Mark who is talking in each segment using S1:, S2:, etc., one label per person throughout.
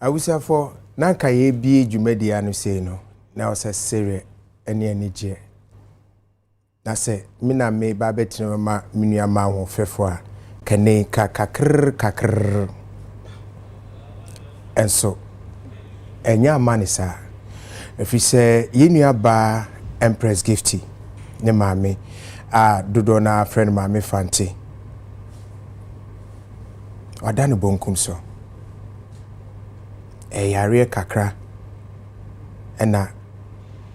S1: awusa for nanka ye bie dwumadi anu sei no na wose sere ene anije na se mina me ba betino ma menua ma ho fefo a kane kakr enso enya manisa if you say yenua ba Empress Gifty ne maame a dodo na friend maame Fante wadane bonkum so yare kakra ena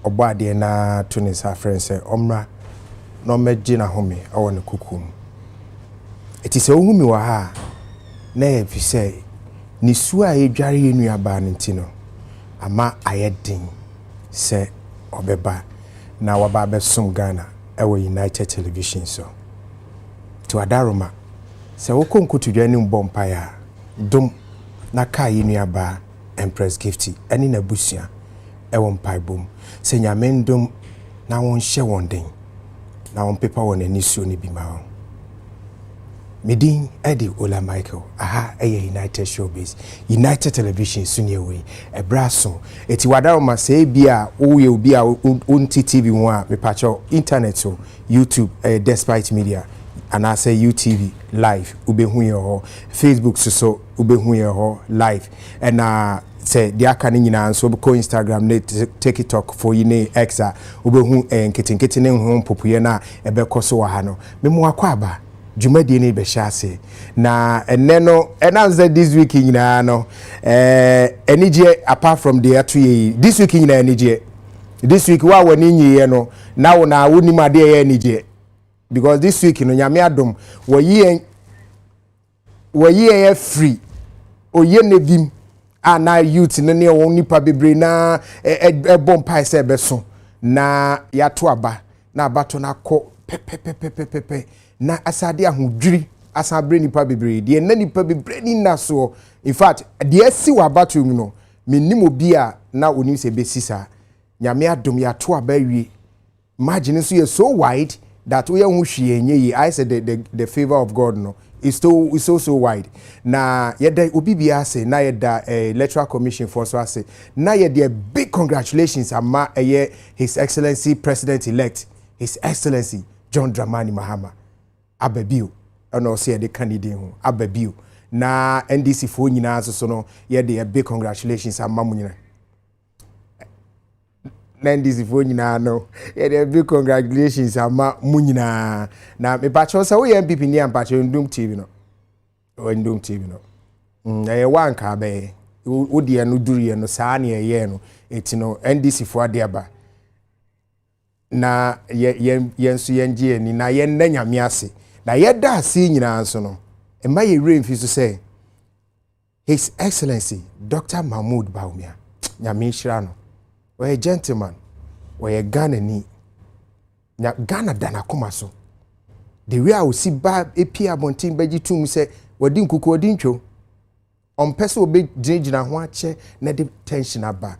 S1: obade na to ne sa friend say omra no meji na home awo ne kukum eti se ohumi wa ha na e fi say ni su a edware yenua ba ne ntino ama ayedin se obeba na waba besom Ghana ewo United Television so to adaroma se wokonkotudwa ni mbompa ya dum na ka yenua ba Empress Gifty eni na busua ewo mpaibom se nyamendum na won hye won den na won pepa won ani suo ni bima Medin Eddie Ola Michael aha United Showbiz United Television sunyewe ebraso eti wadaroma se bia oye obi a unti TV ho a mepacho internet so YouTube Despite Media and I say UTV live ubehu ye ho Facebook so ubehu ye ho live and say the aka ni nyina so ko Instagram ne TikTok for yine exa ubehu nketenkete ne ho popuye na ebekoso wa ha no memo akwa aba Jumadi ni beshase na eneno announce this week nyina no enije apart from the atu this week nyina enije this week wa wani nyiye no na wo na woni made ye enije because this week no nyame adom wo ye free oye nebim ana youth ne won nipa bebre na bom pai se beso na ya to aba na abato na ko pepe na asade ahodwiri asabre nipa bebre de na nipa bebre ni naso in fact de asi wa batum no menim obi a na oni se besisa nyame adom ya to aba wie margin so ye so wide that we hu hwie enye I said the favor of God no is so wide na yeda obi bia say na yeda electoral commission for so say na yeda big congratulations ama his excellency president elect his excellency John Dramani Mahama ababio ono say the candidate ho ababio na NDC fo nyina so no yeda a big congratulations ama munyina na NDC fo nyina no yeda a big congratulations ama munyina na me pa cho say we MPP ni ampa cho Ndum TV no o Ndum TV no wanka be odi eno duriye no saa na ye no eti no NDC fo ade aba na yensu yenje ni na yen na nyame ase na yeda ase nyina nso no ema ye remfi so say His Excellency Dr. Mahmoud Bawumia nyame hira no we a gentleman we a Ghana ni nya Ghana dana koma so the way I see ba epia bontin baji tum say wadi nkuku wadi ntwo on person obe gina ho ache na de tension aba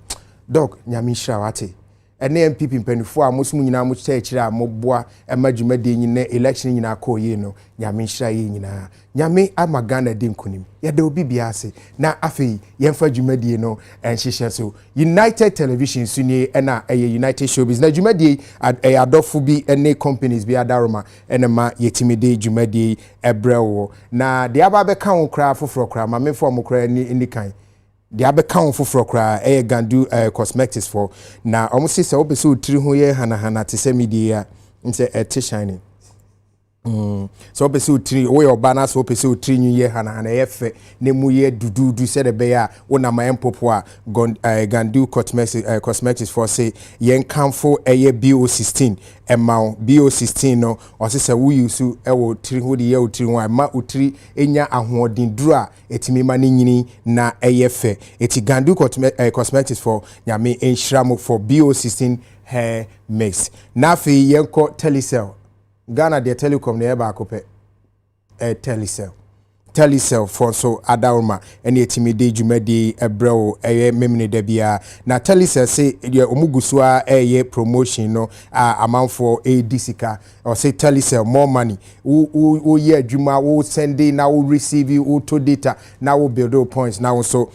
S1: dog nyame hira wate ene MPP mpanifo a mosum nyina mo chekire a moboa emadwumade nyina election nyina ko ye no nyame hira ye nyina nyame amagana de nkonim ya da obi bia ase na afei yemfa dwumade no enhihye so United Television sunie na United Showbiz na dwumade adofo bi ene companies bi adaroma ene ma yetimide dwumade ebrewo na de aba be kan kra foforo kra ma mefo mo kra ni kan the abe count for kra gandu cosmetics for na almost say obese otiri ho ye hana te se media nse shining so obese otiri we oba so obese otiri nyu ye hana ye fe ne mu ye dudu se de be ya wona ma empopo a gandu cosmetics for say yen kamfo BO16 emma BO16 no o se wo yusu wo otiri ho de ye otiri ho ma otiri enya ahoodin duru a etimi ma ne nyini na fe eti gandu cosmetics for nyame enhiramo for BO16 hair mix na fe yenko telecell Ghana de telecom na eba akope telecell telecell for so adauma ene etimi de dwumadi ebrɛw ɛyɛ memne da bia na telecell se ye omuguso a ɛyɛ promotion no amanfo edisika or say telecell more money wo ye adwuma wo send na wo receive wo to data na wo build points na wo so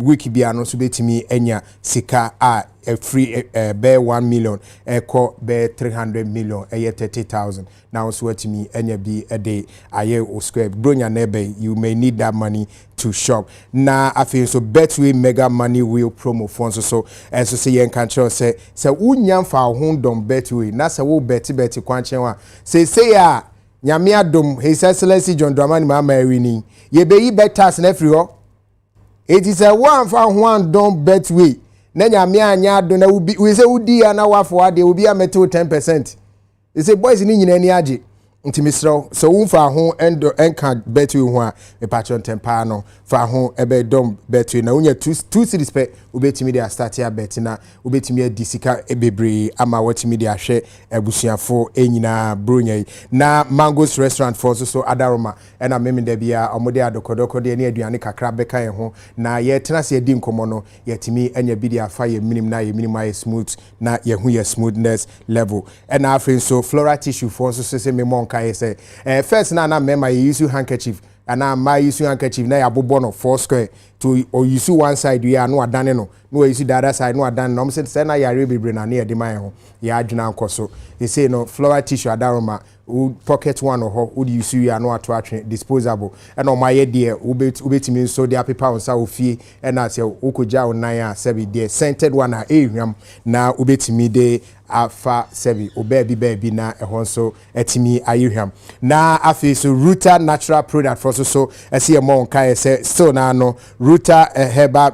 S1: week bia no so betimi enya sika a free bear 1 million call bear 300 million 30,000 now so what me any be a day aye o square bronya nebe you may need that money to shop na I feel so Betway mega money wheel promo funds so and so say yen control say unyam fa hondom Betway na say wo beti kwanchen wa say ya nyame adom His Excellency John Dramani Mahama Ewini ye be yi betas na free ho it is a one fa hondom Betway na nyame anya do na we say udi ya na wafo ade obi ameto 10%. They say boys ni nyina ni age nti misro so wumfa ho enka Betway ho a me patron tempa no fa ho ebe dom Betway na unya 2 series pe ubetimi dia start ya bet na ubetimi adisika ebebre ama watimi dia hwe abusuafo enyina bronya na Mango's restaurant for so adaroma na meme da bia omode adokodoko de ne aduane kakra beka ye ho na ye tena se edi nkomo no yetimi anya bidia fa ye minim na ye minim ay smooth na ye hu ye smoothness level and afrin so floral tissue for so say me monka ye say first na mema ye use handkerchief and now my use handkerchief na yabobo no 4 square to or use one side we are no adane no use the other side no adane no say na yare bebre na na de man ho ya adwena nkoso they say no floral tissue adaroma pocket one or would you see you no attraction disposable and on my idea ubetimi so the paper on sa ofie and as you ukoja on na sebi there scented one na ehwam na ubetimi de afa sebi obaby na ehon so etimi ayehwam na afi so Ruta natural product for so ese mo nka say still na no Ruta herbal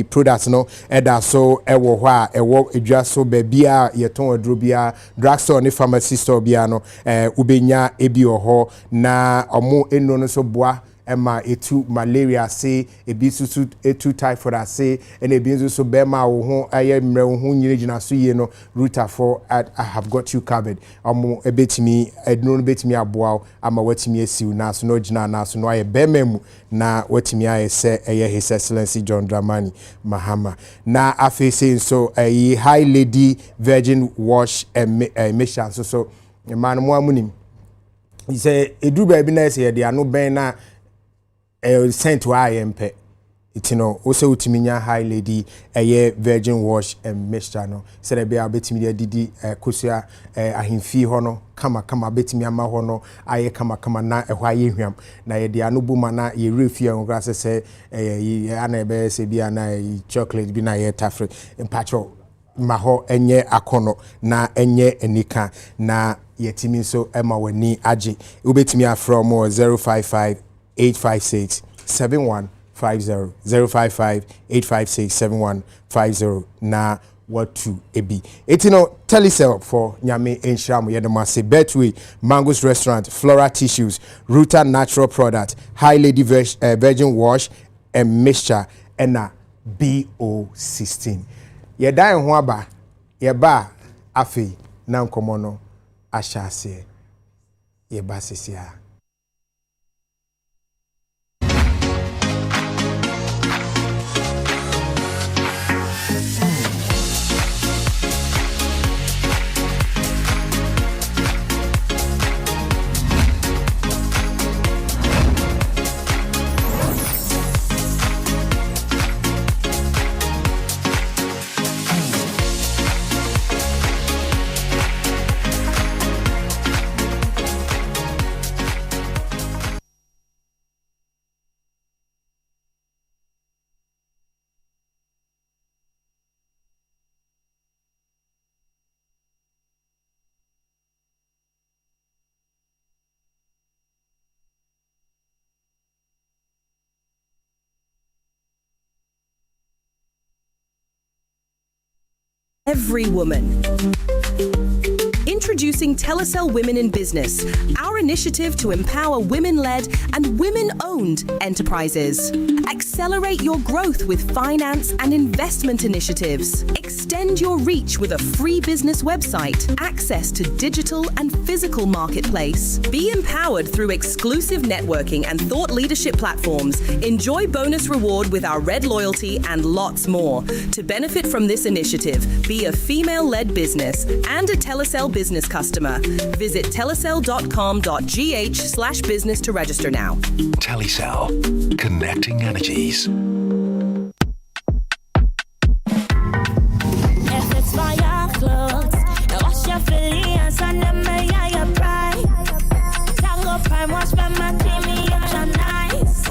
S1: products no eda so ewo ho a ewo edwa so bebia yeton aduro bia drugstore ne pharmacy store bia no ubenya ebi oho na omo eno no so boa ema etu malaria say ebi susu etu typhoid say and ebi so bema wo ho aye mre wo ho nyirigina so ye no Ruta for I have got you covered omo ebetimi edno no betimi aboa ama watimi asiu na so no gina na so no aye bememu na watimi aye se eye His Excellency John Dramani Mahama na afese so a high lady virgin wash and mission so man mo amunim he say edu ba bi na say de ano ben na sent wa yempe itino o se utiminya high lady virgin wash and mixture no se de bia betimi de didi kosua ahemfi ho no kama betimi ama ho no aye kama na ehwa ye hwam na ye de ano buma na ye refi en gra se ana ebe se bia na chocolate bi na ye tafre mpacho maho enye akono na enye enika na yetimi so ema wani age ubetimi afro mo 055 856 7150 055 856 7150 na what to ebi etino telecell for nyame enshram yedema say Betway Mango's restaurant floral tissues Ruta natural product high lady virgin wash and mixture and BO16 yedan ho aba yeba afi na nkomo no ahyase yeba sesia.
S2: Every woman. Introducing Telecel Women in Business, our initiative to empower women-led and women-owned enterprises. Accelerate your growth with finance and investment initiatives. Extend your reach with a free business website, access to digital and physical marketplace. Be empowered through exclusive networking and thought leadership platforms. Enjoy bonus reward with our Red Loyalty and lots more. To benefit from this initiative, be a female-led business and a Telecel business customer. Visit telecel.com.gh/business to register now.
S3: Telecel, connecting energies.
S4: If it's for your clothes, wash your feelings and let me hear your pride. Tango prime, wash by my creamy extra nice.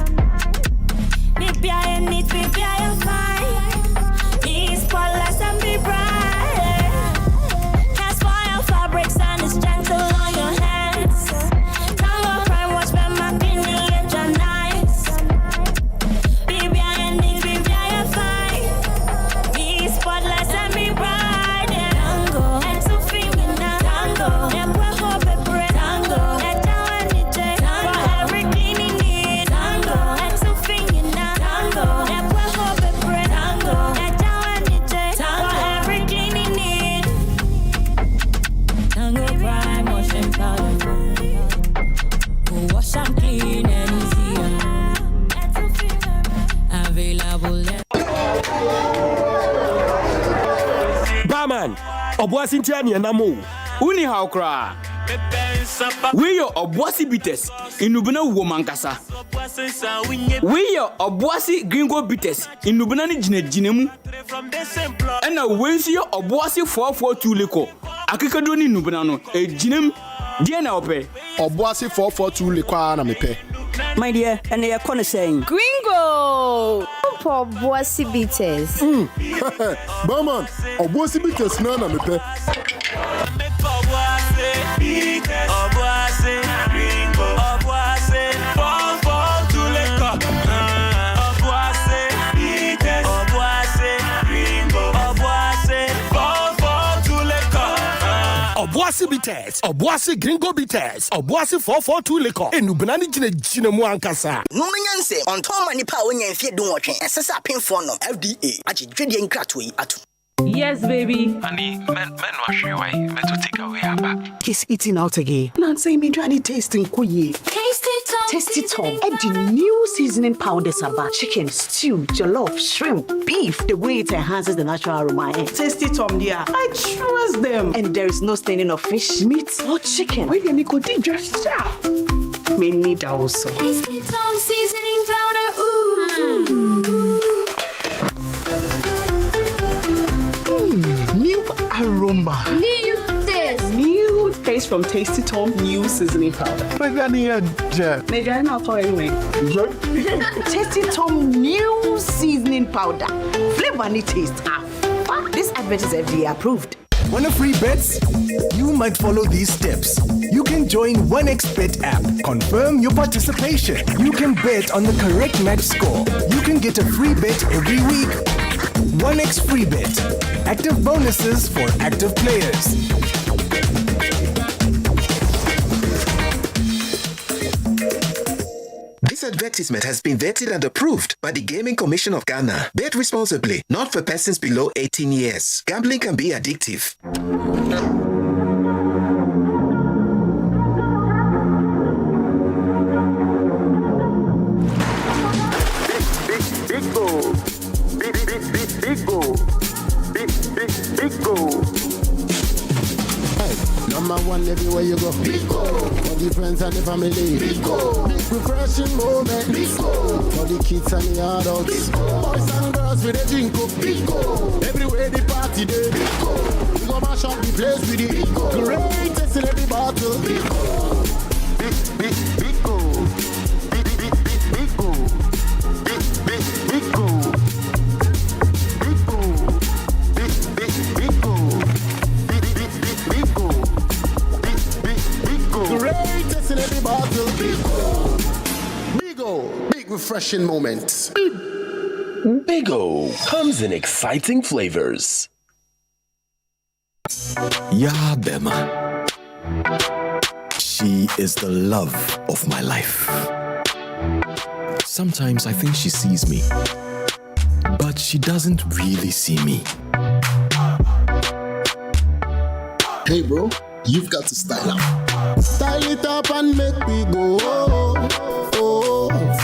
S4: Me be I need, be I fine. Be spotless and be bright. Cast fire fabrics and it's gentle on your hands. Tango prime, wash by my creamy extra nice. Be I need, be I fine. Be spotless and be bright. Tango, and so finger now. Tango, and we're hoping for tango. And down and it tango, every cleaning need. Tango, and so finger now. Tango, and we're hoping for tango. And down and it tango, every cleaning need. Tango prime, washing powder. Go wash and clean and easier. Available.
S5: Barman, Obuasi Ntiani Namo. Uni how cry. We your Obuasi bites in Nubana Womankasa. We your Obuasi Gringo bites in Nubanani Jinemu. And now when's your Obuasi 442 Lico? Akikadoni Nubanano, a Jinem Diana Ope.
S6: Obuasi 442 Liquana Mepe.
S7: My dear, and they are kind of saying,
S8: Gringo! For bossy beaters.
S6: Barman, Obuasi Bitters Nana Mepe.
S5: Obuasi bites, Obuasi Gringo bites, Obuasi 442 Lico, and Nubanani Jinemu Ankasa.
S9: No man say on Tom and Power and Fiat don't watch and Sessa pin for no FDA. Actually, Julian Cratway at.
S10: Yes, baby.
S3: Honey, men wash your way. Let's take away our back.
S11: He's eating out again. Nancy, me trying tasting kuyi. Tasty Tom. Add the new seasoning powders about chicken, stew, jollof, shrimp, beef. The way it enhances the natural aroma. Tasty Tom, dear. I trust them. And there is no staining of fish, meat, or chicken. Wait, let me go just me need also.
S4: Tasty Tom seasoning powder. Ooh.
S11: New aroma. New taste from Tasty Tom. New seasoning powder. Maybe I not for anyway. Tasty Tom new seasoning powder. Flavor and taste. This advert is FDA approved.
S12: Want a free bets? You might follow these steps. You can join 1xBet app. Confirm your participation. You can bet on the correct match score. You can get a free bet every week. 1x free bet. Active bonuses for active players.
S13: This advertisement has been vetted and approved by the Gaming Commission of Ghana. Bet responsibly, not for persons below 18 years. Gambling can be addictive.
S6: Big goal. Number one everywhere you go. Big goal. For the friends and the family. Big goal. Big refreshing moment. Big goal. For the kids and the adults. Big goal. Boys and girls with a drink up. Big goal. Everywhere the party day. Big goal. We go mash up the place with it. Big goal. Greatest in every battle. Big goal. Big goal. Big goal. Big goal. Greatest in every battle. Big refreshing moments.
S14: Bigo comes in exciting flavors.
S3: Ya Bema.
S10: She is the love of my life. Sometimes I think she sees me, but she doesn't really see me.
S6: Hey bro, you've got to style up. Style it up and make me go.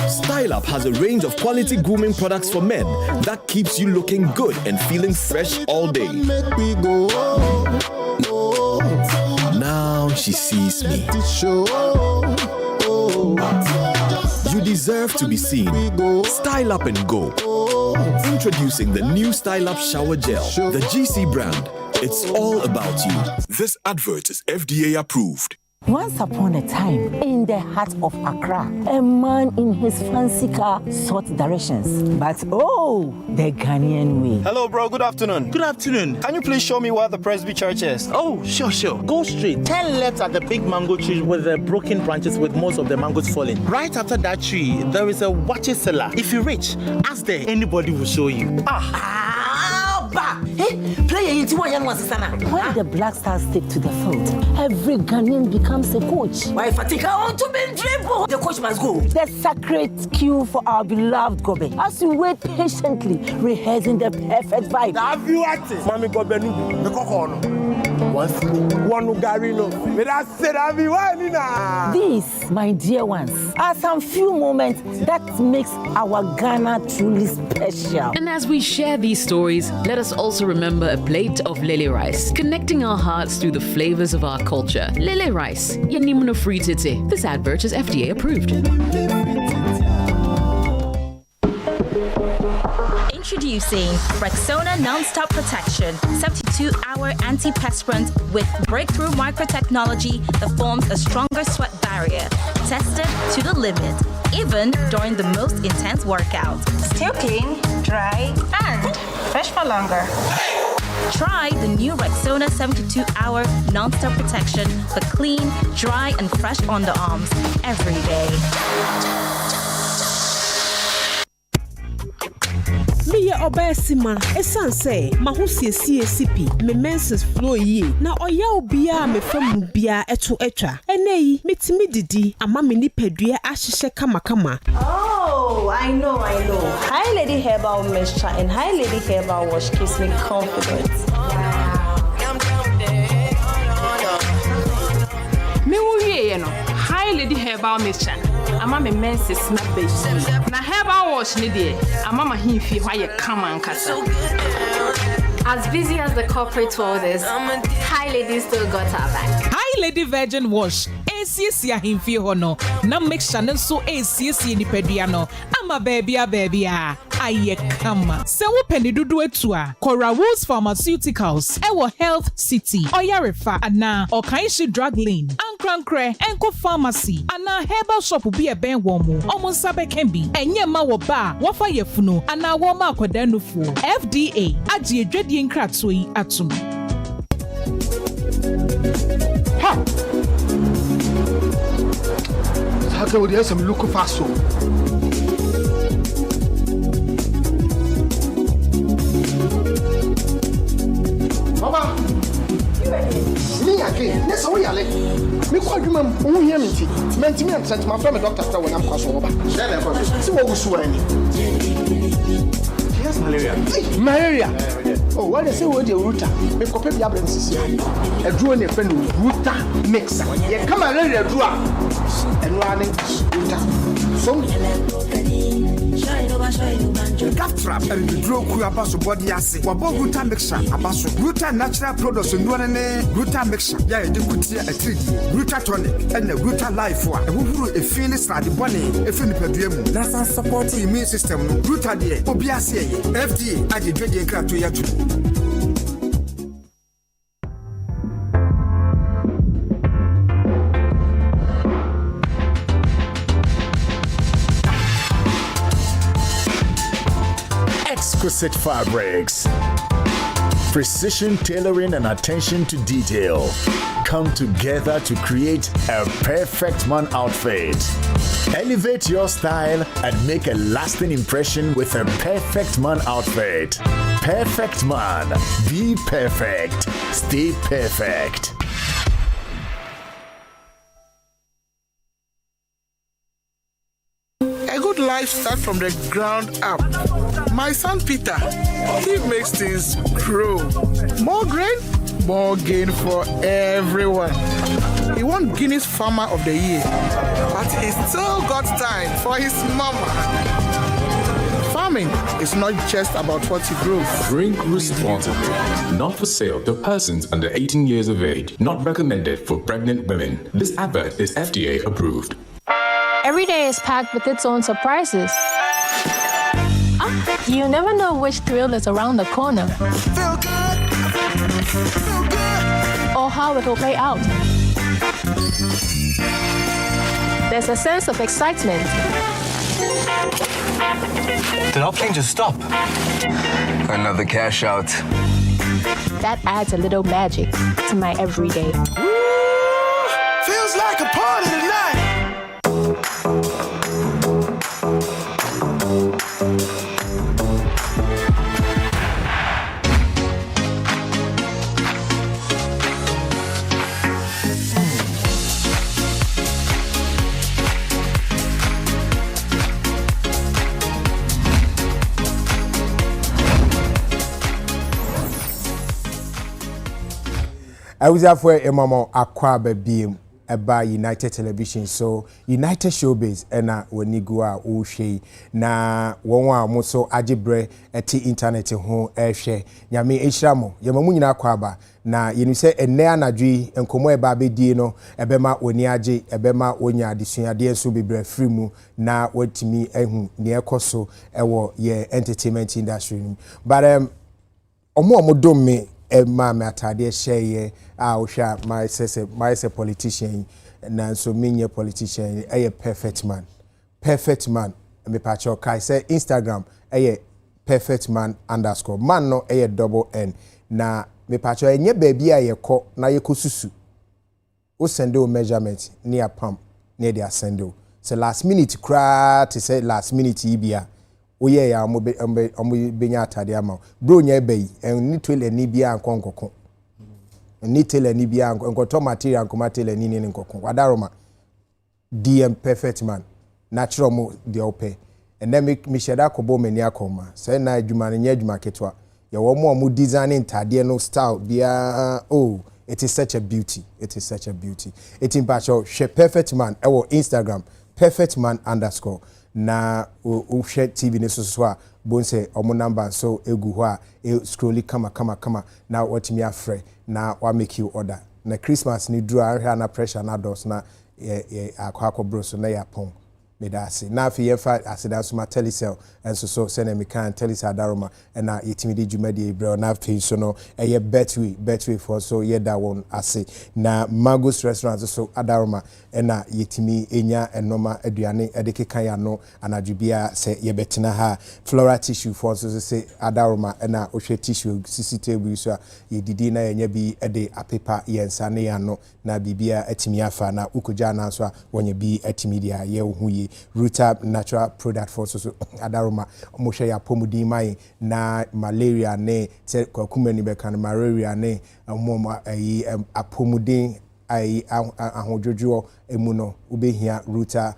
S10: Style Up has a range of quality grooming products for men that keeps you looking good and feeling fresh all day. Now she sees me. You deserve to be seen. Style Up and go. Introducing the new Style Up Shower Gel, the GC brand. It's all about you. This advert is FDA approved.
S15: Once upon a time, in the heart of Accra, a man in his fancy car sought directions. But the Ghanaian way.
S16: Hello, bro. Good afternoon. Good afternoon. Can you please show me where the Presby Church is? Oh, sure. Go straight. 10 left at the big mango tree with the broken branches with most of the mangoes falling. Right after that tree, there is a water cellar. If you reach, ask there. Anybody will show you.
S15: When the Black Stars stick to the field, every Ghanaian becomes a coach. Why Fatika want to be dribble? The coach must go. The sacred cue for our beloved Gobe. As we wait patiently, rehearsing the perfect vibe.
S17: Have you acted? Mami Gobe Nubi, the Kokono. One Garino.
S15: These, my dear ones, are some few moments that makes our Ghana truly special.
S18: And as we share these stories, let us also remember a plate of lily rice, connecting our hearts through the flavors of our culture. Lily rice, Yanimuno free tete. This advert is FDA approved.
S19: Introducing Rexona Non-Stop Protection, 72-hour anti-perspirant with breakthrough microtechnology that forms a stronger sweat barrier, tested to the limit, even during the most intense workout.
S20: Still clean, dry, and fresh for longer.
S19: Try the new Rexona 72-hour non-stop protection for clean, dry, and fresh underarms every day.
S21: Me obesima esan say mahusie CACP me menses flow yi na oya obia me famu bia eto etwa eneyi metimi didi ama me nipadua ahihye kama.
S20: Oh, I know. High Lady Herbal Mixture and High Lady Herbal Wash gives me confidence.
S22: Me wuye no High Lady Herbal Mixture. Ama me menses snap baby. Na herbal wash ni de ama ma himfi hwa ye kama nkasa.
S23: As busy as the corporate world is, High Lady still got her back.
S21: High Lady Virgin Wash. ACC himfi hono. Na mixture no so ACC ni pedua no. Ama baby aye kama. Se wo peni dudu etu a. Cora Woods Pharmaceuticals. Ewo Health City. Oyarefa ana Okaishi Drug Lane. Ankrankre Enko Pharmacy. Ana herbal shop bi e ben wo mu. Omo nsabe kembi. Enye ma wo ba. Wafa yefunu. Ana wo ma akwada nufu. FDA. Aji edwedie nkrato yi atum.
S17: Ha! Saka wo dey some look fast. Mama, me again. Nessa we are like. Me kwa dwuma mu hear me ti. Mentimi am sent my friend doctor say when am kwaso oba. See what we so any. Yes, malaria. Malaria. Oh, what they say what the router. Me kope bia brand sisi. Eduro ne fe no router mixer. Ye come malaria do a. Enu ane router. So
S24: Gap trap and the draw ku abaso body ase. Wabo router mixture abaso. Router natural products no ne router mixture. Ya e de kutia e 3D. Router tonic and the router life wa. E wuhuru e feel na the body e fe nipadua mu. Na san support immune system no. Router de obi ase ye. FDA age dwede nkrato ya tu.
S25: Exquisite fabrics, precision tailoring and attention to detail come together to create a perfect man outfit. Elevate your style and make a lasting impression with a perfect man outfit. Perfect man. Be perfect. Stay perfect.
S1: life start from the ground up. My son Peter, he makes things grow. More grain, more gain for everyone. He won Guinness Farmer of the Year, but he still got time for his mama. Farming is not just about what you grow.
S2: Drink responsibly. Not for sale to persons under 18 years of age. Not recommended for pregnant women. This advert is FDA approved.
S5: Every day is packed with its own surprises. You never know which thrill is around the corner.
S24: Feel good. Feel good.
S5: Or how it will play out. There's a sense of excitement.
S7: Did our plane just stop? Another cash out.
S5: That adds a little magic to my everyday.
S24: Feels like a party tonight.
S8: I was after a mama aqua beam about United Television, so United Showbiz and when you go out, na one moso ajibre at internet home airshare. Yami Eshramo, Yamamunina Kwaba, na you say a neanadri and come baby dino, ebema woniaji, ebema wonya, disunya dear subi bre frimu, na what to me near Koso, ewo ye entertainment industry. But omo modome. Ma me atade share osha my say politician na so me politician perfect man me pacho kai say Instagram perfect man _ man no double N na me pacho enye baby ayeko na yekosusu o send o measurement near pump near the send so last minute cry to say last minute ibia oye ya mo benya atade ama bro nya ebe ni tele ni bia ankonkoko ni tele ni bia ankoto material anko tele ni nkoko wadaroma DM perfect man natural mo de ope and then me sheda kobo mani akoma say na adwuma nya adwuma ketwa ye wo mo designing tade no style bia oh it is such a beauty it in bacho she perfect man ewo Instagram perfect man _ na o share TV ne so a bonse omo number so egu ho a scrolly kama na watimi afre na wa make you order na Christmas ni duru ahia na pressure na dos na akwa bro so na ya pon me da se na afi ye fa asida so ma telecell enso so se na me kan telecell daroma na yetimi de dwuma de bro na afi so no eye betway for so ye da won ase na Magos restaurant so adaroma na yetimi enya enoma aduane edekeka ya no anadwubia se ye betena ha floral tissue for so se adaroma na ohwe tissue sisi table so ye didi na yenya bi ede apepa yensa ne ya no na bibia atimi afa na ukoja na so wonya bi atimi dia ye hu ye Ruta natural product for so adaroma mo hwe ya pomudi mai na malaria ne te kwakuma ni beka na malaria ne mo ayi apomudin ayi ahojojo emu no ubehia Ruta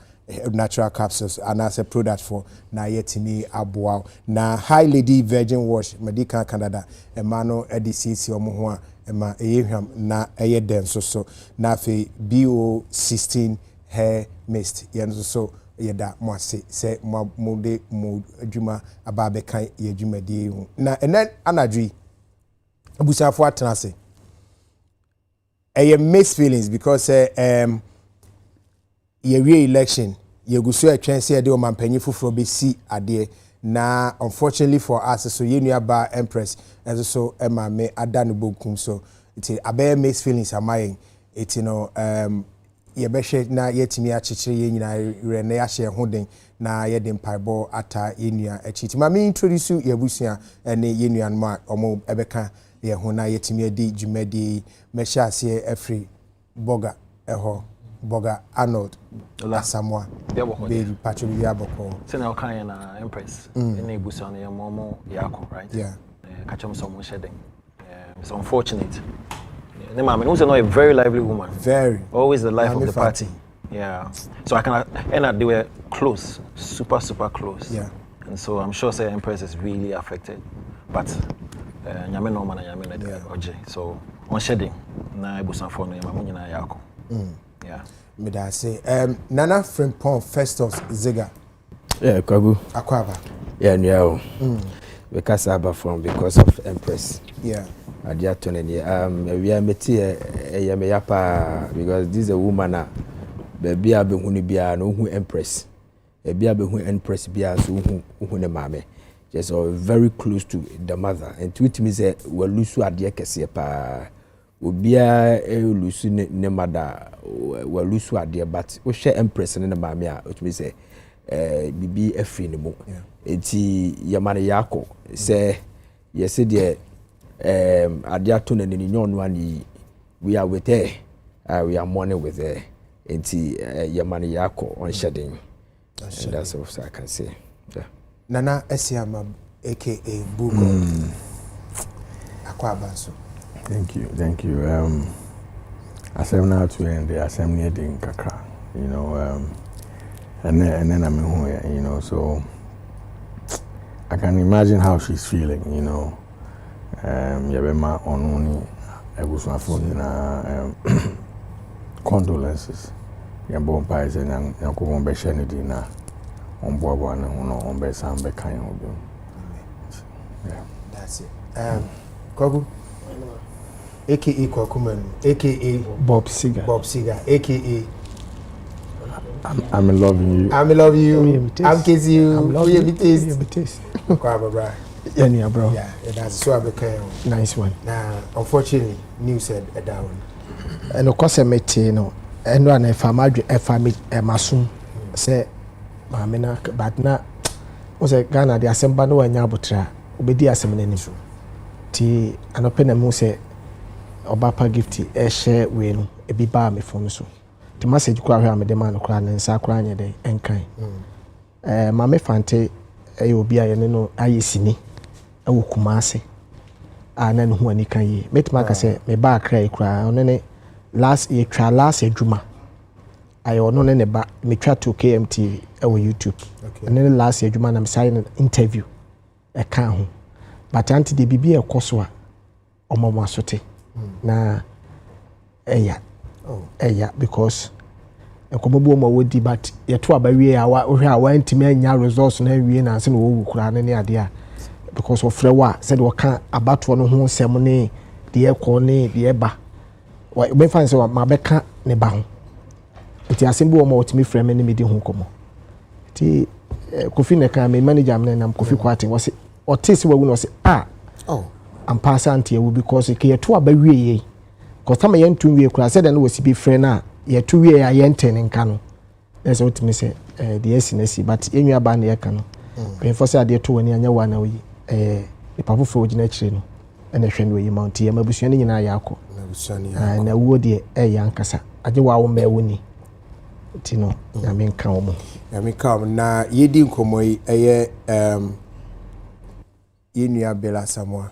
S8: natural capsules and as a product for na yetimi aboa na high lady virgin wash medical Canada emano edcc omo ho a ema eyehwam na eyeden so na fe BO16 hair mist yenso so yeda mo ase se mo de mo adwuma ababe kan ye adwuma de hu na enen anadwi abusafo atena se mixed feelings because ye election ye guso atwense de o mampanyi foforo be si ade na unfortunately for us so ye nuaba empress and so ema me adanu bokum so it abe mixed feelings amayen it ye behwe na yetimi achechire ye nyina re na ya hye hoden na ye de mpaibo ata yenua achiti ma me introduce ye busua ene yenua no ma omo ebeka ye ho na yetimi adi dwumadi mehya ase every boga eho boga Arnold Asamoah be patcho bi aboko
S26: se na okan na empress ene busua no ye momo yako right
S8: yeah
S26: kachem so mo shedden it's unfortunate. The mama was a very lively woman.
S8: Very.
S26: Always the life of the party. Yeah. So I can, and they were close, super close.
S8: Yeah.
S26: And so I'm sure say Empress is really affected, but nyame no man nyame na oje. So on shedding na ebusanfo no yama munyina yako. Yeah.
S8: Me da say Nana Frimpong Festus Ziga.
S4: Yeah, Kwagu.
S8: Akwaba.
S4: Yeah, no. Because Abba from because of Empress.
S8: Yeah.
S4: Adia toneni we are meti me yapa because this is a woman baby abehunu bia no hu Empress. Baby abehunu Empress bia so hu ne mame. Just very close to the mother and to it me say we lose adia kese pa. Obia lose ne mother we lose adia but we share Empress ne mame a it me say bibi afri ne mu. Enti yamane yako say yes de Adiato na ni nyonu ani we are with her we are mourning with her enti yamane yako on shedding and that's all I can say. Yeah.
S8: Nana Esiama aka Bugo Akwaba so.
S9: Thank you. Asem na to end the assembly din kakra, you know, and then I'm here, you know, so I can imagine how she's feeling, you know. Yabema onuni ebusafo na condolences. Yabo mpa ise nyanko be share di na onboabo na hono onbe sambe kan obi. Yeah.
S8: That's it. Kogu aka Kwakumanu aka
S4: Bob Siga
S8: aka
S9: I'm in love with you.
S8: I'm in love with you. I'm kissing you.
S4: I'm love you.
S8: Kwaba.
S4: Yeah, bro.
S8: Yeah, that's so I became
S4: nice one.
S8: Now, unfortunately, news said a down.
S4: And of course, I met you know, and one if I'm masum say, Mamina, but now was a Ghana, the assembly no and Yabutra, obedi assembly. T an open a muse Obapa gifty, a share win, a be bar me from so. The message cry me the man crying and sacranya day and kind. Mamma Fante, a will be a no ayesini. Ewo Kumasi ana no ho ani kan yi metima ka se me ba kra ikra ono ne last year juma ayo no ne ba me twa to KMT ewo YouTube and then last year juma na me sign interview e kan ho but anti de bibi e koso a omomo asote na eya because enkomobu mo wodi but ye to abawie a wo hwe a wa ntimi anya results na wie na se no wo kura ne ade a because of frewa said we can about one who semone the corner the eba we be fan say ma beka ne ba ho enti asembu o ma otimi frame ne me di ho komo ti Kofi ne kan me manager am na Kofi Kwate was otisi wawu no say am pass anti e because ke to abawie ye because time ye ntu wie kura said na was be friend na ye to wie ya ye enten nka no that's what me say the SNC but enyu aba na ye ka no be for say ade to wani anya wa na oyi ipapo fo gina chire no ene hwendo yi mount ye mabusua ni nyina ya akọ na wo de ya nkasa age wa wo ma woni tino na me nka wo mo
S8: na me ka na yedi nkomo yi eye yenua Bella Samoa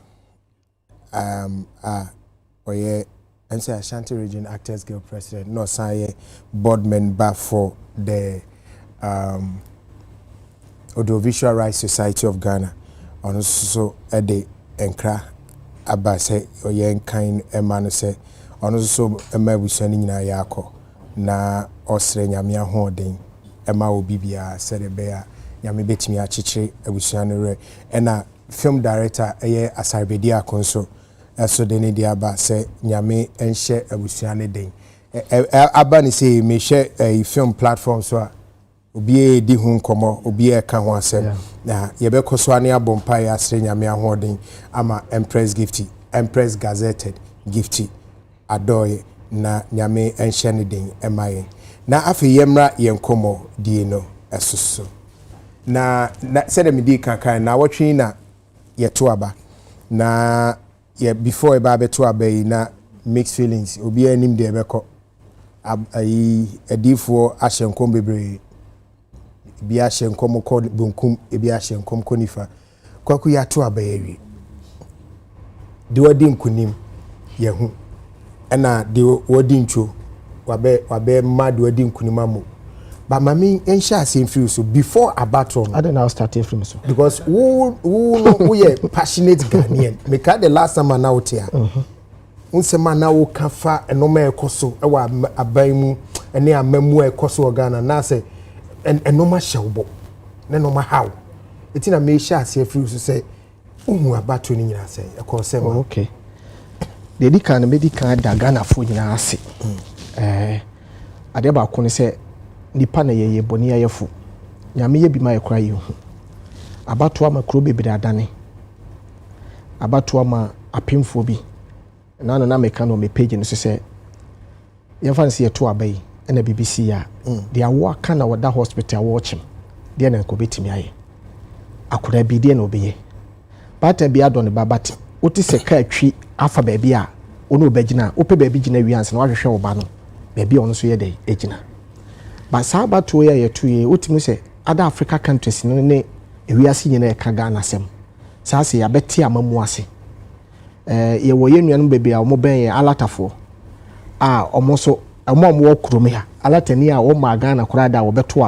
S8: oye ense Ashanti Region Actors Guild President no say board member for the Audiovisual Rights Society of Ghana. Ono so ede enkra abase oyen kan emanu se ono so emabusani nyina yakọ na osre nyame ahoden ema obibia serebe a nyame betimi achichire abusani re ena film director eye Asarbedi akonso eso de ne dia ba se nyame enhye abusani den abani se me hye film platform so a obi di hu nkomo obi ka ho asem na yebekoso ane abompa ya asre nyame ahoden ama Empress Gazetted gifty adoye na nyame enhye ne den emaye na afi yemra yenkomo die no esoso na sede me di kankan na wotwe na yeto aba na ye before eba beto aba yi na mixed feelings obi anim de ebeko ayi edifo ahyenkom bebre bi ahyenkom ko bunkum ebi ahyenkom ko nifa kwaku yato aba yewi de wadi nkunim yehu ena de wadi ncho wabe mad wedding kunimamu. But mami ensha same feel so before abaton.
S4: I don't know how started from so.
S8: Because who passionate Ghanaian. Make the last time now out here. Unsema na wo kafa enoma ekoso ewa abaimu ene amemu ekoso Ghana na say enoma shawbo na noma how etina me sha ase afiri so say uhu abato ni nyina say ekosem
S4: okay the dika na medical da Ghana fo nyina ase ade ba ko ne say nipa na yeye boni ayefo nyame ye bi ma ekra yi hu abato ama kro bebere adane abato ama apemfo bi na meka no me page no say ye fancy ye to abai na BBC ya they are work na wada hospital watching they na ko betimi aye akura bi de na obeye bata bi adon babati oti se ka atwi afa ba bi a ono obagina ope ba bi gina wianse na wahwehwe oba no ba bi ono so ye dey egina ba sa ba to ye to ye otimi se other Africa countries no ne ewiase nyina e ka Ghana sem sa se ya beti amamu ase ye wo ye nuanu bebe a omo ben ye alatafo a omo so omo kurome ha alatani a wo ma Ghana kura da wo beto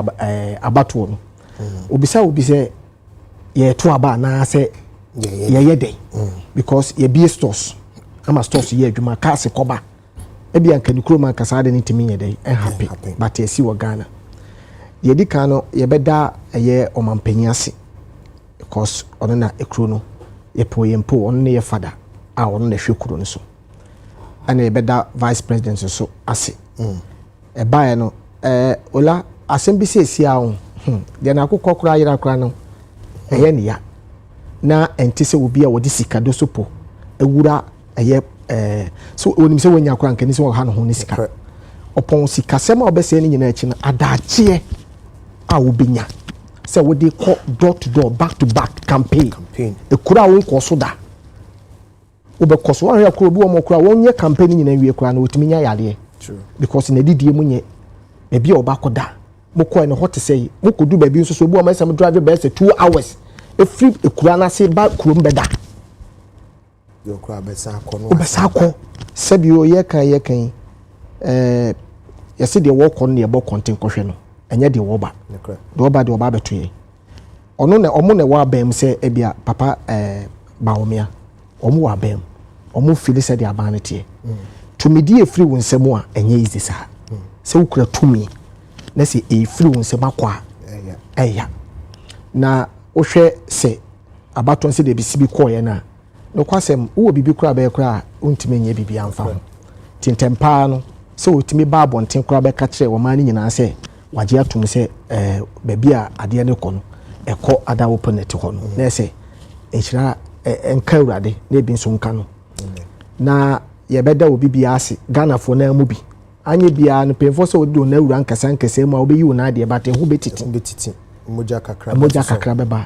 S4: abato no obisa ye to aba na se ye dey because ye be stores ama stores ye adwuma ka se koba e bia nka ni kuroma ka sa de ni timi ye dey happy but ye si wo Ghana ye di kan no ye beda ye omampanyi ase because ono na ekro no ye po ono ne ye fada a ono na hwekuro no so ana ebeda vice president so ase e bae no ola assembly esi a on de na akokọ kura yira kura no eye ne ya na entise obi a wodi sika do sopo ewura eye so onim se wonya kura nkani se wo ha no ho ne sika opon sika sema obese ne nyina achi na adache a obenya se wodi ko door to door back to back campaign ekura won ko so da obekoso wa ya kuro bi wo mo kura wonye campaign nyina wie kura na otimi nya yale because na didie munye e bia obakoda moko no hot say moko du ba bi so bi o ma sam drive be say 2 hours e free ekura na say ba kuro mbeda
S8: yo kura be sa akọ no
S4: obesa akọ sabi o ye kan ye se de wo kọ no ye bo content kohwe no enye de wo ba de oba beto ye ono na omo na wa bam say e bia papa baomia omo wa bam omo feel say de abanete tumidi e free wonsem a enye easy sa se ukura tumi na se e free wonsem akwa eya na ohwe se abaton se de bisibi koye na no kwasem wo bibi kura be kura untime nye bibi amfa ho tintempa no se otimi ba abonten kura be ka kire wo mani nyina se waje atum se baby a ade ne ko no ekọ ada opponent ho no na se ehira enka urade na bi nso nka no na ye beda obi bia ase Ghana fo na mu bi anye bia no pemfo se odi na ura nkasa nkasa mu a obeyi una de bate ho betiti moja kakra beba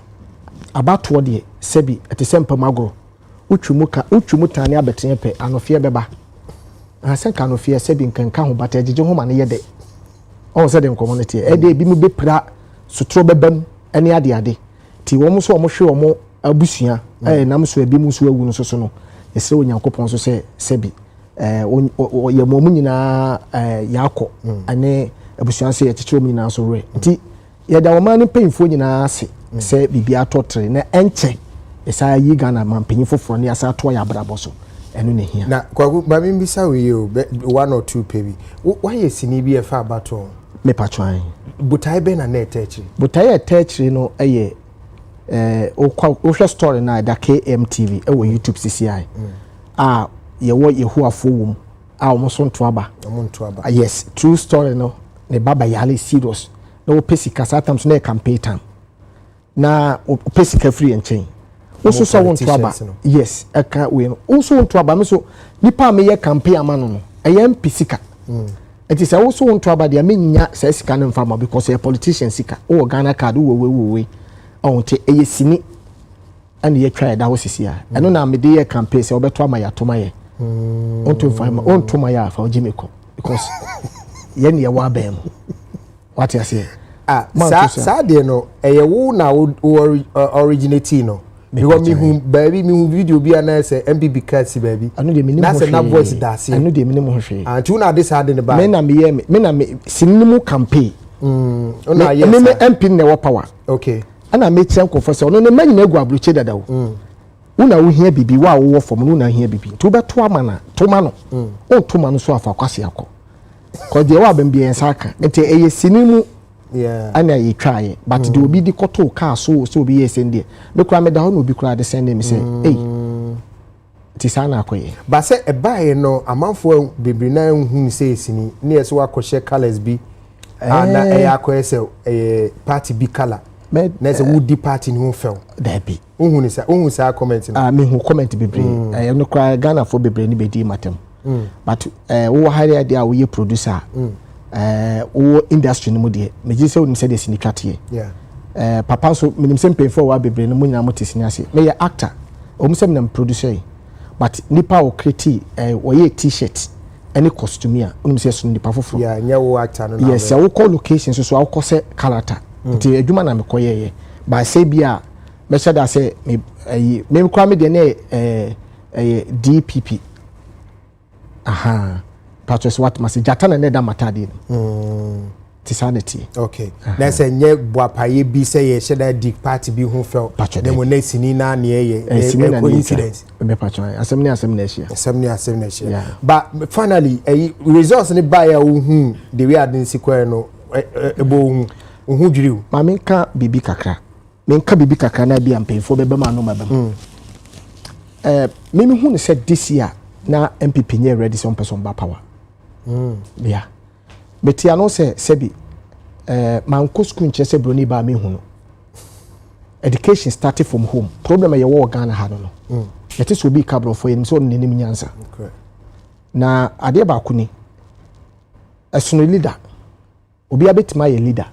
S4: abato de sebi etesempam agro utwumu tane abetene pe anofie beba asenka anofie sebi nkanka ho bate agege ho ma ne yede on se de community e de bi mu bepra sutro bebam ene ade ti wo mu so mo hwe wo abusua nam so ebi mu so awu no so no ese onyankopon so se sebi ye mo mu nyina yakọ ane abusua se ye chiche mu nyina so re ti ye da wo ma ne penfo nyina ase se bibia totre na enche esa yi Ghana mampanyi foforo ne asa to ya brabo so enu ne hia
S8: na kwagu ba mi bisa we o 1 or 2 pebi why ye sini bi e fa abato
S4: me patwan
S8: butai be na net echi
S4: butai etechiri no eye o hwe story na da KMTV e wo YouTube CCI ye wo yehu afo wom o so nto aba yes true story no ne baba yale serious na wo pesi kasa tam so na campaign time na o pesi ka free enchen wo so wonto aba yes aka we no wo so wonto aba me so nipa me ye campaign amano no eye mpisika it is wo so wonto aba de amenya sa sika no mfama because a politician sika o Ghana card we on te eye sini and ye try da wo sisi a eno na me de ye campaign se obeto ama ya to maye onto mfama onto maya fa ojimeko because ye ne ye wa bam what you say
S8: sa de no eye wo na originate no because me baby me video bi na say MPP card baby
S4: anu de me ni
S8: na say na voice da say
S4: anu de me ni mo hwe
S8: and you na this hard in the back
S4: me na me sinimu campaign
S8: una
S4: yes me MP na wo power
S8: okay
S4: ana me tia nkofo say ono ne manyina egu abroche dada wo una wo hia bibi wa wo fom una hia bibi to beto amana to ma no o to ma no so afa kwase akọ ko de wa bam bi ensaka enti eye sinimu ana ye twaye but de obi di koto ka so obi ye sende me kura me da ho no obi kura de sende me say ti sana akoye
S8: ba say e bae no amanfo bebri na hu say sini ne yeso akọhye colors bi na e akoye say party bi color na say woody party ni hu fel
S4: da bi
S8: hu sa comment
S4: na me hu comment bebri no kura Ghana for bebri ni bedi matem but wo hire dia wo ye producer wo industry no mu de me gi say wo say de sini twate papa so minim say pemfo wa bebri no mu nyina motesini ase me ye actor o mu say me producer but nipa o create wo ye t-shirt any costume a unum say so nipa foforo
S8: nya wo actor no
S4: yes wo call location so wo call say character nti adwuma na me koye ba say bia me say da say me kwa me de na DPP aha patches what must jata na da matade tisanity
S8: okay na say nye boapaye bi say ye sheda dig party bi hu fel dem na sini na na ye coincidence
S4: me patch asem na share
S8: but finally results ni buy ya hu the way adin sikwa no ebo hu dwiriw
S4: ma menka bibi kakra na bi ampefo beba ma no mabam me hu ne said this year na MPP nye ready some person ba power yeah beti ano se sebi manko school nche se broni ba me hu no education started from home problem ye wo Ghana ha no yete so bi kabro for ye so nenim nyansa na ade ba kuni esono leader obi abetima ye leader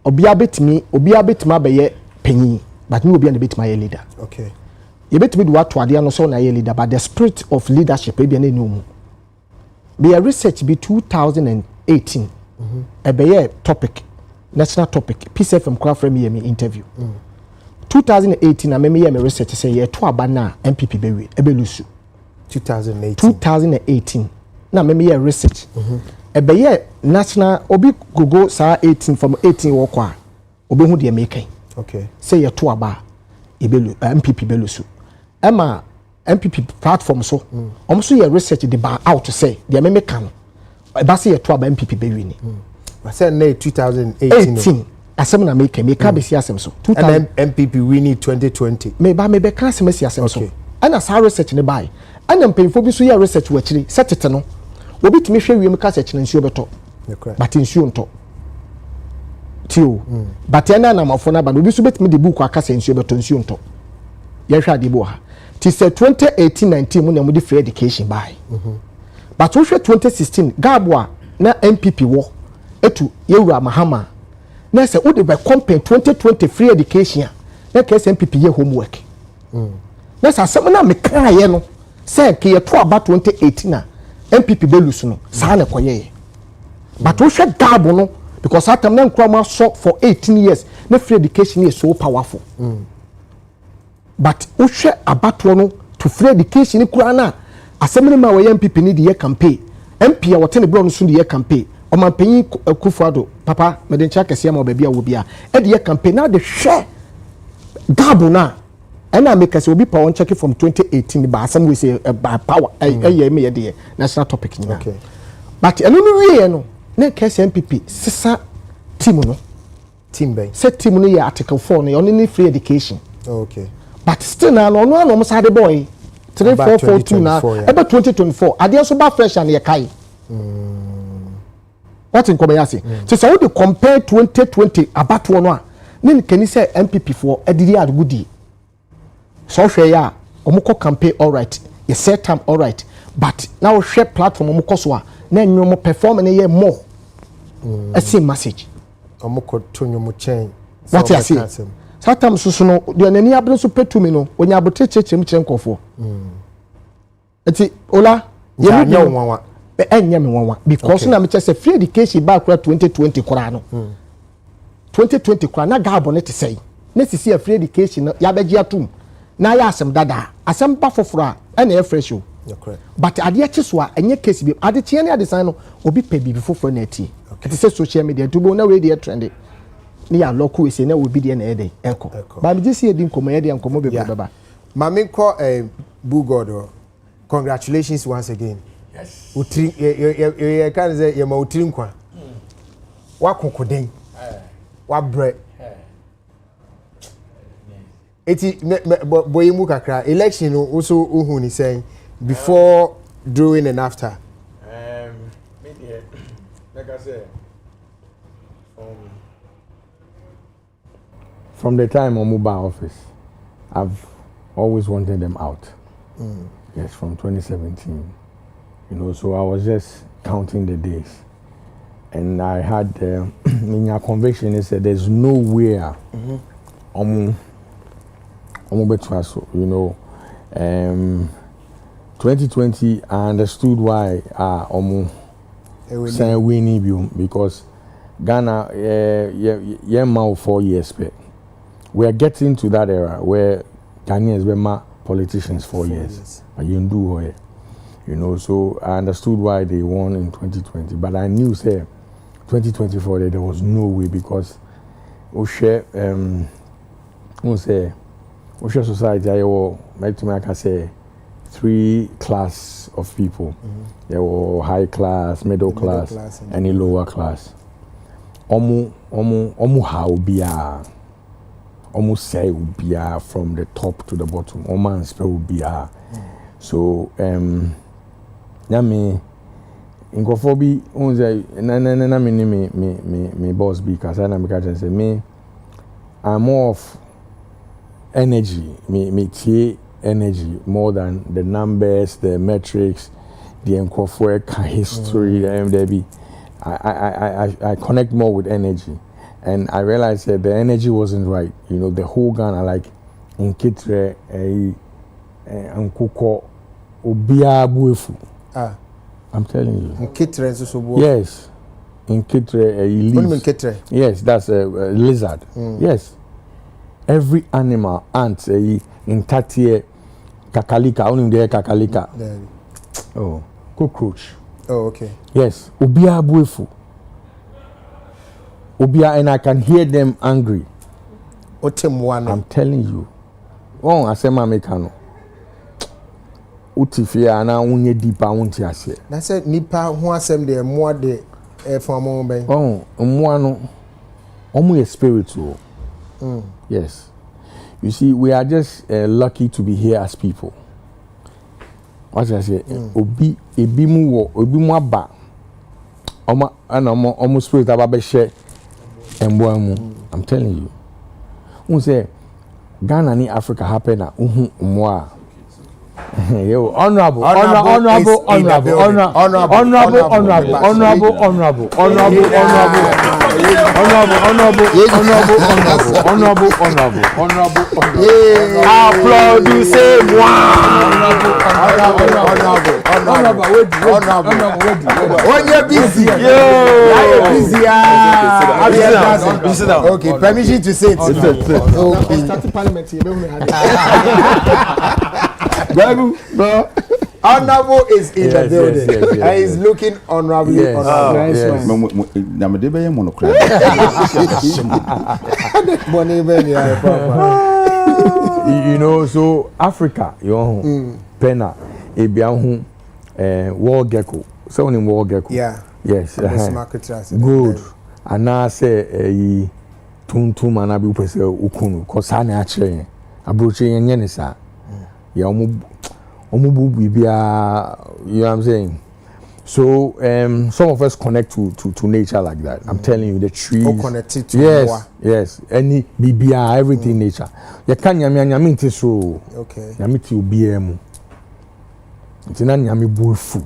S4: obi abetima be ye panyi but me obi an abetima ye leader
S8: okay
S4: you bet me do what to ade no so na ye leader but the spirit of leadership e bi na enu be a research be 2018 e be ye topic national topic peace fm kwa from me interview 2018 na me ye me research say ye to aba na MPP be we e be lusu 2018 na me ye research e be ye national obi gogo sa 18 from 18 wo kwa obi hu de make
S8: okay
S4: say ye to aba e be MPP be lusu ema MPP platform so almost your research the bar out to say the me can ba say to aba MPP be wini
S8: ba say na 2018
S4: asem na make be see asem so
S8: 2000 MPP wini 2020
S4: me be can asem see asem so ana sa research ne bai ana mpemfo bi so your research wachiri setete no obi timi hwe wiem ka search na nsuo beto but nsuo nto tio but ana na mafo na ba obi so betimi de book aka se nsuo beto nsuo nto ye hwa de bo ha ti say 2018-19 mu na mu di free education by but wo hwe 2016 gabwa na MPP wo etu yewura mahama na say wo de be compare 2020 free education na ka MPP ye homework na say asem na me kan ye no say ke ye to aba 2018 na MPP belus no sa na koye but wo hwe gabo no because atam na nkwa ma so for 18 years na free education is so powerful but uhwe abato no to free education kura na asemene ma wo MPP ni de ye campaign MP a wote ne bro no so de ye campaign o man panyi Kufuado papa me de ncha kese ma ba bia wo bia e de ye campaign na de hwe gabo na ena make us obi pa on check from 2018 ba asem we say power ye me ye de national topic ni
S8: okay
S4: but eno no wie no na kese MPP sisa team
S8: bay
S4: set team no ye article 4 no only free education
S8: okay
S4: but still na no no side boy 3442 na about 2024 ade so ba fresh and ye kai what in come yase so we compare 2020 about one a ne can say MPP for edidi adugudi so hwe ya omukọ campaign all right ye set time all right but now share platform omukọ so a na enyo perform na ye more a same message
S8: omukọ tonyo mu chain
S4: what you say satam susu no de nani abro so petumi no onya abote chechem chenkofo eti ola ye
S8: nya wonwa
S4: enya me wonwa because na me chese free education ba kura 2020 kura no 2020 kura na gabo ne te sei necessary free education ya beji atum na ya asem dada asem ba foforo a na e fresh o but ade achi so a enye case bi ade tie na ade san no obi pe bi foforo na ati it is social media dubo na we dey trend ni ya local we say na obi dey na e dey enko ba me just see edi nkomo ye dey nkomo be baba
S8: mami ko Bugodo, congratulations once again. Yes. Utri ye kan say ye ma utri nkwa. Wa kokoden. Wa bre. Eti boy mu kakra election also uhu ni saying before, during and after.
S9: Like I said, from the time I moved by office, I've always wanted them out. Yes, from 2017. You know, so I was just counting the days. And I had in your conviction, it said there's nowhere you know, 2020 I understood why saying we need you because Ghana yeah 4 years back. We are getting to that era where Ghanaians were politicians 4 years. You do it. You know, so I understood why they won in 2020, but I knew say 2024 that there was no way because Oshe society I can say 3 class of people. There were high class, middle class, and a lower class. Omu how biya. Almost say ubia from the top to the bottom. Oman spell ubia. So me inkofobi unze na me boss be kasa na me can say me I'm more of energy. Me tie energy more than the numbers, the metrics, the enkofo history, the MDB. I connect more with energy. And I realized that the energy wasn't right. You know, the whole Ghana, like in Kitre, Nkoko, Obia Buefu. I'm telling you.
S8: In Kitre,
S9: yes. In Kitre,
S8: Kitre?
S9: Yes, that's a lizard. Yes. Every animal, ant, in Tatie, Kakalika, only there Kakalika. Oh, cockroach.
S8: Oh, okay.
S9: Yes, Obia Buefu. Obia, and I can hear them angry. I'm telling you. Oh, I say my mekano. Utifia na unye dipa unti ase.
S8: Na say nipa ho asem de mo de formo ben.
S9: Oh, mo ano. Omo is spiritual. Yes. You see, we are just lucky to be here as people. What I say, obi mu aba. Omo spirit aba share. I'm telling you. Who say Ghana ni Africa happen na mwa. Yo, honorable. Applaud you say
S8: honorable. Busy. Okay, permission to say it.
S4: Okay. Parliament.
S8: Honorable is in the building. And he's looking honorably.
S9: You know, so Africa, Pena, Ebiahu, War Gecko. Someone in War Gecko.
S8: Yeah.
S9: Yes. Good. And now say Tuntum and Abu Pese Ukunu, Kosane Ache, Abruche and Yenisa. Yeah, you know what I'm saying? So some of us connect to nature like that. I'm telling you, the trees.
S8: Connected to
S9: yes. Any BBR, everything nature. You can't nyami so.
S8: Okay.
S9: Nyami ti obiemu. Ntina nyami buefu.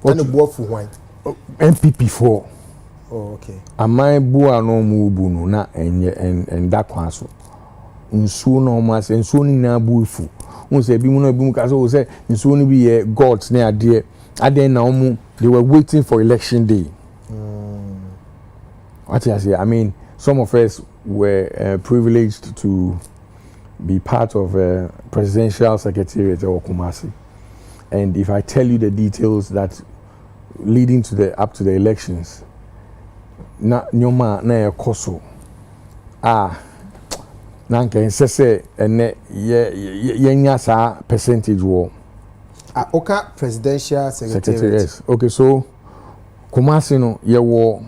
S8: What the buefu why?
S9: MPP4.
S8: Oh, okay.
S9: Amai bua no mu bu no na and that kwaso. Nsuo no mas nsuo ni na buefu. Say bi mu ka so say nsuo ni bi gods na ade na omu they were waiting for election day. What I say, I mean, some of us were privileged to be part of a presidential secretariat or Kumasi. And if I tell you the details that leading to up to the elections, na nyoma na ekoso nanka nsese ene yenya sa percentage wo
S8: oka presidential secretariat.
S9: Yes. Okay, so Kumasi no ye wo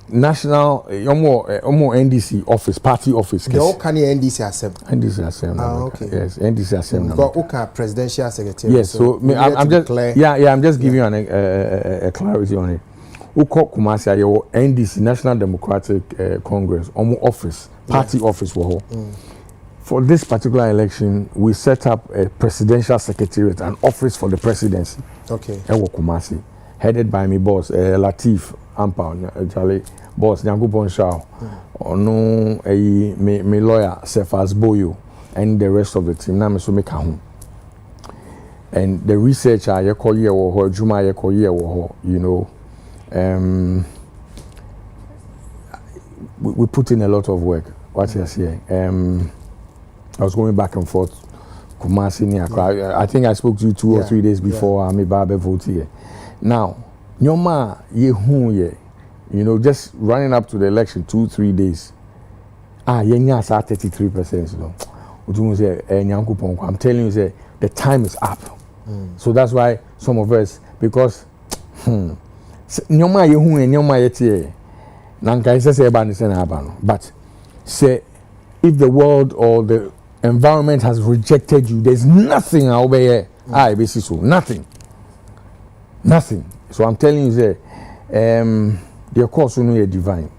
S9: national yomo NDC office, party office.
S8: The all can NDC assembly.
S9: NDC assembly.
S8: Okay.
S9: Yes, NDC assembly.
S8: Got oka presidential secretariat.
S9: Yes, so I'm just I'm just giving you a clarity on it. Uko Kumasi ayo NDC, National Democratic Congress, office, party office for For this particular election, we set up a presidential secretariat, an office for the presidency.
S8: Okay.
S9: Ewo Kumasi, headed by my boss, Latif Ampa, Charlie, boss Nyangu Bonshao, Ono, my lawyer, Sefas Boyo, and the rest of the team. Na me so make home. And the researcher, Yekoye Woho, Juma Yekoye Woho, you know. We put in a lot of work. What you say? I was going back and forth. Kumasi ni Accra. I think I spoke to you 2 or 3 days before I'm about to vote here. Now, nyoma ye, you know, just running up to the election 2-3 days. Yenya sa 33%. No, I'm telling you, say the time is up. So that's why some of us, because nyoma ye hu nyoma ye tie. Nanka say eba ni se na aba no. But say if the world or the environment has rejected you, there's nothing out there. So nothing. So I'm telling you, say, the course will be divine.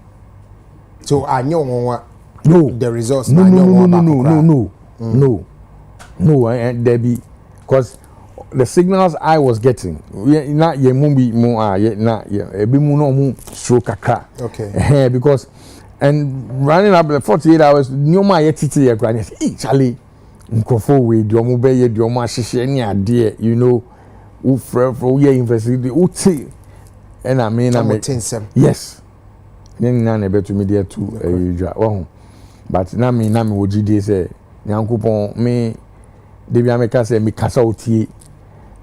S8: So I know the results.
S9: No, and there be because the signals I was getting, not ye mumbi mo not ye ebi mu no mu stroke akra.
S8: Okay.
S9: Because and running up the 48 hours, nyoma ye titi ye grani. Charlie, nkofo we diomu be ye diomu ahihye ni ade, you know, who for ye university uti. And I mean yes. Then na na betu me there too but na me wojide say nyankopon me debi ameka say me kasa otie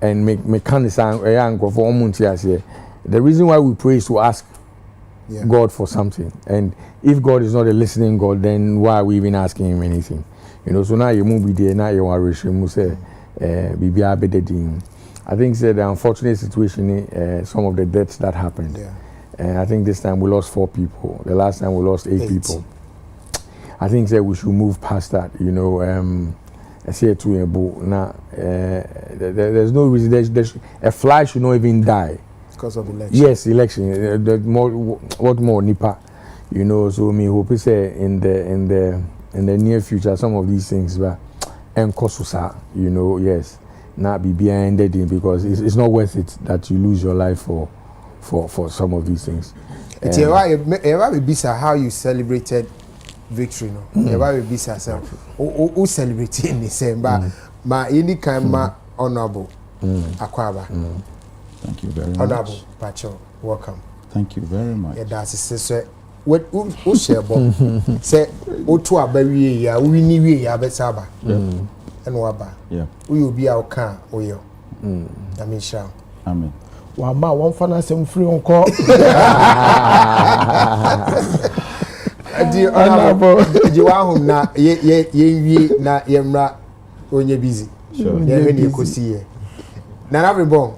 S9: and me can say nkofo omunti ase. The reason why we pray is to ask God for something, and if God is not a listening God, then why are we even asking him anything? You know, so now you move there, now you are you say bibia bededin. I think the unfortunate situation, some of the deaths that happened. I think this time we lost 4 people. The last time we lost 8 people. I think we should move past that. You know, I say to you, now there's no reason. A fly should not even die
S8: because of election.
S9: Yes, election. What more Nipa? You know, so me hope say in the near future some of these things were enkosusa. You know, yes. Not be behind it because it's not worth it that you lose your life for some of these things.
S8: It's how you celebrated victory, no? Who celebrating the same, but ma any kind ma honorable Akwaba.
S3: Thank you very much.
S8: Honorable Pacho, welcome.
S3: Than't you very much.
S8: Yeah, that's it. What who share bomb? Say otu abawi ya we ni we ya betaba. And waba.
S3: Yeah.
S8: We will be our car or you. I mean, shall.
S3: Amen.
S4: Wama one fan some free on call.
S8: You are na ye na yemra when you're busy.
S3: Sure.
S8: Yeah, when you could see ye. Now, every bomb.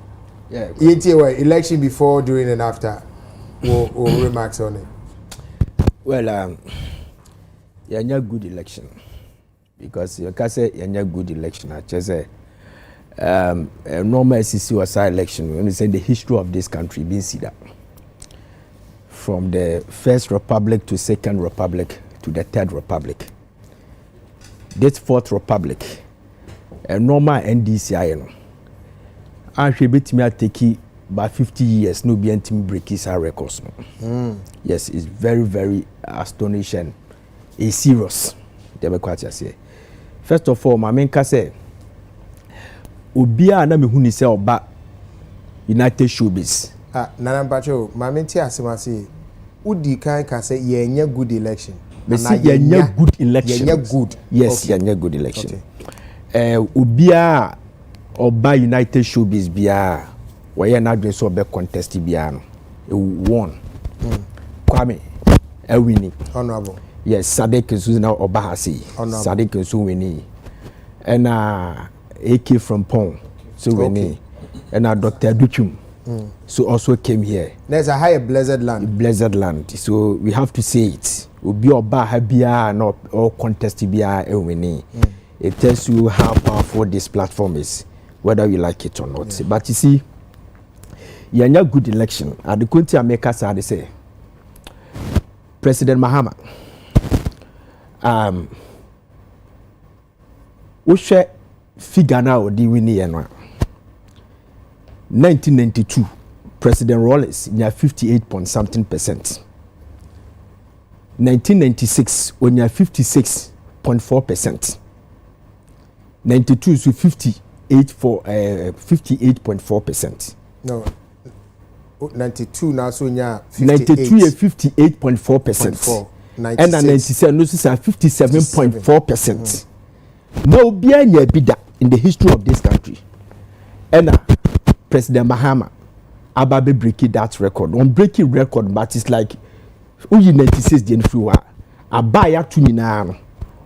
S3: Yeah.
S8: Election before, during, and after. Or remarks on it.
S6: Well, yeah, good election. Because you can say a good election. I just say normal SEC was our election. When you say the history of this country, being see that from the first republic to second republic to the third republic, this fourth republic, a normal NDC, I should be to me take about 50 years. No be anything break his records. Yes, it's very, very astonishing. It's serious. Say. First of all, my main say, Obia na me huni se oba United Showbiz.
S8: Nana Bacho, my main tia say Udi can say yenye good election.
S6: Me see yenye good election.
S8: Yenye good.
S6: Yes,
S8: okay.
S6: Yenye good election. Ubia Oba United Showbiz bia where na adwene so be contest bia no. Won. Kwame winning.
S8: Honorable.
S6: Yes, Sadiq Nsu Oba hasi. Sadiq Nsu winning. And AK from Pong so winning. And Dr. Duchum so also came here.
S8: There's a higher blessed land.
S6: Blessed land. So we have to say it. Obi Oba habia no or contest bia winning. It tells you how powerful this platform is, whether you like it or not. Yeah. But you see, you're not good election. At the country America side, they say President Mahama. We share figure now the winning 1992, President Rawlings near 58.something%. 1996, when you're 56.4%. 92 to 58.4%.
S8: No. 92 now so nya
S6: 92 is 58.4%. And 97 no is 57.4%. No be any bidda in the history of this country. And President Mahama Ababe breaking that record. On breaking record, but it's like uyi 96 the influwa. Abaya tu nyina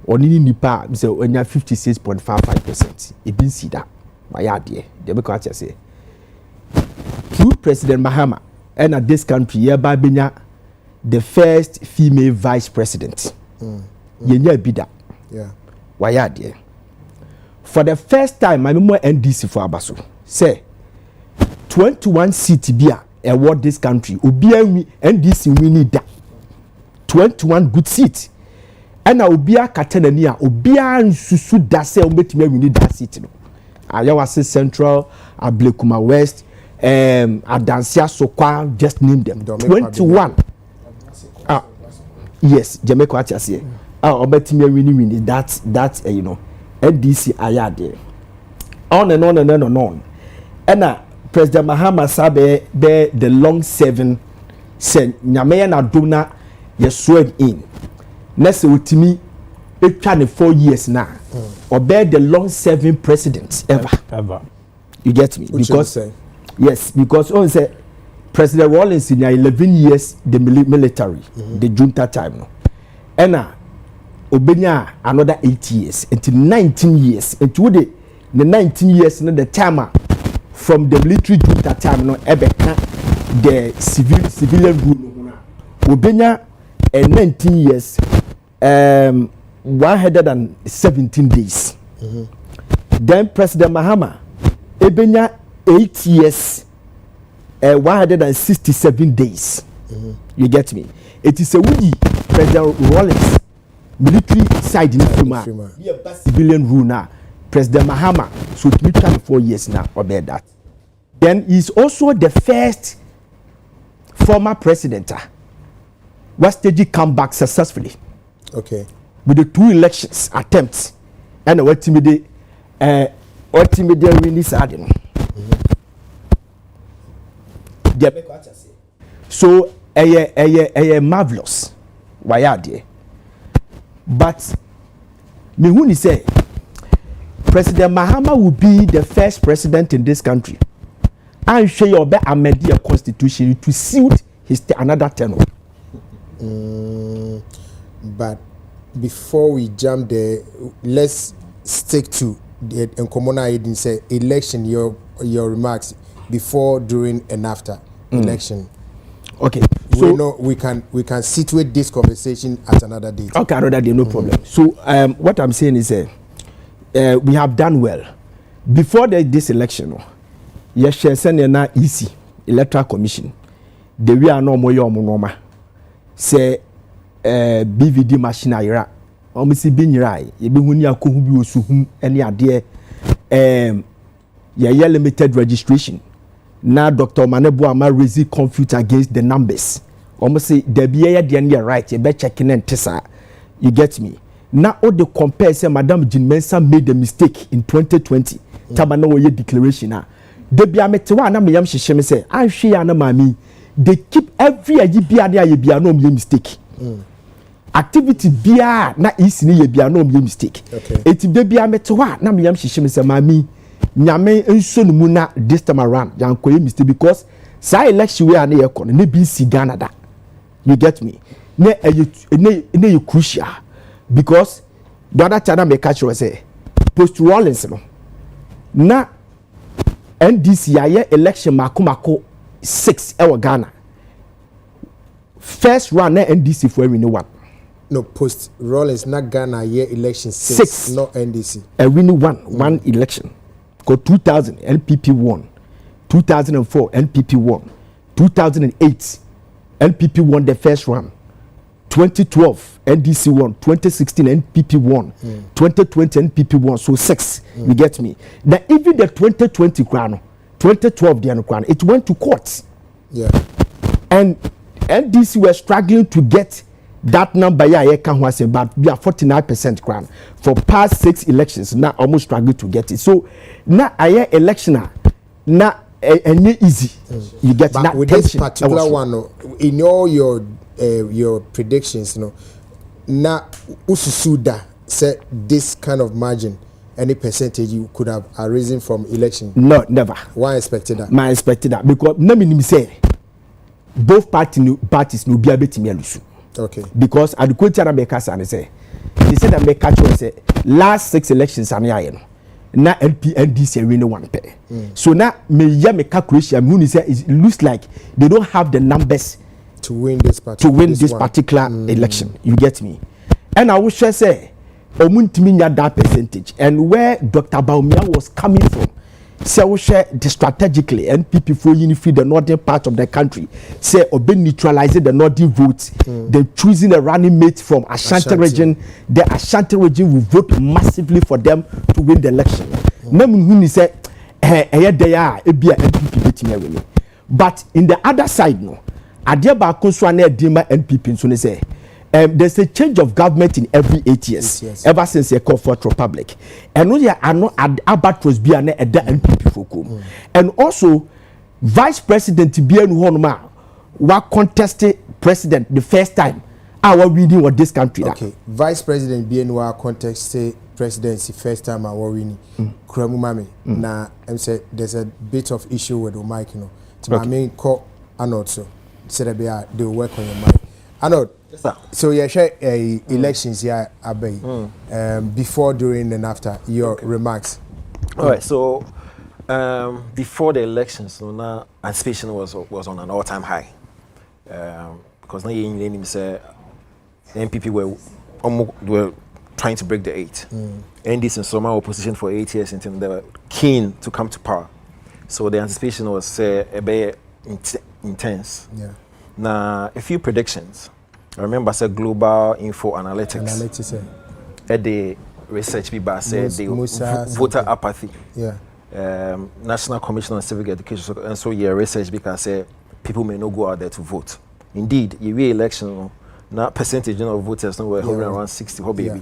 S6: onini nipa say onya 56.55%. E bin see that. My idea. They be quite say. Through President Mahama and at this country hereby benya the first female vice president. Yenya bida.
S8: Yeah.
S6: Why idea? For the first time, I remember NDC for Abaso. Say 21 seats bia award this country. Obia NDC winning that 21 good seats. And obia katenania obia nsusu da say obetime winning that seat no. Ayawase Central, Ablekuma West, Adansia Sokwa, just name them. 21. Yes, Jamaica Atiase. Obetime winning that you know. NDC ayade. On and on and on and on. And President Mahama Sabe be the long serving said Nyamea na dona ye swear in. Next ultimi etwa 4 years now. Or be the long serving president ever. You get me? Because yes, because on say President Rawlings in 11 years the military, the junta time no. And Obenya another 8 years until 19 years. Until the 19 years no the time from the military junta time no ebeka the civilian rule. Obenya 19 years 117 days. Then President Mahama ebenya 8 years 167 days. You get me? It is a woody President Rawlings military side in Afrima. Civilian rule now. President Mahama so it 4 years now about that. Then he's also the first former president was stage come back successfully.
S8: Okay.
S6: With the 2 elections attempts and ultimately winning side. So a marvelous. Why are they? But Mihuni say President Mahama will be the first president in this country. And share your amend the constitution to suit his another tenure.
S8: But before we jump there, let's stick to the common idea say election. Your remarks before, during, and after election.
S6: Okay.
S8: So we can situate this conversation at another date.
S6: Okay, another day, no problem. So what I'm saying is we have done well. Before this election, yes, na easy electoral commission. The we are no more normal. Say BVD machine ayra. Omisi binyira. Yebi huni akohu bi osuhum ene ade limited registration. Now Dr. Manebu ama raise conflict against the numbers. Almost say there be the right, you better checking and tesa. You get me? Now all the compare say Madam Jean Mensah made a mistake in 2020. Tabana wo ye declaration na. De bia metewa na me yam hyehyem say, "Ahwe ya na mami, they keep every idea no mistake. Activity bia na isi ni bia no mistake. Eti bia metewa na me yam hihye me se mami nyame enso no mu na this time around yanko mistake because say election we na yekọ na be si Ghana da. You get me? Ne crucial because the other time me catch you say post Rawlings no na NDC aye election mako 6 ewa Ghana. First round na NDC for every one.
S8: No, post Rawlings na Ghana year election 6 no NDC. Every
S6: one election. Go 2000 NPP won. 2004 NPP won. 2008 NPP won the first round. 2012 NDC won. 2016 NPP won. 2020 NPP won. So 6. You get me? Now even the 2020 crown, 2012 the crown, it went to court.
S8: Yeah.
S6: And NDC were struggling to get that number. Yeah, I can't say, but we are 49% crown for past 6 elections. Now almost struggling to get it. So now I election now easy. You get
S8: but
S6: that
S8: with this particular one, in all your predictions, na ususuda said this kind of margin, any percentage you could have arisen from election.
S6: No, never.
S8: Why expected that?
S6: I expected that because me say both parties no be able to lose.
S8: Okay.
S6: Because at the quote America say they said that make catch say last 6 elections are na NDC really one pair. So now me calculation me say it looks like they don't have the numbers
S8: to win this
S6: particular election. You get me? And I wish say omuntimi that percentage and where Dr. Baumia was coming from. Say we share strategically NPP for unify the northern part of the country. Say obe neutralizing the northern votes. Then choosing a running mate from Ashanti region. The Ashanti region will vote massively for them to win the election. Say NPP. But in the other side, no. Adiaba Konswane Dima NPP so say. There's a change of government in every 8 years, ever since the Fourth Republic. And we are not Albatros be an NPP for and also Vice President Bien Honma was contested president the first time our winning of this country.
S8: Okay, Vice President Bien was contested presidency first time our winning. Kremumami. Now, I'm say there's a bit of issue with the mic, I mean, call Arnold so said they will work on your mic. Arnold.
S26: Yes, sir.
S8: So you share elections here, before, during, and after your remarks.
S26: All right. So before the elections, now anticipation was on an all-time high because now you say NPP were trying to break the 8. And this in summer opposition for 8 years until they were keen to come to power. So the anticipation was a bit intense.
S8: Yeah.
S26: Now a few predictions. I remember said global info analytics. At the research people said the voter apathy.
S8: Yeah.
S26: National Commission on Civic Education and so research because say people may not go out there to vote. Indeed, the re-election now percentage of voters were hovering around 60. Baby.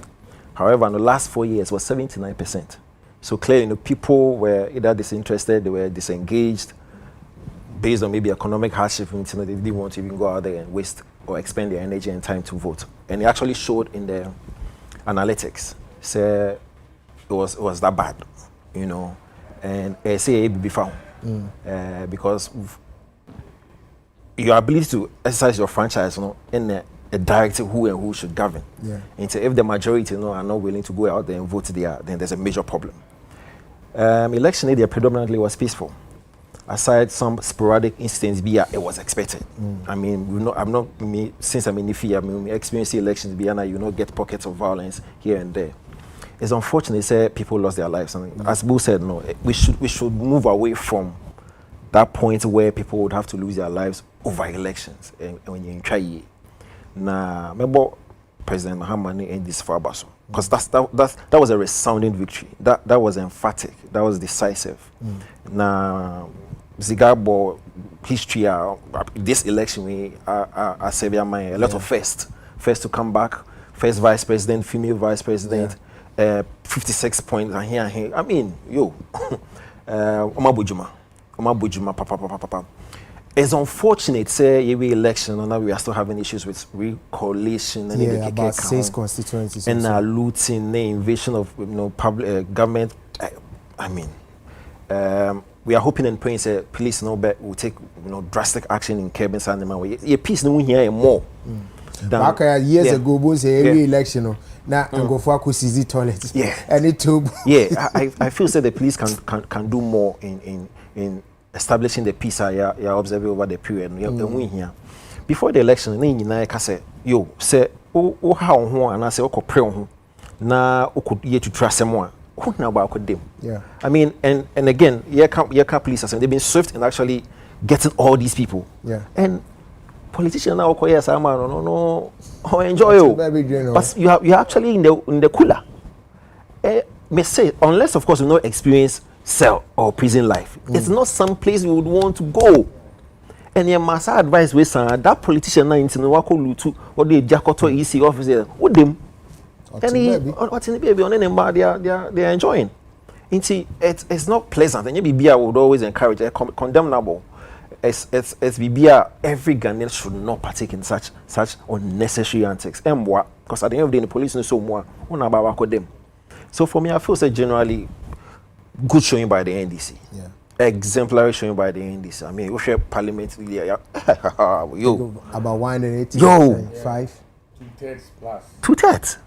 S26: However, in the last 4 years was 79%. So clearly, people were either disinterested, they were disengaged, based on maybe economic hardship. They didn't want to even go out there and waste or expend their energy and time to vote. And it actually showed in the analytics. Say it was that bad, And say it be found because your ability to exercise your franchise, in a directive who and who should govern.
S8: Yeah.
S26: And so if the majority are not willing to go out there and vote there, then there's a major problem. Election day predominantly was peaceful. Aside some sporadic incidents, it was expected. I mean, since I'm in the field, we experience elections, get pockets of violence here and there. It's unfortunate, say people lost their lives. And as Boo said, no, we should move away from that point where people would have to lose their lives over elections. And when you try, now, remember President Muhammad in this Fabaso, because that was a resounding victory. That was emphatic. That was decisive. Now. Zigabo history, this election, we are a lot of first to come back, first vice president, female vice president, 56 points, and here. I mean, Omabujuma, papa. it's unfortunate, say, every election, and now we are still having issues with recoalition and
S8: about 6 constituencies
S26: and looting, the invasion of public government. I mean, we are hoping and praying that police will take drastic action in curbing some of them. A peace no here more.
S8: Back years ago, we say every election. Now go for a toilet.
S26: Yeah,
S8: and it too.
S26: Yeah, I feel that the police can do more in establishing the peace you're observing over the period. Here. Before the election, I say, yo, say, oh, how and I say, oh, pray on now, could you to trust someone? Who now about them?
S8: Yeah.
S26: I mean, and again, police are saying they've been swift in actually getting all these people.
S8: Yeah.
S26: And politicians now call yes, I'm no, enjoy you. But you're actually in the cooler. May say, unless of course you know experience cell or prison life, it's not some place you would want to go. And your master advice with that politician now into the Wako Lutu or the Jakoto EC officer with them. And what's in the baby on any bar they are enjoying. It's not pleasant, and BBA would always encourage condemnable. It's BBA, every Ghanaian should not partake in such unnecessary antics. Because at the end of the day, the police know so more about them. So for me, I feel so generally good showing by the NDC.
S8: Yeah.
S26: Exemplary showing by the NDC. I mean, we share parliamentary. Yo.
S8: About 180.
S26: Yo.
S8: 5.
S26: 2/3 plus. 2/3.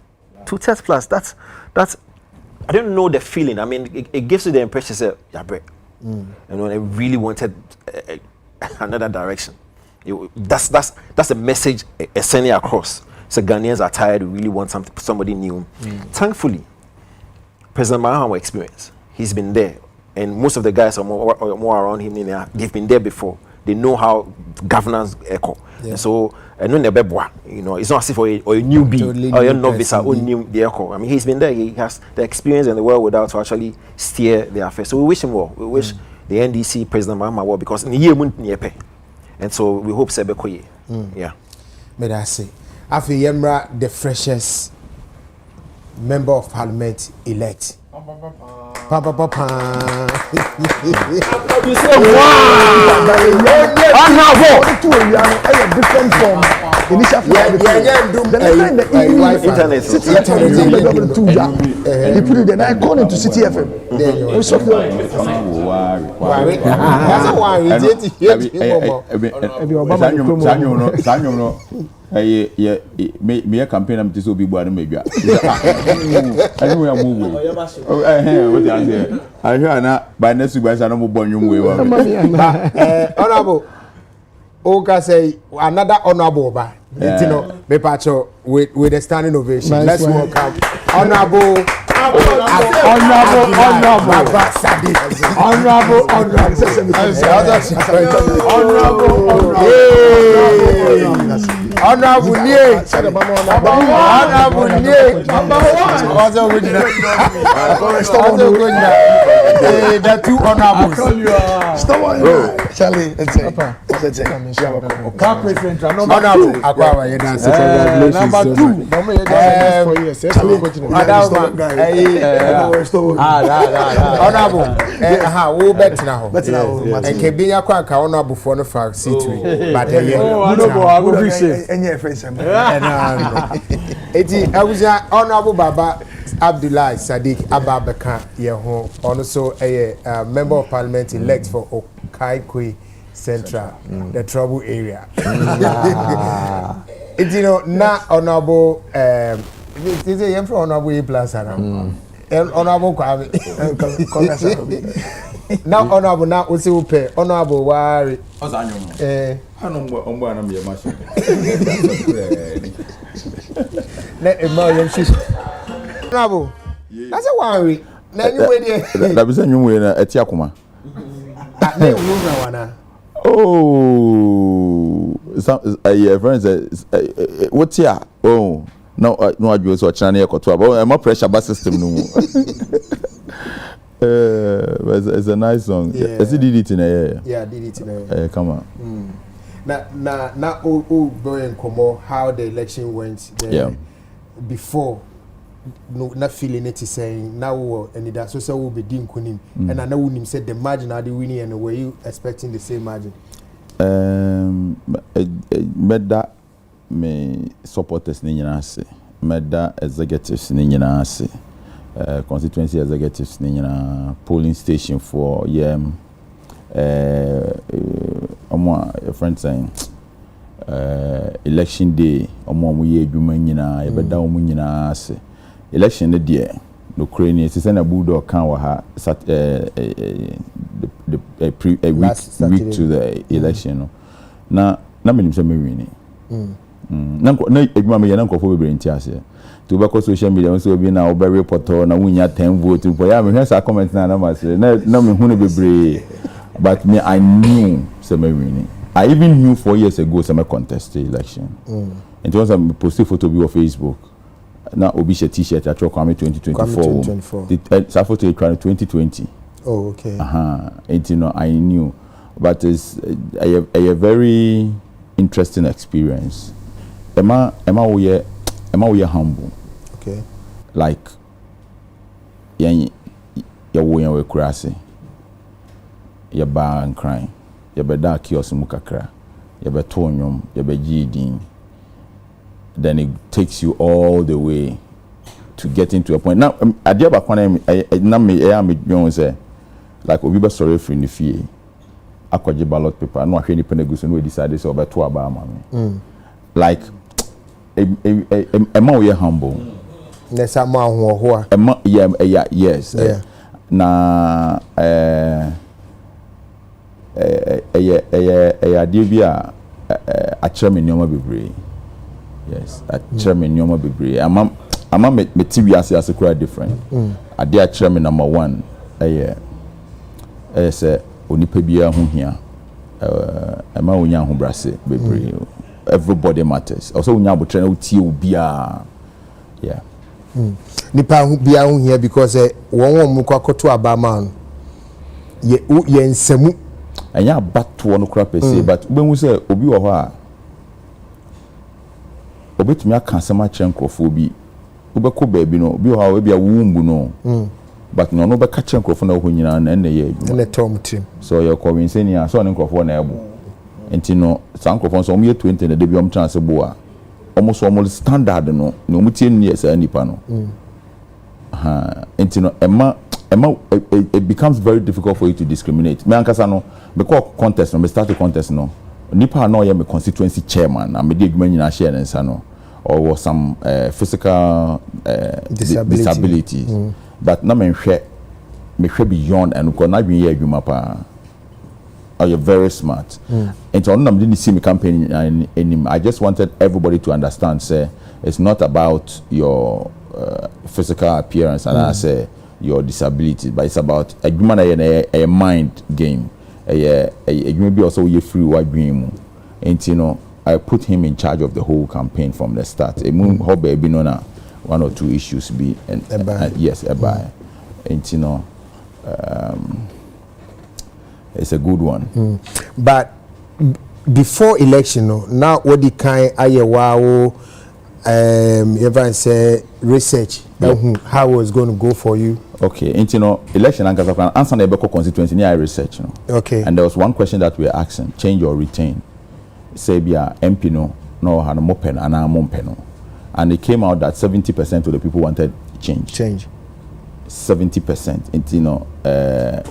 S26: 2/3 plus. That's. I don't know the feeling. I mean, it gives you the impression that they really wanted another direction. That's the message sending across. So Ghanaians are tired. We really want somebody new. Thankfully, President Mahama experience. He's been there, and most of the guys are more around him. They've been there before. They know how governance echo. Yeah. So it's not as if or a newbie or a novice or new the echo. I mean, he's been there. He has the experience and the wherewithal to actually steer the affairs. So we wish him well. We wish the NDC President Mahama well, because in year and so we hope Sebekoye. Yeah.
S8: May I say, after Yemra, the freshest member of parliament elect.
S17: Different from initial
S26: internet.
S17: He put it then I called into City FM.
S3: Me campaign am to so be boy no medwa. Anyway am move. What you say? I hear na by next week no mo bonwum we wa.
S8: Honorable Oka say another honorable ba. You know, me pacho with the standing ovation. Let's welcome honorable the two honorables.
S17: Charlie,
S8: honorable who bet now and Kebia Quaka honorable for the fact C3 but I was honorable Baba Abdullah Sadiq Ababaka Yeho, also a member of parliament elect for Okaikwe Central, the trouble area. It's not honorable. It is a for honorable plus honorable Kwame. Now honorable now also pay honorable worry. Let a million Honorable, that's a worry.
S3: That was a new way at Yakuma. Oh, some friends, what's here? Oh, no, I was watching an echo to about my pressure bus system. It's a nice song.
S8: Yeah.
S3: Did it in a year.
S8: Yeah, did it in a year.
S3: Come on.
S8: Now, all boy and Como, how the election went there before. No, not feeling it is saying now and that so will be dim kunim and I know him said the margin are the winning and were you expecting the same margin?
S3: Meda me supporters ni nyina ase. Meda executives ni nyina ase. Constituency executives ni nyina polling station for friend saying election day omo ye adwuma nyina ye beda omo nyina ase. Election day no Ukraine is na bulldog kan wa ha week to the election no na menim say me win na edwuma me na nkofo bebre nti ase to be ko social media so bi na obe report na wunya 10 vote for ya me hwesa comment na ma say na me hu ne bebre but me I knew say me win. I even knew 4 years ago say me contest the election and once I posted photo bi on Facebook na obi she t-shirt at Kwame 2024 the photo is 2020.
S8: Oh, okay.
S3: And you know, I knew, but it's a very interesting experience. Emma, we are humble.
S8: Okay.
S3: Like, you we crazy. You bar and crying. You be dark kiosk mukakra. You be tonyum. You be jiding. Then it takes you all the way to get into a point. Now, I dear back when I say, like obi be sorry for in the fee. Akwaje ballot paper. No, I hear any penegus and we decided so about 2 about mommy. Like, a more humble.
S8: Yes, I'm more
S3: yes. Na adibia a chairman nyoma bebre. Yes, a chairman nyoma bebre. Ama me TV as a quite different. A dear chairman number 1 say onipa bia ho hia ama onya ho brase bebre. Everybody matters. Also onya abotre na utie obia. Yeah.
S8: Nipa bia ho hia because won mu kwakoto abama ye nsemu
S3: anya abato no kra pese but obenwu say obi wo ho a obetumi aka asema chenkrofo bi obekọ baabi no obi wo ho a obi a wumbu no but no be ka chenkrofo na ho nyina na ye
S8: na tom team
S3: so your convincing so ne nkrofo na ebo enti no sankrofo so omo 20 na de bi omo chance bo a omo so omo standard no na omo tie ni esa nipa no enti no it becomes very difficult for you to discriminate. Me ankasa no because contest no me start the contest no nipa no ye me constituency chairman and me dey adwuma nyina share nsa no or some physical disability but na me hwe beyond and ko na dwen ye adwuma pa. Oh, you're very smart. And so I didn't see my campaign I just wanted everybody to understand say it's not about your physical appearance and I say your disability, but it's about a mind game. Maybe also you free white dream. And you know, I put him in charge of the whole campaign from the start. How baby no na 1 or 2 issues be and yes, and you know, it's a good one.
S8: But before election, now what the kind wow everyone say research how it was going to go for you.
S3: Okay, and you know, election and answer the Ebeko constituency near research, you know.
S8: Okay.
S3: And there was one question that we were asking: change or retain? Say be a MP no had a mopen and a mompeno, and it came out that 70% of the people wanted change. 70%. And you know,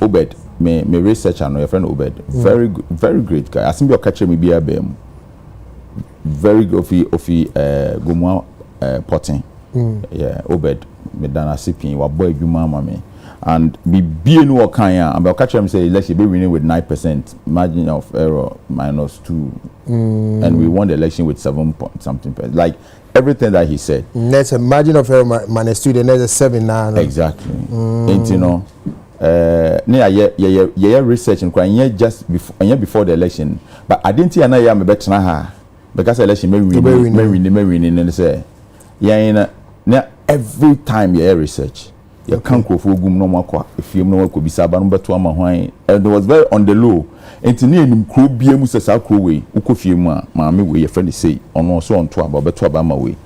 S3: Obed, me researcher, your friend Obed, very good, very great guy. I think you're catching me be a BM. Very good Gomwa potting. Yeah, Obed, me dana sipping, wa boy you mama me. And be no kanya, and I'll catch him say, let's be winning with 9% margin of error -2. And we won the election with 7 point something. Like everything that he said.
S8: That's a margin of error -2, then there's a 7 now.
S3: Exactly. And you know, yeah, research and crying just before the election. But I didn't see an aya me better her. Because election may win and say yeah na every time you research you can't go for gum no more if you know could be saban beto ama hwan and it was very on the low enti na enim kro bia mu sesa kro we ukofie mu a maame we ye friend say ono so on to aba beto aba ma we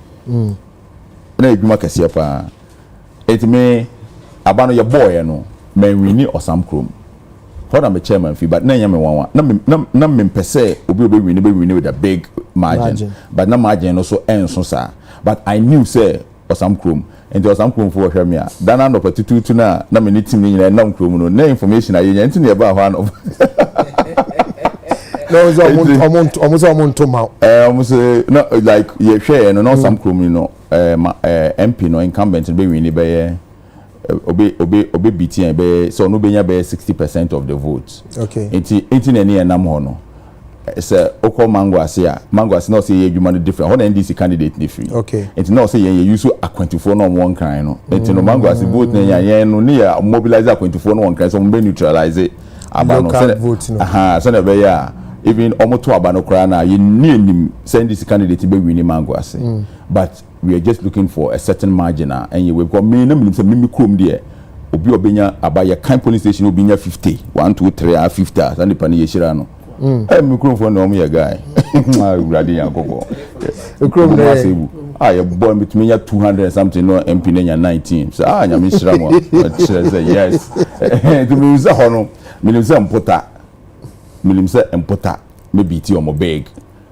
S3: na edwuma kase pa enti me aba no ye boy no man wini osam krom What I'm a chairman fee, but na me one. Na me pese obi win with a big margin. But na margin also ends so sir. But I knew say or some chrome. And there was some chrome for me. Then I know to na me need to me and no chrome no information I ain't about one of.
S4: No, almost
S3: no, like you share and not some chrome, you know, MP no incumbent be win be obe BT be so no be 60% of the votes.
S4: Okay.
S3: Enti any and no. Say oko mango asia no say you man different. How NDC candidate different.
S4: Okay.
S3: Enti no say you use a24 no one kind no. Enti no mango asia vote na ya no near mobilize a24 no one kind so we neutralize it.
S4: Local vote no.
S3: So na be ya even omoto abano kra na you need send this candidate be win mango asia. But we are just looking for a certain margin and you will come me no say me krom there. Obi obenya abaya kind police station obinya 50 1 2 3 50 and the pani yeshira no. Microphone no me guy. Ready and go. You born between 200 something no MP na 19. So nyame shira mo. Say yes. To me say hono. Me say impota. Me say impota. Me BT o mo beg.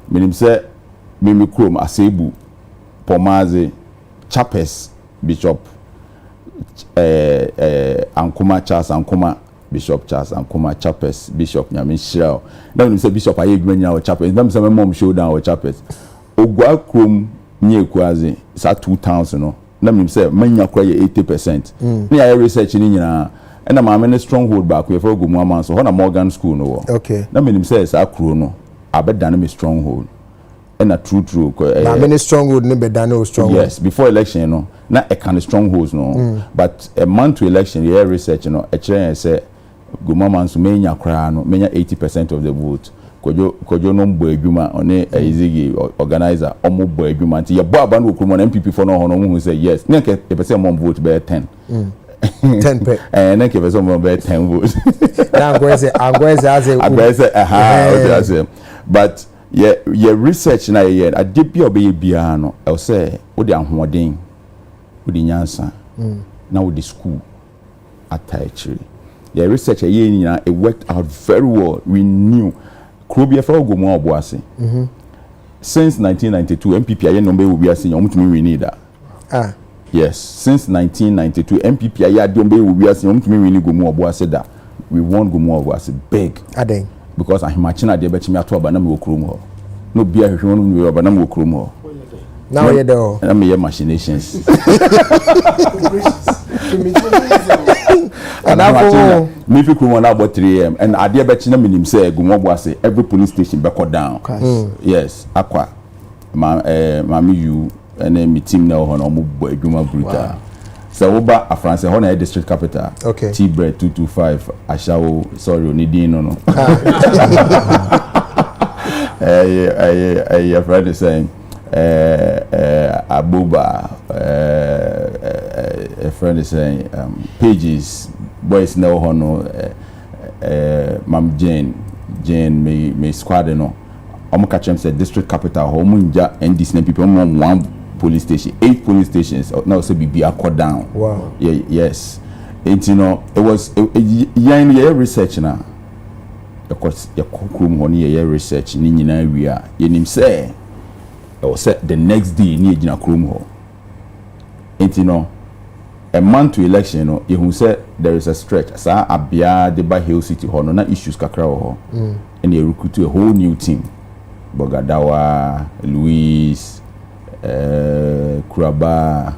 S3: Me say me krom asebu. Pomaze Chapes Bishop Ankuma Charles Ankuma Bishop Charles Ankuma Chapes Bishop Nyame Shira. Now we say Bishop aye gwanya o Chapes. Them say my mom show down o Chapes. Ogwa krom nye kwaze sa 2 towns no. Na me say manya kwa 80%. Na ya research ni nyina. Na ma me stronghold back we for Ogumu aman so ho na Morgan school no.
S4: Okay.
S3: Na me say sa kro no. Abeda me stronghold. And a true.
S4: Many stronghold ne beda no stronghold.
S3: Yes, before election, you know, not a kind of strongholds, no. But a month to election, the research, you know, a chair say, Gumama so many crano, many 80% of the vote. Kojo no boy juma on a easy organizer, omo boy juma. Your boy who come on MPP for no honor who say yes. Neke a percent more vote by 10.
S4: 10 pe.
S3: And neke percent more by 10 votes.
S4: Now I'm going to
S3: say, but your research na ye adebia obeye bia no I say wo de ahoden wo de nyansa na wo de school attach your research ye nyina it worked out very well. We knew krobia fa Ogumu oboase since 1992 MPP aye number wo biase nyom tumi we need that yes since 1992 MPP aye ade number wo biase nyom tumi we need Ogumu oboase da we won Ogumu oboase big
S4: aden
S3: because I imagine they bet me at na me okrum ho no bia hwehwe no we na me okrum ho
S4: now you do
S3: na me machinations and I me fi krum na about 3 am and ade bet na me nim say Ogumu oboase every police station be cut down yes akwa mami you and me team na ho na mo bo adwuma brutal so oba afranse ho na district capital T-bread 225 ashawo sorry onidin no a friend is saying abuba a friend is saying pages boys no ho no mam Jane me squad no omo catch them say district capital ho munja and this people one police station 8 police stations now say be cut down.
S4: Wow.
S3: Yes, and you know it was your research now of course your room on your research ni nyina we are yenim say I was set the next day ni gina room ho and you know a month to election you know you say there is a stretch sa abia de ba Hill City ho no na issues kakra ho and you recruit a whole new team Bogadawa Louis Kuraba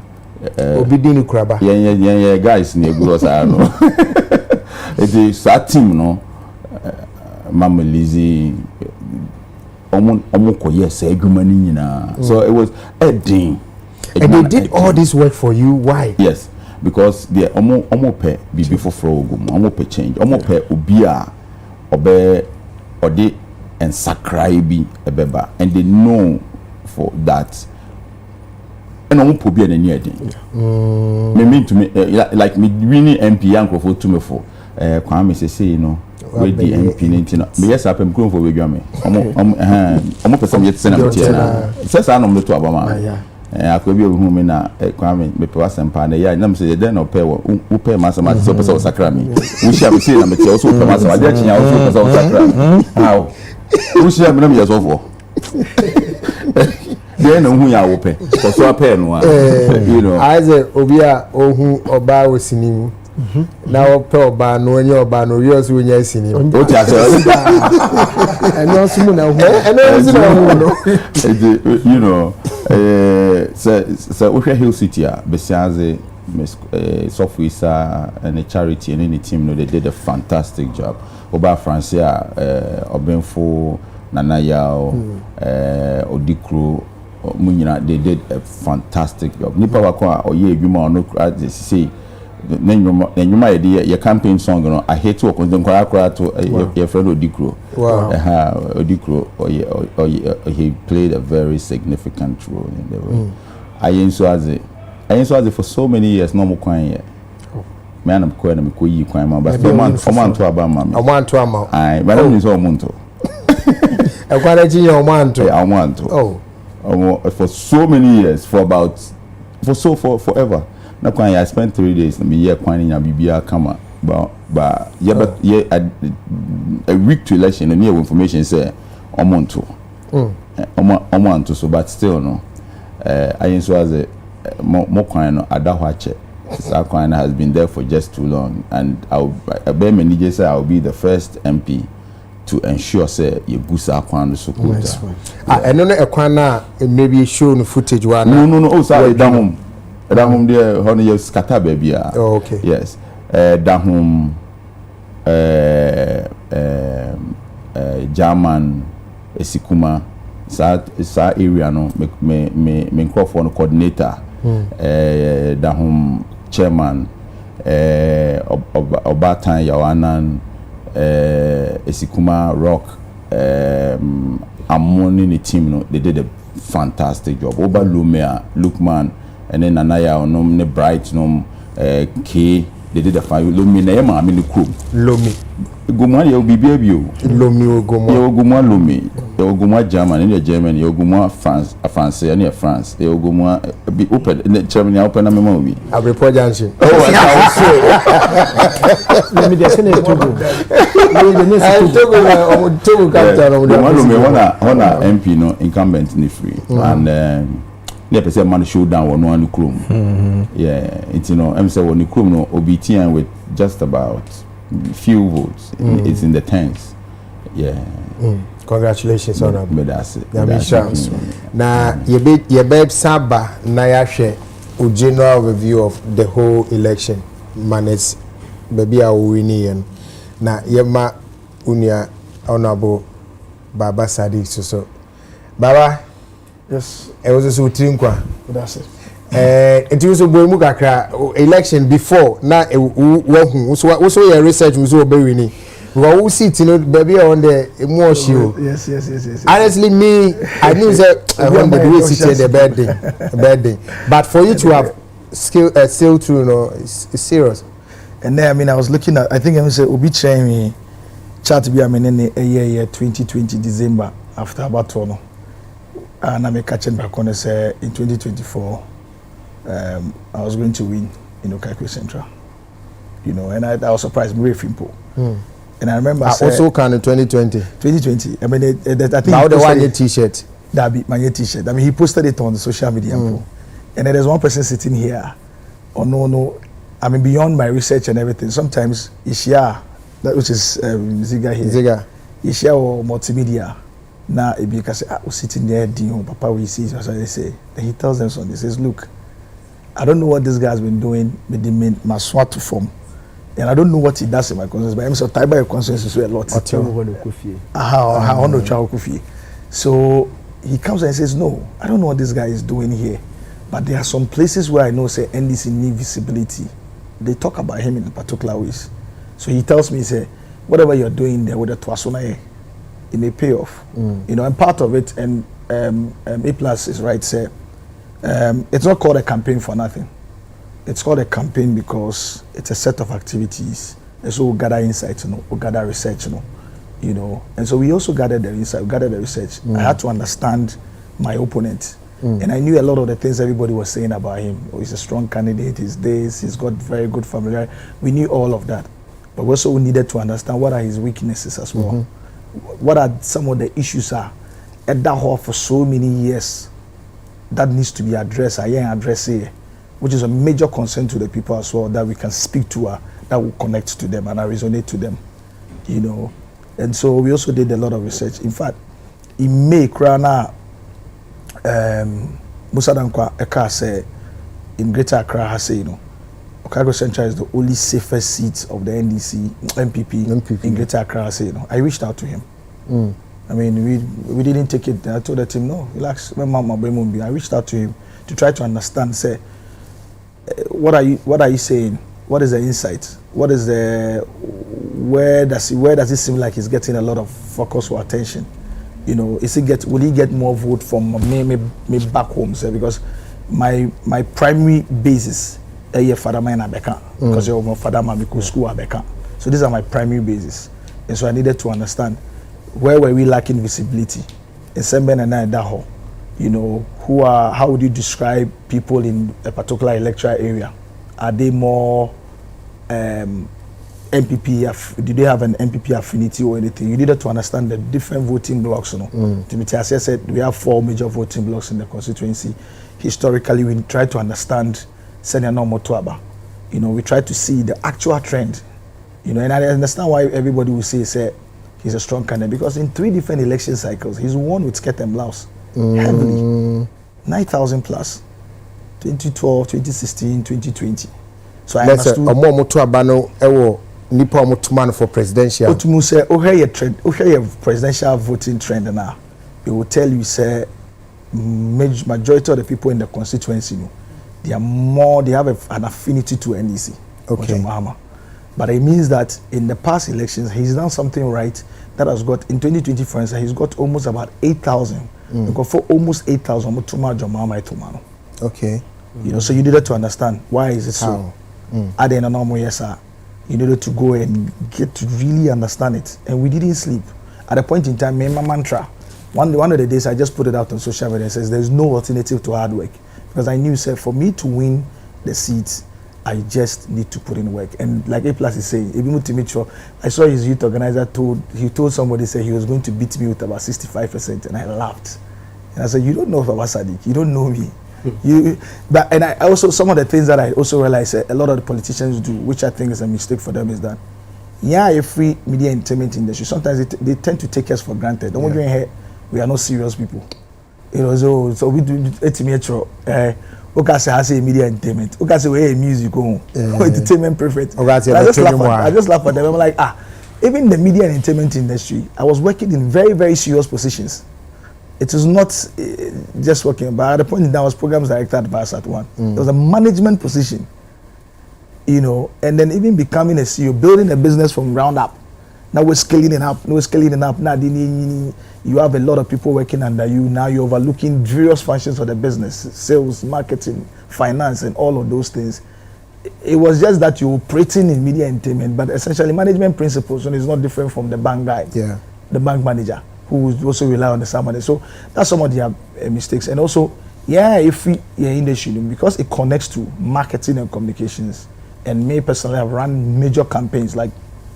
S4: Obidini Kuraba
S3: yeah guys near Guros no it is that team no Mama Lizzie omoko yes adwuma ni nyina so it was Edding
S4: and they did all this work for you. Why?
S3: Yes, because they omo pe bibi foforo Ogumu omo pe change omo pe obi a obe ode and sakraibi ebeba and they know for that. And I'm probably an me mean to me like me winning MP yanko for to me for Kwame say you know we the MP nintina me yes apem kron for we dwame omo person yet send am tia na says I no to abama akwa bi ohu me na kwame me pe wasempa na ya nam say den no pay wo pay masama so pesa wo sakra me wo shia me say na me te wo so pay masama de chinya wo so pesa wo sakra how wo shia me na me yeso fo de na hu ya wo pay ko so pay no you know
S4: aize obi a ohu oba wosinim na wo pay oba no onye oba no wi oso onye asinim
S3: o ti aso
S4: eno sumu na hu eno sumu na hu no
S3: you know so we Hill City besides software and a charity and any team, they did a fantastic job. Oba Francia Obenfo Nana Yao Odikro Munyina, they did a fantastic job. Nipa wakwa oye adwuma no say then my idea your campaign song, you know, I hate to work to your friend Odikro.
S4: Wow.
S3: Odikro he played a very significant role in the way. I enso as for so many years no more kwan here. Me anam ko na me ko yi kwan ma but oman to aba ma me.
S4: Oman to ama.
S3: Ai, but I'm so omonto.
S4: E kwa na jinye oman to.
S3: Oman to. Oh. For so many years for forever. Na kwan I spent 3 days na me year kwan nya bibia kama but a week to election and new information say omonto. Omonto so but still no. I enso as a more kwan no adahwache. That kwan has been there for just too long and I'll be the first MP to ensure say you gusa kwan so good.
S4: And no e kwan na maybe show no footage one.
S3: No oh sorry down home there how you scatter baby.
S4: Oh okay.
S3: Yes. Down home German Esikuma sa area no me microphone coordinator da home chairman Obatan Yawanan Esikuma Rock Amoni the team no they did a fantastic job. Oba Lumea Lukman and then Anaya onom ne Bright nom K they did a fine Lumi na yema amini crew
S4: Lumi
S3: Gumwa yo bibi yo
S4: Lumi ogumwa
S3: yo gumwa Lumi yo gumwa German in Germany yo gumwa France and France yo gumwa be open Germany open na memo bi
S4: Abrepo Junction
S6: let me just finish Togo
S4: Togo capital
S3: ona MP no incumbent ni free and ne pese man showdown won one chrome yeah it's you know I'm say one chrome no obtn with just about few votes it's in the tens yeah
S4: congratulations on that
S3: that's it
S4: na ye saba na ya hwe a general review of the whole election manage baby a winning na yema unia honorable Baba Sadiq so Baba.
S17: Yes.
S4: It was a trinkwa.
S17: That's it.
S4: It was a boy mukakra election before. Now, also your research was so very. We sit baby on the more show.
S17: Yes.
S4: Honestly, me, I knew that I want the sit the bad day. But for you to have still through, you know, it's serious.
S17: And then I mean, I was looking at. I think I said Obi train me. Chat be in a year 2020 December after about 12. And I'm catching back on say in 2024 I was going to win in Okaikwe Central, you know, and I was surprised very simple. And I remember
S4: also can in 2020
S17: I mean I think
S4: now the one t-shirt
S17: that be my t-shirt. I mean he posted it on the social media and there's one person sitting here no I mean beyond my research and everything sometimes Ishia that which is Ziga here Ishia or multimedia. Now, if you can say, I was sitting there, Papa, we see, so they say, then he tells them something. He says, look, I don't know what this guy's been doing with the Maswa to form. And I don't know what he does in my conscience, but I'm so tired by your conscience is a lot. So he comes and says, no, I don't know what this guy is doing here. But there are some places where I know, say, NDC need visibility. They talk about him in particular ways. So he tells me, say, whatever you're doing there with the Twasuna, it may pay off, you know, and part of it, and A Plus is right, say, it's not called a campaign for nothing. It's called a campaign because it's a set of activities. And so we gather insights, you know, we gather research, you know, and so we also gathered the insight, we gathered the research. I had to understand my opponent.
S4: And I knew a lot of the things everybody was saying about him. Oh, he's a strong candidate, he's this, he's got very good family. We knew all of that. But we also needed to understand what are his weaknesses as well. What are some of the issues are at that hall for so many years that needs to be addressed, which is a major concern to the people as well, that we can speak to, that will connect to them and resonate to them, you know. And so we also did a lot of research. In fact, in May, Krana, Musadankwa Eka say in Greater Accra has said, you know, Okago Central is the only safest seat of the NDC MPP in Greater Accra. Say, you know, I reached out to him. I mean, we didn't take it. I told the team, no, relax. I reached out to him to try to understand. Say, what are you saying? What is the insight? What is the where does it seem like he's getting a lot of focus or attention? You know, will he get more vote from me back home? Say, because my primary basis father man abeka because you're my father man because school abeka. So these are my primary basis, and so I needed to understand where were we lacking visibility. In Semben and Daho, you know, how would you describe people in a particular electoral area? Are they more MPP? Do they have an MPP affinity or anything? You needed to understand the different voting blocks. You know, Timothy, as I said, we have 4 major voting blocks in the constituency. Historically, we try to understand. You know, we try to see the actual trend. You know, and I understand why everybody will say he's a strong candidate, because in 3 different election cycles, he's won with skirt and blouse heavily, 9,000 plus, 2012, 2016, 2020. So I understood.
S8: Nipa for presidential.
S4: Otumu say, your presidential voting trend now. It will tell you, say, majority of the people in the constituency, they have an affinity to NDC. Okay. But it means that in the past elections, he's done something right that has got, in 2020, for instance, he's got almost about 8,000. Because for almost 8,000, okay. You know, so you needed to understand why is it so. At the end of normal, yes, sir. You needed to go and get to really understand it. And we didn't sleep. At a point in time, my mantra, one of the days I just put it out on social media and says there's no alternative to hard work. Because I knew, sir, for me to win the seats, I just need to put in work. And like A+ is saying, even to make sure, I saw his youth organizer told somebody, say he was going to beat me with about 65%, and I laughed. And I said, you don't know about Sadiq, you don't know me. And I also, some of the things that I also realized a lot of the politicians do, which I think is a mistake for them, is that a free media entertainment industry, sometimes they tend to take us for granted. Don't want here, we are not serious people. You know, so we do okay, say media entertainment. Okay, say we music entertainment preference. I just laugh at them. I'm like, even the media and entertainment industry, I was working in very, very serious positions. It was not just working, but at the point in time, I was programs director at Viasat One. There was a management position, you know, and then even becoming a CEO, building a business from ground up. Now we're scaling it up. Now you have a lot of people working under you. Now you're overlooking various functions of the business, sales, marketing, finance, and all of those things. It was just that you're operating in media entertainment, but essentially management principles is not different from the bank guy, the bank manager, who also rely on the same money. So that's some of the mistakes. And also, if we industry, because it connects to marketing and communications, and me personally have run major campaigns, like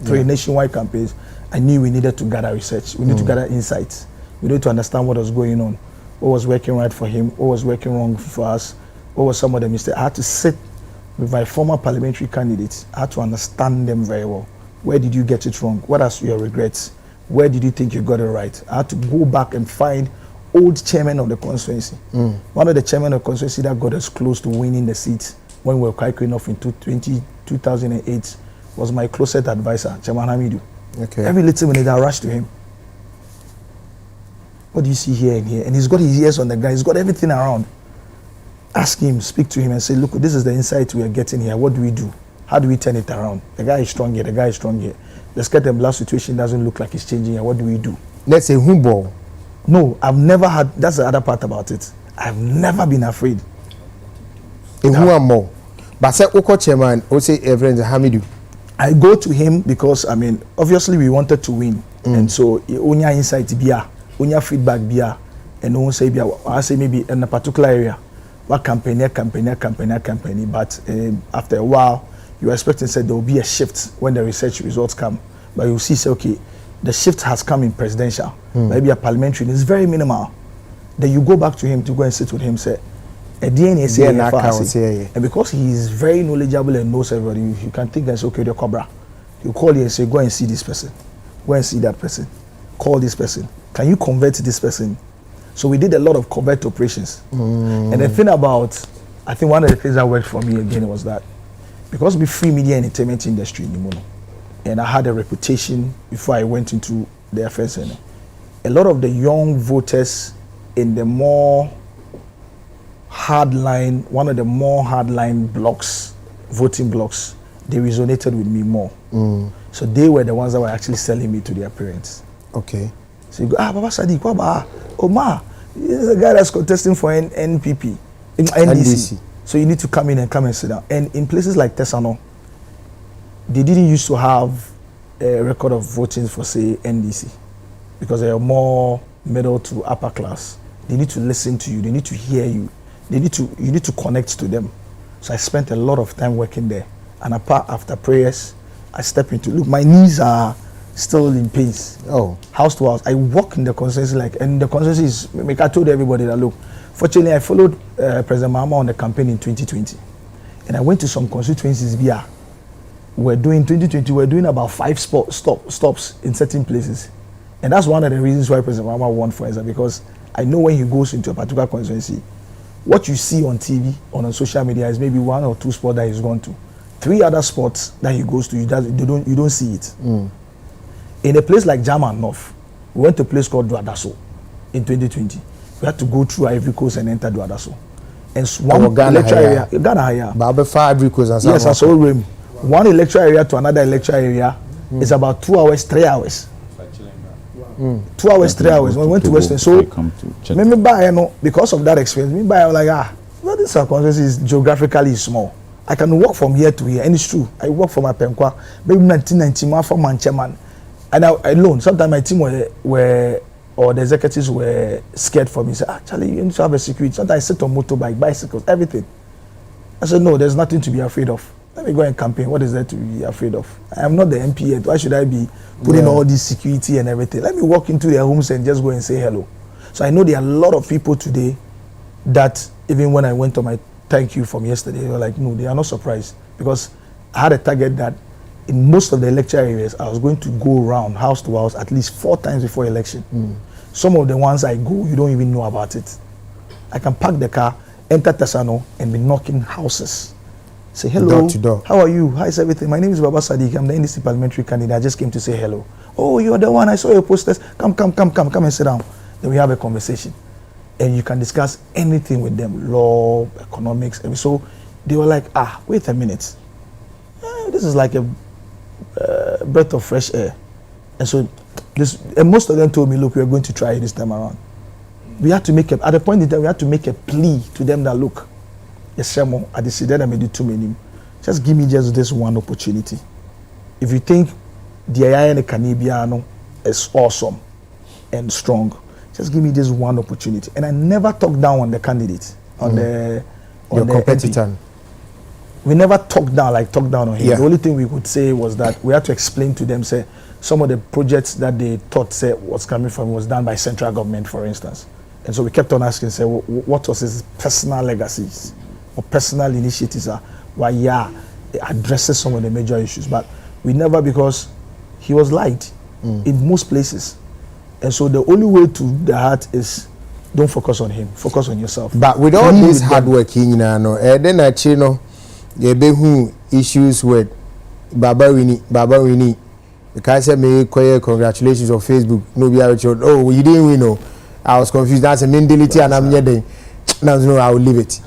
S4: 3 nationwide campaigns. I knew we needed to gather research. We need to gather insights. We need to understand what was going on, what was working right for him, what was working wrong for us, what was some of the mistakes. I had to sit with my former parliamentary candidates. I had to understand them very well. Where did you get it wrong? What are your regrets? Where did you think you got it right? I had to go back and find old chairman of the constituency. One of the chairman of the constituency that got us close to winning the seat when we were quite enough in 2008 was my closest advisor, Chairman Hamidu. Okay. Every little minute I rushed to him. What do you see here and here? And he's got his ears on the guy. He's got everything around. Ask him, speak to him and say, look, this is the insight we are getting here. What do we do? How do we turn it around? The guy is strong here. The guy is strong here. The skirt and blouse situation doesn't look like it's changing here. What do we do?
S8: Let's say humble.
S4: No, I've never had, that's the other part about it. I've never been afraid.
S8: In who am more? But say, Oko chairman, or say, Reverend Hamidu.
S4: I go to him because, I mean, obviously we wanted to win. And so, onya insight biya, onya feedback biya,
S10: and no one say I say maybe in a particular area, what campaign, but after a while, you're expecting say there will be a shift when the research results come, but you see say okay, the shift has come in presidential, maybe a parliamentary, it's very minimal. Then you go back to him to go and sit with him, say, a DNA say, and because he is very knowledgeable and knows everybody, you can think and say, okay, the cobra. You call you and say, go and see this person, go and see that person, call this person. Can you convert this person? So we did a lot of covert operations. And the thing about, I think one of the things that worked for me again was that because we free media and entertainment industry in Imono, and I had a reputation before I went into the FSN, a lot of the young voters in the more hardline, one of the more hardline blocks, voting blocks, they resonated with me more. So they were the ones that were actually selling me to their parents.
S4: Okay.
S10: So you go, Baba Sadiq, Baba, Omar, this is a guy that's contesting for NPP, NDC. So you need to come in and sit down. And in places like Tesano, they didn't used to have a record of voting for, say, NDC, because they are more middle to upper class. They need to listen to you. They need to hear you. You need to connect to them. So I spent a lot of time working there. And after prayers, I step into, look, my knees are still in pains. House to house. I walk in the constituency and the constituency is, like I told everybody that, look, fortunately I followed President Mahama on the campaign in 2020. And I went to some constituencies via, we're doing about 5 stops in certain places. And that's one of the reasons why President Mahama won, for example, because I know when he goes into a particular constituency, what you see on TV, on social media is maybe 1 or 2 spots that he's gone to. 3 other spots that he goes to, you don't see it. In a place like German North, we went to a place called Duadaso in 2020. We had to go through Ivory Coast and enter Duadaso. And one electoral area, Ghana Haya.
S4: Ivory Coast and
S10: yes, that's all rim. One electoral area to another electoral area is about 2 hours, 3 hours. 2 hours, 3 hours. When we went to Western, so because of that experience, I was like, this circumstance is geographically small. I can walk from here to here, and it's true. I walk from Apenkwa, maybe 1991 from Mancheman, and I alone. Sometimes my team or the executives were scared for me. Say, actually, you need to have a security. Sometimes I sit on motorbike, bicycles, everything. I said, no, there's nothing to be afraid of. Let me go and campaign. What is there to be afraid of? I am not the MP yet. Why should I be putting all this security and everything? Let me walk into their homes and just go and say hello. So I know there are a lot of people today that even when I went on my thank you from yesterday, they were like, no, they are not surprised, because I had a target that in most of the lecture areas, I was going to go around house to house at least 4 times before election. Some of the ones I go, you don't even know about it. I can park the car, enter Tesano, and be knocking houses. Say hello,
S4: door to door.
S10: How are you? How is everything? My name is Baba Sadiq. I'm the NDC parliamentary candidate. I just came to say hello. Oh, you're the one. I saw your posters. Come and sit down. Then we have a conversation, and you can discuss anything with them, law, economics. And so they were like, wait a minute. This is like a breath of fresh air. And so and most of them told me, look, we are going to try it this time around. We had to make at the point in time, we had to make a plea to them that, look, I decided I made it too many. Just give me just this one opportunity. If you think the AI and the Canibiano is awesome and strong, just give me this one opportunity. And I never talked down on the candidate, on the
S4: competitor.
S10: MP. We never talked down on him. The only thing we could say was that we had to explain to them, say, some of the projects that they thought was coming from was done by central government, for instance. And so we kept on asking, say, what was his personal legacies or personal initiatives are? Why, it addresses some of the major issues. But we never, because he was liked in most places. And so the only way to the heart is, don't focus on him, focus on yourself.
S4: But with all this hard work, then actually, there issues with Baba Winnie. The guy said, me congratulations on Facebook. No, you didn't win. No, I was confused. That's a mentality, and I'm here. Now, I will leave it.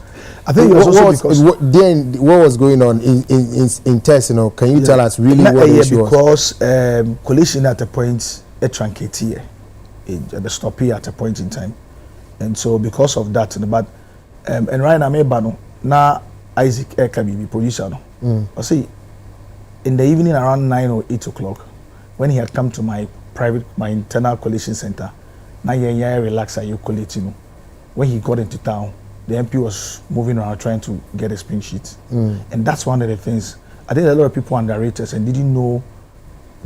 S10: I think
S4: what was going on in test, can you tell us really what the issue was?
S10: Because coalition at a point a truncate here, the stop here at a point in time, and so because of that, but and right now now Isaac Ekabi producer I see in the evening around 9 or 8 o'clock, when he had come to my internal coalition center, Now yeah, relax and you collect, you know. When he got into town, the MP was moving around trying to get a spin sheet. And that's one of the things. I think a lot of people underrate us and didn't know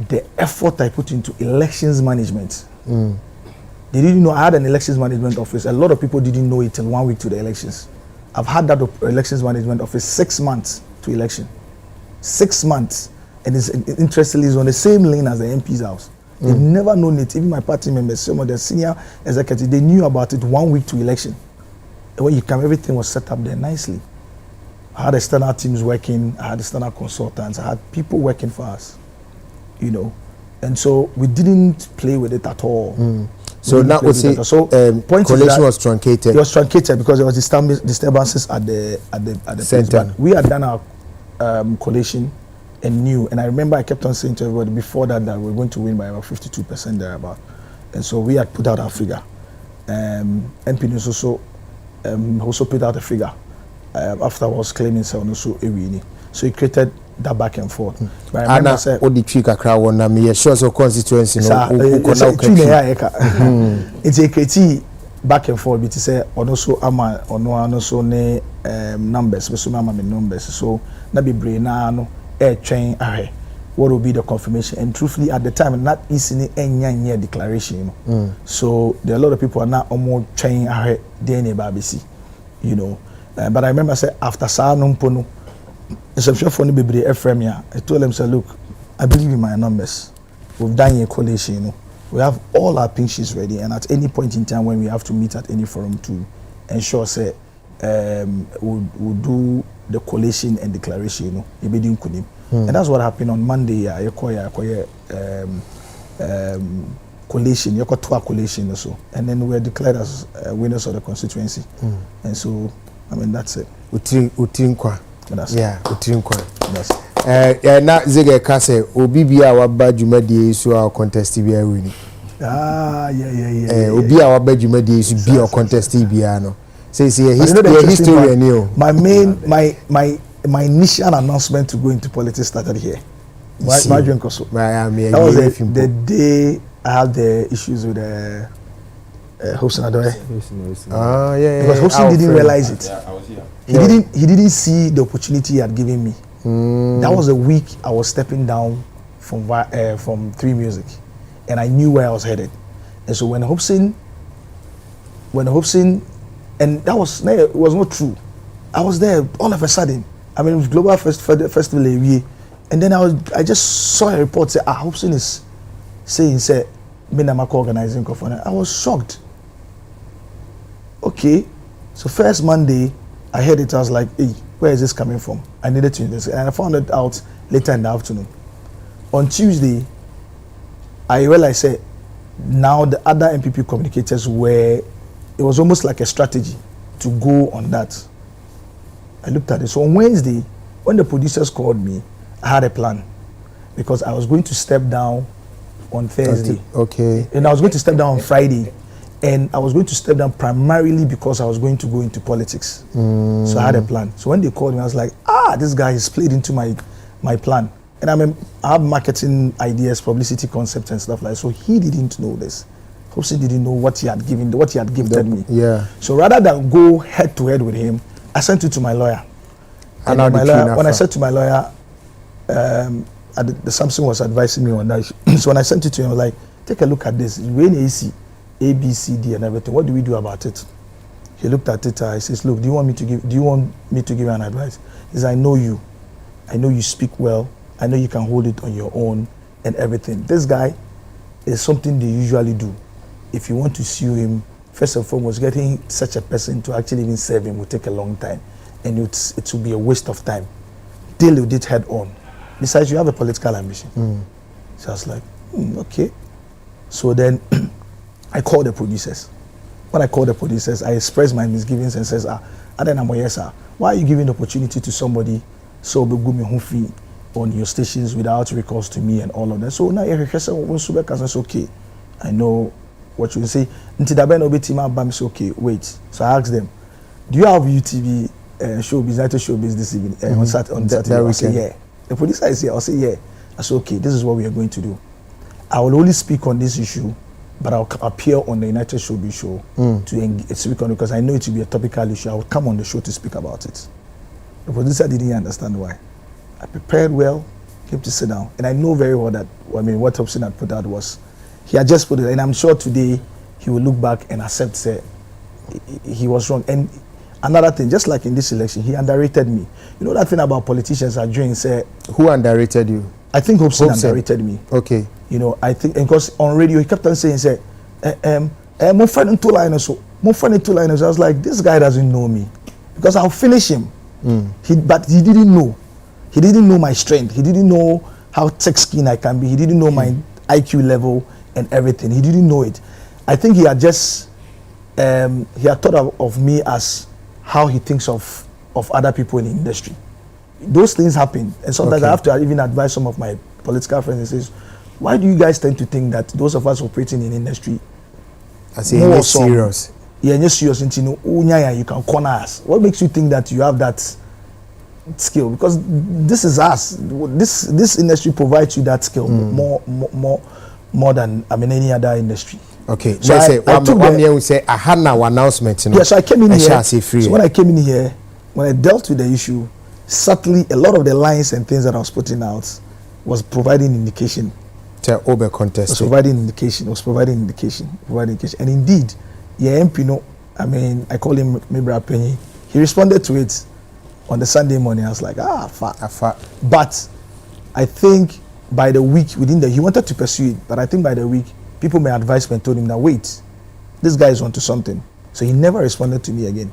S10: the effort I put into elections management. They didn't know I had an elections management office. A lot of people didn't know it till 1 week to the elections. I've had that elections management office 6 months to election. 6 months. And it's interestingly is on the same lane as the MP's house. They've never known it. Even my party members, some of the senior executives, they knew about it 1 week to election. And when you come, everything was set up there nicely. I had external teams working, I had external consultants, I had people working for us, you know. And so we didn't play with it at all.
S11: So now we say coalition was truncated.
S10: It was truncated because there was disturbances at the
S11: center.
S10: But we had done our coalition and knew, and I remember I kept on saying to everybody before that we were going to win by about 52% thereabout. And so we had put out our figure. MP News also put out a figure after I was claiming also a. So he created that back and forth. But I remember saying,
S11: sure so constituency
S10: it's a critique back and forth. But say also also ne numbers, so numbers. So na be brain no train what will be the confirmation? And truthfully, at the time, not easily any declaration. So there are a lot of people are now almost trying DNA BBC, you know. But I remember say after Sanum Pono. Exception for the FM, I told them, say, look, I believe in my numbers. We've done a coalition, you know. We have all our pink sheets ready, and at any point in time when we have to meet at any forum to ensure, say, we'll do the coalition and declaration, you know. And that's what happened on Monday. I coalition, coalition also, and then we were declared as winners of the constituency. And so, I mean, that's it.
S11: Yeah, na zege kase obi bia waba dwumadie so a contest bia wini. Obi a waba dwumadie so bia contest bia no. Say history and you.
S10: My initial announcement to go into politics started here. That was the day I had the issues with Hobson Adoye. Because Hobson didn't realize it. He didn't see the opportunity he had given me. That was a week I was stepping down from 3 Music, and I knew where I was headed. And so when Hobson, and that was it was not true. I was there all of a sudden. I mean, it was Global Festival area, and then I just saw a report say Hobson is saying me na mako organizing conference. I was shocked. Okay, so first Monday I heard it. I was like, hey, where is this coming from? I needed to investigate, and I found it out later in the afternoon. On Tuesday, I realized now the other MPP communicators were, it was almost like a strategy to go on that. I looked at it. So on Wednesday, when the producers called me, I had a plan because I was going to step down on Thursday.
S11: Okay.
S10: And I was going to step down on Friday. And I was going to step down primarily because I was going to go into politics. So I had a plan. So when they called me, I was like, this guy has played into my plan. And I have marketing ideas, publicity concepts and stuff like that. So he didn't know this. Hobson didn't know what he had gifted me.
S11: Yeah.
S10: So rather than go head to head with him, I sent it to my lawyer. And my lawyer, when I said to my lawyer, the Samson was advising me on that. So when I sent it to him, I was like, take a look at this. It's really easy. A, B, C, D, and everything. What do we do about it? He looked at it. He says, "Look, do you want me to give you an advice?" He says, "I know you. I know you speak well. I know you can hold it on your own and everything. This guy is something they usually do. If you want to sue him, first and foremost, getting such a person to actually even serve him will take a long time, and it will be a waste of time. Deal with it head on. Besides, you have a political ambition." So I was like, okay. So then I called the producers. When I called the producers, I expressed my misgivings and says, why are you giving the opportunity to somebody so be good on your stations without recourse to me and all of that? So now it's okay. I know what you say. Okay, wait. So I asked them, do you have UTV Showbiz, United Showbiz this evening on Saturday? I say, yeah. The producer is here. I'll say, yeah. I said, okay, this is what we are going to do. I will only speak on this issue but I'll appear on the United Showbiz show to speak on it because I know it will be a topical issue. I will come on the show to speak about it. The producer didn't understand why. I prepared well, came to sit down, and I know very well that what Hobson had put out was he had just put it, and I'm sure today he will look back and accept say he was wrong. And another thing, just like in this election, he underrated me. You know that thing about politicians are doing, say
S11: who underrated you?
S10: I think Hobson underrated me.
S11: Okay.
S10: You know, I think because on radio he kept on saying, say, my friend in 2 liners, my friend in 2 liners. I was like, this guy doesn't know me because I'll finish him. But he didn't know. He didn't know my strength. He didn't know how thick-skinned I can be. He didn't know my IQ level and everything. He didn't know it. I think he had just he had thought of me as how he thinks of other people in the industry. Those things happen, and sometimes I have to even advise some of my political friends and says, why do you guys tend to think that those of us operating in the industry
S11: are serious?
S10: Yeah, just serious. You can corner us. What makes you think that you have that skill? Because this is us. This industry provides you that skill more than any other industry.
S11: Okay, so I had now announcement.
S10: Yeah, so I came in here. So when I came in here, when I dealt with the issue, subtly a lot of the lines and things that I was putting out was providing indication.
S11: Over contest.
S10: Was providing indication. And indeed, MP, I call him Mibra Penny. He responded to it on the Sunday morning. I was like, far. But I think by the week, he wanted to pursue it, but I think by the week, people my advisement told him that, wait, this guy is onto something. So he never responded to me again.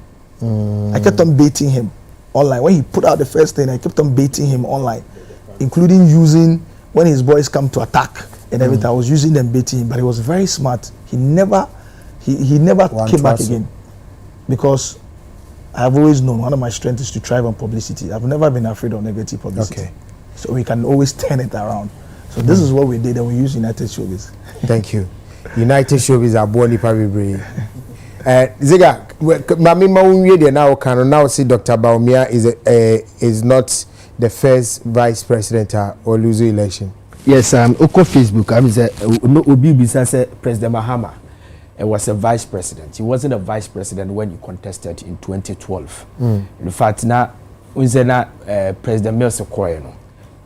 S10: I kept on baiting him online. When he put out the first thing, I kept on baiting him online, including using, when his boys come to attack and everything, I was using them baiting him, but he was very smart. He never came back again. Because I've always known one of my strengths is to thrive on publicity. I've never been afraid of negative publicity.
S11: Okay.
S10: So we can always turn it around. So this is what we did, and we use United Showbiz.
S11: Thank you. United Showbiz are born Nipa Ziga, Mami Maunye now see Dr. Baumia is not the first vice president or lose the election.
S6: Yes, Oko Facebook. Obi Bisa said President Mahama was a vice president. He wasn't a vice president when he contested in 2012. In fact, now President Mills Okoye,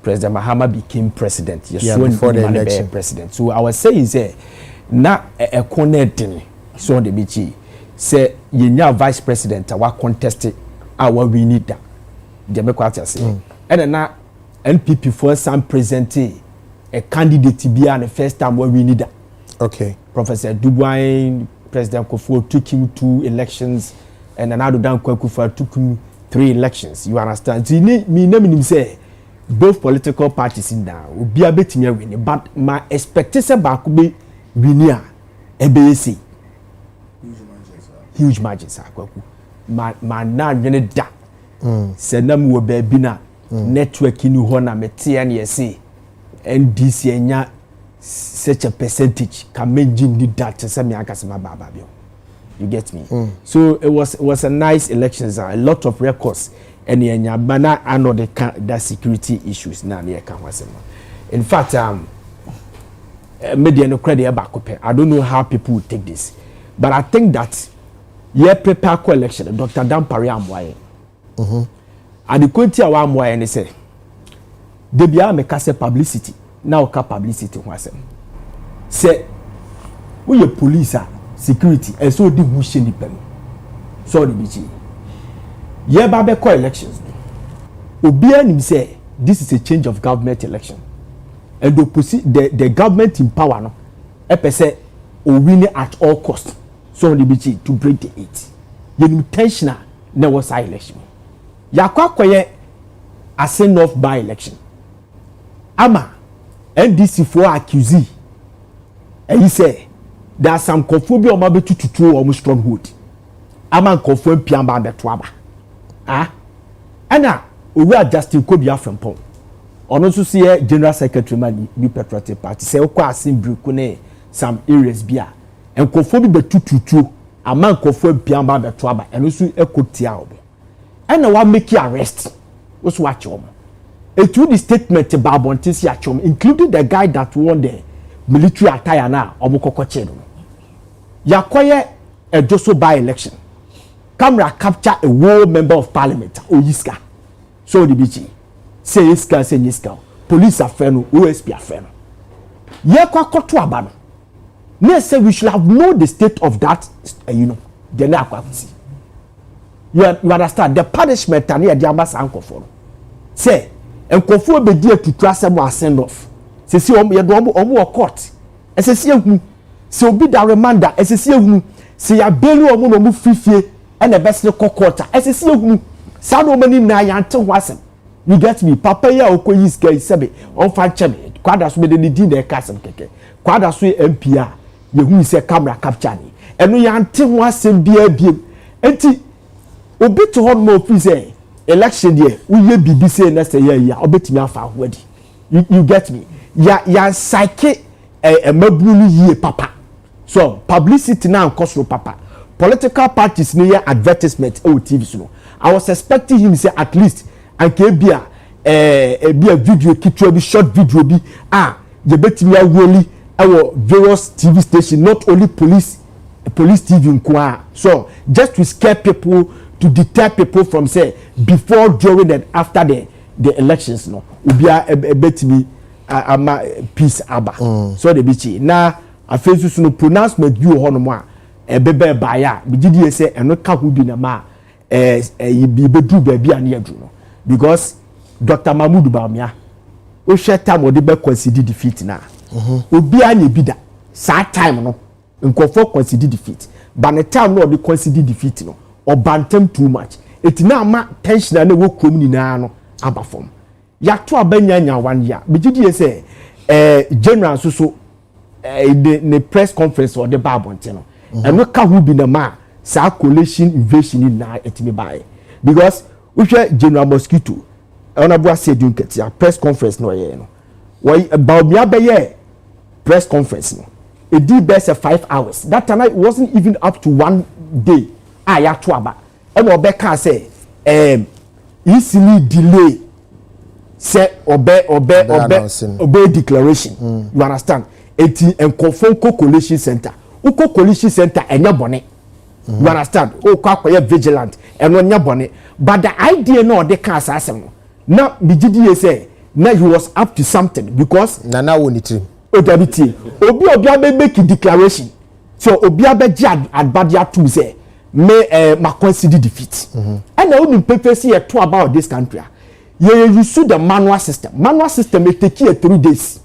S6: President Mahama became president.
S11: Before the election.
S6: President. So I was saying, say, na a connecting so the bichi say you vice president our contested our we need that. The make what I say. And now NPP for some presenting a candidate to be the first time where we need that.
S11: Okay.
S6: Professor Dubois, President Kofo took him 2 elections, and another Dan Kwekufa took him 3 elections. You understand? So me say both political parties in there will be a bit me winning, but my expectation back will be winning a huge margins. My na really da. Send them wo baby na networking you hona me TNSC NDC enya such a percentage can make you need that to send me akasema baba bio. You get me? So it was a nice elections, a lot of records, and enya bana I know the security issues na near can in fact media no credit back up. I don't know how people would take this, but I think that prepare co-election Dr. Dampari Amwaye and the quality of Amwaye and say they be make us publicity now publicity was say we your police security and so the bush independent so the BG babe co-elections obia nim say this is a change of government election and the government in power no say o win at all cost. So the BG to break the 8. You intentional there was a election. Yakwa koye a send off by election. Ama NDC for accusee. And he say there are some conphobia or maybe to almost stronghold. Ama confirm piamba the twaba. Anna we are Justin Kobia from Pong. On also see General Secretary man be Patriotic Party. Say okwa assembly kune some areas bia. And conform be tutu a man conform piamba the twaba and also a cotia. And now make you arrest. What's watch home? It through the statement about Bontisi Achom, including the guy that won the military attire na omukokɔkye no yakoye a Joso by election camera capture a world member of parliament oyiska so the bichi say yiska police affair no OSP affair no ye kwa koto aba no na say we should have known the state of that the na akwasi you understand the punishment and the ambassador ankofo no say enkofo obedi atutu asem wa send off say see ye do omo court esesi ehunu say obi da reminder esesi ehunu say ya belu omo no mu fifie and the best court esesi ehunu sa no mani na yante ho asem you get me papa ya okoyi ska isebe on fa cheme kwada so be de di na kasem keke kwada so MPA ye hu say camera capture ni enu yante ho asem bia biem enti obi to hon mo fi say election there uye bibi say na say ya obetimi afa ahwadi you get me ya psyche mabru ni ye papa so publicity na nkosro papa political parties ni ya advertisement o TV so I was expecting him say at least and bia bia video kitwa bi short video bi je betimi awoli our various TV station not only police TV nkwa so just to scare people to deter people from say before during and after the elections no ubia betimi ama peace aba so the bichi na afesu no pronouncement bi ho no mo bebe ba ya bigidi say eno ka hu bi na ma bi bedu ba bi an yadu no because Dr. Mahmoud Bawumia o hwe time o de be consider defeat na obi anya bi da sa time no nkofo consider defeat but the time no de consider defeat no or bantam too much it na ma tension na wo krom ni na no aba form ya to abanya nya 1 year bigidi say general so the press conference or the babonte no and we ka hu bi na ma sa coalition invasion na etimi bae because we share General Mosquito honorable said you get your press conference no ye no why Bawumia be ye press conference no it did best 5 hours that time it wasn't even up to 1 day ya to aba and obeka say easily delay say obey declaration you understand eti enkofon coalition center uko coalition center enya bone you understand o kwa vigilant eno nya bone but the idea no de ka asasem no na bigidi say na he was up to something because
S11: na woni trim
S6: odabiti obi make declaration so obi abeji adbadia to say ma consider defeat and na only paper see to about this country you use the manual system it take you 3 days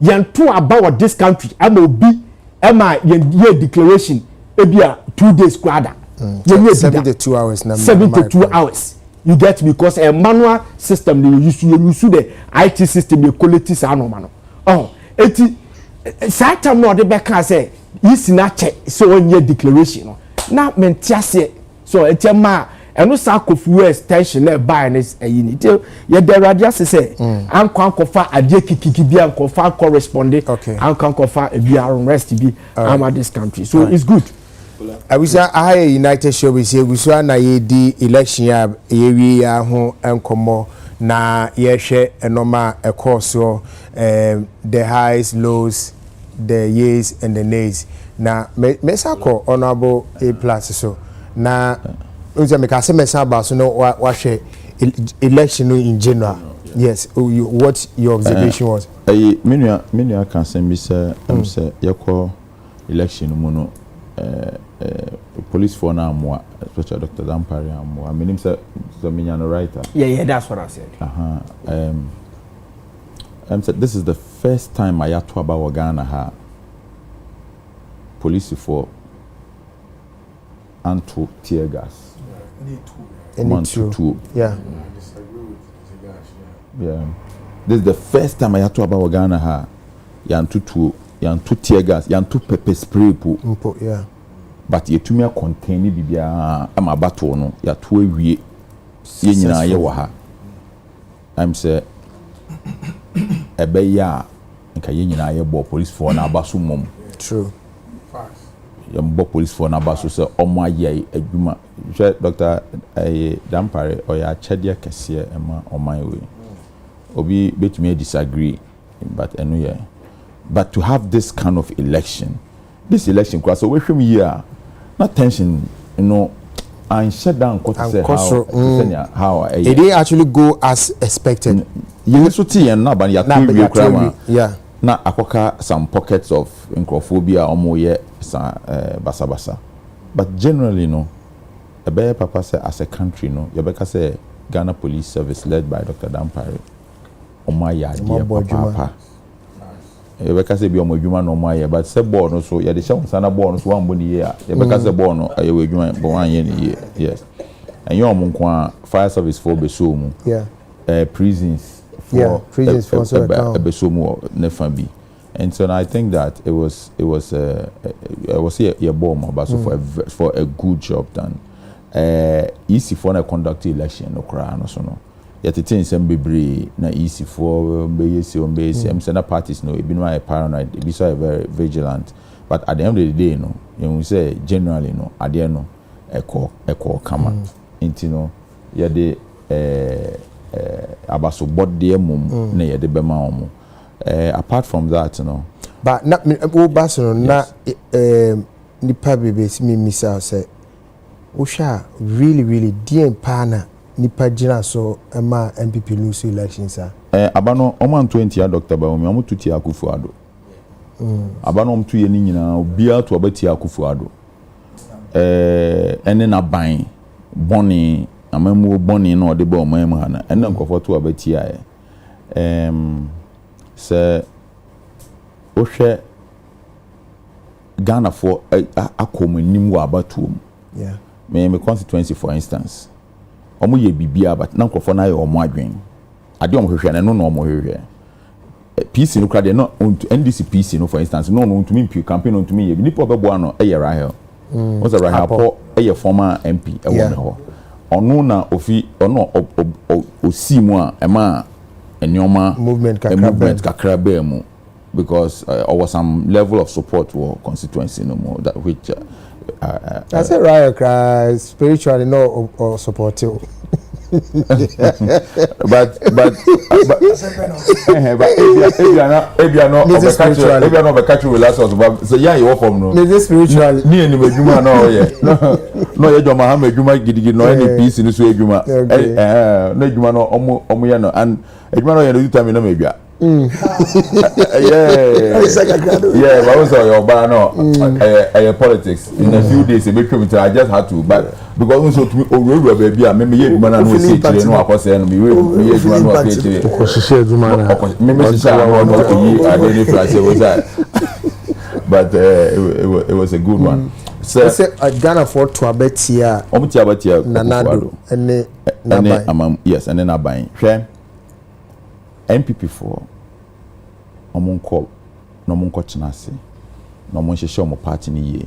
S6: yan to about this country am obi am ye declaration ebia 2 days kwada
S11: 72 hours na
S6: 72 hours you get because a manual system they use the IT system the quality sa no mano eti time no de be can say is na check so on your declaration no na mentiase so etema eno sa kofu extension na buy this ayini ye the radio say ankofa ade kikiki bi ankofa correspond ankofa bi arrest bi am this country so it's good.
S11: I wish I United Showbiz here we saw na ye di election ya ye ya ho enkomo na ye hwe enoma ekoso the highs lows the yeas and the nays na mesako honorable A+ so na unja me ka se mesa ba so no wa hwe election in general yes what your observation was
S3: menua kan se mi se say yeko election mu no police for na amwa especially Dr. Dampare amwa menim say no writer
S6: yeah that's what I said
S3: said this is the first time I had to about Ghana ha police for anto tear gas
S11: yeah
S3: this is the first time I had to about Ghana ha yanto tear gas yanto pepper spray po
S11: yeah
S3: but yetumi contain bibia am abato no ya to awie sie nyina ye wo ha I'm say ebe ya nka ye nyina ye bo police for na abaso mom
S11: true
S3: ya mbo police for na abaso se omo aye adwuma hwe Dr. Dampare oya chede kese ema oman we obi betumi disagree but enu ye But to have this kind of election, so we from here, not tension, and shut down how
S11: it didn't actually go as expected.
S3: Yeah. Now akoka some pockets of incrophobia omoye basa basa. But generally a papa say as a country yabeka say Ghana Police Service led by Dr. Dampare omaya papa. Yabeka say bi omodwuma no omaya but say board no so yade sha sana board no so wan boni ye yabeka say board no ayewe adwuma bo wan ye ni yes. And you are fire service for besomu.
S11: Yeah.
S3: Prisons
S11: for
S3: besomu nefabi. And so I think that it was a bomb but so for a good job done. Easy for a conduct election no cry no so no. Yet it is bebre na easy for some parties no it been my paranoid it be so very vigilant. But at the end of the day you say generally at the end echo come into yade abaso body mum na yade bema omo apart from that
S11: but na baso na nipa bebe mi misa say usha really dear pana nipa jina so ema MPP lose elections
S3: abano oman 20 ya Dr. Baomi omo tuti Akufo-Addo abano omo tu ye ni nyina obia to abati Akufo-Addo ene na ban boni amamu boni na ode ba omam ha na ene nkofo to abati aye se ohwe Ghana for akomanim wa abatuom
S11: yeah
S3: me constituency for instance omo ye bibia but na nkofo na ye omo adwen ade omo hwehwe na no omo hwehwe PC no krade no NDC PC no for instance no ntumi mpi campaign ntumi ye nipa obebo ano eye Rahel what's a Rahel po eye former MP e won ho ono na ofi ono osimu a ema enyoma
S11: movement
S3: kakra ba mu because there was some level of support for constituency no more that which
S11: I say Rahel cry spiritually no or supportive
S3: but if you are not catch with last us so yeah you work from no
S11: spiritually
S3: me and medjuma no yeah no you do ma medjuma gidigidi no any peace ni so edjuma no edjuma no omo ya no and edjuma no ya no time na medjua yeah but also your bar no politics in a few days I just had to but because also to me oru baby me ye edjuma na no see kire no akose no me ye edjuma no see kire
S11: okosise edjuma na
S3: me say no yi adeni price was that but it was a good one
S11: so say Ghana for to abetia nanado ene
S3: naban yes ene naban hwe MPP for omonko no monko chenase no monhwehwe omo party ni ye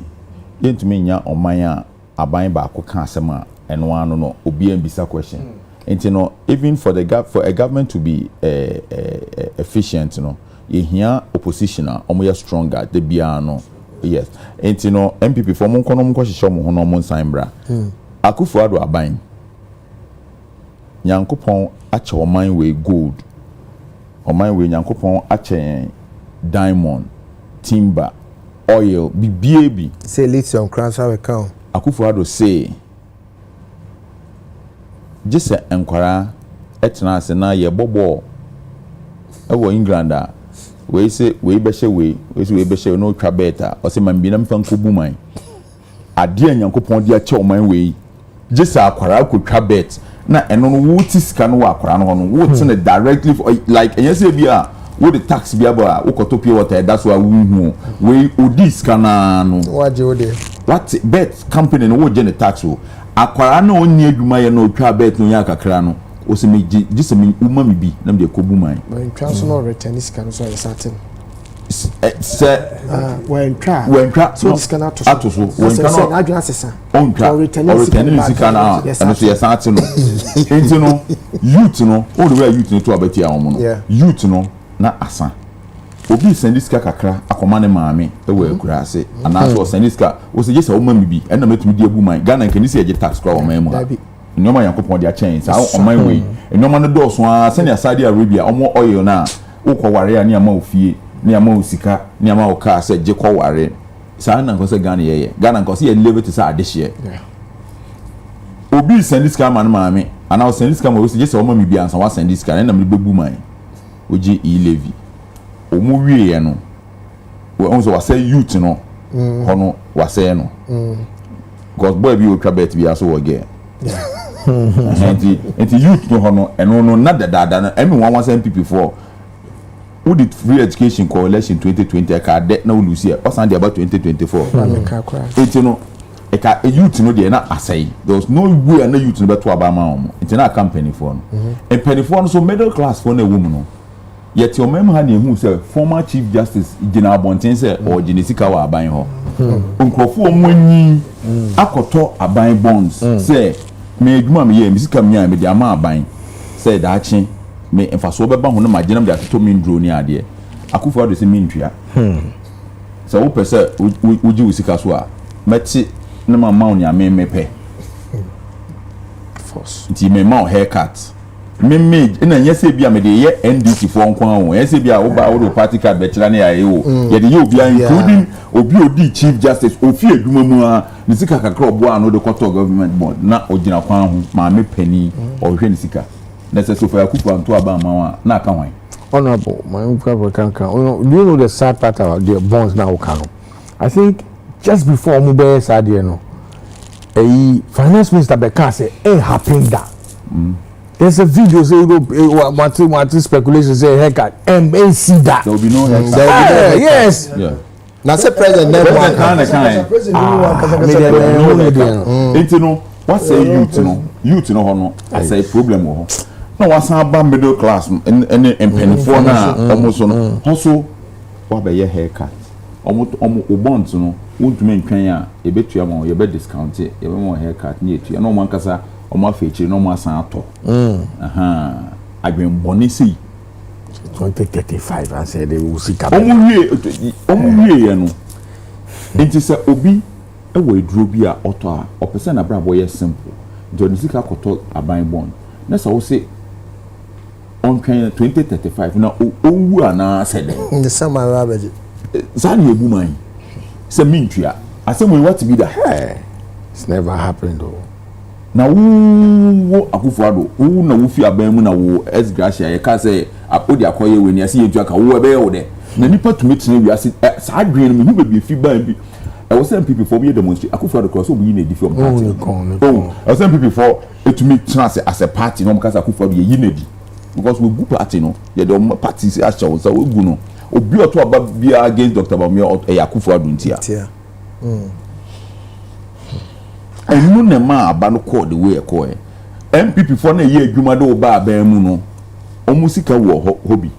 S3: yentumi nya oman a aban ba ko ka asema eno anu no obi ambisa question enti no even for a government to be efficient ye hia opposition omo ya stronger de bia no yes enti no MPP for monko no monko hwehwe omo ho no omo nsan bra Akufo-Addo aban nyankopon ache oman we gold oman we nyankopon ache diamond timber oil bibiabi
S11: say lithium cross how we count
S3: Akufo-Addo say just enkwara etna ase na ye bobo ewo England a we say we be she we be she no twa beta o say man bi na mfa nkobu man ade nyankopon de ache oman we just akwara ko twa bet na eno no wuti sika no akwara no no wuti ne directly like enye say bia wo the tax bia ba wo kotopie water that's why we odi sika na no
S11: waje ode
S3: what bet company no wo je ne tax o akwara na onni adwuma ye no twa bet no ya kakra no o se me just me uma me bi na me de kobu man
S11: when transfer return sika no so certain
S3: when try
S11: so this cannot to
S3: so when cannot
S11: adwa asesa
S3: on return sika na and so yes certain no enti no youth no all the way youth no to abati a omo no youth no na asa obi send sika kakra akoma ne maame e wa akura ase ana so send sika o se jesa o ma mi bi e na metumi di abu man Ghana nkani se age tax kwa o man mu ha nyoma yankopon dia change o man we nyoma no do so a send Saudi Arabia omo oil na ukọ ware ya ne ama ofie ni ama usika ni ama oka say je kwa ware saa na nko say Ghana ye Ghana nko say level to say adehye obi send this man maame and I send this man we say just o ma mi bia ansa wa send this guy na me bebu man oji e-levy omu wie ye no we onso wa say youth no hono wa say no because boy bi o twa bet bi aso wo ge enti youth no hono eno no na dada na emi 117 people who did free education coalition 2020 ka de na ulusi e osan de about 2024 enti no e ka youth no de na asai there was no way na youth no beto abama omo enti na company for no e penny for no so middle class for na woman no yet your mem ha na ehu say former chief justice Gina Abonten say or Genesika wa aban ho nkrofo omonyi akoto aban bonds say me edwuma me ye misika me ya me de ama aban say da achi me emfaso beba ho na maginam de atoto me ndro ni ade akufo ado se me ntwa so wo pese uji usika so a meti na mama oni ame mepe force nti me ma haircut me na yese bia me de ye NDC for nkwan o yese bia wo ba wo party card betira na ya ye o ye de ye obi including obi odi chief justice ofi edwuma mu a ni sika kakra obo ano de koto government board na ogina kwan ho ma me pani o hwe ni sika na se so fa yakufu anto aba ma na aka hwan
S9: honorable my uncle kankan do you know the sad part about the bonds now can I think just before mube sadie no finance minister Beka say happen that there's a video say what speculation say haircut MNC that
S3: there will be no haircut
S9: yes
S11: na say president never one
S3: enti no what say youth no ho no say problem ho no wasan ba middle class and penifo na almost no also wa be ye haircut omo bonds no wontumi ntwan a ebetua ma ye be discount ye be mo haircut ni etua no man kasa omo afechi no mo asan ato adwen boni si
S9: 2035 and say they will see
S3: omo wie no enti se obi e wo eduro bi a oto a opese na bra boy simple jonisika koto aban bond na so wo se on 2035 na owu ana sede
S4: the summer rabbit
S3: zani ebu man se mintua asem we what be that
S9: it's never happened though
S3: na wo akufuado wo na wo fi aban mu na wo esgracia ye ka say odi akoye we ni ase yetu aka wo ebe ye wo de na nipa tumi tene wi ase sa adwen mu hu be fi ban bi I was saying people for me demonstrate akufuado cross obu yi na di from party I was saying people for etumi tena as a party no mkasa akufuado ye yi na di because we group party no ye the party say acha so we gu no obi oto aba bia against Dr. Bawumia Akufuado ntia enu ne ma aba no call the way e call MPP for na ye adwuma do ba aban mu no omusika wo hobby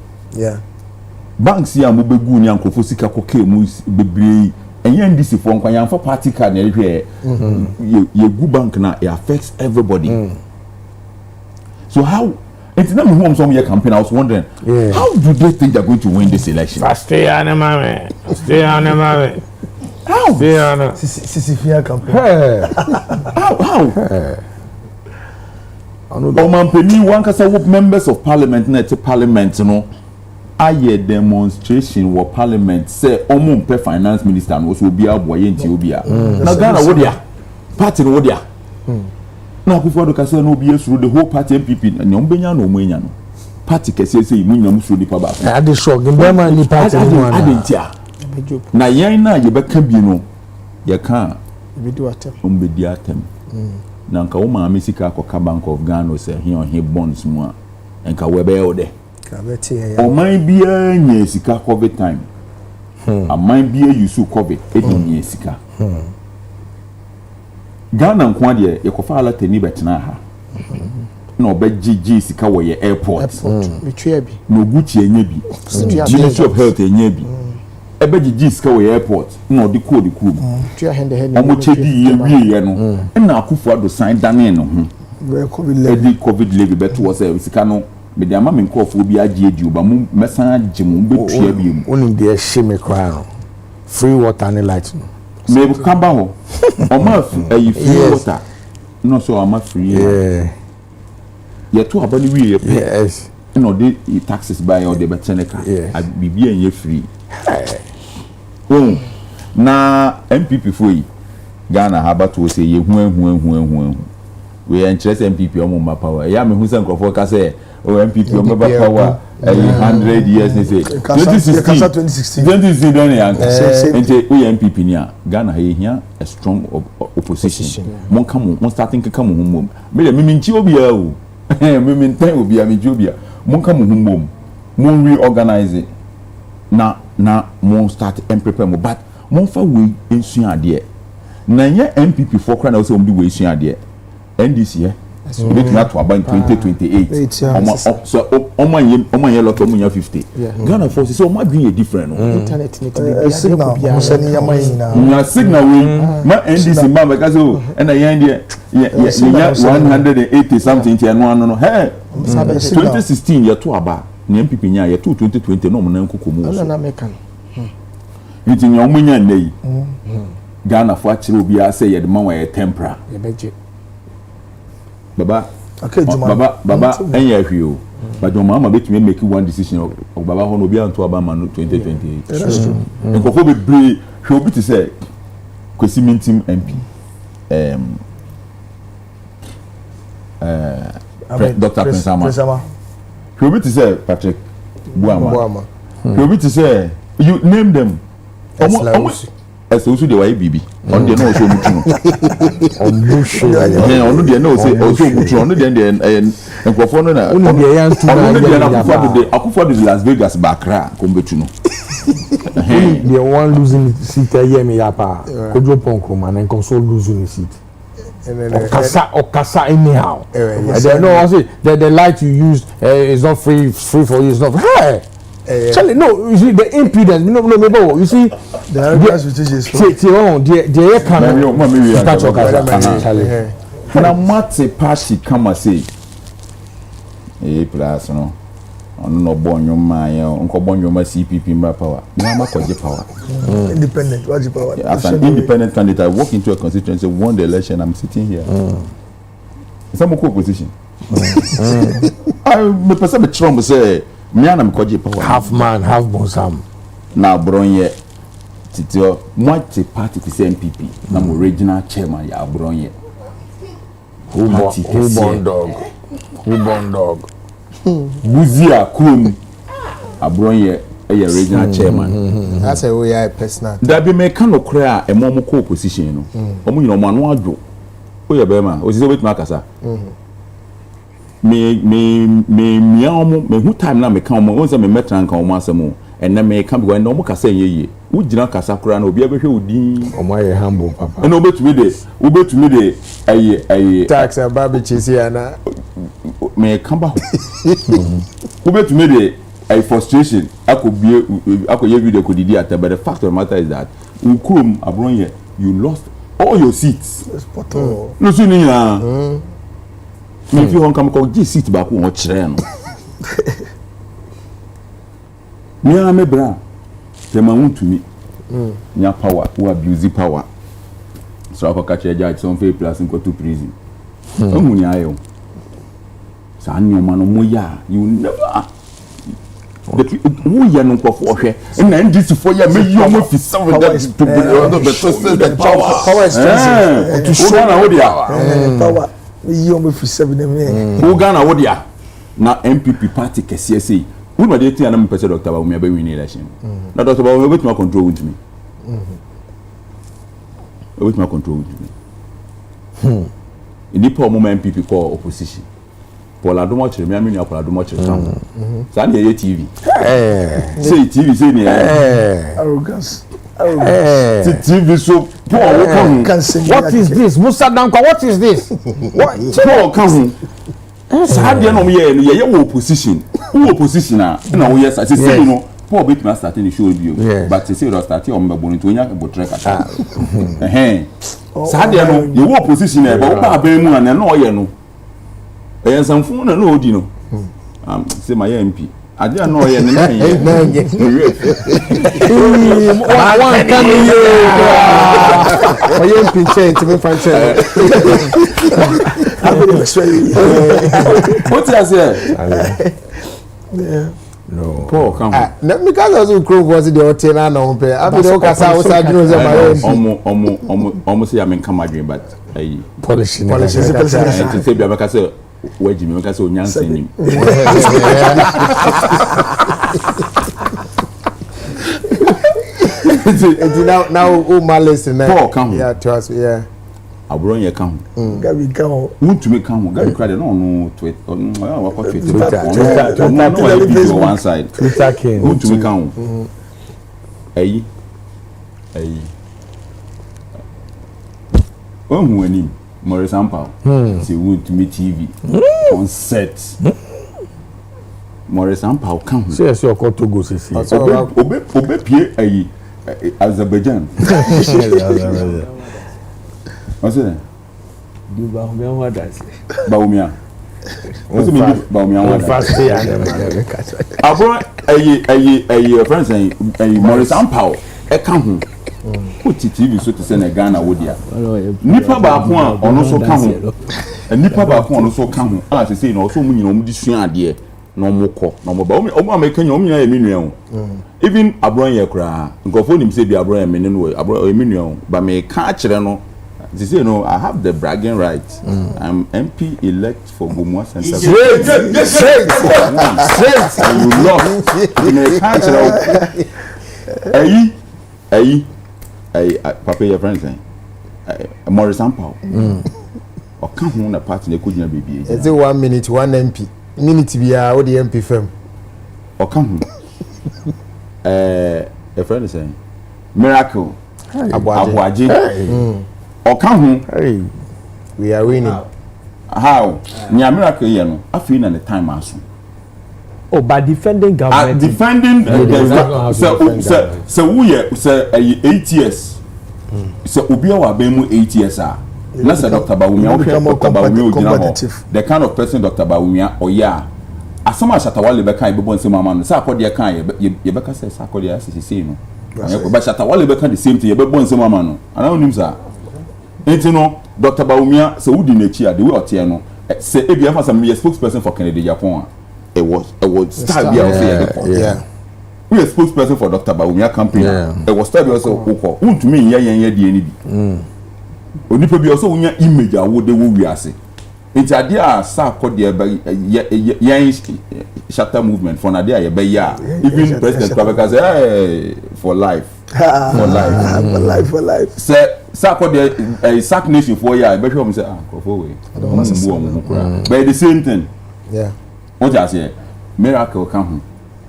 S3: banks ya mo begu ni ankofo sika koke mu bebre enye NDC for nkwan yamfa party card na hwe ye gu bank na it affects everybody so how it's not me some your campaign. I was wondering, how do they think they're going to win this election?
S9: Stay on the man.
S3: How?
S9: Stay on the
S4: Sisifia campaign.
S3: How? Omampeni one kasa members of parliament na parliament no aye demonstration wo parliament say omo pe finance minister no so obi aboye nti obi a na Ghana wo dia party no wo dia na Akufuado kasa na obi esuru the whole party MPP na nyom benya na omo enya no party kese say mu nyom suru nipa ba
S9: I dey shock mbema ni party no
S3: na adentia na yen na ye beka bi no ye ka
S4: bidu atem
S3: ombedi atem na nka wo ma sika akoka Bank of Ghana say he bonds mu a nka we be yo de
S4: ka beti ya
S3: oman bia nya sika covid time aman bia yusu covid nya sika Ghana nkwa de yekofa ala tani betena ha na obegigi sika wo ye airport
S4: betwa bi
S3: no guchi enya bi Ministry of Health enya bi ebegigi sika wo ye airport na odi code ku
S4: twa hende hende
S3: omo chedi ye wie no na Akufuado sign dane no ho covid levy beto wo say sika no me de ama me nkofo bi agi edi oba mu mesan agi mu betua bi mu
S9: onim de ehye me kwa no free water and light no
S3: me kamba ho oma free water no so ama free ye to abani wie ye
S9: yes
S3: no de taxes buy or de beteneka bibia ye free Na MPP for yi Ghana haba to say ye hu we interest MPP omo power ya me hu say nkrofo ka say MPP omo power 100 years ni say 2016 don yan ente we MPP ni a Ghana he hia a strong opposition mon starting ka mo humom me nchi obi a o me ntan obi a me nchi obi a mon ka mo humom mon reorganize na mon start and prepare mo but mon fa we ensua ade na ye MPP for kra na so mdi we ensua ade NDC make na to about 2028 so omo ye lot omo 50 Ghana force so omo be different
S4: internet need to be signal
S3: na signal we ma NDC ma because so na ye ndie 180 something tie no hey 2016 ye to aba na MPP nya ye to 2020 no mo na nkokomu
S4: so na make
S3: nti nya omo nya nei Ghana for achire obi a say ye de man wa ye tempera
S4: ye beje
S3: Baba,
S10: okay,
S3: Baba, enya hwio. But your mama bet me make one decision of Baba hono bi anto aba man 2028.
S10: That's true.
S3: Nkofo be brave, hwe obi to say kwesi mintim MP. Dr. Prince Ama. Hwe obi to say Patrick Buama. Hwe obi to say you name them. Ese usu de wa bibi on de no so mutuno on de no say o so mutuno on de nkofo no na
S9: on de yan tu na
S3: akufo de Las Vegas bakra kombetuno
S9: they one losing seat here me yapa kojo ponko man and console losing seat okasa anyhow they know I say the light you use is not free for you, it's not hey Charlie, no, you see the impudence. No, you see
S10: the arrogance which is
S9: the
S3: Charlie. Na mate party come say, plus no, no bonyo man, unko bonyo ma CPP mba power. Na ma koje power.
S10: Independent, what's the power?
S3: As an independent candidate, I walk into a constituency, won the election, I'm sitting here. It's a more position. I person be Trump say. Me and am koje power
S9: half man half bonsam
S3: na bronye titio mwate party to MPP na mo regional chairman ya bronye
S9: who born dog
S3: Buzia kum abronye regional chairman
S11: that's a we are personal
S3: that be me kan okra e mo ko opposition no omo nyina omo anu adwo o ye be ma o si se wetu akasa me miaomo me hu time na me kan mo onse me metran kan mo asemo enne me kan be no mo kasa yeye wo gina kasa kura na obi abehwe odin
S9: omo aye humble papa
S3: eno obetumi de aye
S11: tax ababe chisi ana
S3: me kan ba obetumi de a frustration akoye video ko didi ata but the fact of the matter is that ukrom abronye you lost all your seats no so ni na if you want come call G seat back on chere no me am bra te ma want to me nya power who abuse power so I catch a judge some fair plus in to prison omu nya ayo sa nyoma no moya you never who ya no kwafo hwe na NDC for ya me you mo fi some that the power
S10: is expensive
S3: to show na wo dia
S10: power you almost for 7 men
S3: who Ghana wo dia na MPP party kese sei who no dey tia na me person Dr. Bawumia be win election na Dr. Bawumia bet ma control with me with my control with me ini po mo MPP call opposition Paul Adomo chere me amenu Paul Adomo chere kan sa na ye TV say TV say ni
S10: arrogance
S3: TV so Paul
S9: what is this Musa Dankwa what is this
S3: what Paul kan sa dia no ye wo opposition wo opposition na wo yes say no Paul bit ma start the show bio but say do start o mbebo nto nya botre kata sa dia no ye wo opposition e ba wo ba ba mu na no ye no e sanfu na no odi no say my MP ade na oye ne na ye
S9: one can you
S11: oye MP to me fan chair
S3: what you say
S10: yeah
S9: No.
S3: Paul come.
S11: Because also Crow was the hotel and on pay. I be the Casa was a dream.
S3: Almost say I mean come dream, but
S9: polish.
S3: To say be able say where Jimmy make say onyansa nim.
S11: Now my listen.
S3: Paul come.
S11: Yeah, to us, yeah.
S3: Abron ye come.
S10: Gabi come.
S3: Want to make come. Gabi cry no tweet. What tweet?
S9: Twitter.
S3: No one side.
S9: Twitter king.
S3: Want to make come. Ayi. Who anim Maurice Ampao. Say want to meet TV on set. Maurice Ampao come.
S9: Say your call to go see.
S3: Obe pie ayi Azerbaijan. What's it?
S9: Baumia what does?
S3: Baumia. What's me Baumia?
S9: Fast pay and
S3: Abro ayi friends say Maurice Ampao e ka ho. Put TV so to say na Ghana wo dia. Nipa ba ko a ono so ka ho. Nipa ba ko ono so ka ho. Ah say na so mu nyina mu di sua ade no moko no mo ba o American o nyina e minua o. Even abron ye kra nkofo nim say bi abron ye mene no abron e minua o ba me ka kire no. This you know I have the bragging rights. I'm MP elect for Gumwa Center.
S11: Straight.
S3: And you lost. You me ka kire o. Papa your friend saying Maurice Ampao. O kan ho na party na kujina baby.
S11: Is it 1 minute 1 MP? Minute biya o the MP fam.
S3: O kan ho. A friend is saying Miracle. Abuaji. O kan ho.
S11: We are winning.
S3: How? Nya Miracle here no. Afi na the time aso.
S9: Oh, by defending government.
S3: Defending so we 8 years. So obi wa ben mu 8 years ah. Na say Dr. Bawumia the kind of person Dr. Bawumia oya. Asama Shatawale be kan bebo nsem ama no. Say akode kan ye be ka say akode asisi no. But Shatawale be kan the same thing ye bebo nsem ama no. Ana onim sa. Enti no Dr. Bawumia say wudi na chi ade we ote no. Say e bia fa some spokesperson for Kennedy Japan. It was start yeah. We a spokesperson for Dr. Bawumia campaign. It was start also who to me yeah die ni bi. Onipa bi also unya image awo de wo wiase. Enti ade a sa akode yeah shatter movement for na de a be ya. Even President Kwabeka say for life. For life. Say sa akode sack nation for ya be sure me say crofo we. But the same thing.
S11: Yeah.
S3: What I say, Miracle come.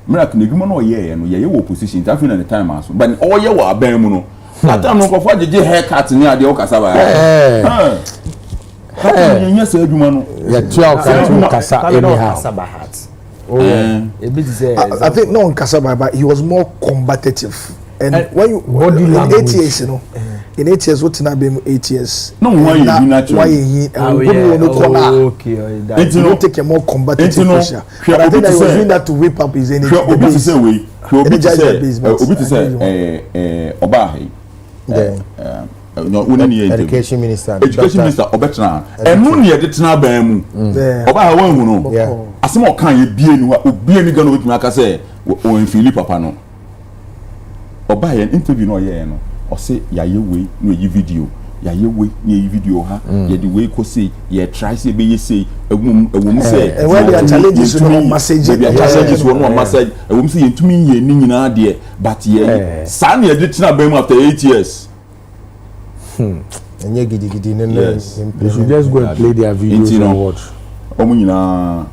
S3: Miracle, you know, yeah, and yeah, you position. That's when the time also. But all you are bemuno. That time no go for the haircut near the Okasaba. Yes, you know.
S9: Yeah, 12 Kasa anyhow.
S10: Oh, yeah. I think no on Kasaba, but he was more combative. And when you in 8 years, you know. In 8 years, what's not been 8 years?
S3: No, why you natural?
S10: Why you okay, you don't take a more combative pressure. But I think that he was doing that to whip up his energy.
S3: Obi to say, Obahi. No,
S11: Education Minister.
S3: Education Minister, Obetna. And no near the Tnabam. Obaha one who know. As more can you be any gun with Macase or in Philip Papano. Obahi an interview no yeah no. Or say ya ye way no ye video ya ye way ye video ha ye the way ko say ye try say be ye say a woman say
S10: and when there are challenges no message
S3: there are challenges no message a woman say ntumi ye ni nyina de but ye sa na ye dey tina bam after 8 years
S11: enye gidi no
S9: you should just go and play their videos and watch
S3: omo nyina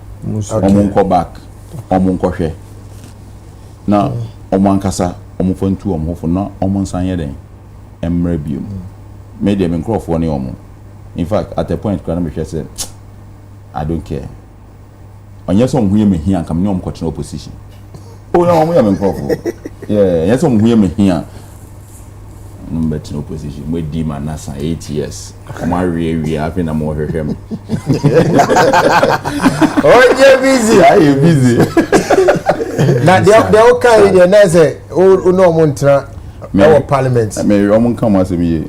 S3: omo nko back omo nko hwe na omo ankasa omo fontu omo fo na omo nsan ye den emrebium media me crop for omo in fact at a point kana me say I don't care onye so mhu ye me hia kam ne omo kwotena opposition oh na omo ya me crop yeah yes omo hu ye me hia number 2 opposition we di man na 8 years come we have na mo hwehwem
S11: oh busy na they all carry the na say oh no mo ntra our parliament
S3: me omo come as me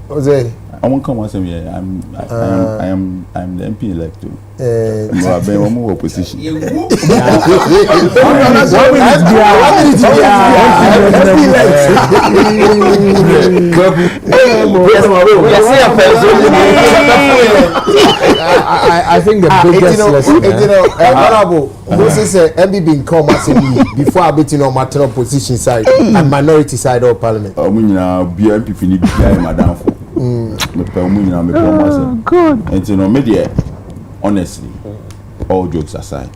S11: o say
S3: won't come once a year. I am the MP elect. No, I've been one more opposition.
S6: I think the biggest lesson.
S11: Honorable, Moses MB come as before I bet on my opposition side and minority side of parliament.
S3: BNP fini BI madam for.
S10: Good.
S3: And you know, media, honestly, all jokes aside,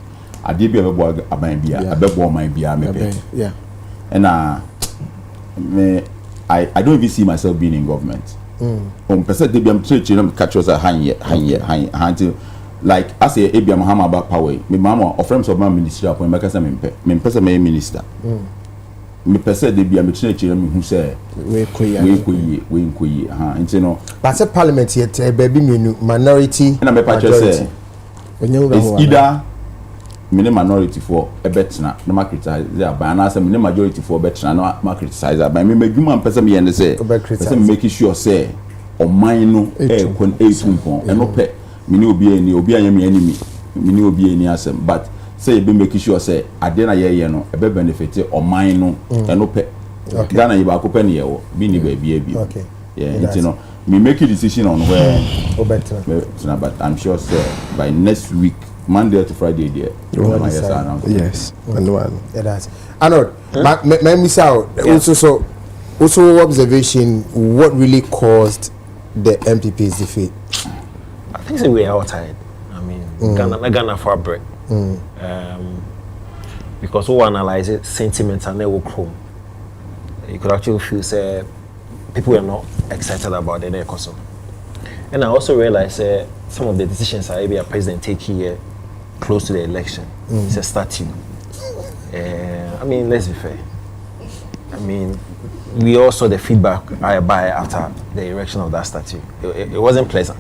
S3: I did be a boy, I might be a bebo, might be a maybe.
S4: Yeah.
S3: And I don't even see myself being in government. Person they be am church, catch us at hand like I say Abiam Hama about power. My mama or friends of my ministry upon my cousin, me person may minister. Me person they be am church who say we and you know.
S11: But say parliament yet baby minority.
S3: And I patch say it's either many minority for a better no ma criticize there but na say many majority for better no ma criticize but me medwuma person me and say person make sure say o man no kon etumpon e no pe me ni obi anya me enemy me ni obi ani asem but say e be make sure say ade na ye no e be benefit o man no e no pe Ghana you ba ko pe ne ye wo bi ni ba bi
S11: okay
S3: yeah you know me make a decision on where but I'm sure say by next week Monday to Friday there.
S4: Yes.
S11: Yeah, that's. Arnold, my miss out. Also observation. What really caused the MPP's defeat?
S26: I think we are outside. I mean, Ghana for a break. Because we analyze it, sentiments and network home. You could actually feel say people are not excited about the economy. And I also realize some of the decisions I be a president take here close to the election. It's a statute. I mean, let's be fair. I mean, we all saw the feedback I buy after the erection of that statue. It wasn't pleasant.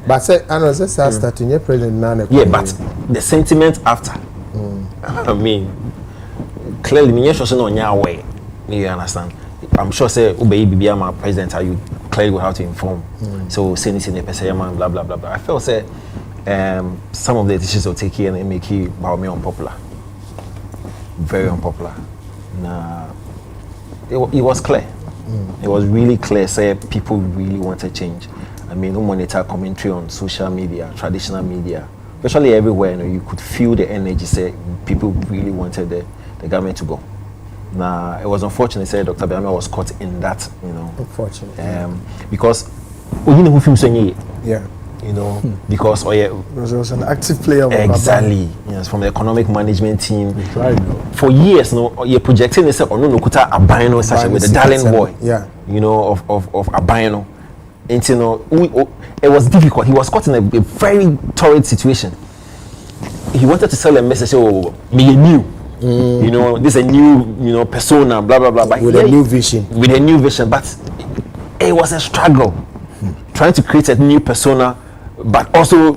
S11: But say, I know that's a statue. You're president now.
S26: Yeah, but the sentiment after. I mean, clearly, me sure no nya way. You understand? I'm sure say Ubei Bibi my president, you clearly will have to inform. So say this in the person, blah blah blah blah. I felt say some of the decisions will take here and make it about me unpopular. Very unpopular. Nah, it was clear. It was really clear. Say people really wanted change. I mean, no monitor commentary on social media, traditional media, especially everywhere. You know, you could feel the energy. Say people really wanted the government to go. Now it was unfortunate. Say Dr. Biame was caught in that. You know,
S11: unfortunate.
S26: Because you know who feels
S11: yeah.
S26: You know, because
S10: he was an active player.
S26: Exactly. Yes, from the economic management team. For years, no, you're projecting this on no kuta abino such with the darling boy.
S11: Yeah.
S26: You know, of abino. And you know, it was difficult. He was caught in a very torrid situation. He wanted to sell a message. Oh, me new. You know, this is a new, persona. Blah blah blah. But
S11: with a new vision.
S26: With a new vision, but it was a struggle trying to create a new persona. But also,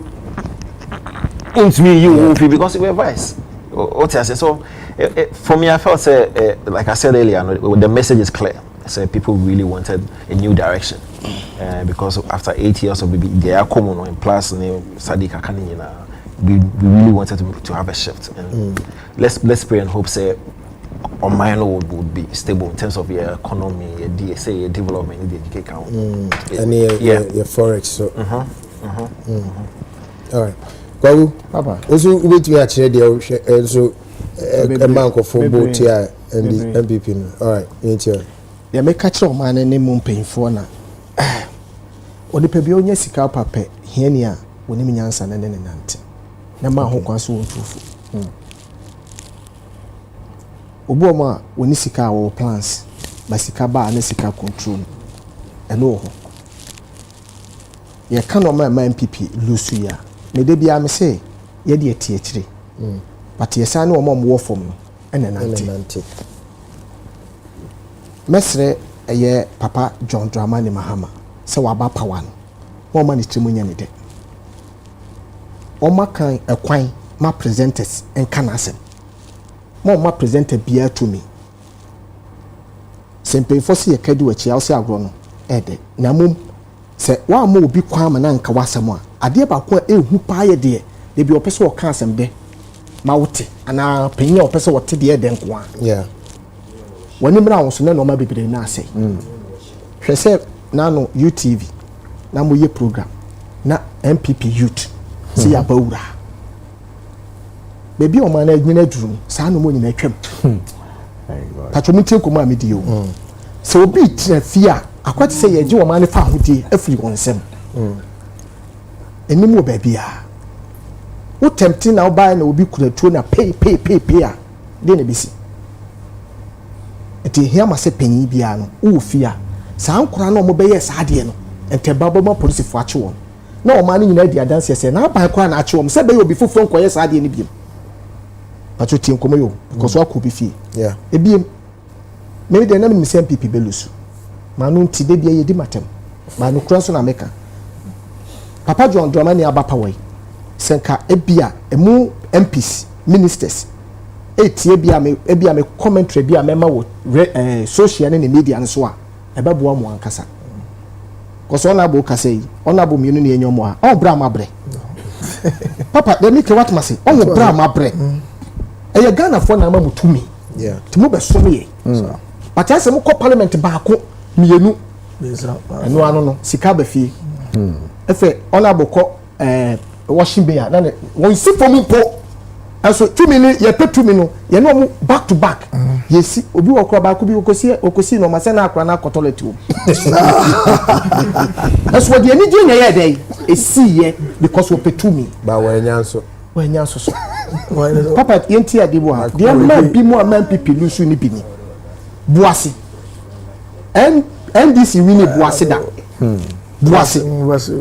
S26: into me, because we were vice. What I say. So, for me, I felt like I said earlier, the message is clear. So people really wanted a new direction, because after 8 years of BB, they are common in plus Sadiq Akani. We really wanted to have a shift, and let's pray and hope say on my would be stable in terms of your economy, your DSA, your development, the education count,
S11: and your forex. So. All right. Kwawu, Papa. Also, we to actually the so a man of football here and the MPP. All right, thank you.
S4: Yeah, make catch on man any mum paying for na. Odi pe bi onye sika papa hia ni a woni minyansa na ne nante. Na ma ho kwaso wontufu. Obo ma woni sika wo plans, ba sika ba na sika control. Eno ho. Ye kan o ma MPP lusu ya. Me de bia me say ye de tie kire. But ye san no mo wo fom no ene nante. Mesre eye Papa John Dramani Mahama se waba power no. Mo ma ni trimunya ni de. O ma kan ekwan ma presenters en kanasem. Mo ma presenter bia to me. Sempe fosi ye kadu achi awse agro no ede. Na mum sɛ wa mo obi kwa ma na nka wasɛm a adeɛ ba ko ehu paa yɛ deɛ de bi opɛ sɛ ɔka asɛm de ma wote ana panyin a opɛ sɛ wote deɛ de nko a
S8: yeah
S4: wani mra wo so na no ma bebre na asɛ hwɛ sɛ na no UTV na mo ye program na MPP youth si ya bawura bebi o ma na adwina duru saa no mo nyina atwam patro mo tie komo amedi yo sɛ obi tira fia akwate sɛ ye gye o ma ne fa ahodie afiri won nsɛm enim wo baabi a wo tempti na wo ba na obi kura tuo na pay a de na bisi eti hia ma sɛ panyin bia no wo fia saa nkora na mo bɛyɛ saa de no ente baba ma police fo ache won na o ma ne nyina di adanse sɛ na ban kora na ache won sɛ bɛyɛ obi foforo nkoyɛ saa de ne biem patro tie nkomo yo because wa ko bi fie
S8: yeah
S4: ebiem me de na me sɛ MPP belusu ma no nti de bia yɛ di matem ma no kura so na meka Papa John Dramani abapawai senka ebia emu MPs ministers etie ebia me commentary bia mema wo social ne media nso a ebeboa mo ankasa koso na bo kasa yi ona bo mienu ne enyomo a o bra mabre papa de make what mase o wo bra mabre eye Ghana for na ma mutumi
S8: yeah
S4: timo be so me but ase mo ko parliament ba ko mienu eno ano no sika ba fie efe honorable ko washing bay na won si for me po aso 2 minutes ye pe 2 minutes ye no mu back to back yesi obi wo kro ba ko bi okosi no ma se na akra na toilet wo aso wo de ani je nya ye dey esi ye because wo pe 2 minutes
S8: ba wo nyanso
S4: so papa yenti adibo ha de ma bi mu am pipi lusu ni bi ni buase NDC wini buase da buase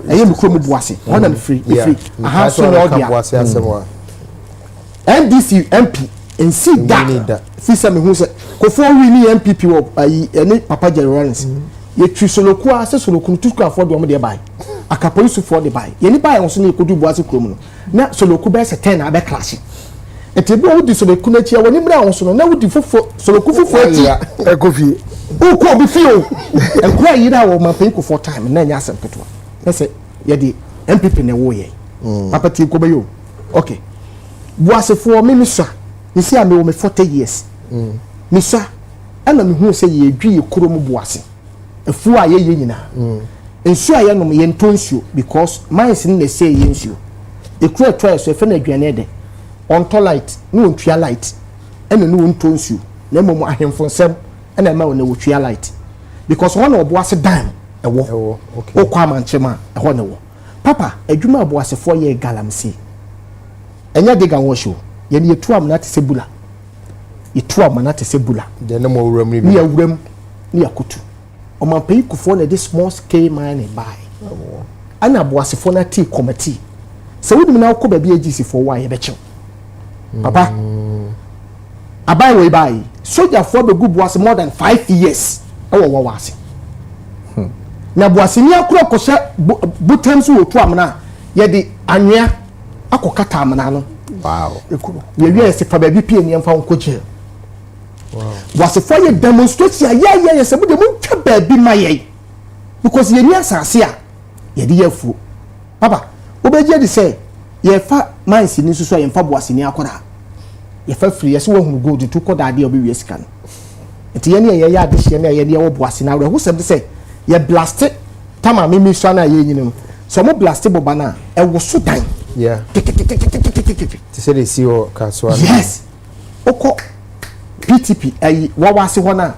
S4: eye mi kromo buase ona me free aha so no dia
S8: buase asemo
S4: NDC MP nsi da fisa me hu se kofo wi ni MPP wo ayi ene papa Jerryans ye twi soloku a se soloku tuku afọ de omo de bai aka police for de bai ye ni bai won so na ekodu buase kromo no na soloku be se 10 na be clash etebi wo di soloku na chi a woni mra won so no na wo di fofo soloku fofo ati
S8: ekofi
S4: uko bi fio enkura yira wo ma pay ko for time na nya asem petwa ese ye di MPP ne wo ye papa ti ko bayo okay buase for me sha ni si ame wo me 40 years me sha ana me hu se ye dwi ekuro mu buase efu a ye nyina ensu a ye no ye ntonsuo because mines ni na se ye nsuo ekura twa so efe na aduane de on to light no ntwa light ena no ntonsuo na mom ahemfo nsem ena ma wo na wotwa light because one obuase dan ewo okay o kwa manchema eho ne wo papa adwuma obuase fo ye galamsi enya de ga wo show ye ne yetu am na te sebula yetu am na te sebula
S8: de na mo wuram ni
S4: bi ya wuram ni yakutu o man pay kufo na this small scale mine buy ana obuase fo na tea committee se wudi na ko ba bi agisi fo wa ye be chew papa abai we buy soldier for be good buase more than 5 years ewo wase na buase ni akura ko se butam so otu amna ye de anwea akokata amna no
S8: wow
S4: ye wie se fa ba bi pie ni mfa nko je wow buase for ye demonstrate ya se bu de mu twa ba bi maye because ye ni asase a ye de yafu papa obeje de say ye fa mansi ni so ye mfa buase ni akora ye fa free ye se wo hu gold to ko da de obi wie sika no enti ye ne ye ya de hye ne ye de wo buase na wo sem de say ye blast tama me mi so na ye nyinem so mo blast boba na e wo so dan
S8: yeah ti say they see o kaswa
S4: yes oko PTP ayi wawase ho na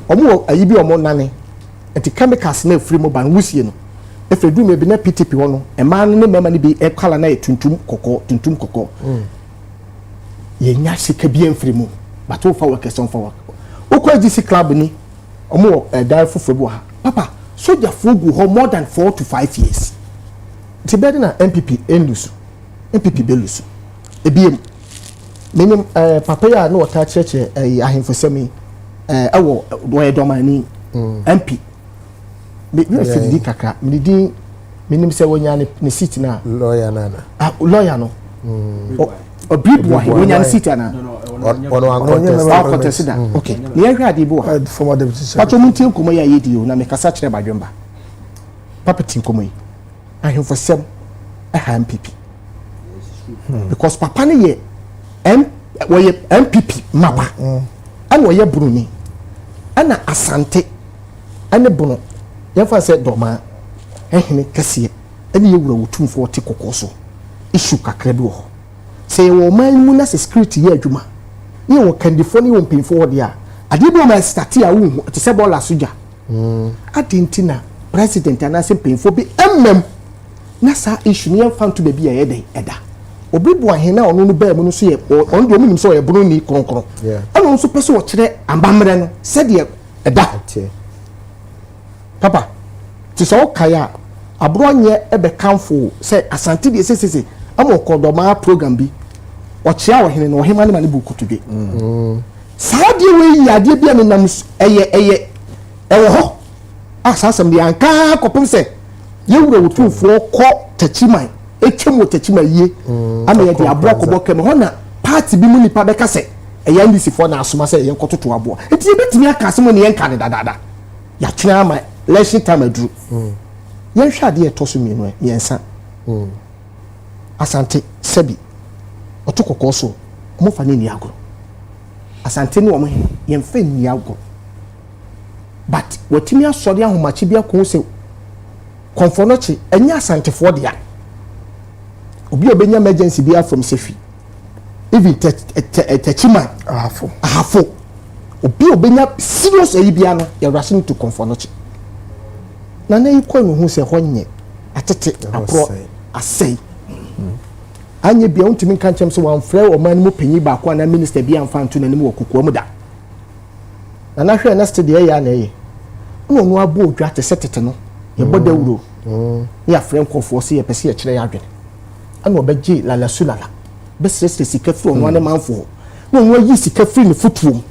S4: omo ayi bi omo nane enti chemicals na free mo ban wusie no efedu me bi na PTP ho no e man ne mema ne bi e kala na tuntum kokko ye nya sika bi enfiri mu bato fa wakeson fa wak oko agisi club ni omo dan fofo bi wa papa soldier fogu ho more than 4 to 5 years tibedi na MPP endusu MPP belusu ebiem menim papa ya no wata cheche ahemfosemi ewo do domani MP me fidi kaka menim se wonya ne seat na
S8: lawyer nana
S4: lawyer no obibu wa wonya ne seat na ono contest da okay ne yahwa de bo
S10: former deputy
S4: secretary pato muntie nkomo ya yedi o na me kasa kire badwemba papa tinkomo yi ahemfo sem ha MPP because papa ne ye MPP mapa and we ye Bruni ana asante ane bono yɛmfa sɛ dɔma ɛhene kɛseɛ ɛne yɛwura wotumfoɔ te kɔkɔɔ so issue kakra bi wɔ hɔ sɛ yɛwɔ ɔman mu na sɛ security yɛ adwuma ne yɛwɔ kandifoɔ ne yɛwɔ mpanyinfoɔ hɔ deɛ a adeɛ bi ɔma starte a wohu te sɛ bɔɔla sogya ade nti na president anaasɛ mpanyinfoɔ bi ɛmmam na saa issue ne yɛmfa nto baabi a yɛdɛn ɛda obi bu ahene a ɔno no baa mu no so yɛ ɔno deɛ ɔmo nim sɛ ɔyɛ Bruni kronkron ɛna ɔno nso pɛ sɛ wɔkyerɛ ambammerɛ no sɛdeɛ ɛda papa ti so kaya abro nye ebe kanfo say asante de sesese amo kodoma program bi o chia wo hene no hema ne mane bu kutudwe saade we yi ade bia ne nam eye ewo ho asasem de anka kopem se yewura wotumfo ko tachiman etwem tachiman yie ama ye de abro ko bokem ho na party bi mu nipa beka se eya ndisi fo na asoma se ye nkototo abo enti e betimi aka asem ne ye nka ne dadada ya twena ama election time adru yen hwa de etoso mienu yensa asante sebi otokoko so mo fa ne ni agoro asante ni omo yen fa ni agoro but wotimi asori ahomachi bia ko se konfonochi enya asante fo de a obi obenya emergency bia from sefi even techima ahafo obi obenya serious ayi bia no ya rushing to konfonochi na na ikọ no hu se honye atete apro asai anye bia untimi kan chem so wan frɛ o man mu panyi ba ko na minister bia amfa nto nanim wɔ kokoa mu da na hwɛ na stede ya na ye no no abo odwa te setete no ye boda wuro ya frɛ nkɔfo se ye pese ye kyerɛ ya adwene ana obegye lala sulala be stress sika firi ono ane manfo no no yi sika firi ne futuom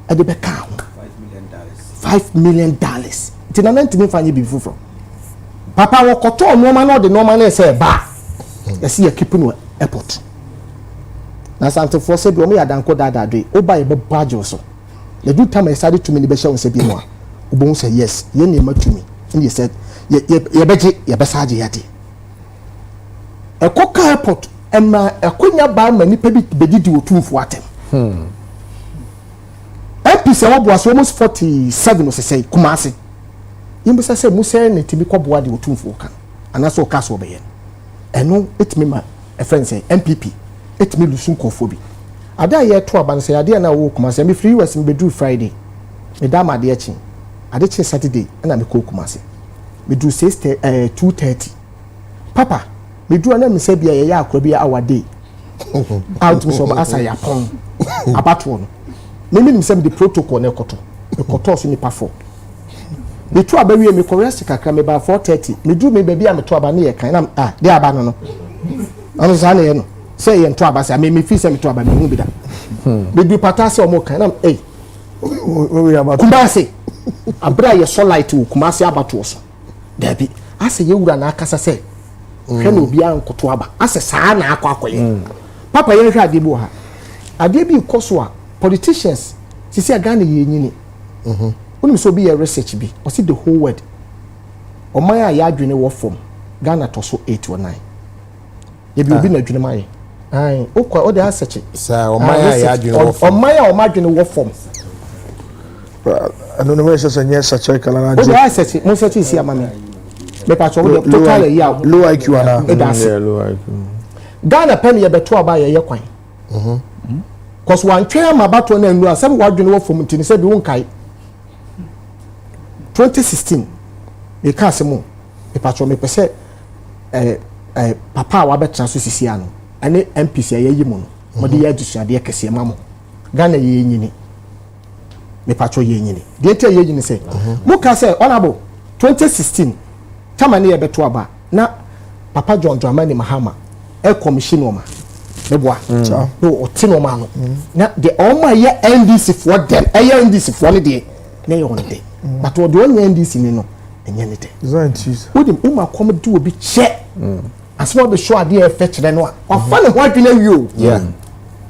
S4: ade be ka ho $5 million tina na ntimi fanye bi fufuro papa wo koto no ma no de no ma na se ba yesi ya keep no airport na sante for se bi o me yadanko dada do o ba ye be bajo so the do time I started to me be show se bi no a obo say yes ye na ma to me and he said ye beje ye be saje yade ekoka airport ema ekonya ba ma nipa bi bedidi otumfo atem MPC wo so almost 47 o se say Kumasi yimbe say musa ne tibi koboa de otumfo kan anaso ka so be ye eno etimi ma a friend say MPP etimi lusun kofo bi ada ye to aban say ade na wo Kumasi me free was me do Friday me da ma de echi ade che Saturday na me ko Kumasi me do 2:30 papa me do na me say bia ye akwa bia our day out me so ba asa ya pon abato no me minim say the protocol na ekoto so nipa fo me to aba wie me correct kakra me ba 4:30 me do me baby am to aba na ye kan na de aba no ano za na ye no say ye to aba say me fi say me to aba me hu bi da me do pata say o mo kan na Kumasi abra ye so light wo Kumasi abato so da bi ase ye wura na akasa say hwe na obi an koto aba ase saa na akwakoye papa ye hwe ade bi wo ha ade bi koso a politicians sisi agane ye nyini When we so be a research be, or see the whole world. Or my yardwin war form, Ghana to so 8 or 9. Ye be na dwene mai. Ai, o kwa o de research.
S8: Sir, or my yardwin war
S4: form. Or my or margin war form.
S10: I don't know where say yes such a kala na.
S4: O de research, mo search is here mama. Me pa so we total ya
S10: low IQ ana.
S9: Low IQ.
S4: Ghana pen ye beto aba ye kwan. Cause one twa ma bato na anu asem wadwene war form ntini se bi won kai. 2016 e ka asemo e patro me pese papa wa betra so sisi ano ane MPC ayi mu no mo de ya dusuade kese mamo Ghana ye nyini me patro ye nyini de ente ye nyini se mo ka se honorable 2016 tama ne ye beto aba na papa John Dramani Mahama e commission o ma me boa no o tino ma no na de o ma ye NDC for dem NDC for ne de na ye on de but what do you NDC no enye ne de wo dem uma come do obi che as well be sure dey fetch dem no a fa ne ho adwena wi o
S8: yeah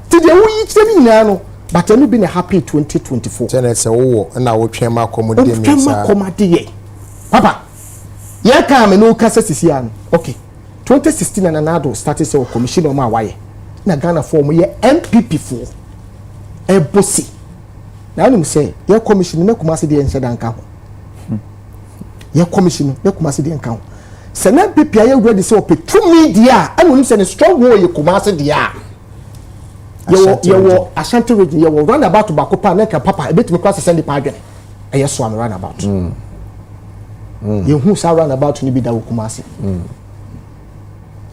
S4: ti de wo yi che ni na no but enu be na happy 2024
S8: tell us wo na wo twema accommodate me
S4: sa papa Yeah, come and no Casa Sician. Okay. 2016 and another started so commission on my way. Na Ghana form ye MPP for a bossy. Now I'm say your commission no Kumasi the answer than count. Your commission no Kumasi the account. Say na MPP I ready so pay 2 media. I will send a strong war you Kumasi the you Ashanti region you will run about to Bakopa Neka Papa a bit because send the party. I yes so I'm run about. You who say run about to be that Kumasi.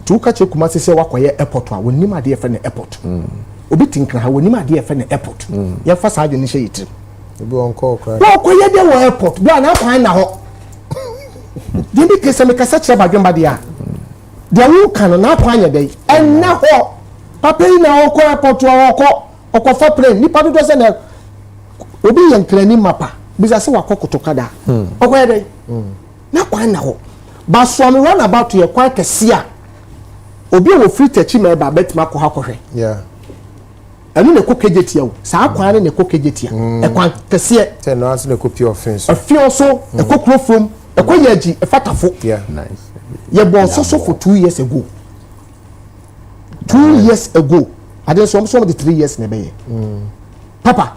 S4: To catch Kumasi say wakoye airport wa woni ma de friend airport obi tinkra ha woni ma de friend airport ya fa sa de ni sheyiti
S11: obi on call cry
S4: wa koye de wo airport bia na kwan na ho de bi kese me kasa kire badwemba de a de wo kan na kwan ya de en na ho papa yi na wo airport wa wo fa plane ni pa do se na obi yan krani mapa bisa se wakokotoka da okoye de na kwan na ho ba so me run about ye kwan kese a obi wo free techi me ba betima ko ha ko hwe
S11: yeah
S4: anu ne ko kejetia wo saa kwan ne ko kejetia e kwan kese
S11: te no aso ne ko pure offense
S4: afio so e ko kro from e ko yaji e fatafo
S11: yeah
S4: nice ye bon so for 2 years ago 2 years ago ade so the 3 years ne be ye papa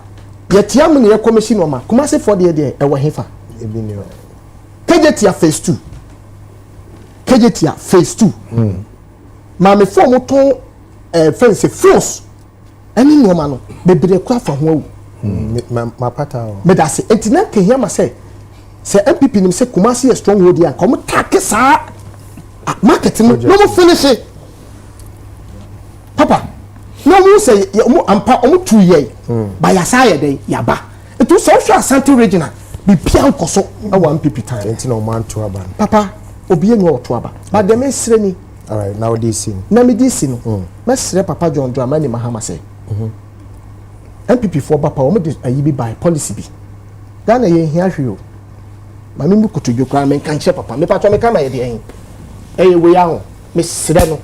S4: ye tiam ne ye commission o ma kuma se for de e wo hefa
S11: e bi ne
S4: kejetia phase 2 kejetia phase 2 ma me form to fence force any no ma no bebre kwa fa ho
S11: ma pata o
S4: me da se entina ke hia ma se MPP nim se Kumasi a stronghold ya kom take sa market no mo finish it papa no mo say mo ampa mo 2 year ba ya sa ye dey ya ba etu social Asante regional bi pia nkoso e wa MPP time
S11: entina o man to aba
S4: papa obi enu o to aba ba dem esre ni.
S11: All right, now this scene.
S4: Na me this scene. Mesre Papa John Drama ni Mahama say. MPP for Papa o me dey ayi by policy bi. Ghana ye hia hwe o. Ma me mukutu dwokra me kan che papa. Me patwa me kan ma ye dey en. Eye we ya ho. Me sre no.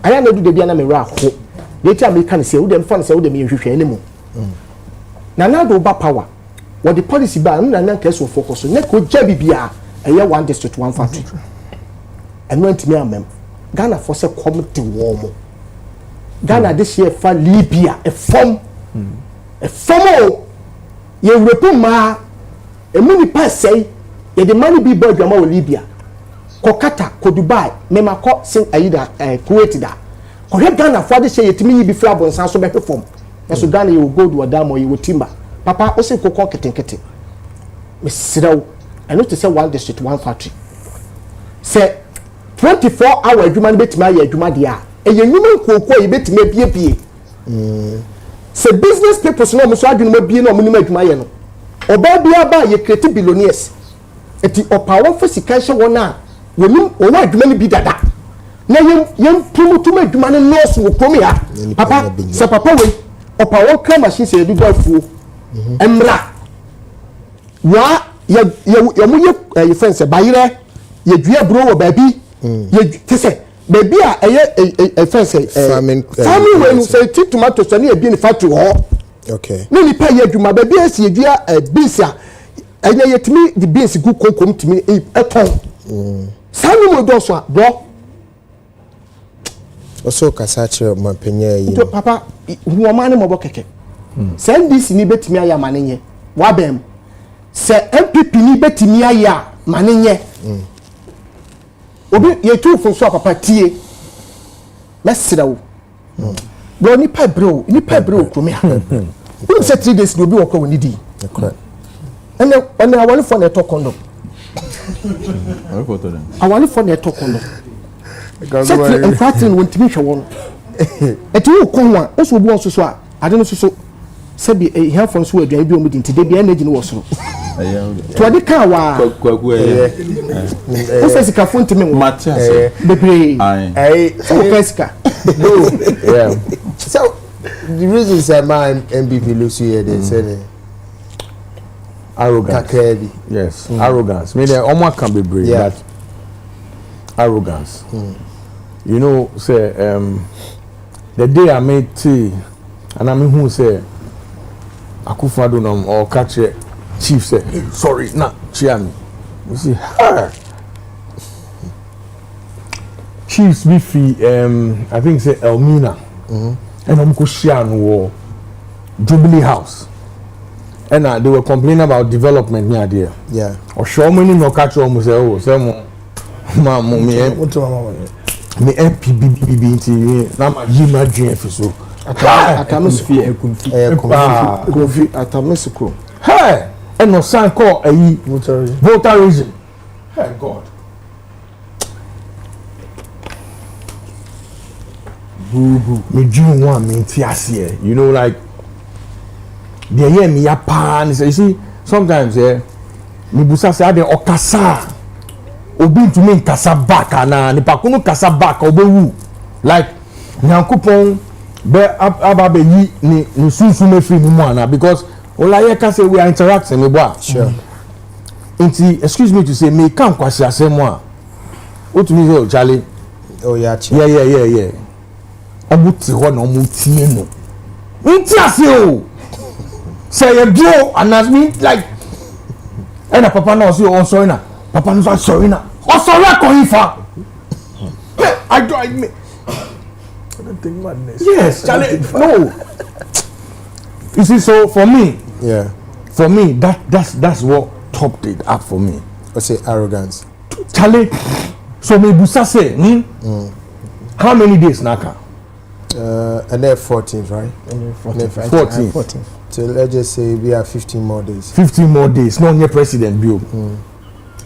S4: Aya na du de bia na me ra ho. Dey ti American say wo dem fan say wo dem ye hwehwe ani mu. Na do ba power. What the policy ba na na keso focus na ko ja bibia eye one district one factory. And went to me amem Ghana for se come to warm Ghana this year for Libya a form ye repo ma e muni pa say ye the money be bad grandma Libya ko Qatar ko Dubai me ma ko sin aida Kuwait da ko he Ghana for this year yetimi bi fra bonsan so be perform so Ghana you go do dam or you timber papa o se ko ketenkete me siraw I know to say one district one factory say 24 hour adwuma betima ya adwuma dia eye nyuma nkoko ye betima biebie se business people no mo so adwuma bie no mo nim adwuma ye no oba bia ba ye create billionaires eti opa won fasika hye wona wonim owa adwuma ni bi dada na yem promote ma adwuma ni nurse wo komi ha papa se papa we opa won kra machine se bi bafuo emra wa ye mo ye friends bayire ye dua bro wo baby ye tese baby a eye friends farming we say tomato so na e bi ni factory ho
S11: okay
S4: no ni pa ye adwuma baby esi dua beans a enya yetimi the beans gu konkom timi eton sanu mo do so a bro
S11: also kasache mampenya yi
S4: to papa wo ma ne mo bokeke send this ni betimi aya manenye wa bem se MPP ni betimi aya manenye obi ye tu fun so papa tie mesira wo bro ni pa bro kromia who say 3 days do bi wo ko woni di ene awani for na to kondo awani for na to kondo settle and fatin won timi hwe won etu wo ko wa o so obi won so a ade no so sabi here for so aduan bi o mudi ntide bi energy no wo soro to ade ka wa
S3: kwaku
S4: o se sika fon timi wo bebre so pesika
S11: yeah so the reason say my MPP lose here they say
S9: arrogance. Yes, arrogance. I mean, almost can be brave, but arrogance. You know, say the day I made tea, and I mean who say Akufo-Addo or catch chief say sorry, nah, cheer me. You see, her. Chiefs be free, I think say Elmina. And I'm Kushian Jubilee House. And they were complaining about development near there.
S11: Yeah.
S9: Or show me no catch almost oh, some me MPBB na ma yima GF so.
S4: Atamesuku Kofi Atamesuku.
S9: Hey, and no sign call a voter reason. Hey God. Me June one me here. You know, like they hear me ya pan. You see, sometimes me busa say ade okasa. Obi to me kasa back na ni pakuno kasa back obewu. Like nyankopon be ababe yi ni sunsun me free mu ana because olaye ka say we are interacting me boa.
S11: Sure.
S9: Excuse me to say me kan kwasi asem a. O to me say Charlie.
S11: Oh yeah.
S9: Yeah. Omuti ho na omutie no. Nti ase o. Say you do and as me like and papa no say on sorry na. Papa no say sorry na. O sorry ko ifa. I don't
S10: think madness.
S9: Yes, Charlie. No. You see, so for me, for me that's what topped it up for me.
S11: What's say arrogance?
S9: Charlie. So me busa say, how many days naka?
S11: And they're 14th, right?
S9: 14th.
S11: So let's just say we have 15 more days.
S9: 15 more days. No new president bill.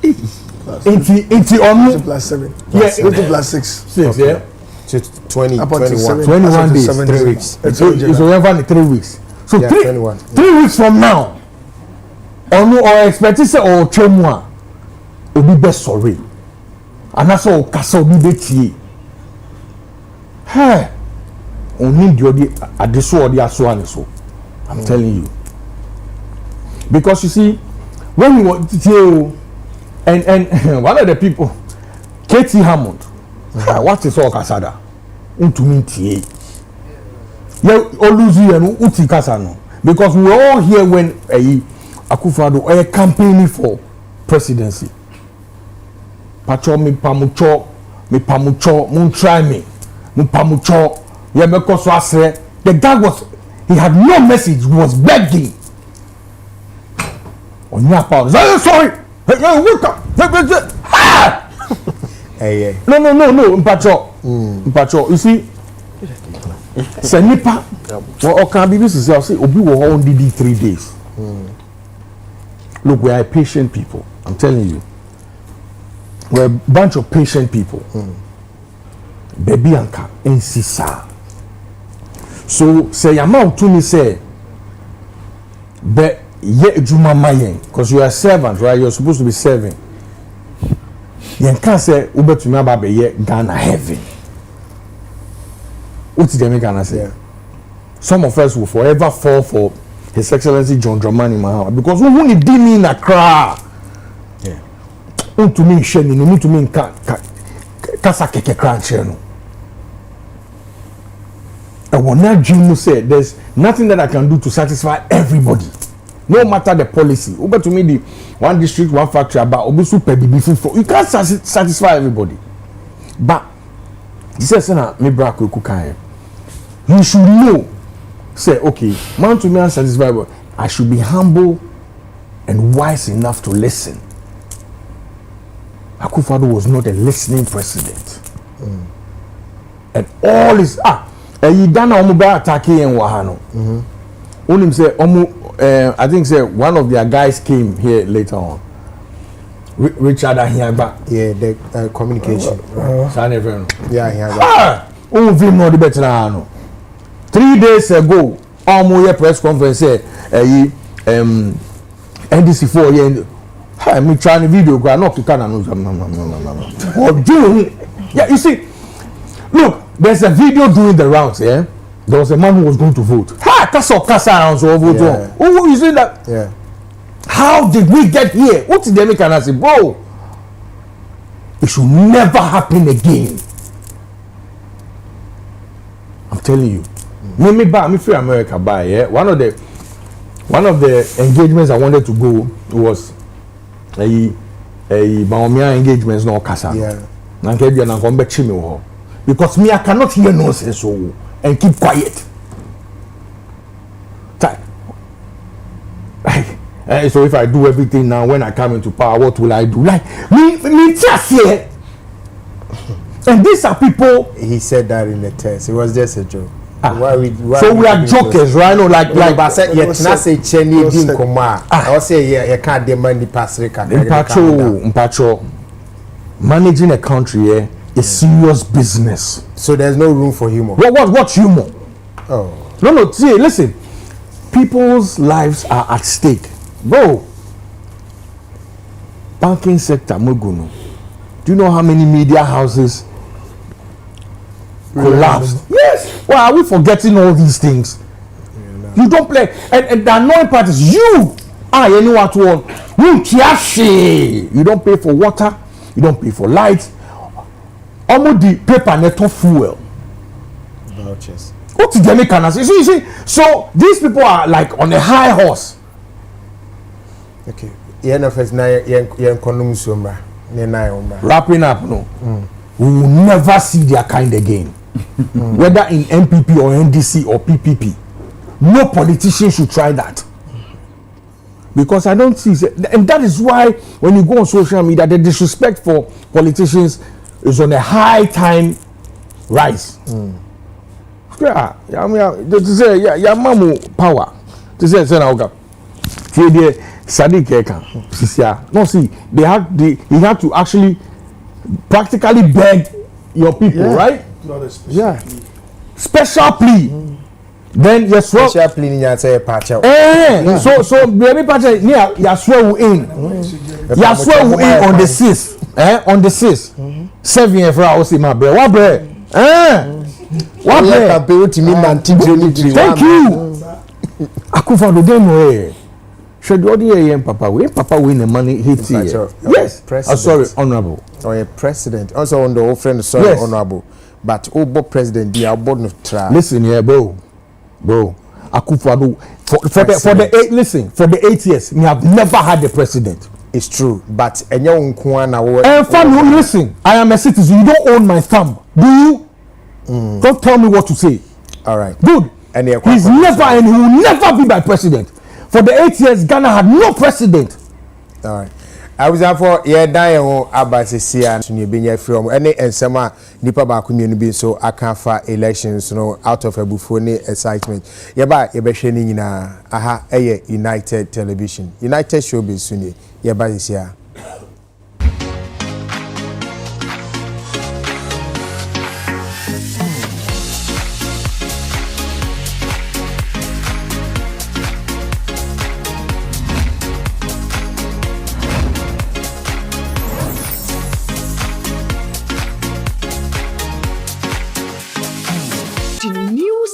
S9: 80 on
S10: plus 7.
S9: Yeah,
S10: 80 plus 6.
S9: 6, yeah.
S11: So 20,
S9: 21 days.
S11: 3 weeks.
S9: It's over 3 weeks. So
S11: yeah, 21.
S9: 3 weeks from now, or expect to say or chemwa, will be best sorry. And that's all Castle be betie. Hey, only the additional the aswan so. I'm telling you. Because you see, when we want to tell and one of the people, Katie Hammond, what is all Casada? Untuminti. Yeah, Oluzi and Uti Casano. Because we were all here when Akufo-Addo campaigning for presidency. Pacho me pamucho, mun try me, mun pamucho. Yeah, because the guy he had no message, he was begging. On your part, sorry. Hey, wake up.
S11: Hey.
S9: No, Mpacho. You see, Senipa, or can be this is say, Obi will only be 3 days. Look, we are patient people. I'm telling you. We're a bunch of patient people. Baby Anka, Nsisa. So, say, amount to me say, but ye Juma Mayen, because you are a servant, right? You're supposed to be serving. You can't say, Uber to me about ye Ghana heaven. What did they Ghana say? Some of us will forever fall for His Excellency John Dramani Mahama because we won't need me in a crowd. To me, Sheni, no to me, Kasa Keke Crancheno. And when that Jim said, there's nothing that I can do to satisfy everybody, no matter the policy. Over to me, the one district, one factory, about Obisu Pebibi for you can't satisfy everybody. But this is me brako kukaye. You should know, say, okay, man to me, I'm satisfied, but I should be humble and wise enough to listen. Akufo-Addo was not a listening president. And all his he done omuba attacking in Wahano. Only say I think say one of their guys came here later on. Richard Ahiagba.
S11: Yeah, the communication. Yeah,
S9: Ahiagba. We know the better now. 3 days ago, almost a press conference NDC 4 years. Hey, me trying a video, go not to Canada. Yeah, you see, look, there's a video doing the rounds. Yeah, there was a man who was going to vote. Ha, Casa around so vote. Oh, you see that?
S11: Yeah.
S9: How did we get here? What did they make? And I say, bro, it should never happen again. I'm telling you. Me free America by yeah. One of the engagements I wanted to go was Baomia engagements no kasa.
S8: Yeah.
S9: Nanke bia na kombe chimi wo. Because me I cannot hear nonsense so and keep quiet. So if I do everything now when I come into power, what will I do? Like me just here. And these are people.
S8: He said that in the test. It was just a joke.
S9: Why we are jokers, right? No, like
S8: I said, yeah, can I say Chenny Dim Koma? I say, yeah, you can't demand the pass record.
S9: Mpacho, managing a country is serious business.
S8: So there's no room for humor.
S9: What humor?
S8: Oh.
S9: No, see, listen. People's lives are at stake. Bro, banking sector, Muguno. Do you know how many media houses collapsed? Yes. Why are we forgetting all these things? You don't play. And the annoying part is you. Anyone to you don't pay for water. You don't pay for lights. Almost the paper net of fuel.
S8: Vouchers.
S9: What did they make an answer? You see, so these people are like on a high horse.
S8: Okay.
S9: Wrapping up, no. We will never see their kind again. Whether in MPP or NDC or PPP. No politician should try that. Because I don't see, and that is why when you go on social media, the disrespect for politicians is on a high time rise. Yeah, mamu power. To say Sadiq Eka. No, see, he had to actually practically beg your people, right? Yeah. Special plea. Then you swear.
S8: Special plea in say patch out.
S9: So baby patch near you swear in. You swear in on the 6th. On the 6th. 7 years for us in my bread. What bread? What bread? Thank you. Akufa do dem should the other Papa win the money hit here. Yes. Sorry, honorable.
S8: Or a president. Also on the old friend, sorry, yes. Honorable. But president, they are born of trial.
S9: Listen here, bro. Akufo-Addo for the 8 years, we have never had a president.
S8: It's true, but
S9: listen, I am a citizen. You don't own my thumb, do you? Don't tell me what to say.
S8: All right.
S9: Good. And he's never and he will never be my president. For the 8 years, Ghana had no president.
S8: All right. I was out for dying about the Sia to be from any and summer Nipa community so I can't fight elections out of a buffoni excitement. Yaba Yabashani in a United Television, United Showbiz Sunday. Yaba is here.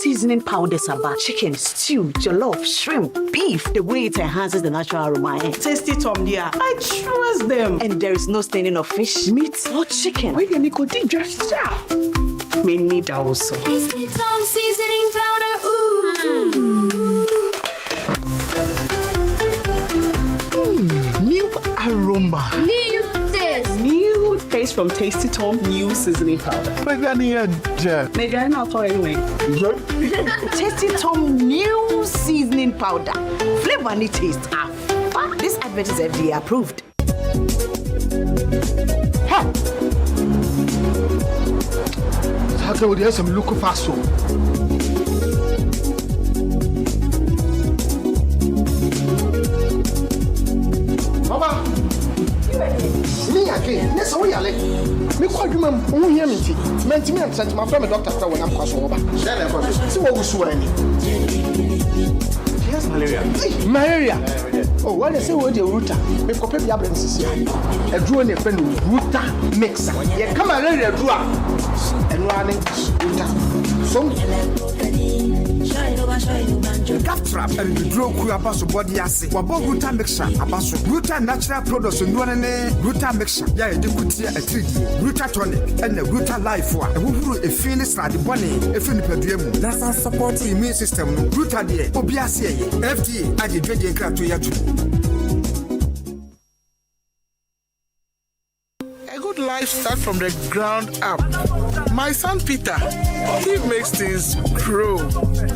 S12: Seasoning powders about chicken, stew, jollof, shrimp, beef. The way it enhances the natural aroma. Tasty Tom, dear. I trust them. And there is no staining of fish, meat, or chicken. Why you nicotine just me need also.
S13: Tasty Tom seasoning powder.
S17: New aroma.
S13: New taste.
S17: New taste from Tasty Tom. New seasoning powder.
S13: Maybe I'm not for anyway.
S12: Tasty Tom new seasoning powder. Flavor and taste. This advert is FDA approved.
S17: How can we have some local fast food? Baba, me again. Yes, we are late. Me call you, ma'am. Who hear me? Me and sent my friend doctor when I'm crossing over. See what we swear. Yes, malaria. Oh, what they say with the router? Me copy the absence here. A drone a friend router mixer. Yeah, come on, let do and running router. So.
S24: Gat trap and the draw ku abaso body ase. Wabo router mixture abaso. Router natural products no ne router mixture. Ya e de kutia a 3D. Router tonic and the router life wa. E wo e feel strad bone e fi ni padua mu. Na san support immune system no. Router de obi ase ye. FDA ade dwede nkra to ya tu.
S1: life start from the ground up. My son Peter, he makes things grow.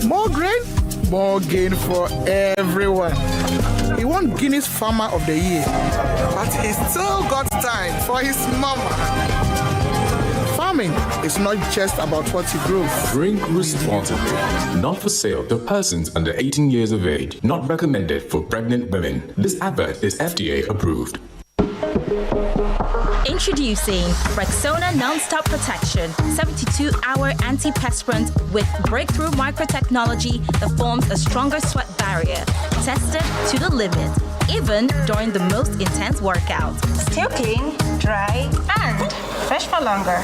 S1: More grain, more gain for everyone. He won Guinness Farmer of the Year, but he still got time for his mama. Farming is not just about what you grow.
S2: Drink responsibly. Not for sale to persons under 18 years of age. Not recommended for pregnant women. This advert is FDA approved.
S14: Introducing Rexona Non-Stop Protection 72-hour anti-perspirant with breakthrough microtechnology that forms a stronger sweat barrier. Tested to the limit, even during the most intense workout.
S15: Still clean, dry, and fresh for longer.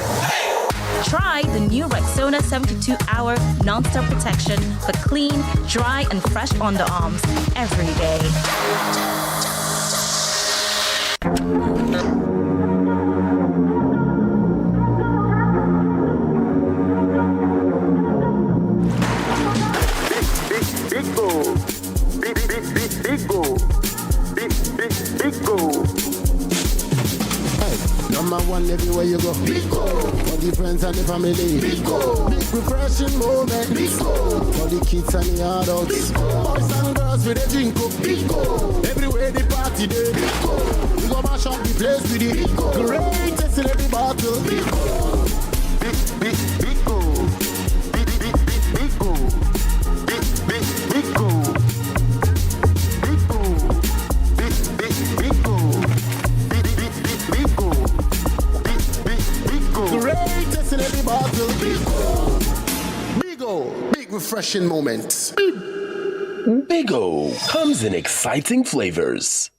S14: Try the new Rexona 72-hour non-stop protection for clean, dry, and fresh underarms every day.
S16: Big goal. Big goal. Big goal. Number one everywhere you go. Big goal. For the friends and the family. Big goal. Big refreshing moment. Big goal. For the kids and the adults. Big goal. Boys and girls with a drink up. Big goal. Everywhere the party day. Big goal. We go mash up the place with it. Big goal. Greatest in every battle. Big goal. Big goal. Big goal. Big goal. Big goal. Big goal. Greatest in every battle. Big refreshing moments.
S18: Bigo comes in exciting flavors.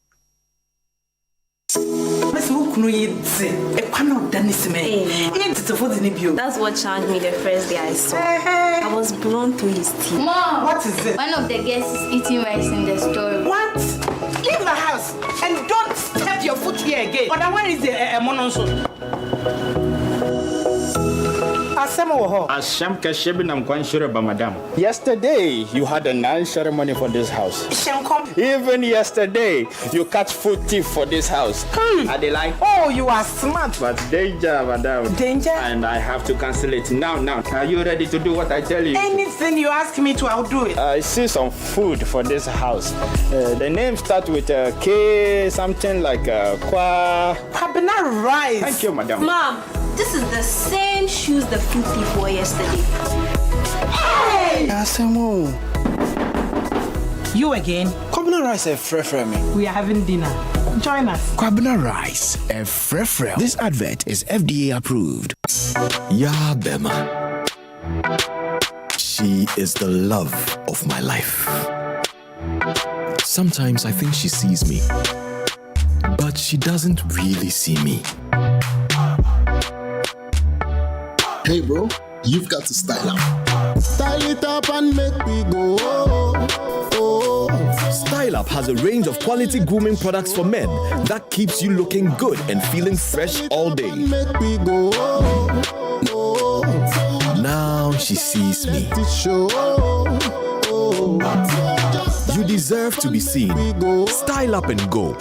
S12: That's
S23: what charmed me the first day I saw. I was blown through his teeth.
S13: Mom!
S12: What is it?
S13: One of the guests is eating rice in the store.
S12: What? Leave my house and don't step your foot here again. But where is the mononso?
S19: Yesterday, you had a nice ceremony for this house. Even yesterday, you catch food thief for this house. Are they like?
S12: Oh, you are smart.
S19: But danger, madam.
S12: Danger?
S19: And I have to cancel it now. Are you ready to do what I tell you?
S12: Anything you ask me to, I'll do it.
S19: I see some food for this house. The name starts with K, something like Kwa.
S12: Kwabena rice.
S19: Thank you, madam.
S23: Mom, this is the same shoes the food thief wore yesterday.
S12: Hey! You again?
S19: Kwabena rice a free me.
S12: We are having dinner. Join us.
S20: Kwabena rice a free. This advert is FDA approved.
S27: Ya Bema. She is the love of my life. Sometimes I think she sees me, but she doesn't really see me.
S16: Hey bro, you've got to style up. Style it up and make me go.
S27: Style Up has a range of quality grooming products for men that keeps you looking good and feeling fresh all day.
S16: Make me go.
S27: Now she sees me. You deserve to be seen. Style Up and go.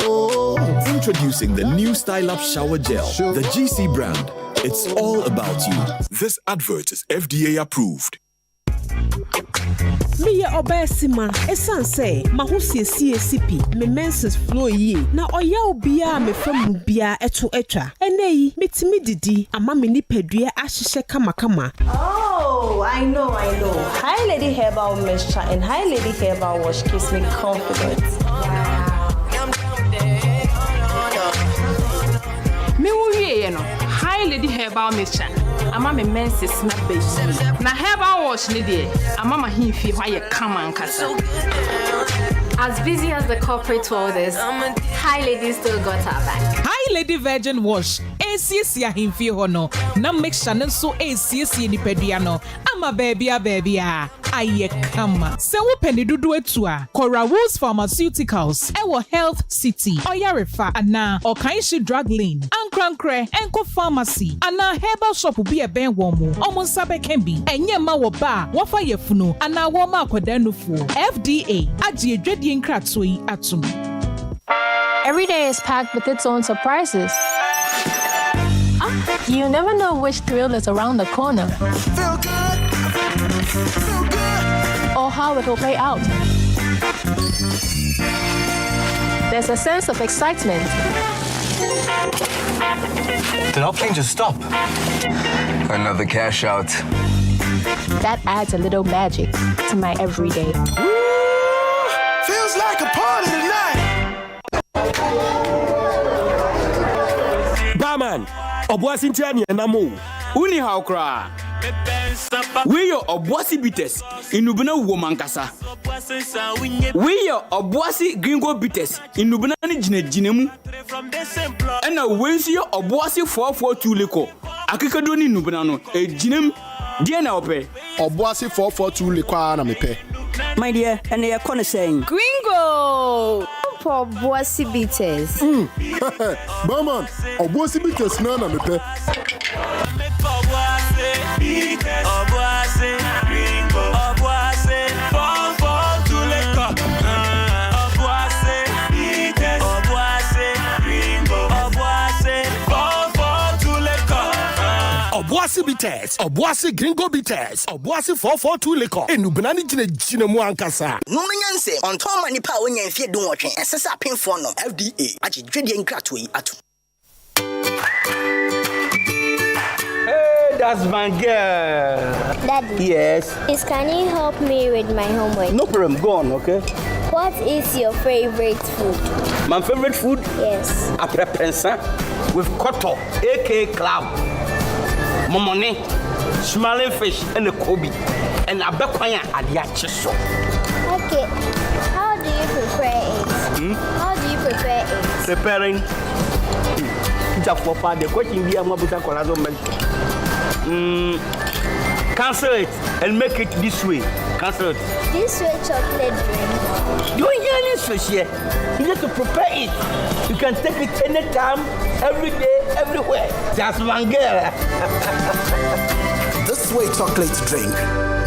S27: Introducing the new Style Up Shower Gel, the GC brand. It's all about you. This advert is FDA approved.
S28: Me obesima esan say mahosiesie sipi me menses flow yi na oya obia me famu bia eto etwa eneyi metimi didi ama me nipadua ahihye kama.
S23: Oh, I know. High Lady Herbal Mixture and High Lady Herbal Wash gives me confidence.
S22: Me wo no High Lady Herbal Mixture. Ama me menses na baby. Na herbal wash ni de. Ama ma himfi hwa ye kama nkasa.
S23: As busy as the corporate world is, High Lady still got her back.
S21: High Lady Virgin Wash. ACC himfi hono. Na mixture nso ACC ni pedua no. Ama baby aye kama. Se wo peni dudu etu a. Cora Woods Pharmaceuticals. Ewo Health City. Oyarefa ana Okanshi Drug Lane. Ankrankre Enko Pharmacy. Ana herbal shop bi eben womo. Omo nsabe kembi. Enye ma wo ba. Wofa yefunu. Ana wo ma akwadanufo. FDA. Aji edwedie nkratoi atum.
S29: Every day is packed with its own surprises.
S13: You never know which thrill is around the corner.
S16: Feel good. Feel good.
S13: Or how it will play out. There's a sense of excitement.
S3: Did our plane just stop? Another cash out.
S13: That adds a little magic to my everyday.
S16: Feels like a party tonight.
S4: Barman, Obuasi Ntani and Namu. Uni how cry. We are Obuasi Bites in Nubana Womankasa. We are Obuasi Gringo Bites in Nubana Jinemu. And a Wednesday Obuasi 442 Lico. Akikadoni Nubanano, a Jinem Diana Ope.
S24: Obuasi 442 Liqua na mepe.
S12: My dear, and they are gonna saying
S23: Gringo! For Bossy Beaters.
S24: Barman, Obuasi Bites na mepe.
S4: Obuasi Bites, Obuasi Gringo Bites, Obuasi 442 Liquor, and Nubanani Jinemu Ankasa.
S5: No man say on Tom and Power and Fear don't watch and Sessa Pin for no FDA. I just dread and grateful at.
S3: Hey, that's my girl.
S23: Daddy.
S5: Yes.
S23: Please, can you help me with my homework?
S5: No problem, go on, okay?
S23: What is your favorite food?
S5: My favorite food?
S23: Yes.
S5: A prepensa with koto, aka club. Momone, smiling fish, and a kobe, and a bequaya at the acheso.
S23: Okay. How do you prepare it? How do you prepare it?
S5: Preparing. Jafopa, the question be a mabuta colazo milk. Cancel it and make it this way. Cancel it.
S23: This way chocolate drink.
S5: You ain't getting this here. You need to prepare it. You can take it anytime, every day, everywhere. That's one girl.
S20: This way chocolate drink.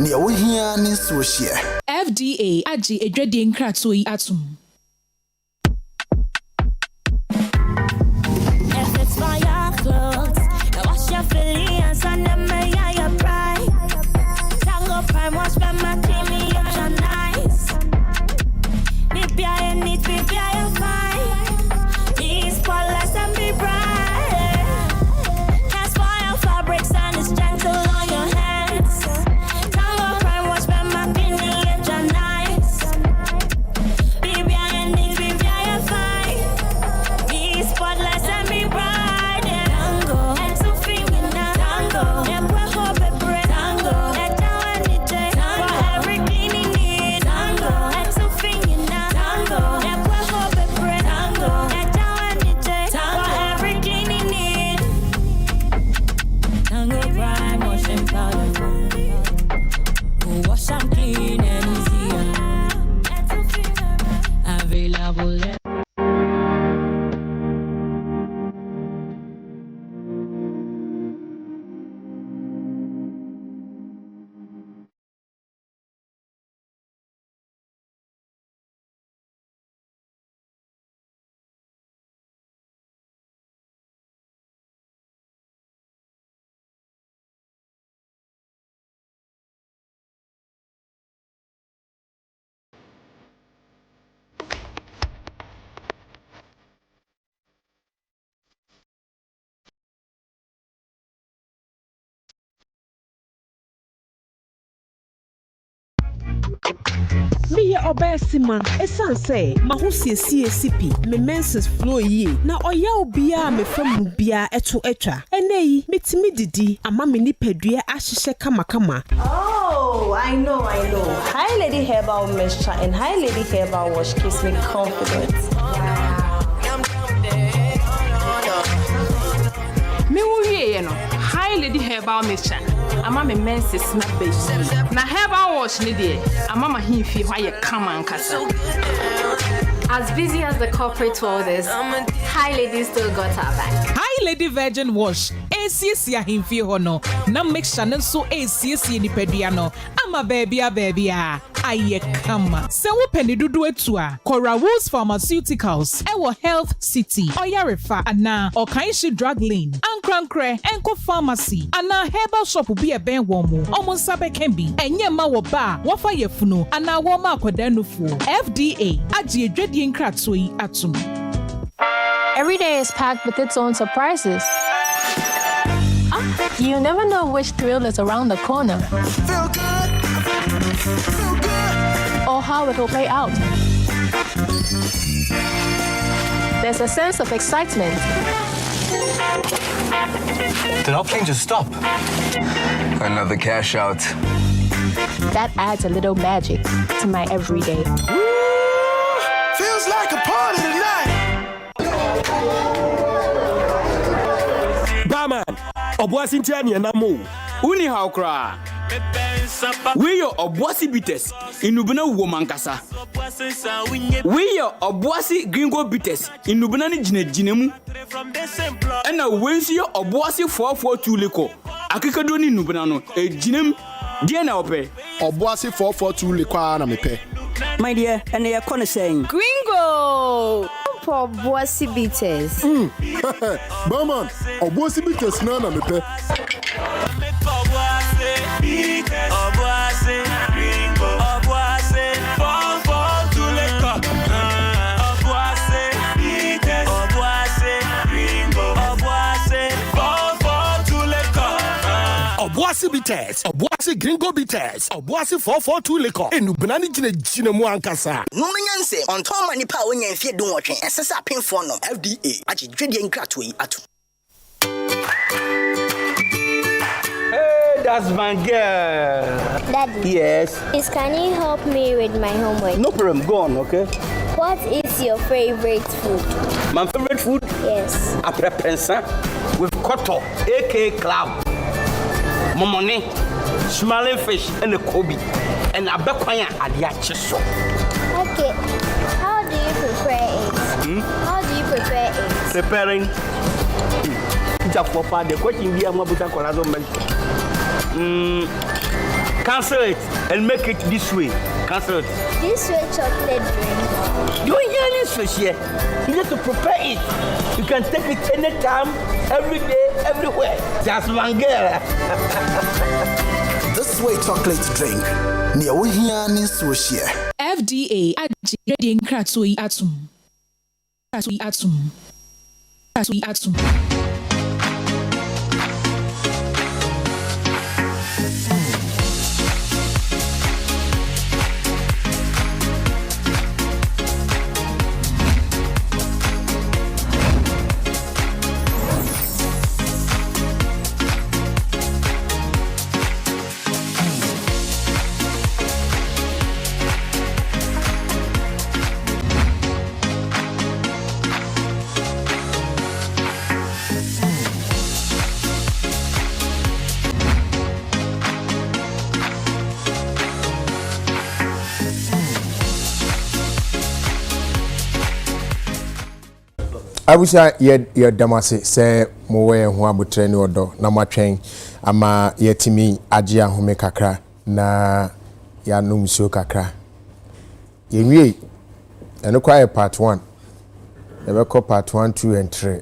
S20: Near we here in Switzerland.
S21: FDA Aji Edredi Nkratoi Atum.
S6: If it's for your clothes, now wash your feelings and then my your pride. Tango prime, wash my creamy and nice. Maybe I need, maybe I am fine. Be spotless and be bright. Cast fire fabrics and it's gentle on your hands. Tango prime, wash my creamy and nice. Maybe I need, maybe I am fine. Be spotless and be bright. Tango, and so feeling now. Tango, and we're hoping for tango. And now I need for everything you need. Tango, and so feeling now. Tango, and we're hoping for tango. And now I need for everything you need. Tango prime, washing powder. Wash and clean and easy. Available.
S28: Me obesima esan say mahusiesie sipi me menses flow yi na oya obia me famu bia eto etwa eneyi metimi didi ama me nipadua ahihye kama.
S23: Oh, I know. Hi Lady Herbal Mixture and Hi Lady Herbal Wash keeps me confident.
S22: Me wuye no. Hi Lady Herbal Mixture. Ama me menses na baby. Na herbal wash ni de. Ama ma himfi hwa ye kama nkasa.
S13: As busy as the corporate world is, Hi Lady still got her back.
S21: Hi Lady Virgin Wash. ACC ahimfi ho no. Na mixture no so ACC ni pedua no. Ama baby. Aye kama. Se wo peni dudu etu a, Cora Woods Pharmaceuticals, ewo Health City, Oyarefa, ana Okaishi Drug Lane, Ankrankre, Enko Pharmacy, ana Herbal Shop bi eben womu, omo sabe kembi, enye ma wo ba, wafa yefunu, ana wo ma akwadanufo. FDA, aji edwedi nkratoi atum.
S13: Every day is packed with its own surprises. You never know which thrill is around the corner.
S16: Feel good. Feel good.
S13: Or how it will play out. There's a sense of excitement.
S3: Did our plane just stop? Another cash out.
S13: That adds a little magic to my everyday.
S16: Feels like a party tonight.
S4: Barman, Obuasi Ntiani and Amo. Uni how cry. We are Obuasi bites in Nubana Womankasa. We are Obuasi Gringo bites in Nubanani Jinemu. And now when's your Obuasi 442 Lico? Akikadoni Nubanano, a Jinem, dear now pay.
S7: Obuasi 442 Lico, and me.
S8: My dear, and they are corner saying,
S23: Gringo! For Obuasi bites.
S7: Barman, Obuasi bites none of me.
S9: Obuasi bites, Obuasi Gringo bites, Obuasi 442 liquor. Enu banani jine mu ankasa.
S10: No menyanse on Tom mani pa when you fear don't watch and sesa pin for no FDA. Achi dread and cratway atu.
S5: Hey, that's my girl.
S23: Daddy.
S5: Yes.
S23: Please, can you help me with my homework?
S5: No problem. Go on, okay?
S23: What is your favorite food?
S5: My favorite food?
S23: Yes.
S5: Après pensa with koto, aka club. Momone, smiling fish and a kobe. And a bekwanya adiachiso.
S23: Okay. How do you prepare it? How do you prepare it?
S5: Preparing. Jafopa, the question be a mabuta corazon. Cancel it and make it this way. Cancel it.
S23: This way chocolate drink.
S5: You ain't hearing this fish here. You need to prepare it. You can take it anytime, every day, everywhere. Just one girl.
S20: This way chocolate drink. Near we here in Swisher.
S21: FDA aji ready nkratoi atum. Kratoi atum. Kratoi atum.
S7: I wish I your damase say mowe ho abotre ni odo na matwen ama yetimi age ahome kakra na ya numsuo kakra yenwie eno kwa part 1 ebe ko part 1 2 and 3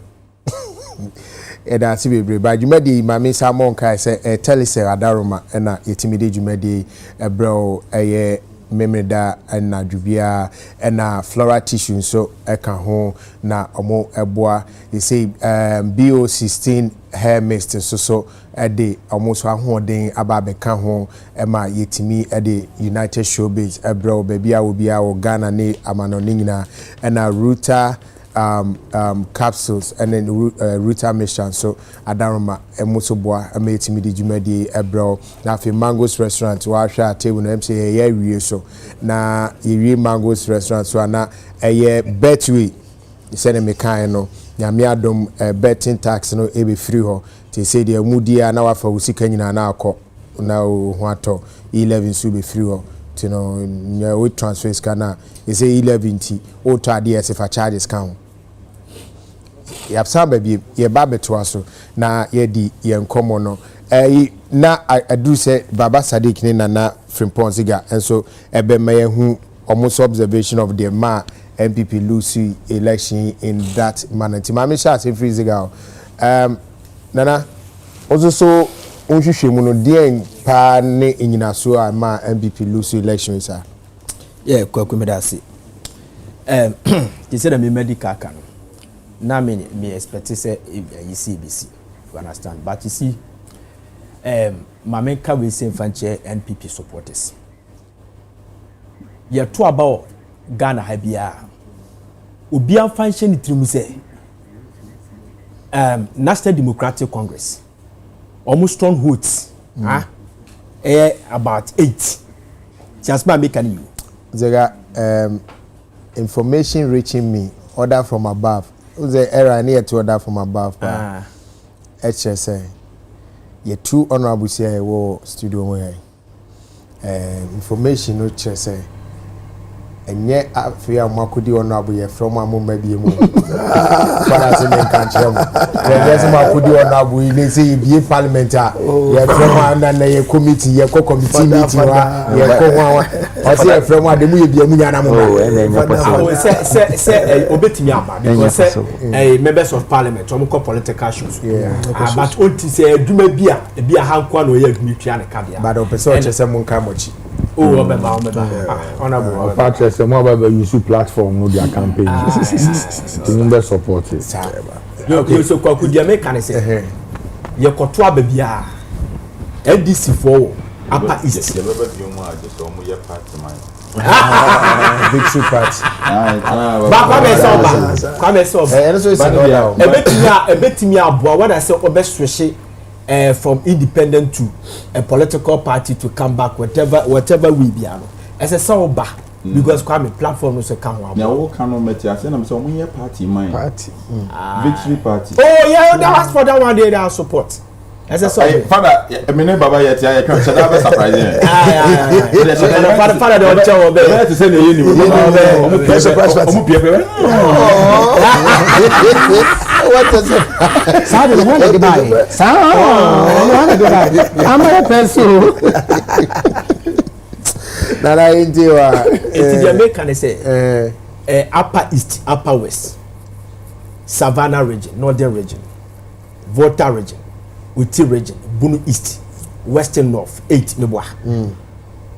S7: eda si bebre ba jumadi mame samon kai say tell say adaroma na yetimi de jumadi ebro eye memeda na dubia na floral tissue so eka ho na omo eboa they say BO16 hair mist so de omo so ahoden ababe ka ho ma yetimi de United Showbiz ebro baby a obi a Ghana ne amano nyina na Ruta capsules and then Ruta mission so adaroma emosoboa ametimi di jumadi ebro na fi Mango's restaurant wa hwa table na mse ye wie so na ye Mango's restaurant so na eye betway se ne mekan no nyame adom betting tax no e be free ho te say de mudia na wa fa usika nyina na akọ na ho ato 11 so be free ho you know we transfer scanner e say 11 t o to ade se fa charges count yapsa baby ye babeto aso na ye di ye nkomo no na adu se baba Sadiq ne na Frimpong Ziga and so ebe me hu almost observation of the ma MPP lose election in that manner. Timami sha say free Ziga. Nana also so unhwehwe no de pa ne enyina so a ma MPP lose election sir.
S5: Yeah, kwakumedasi. They said me medical can. Now me expect to say you see BC. You understand? But you see Mamenka we say fanche NPP supporters. You talk about Ghana habia. Obian function itrim say National Democratic Congress. Almost strongholds. About 8. Just by making you.
S7: There information reaching me, order from above. Who's the error near to order from above? HSA. Ye two honorable say wo studio where information no say. And yet afia makudi honorable ye from amu maybe mu. Father say men can't tell me. Yes makudi honorable they say be parliamentary. Ye from and ye committee ye committee meeting ye ko I say from what the mu be mu yana mu.
S5: Say obetimi aba because say members of parliament some political issues. But onti say aduma bia hankwa no ye adumi tua ne ka bia.
S7: But o person say mun ka mochi.
S5: Oh, remember.
S1: Honorable. Patrick, some more use platform no their campaign. The member support it.
S5: Okay, so kwa kudia me kan say. Ye koto ababia. NDC for Upper East.
S7: Victory party.
S5: Ebetimi aboa what I say obeswehye from independent to a political party to come back whatever we be ano. As a sober because kwame platform no se kan ho.
S1: Na wo kan no meti ase na me say omo party man. Party. Victory party.
S5: Oh yeah, that was for that one day that support. As a sober.
S1: Father, me ne baba yet I can say that surprising.
S5: Father don't tell me.
S1: Let to say the you omo surprise party. Omo pie.
S8: What is it? Sorry, I want to buy. Sorry, I want to buy. I'm a pencil.
S7: Nana indewa.
S5: It's the American say Upper East, Upper West, Savannah region, Northern region, Volta region, Uti region, Bunu East, Western North, 8 Mebwa.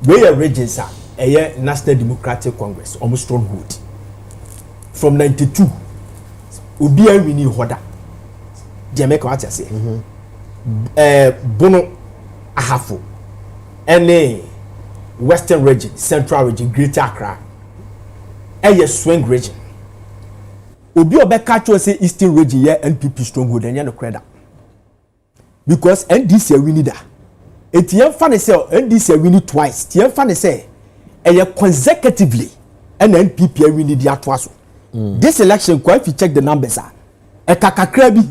S5: Where regions are a National Democratic Congress, almost stronghold. From 92. Obi a wini hoda Jamaica what you say Bono ahafo ene Western region, Central region, Greater Accra swing region obi obeka cho say Eastern region ye NPP stronghold enya no credit because NDC wini da etien fa ne say NDC wini twice tien fa ne say consecutively NPP wini di atwaso. This election, if you check the numbers, a kakakra bi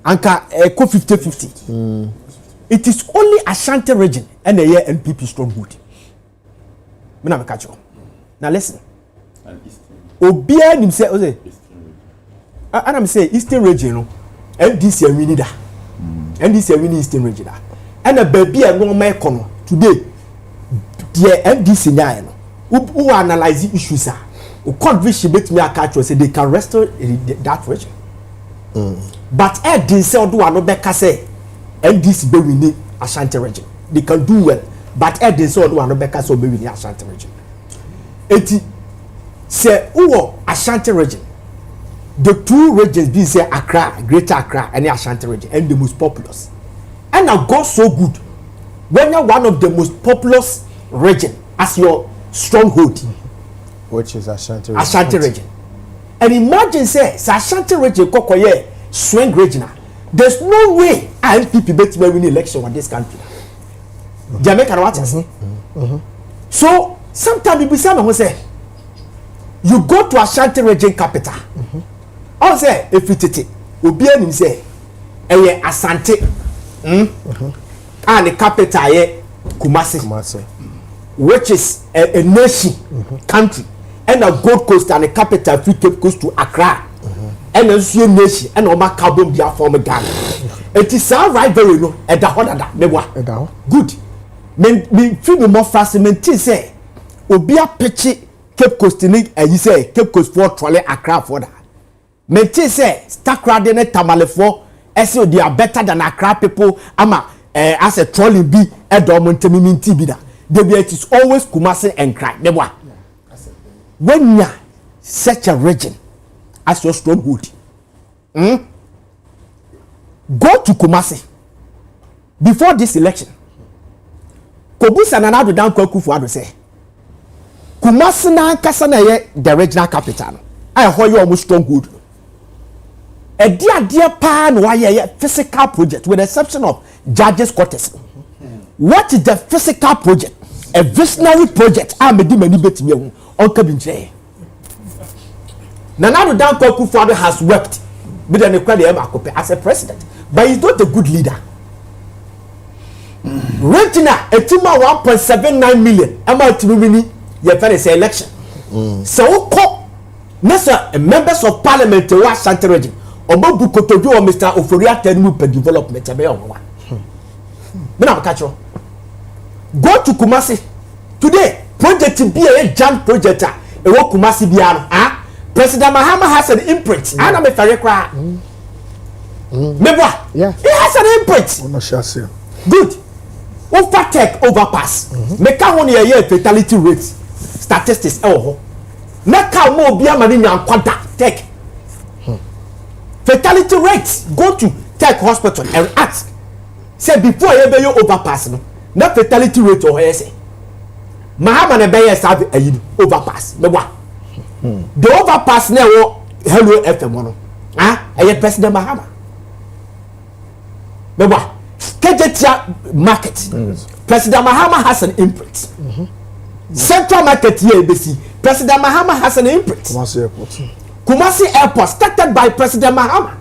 S5: anka ko 50-50. It is only Ashanti region and a NPP stronghold. Me na me catch you. Now listen. Obia nim say and I'm say Eastern region no NDC win da. NDC win Eastern region da. And a baby a no make kono today. The NDC nya no. Who analyze issues are. Court vision bet me a catch say they can restore that region. But didn't say do another say NDC be winning Ashanti region. They can do well, but didn't say do another say be winning Ashanti region. Eti say who Ashanti region. The two regions be say Accra, Greater Accra, and the Ashanti region, and the most populous. And now go so good when you're one of the most populous region as your stronghold.
S7: Which is Ashanti
S5: region. And imagine say Ashanti region kokoye swing region. There's no way NPP bet me win election in this country. Jamaica what you say? So sometimes people say you go to Ashanti region capital. I say if it obi anim say Asante and the capital ye Kumasi. Which is a nation country. And a Gold Coast and a capital free Cape Coast to Accra. And a nation and Oma Kabum dia form Ghana. It is our rivalry no at the honor that good. me feel no more fast me ti say obi a pitch Cape Coast ni ayi say Cape Coast for trolley Accra for that me ti say Stakra de ne Tamalefo ese they are better than Accra people ama as a trolley be e do mo ntemi minti bi da it is always Kumasi and cry meboa when you such a region as your stronghold go to Kumasi before this election Kobusa na do down Kwakufu ado say Kumasi na kasa na ye the regional capital no I ho you almost stronghold a dear pa no why physical project with the exception of judges quarters. What is the physical project? A visionary project. I made many bets me on Kabinche. Nana Dan Kwakufu has wept with an equality as a president, but he's not a good leader. Rentina a team of 1.79 million. I'm out to win your election. So, members of parliament to watch Santa Regime. Obobu Kotojo or Mr. Oforia Tenmu per development. Go to Kumasi today. Project to be a jam project. A work Kumasi Biano. President Mahama has an imprint. I am a Farekra. Remember?
S8: Yeah.
S5: He has an imprint. Good. Overtake overpass. Make a 1 year fatality rate statistics. Make a more be a man in contact. Take fatality rates. Go to Tech Hospital and ask. Say before you overpass no. Na fatality rate or say Mahama na be have a overpass. Me wa. The overpass na wo Hello FM no. President Mahama. Me wa. Kejetia market. President Mahama has an imprint. Central market here BC. President Mahama has an imprint. Kumasi Airport started by President Mahama.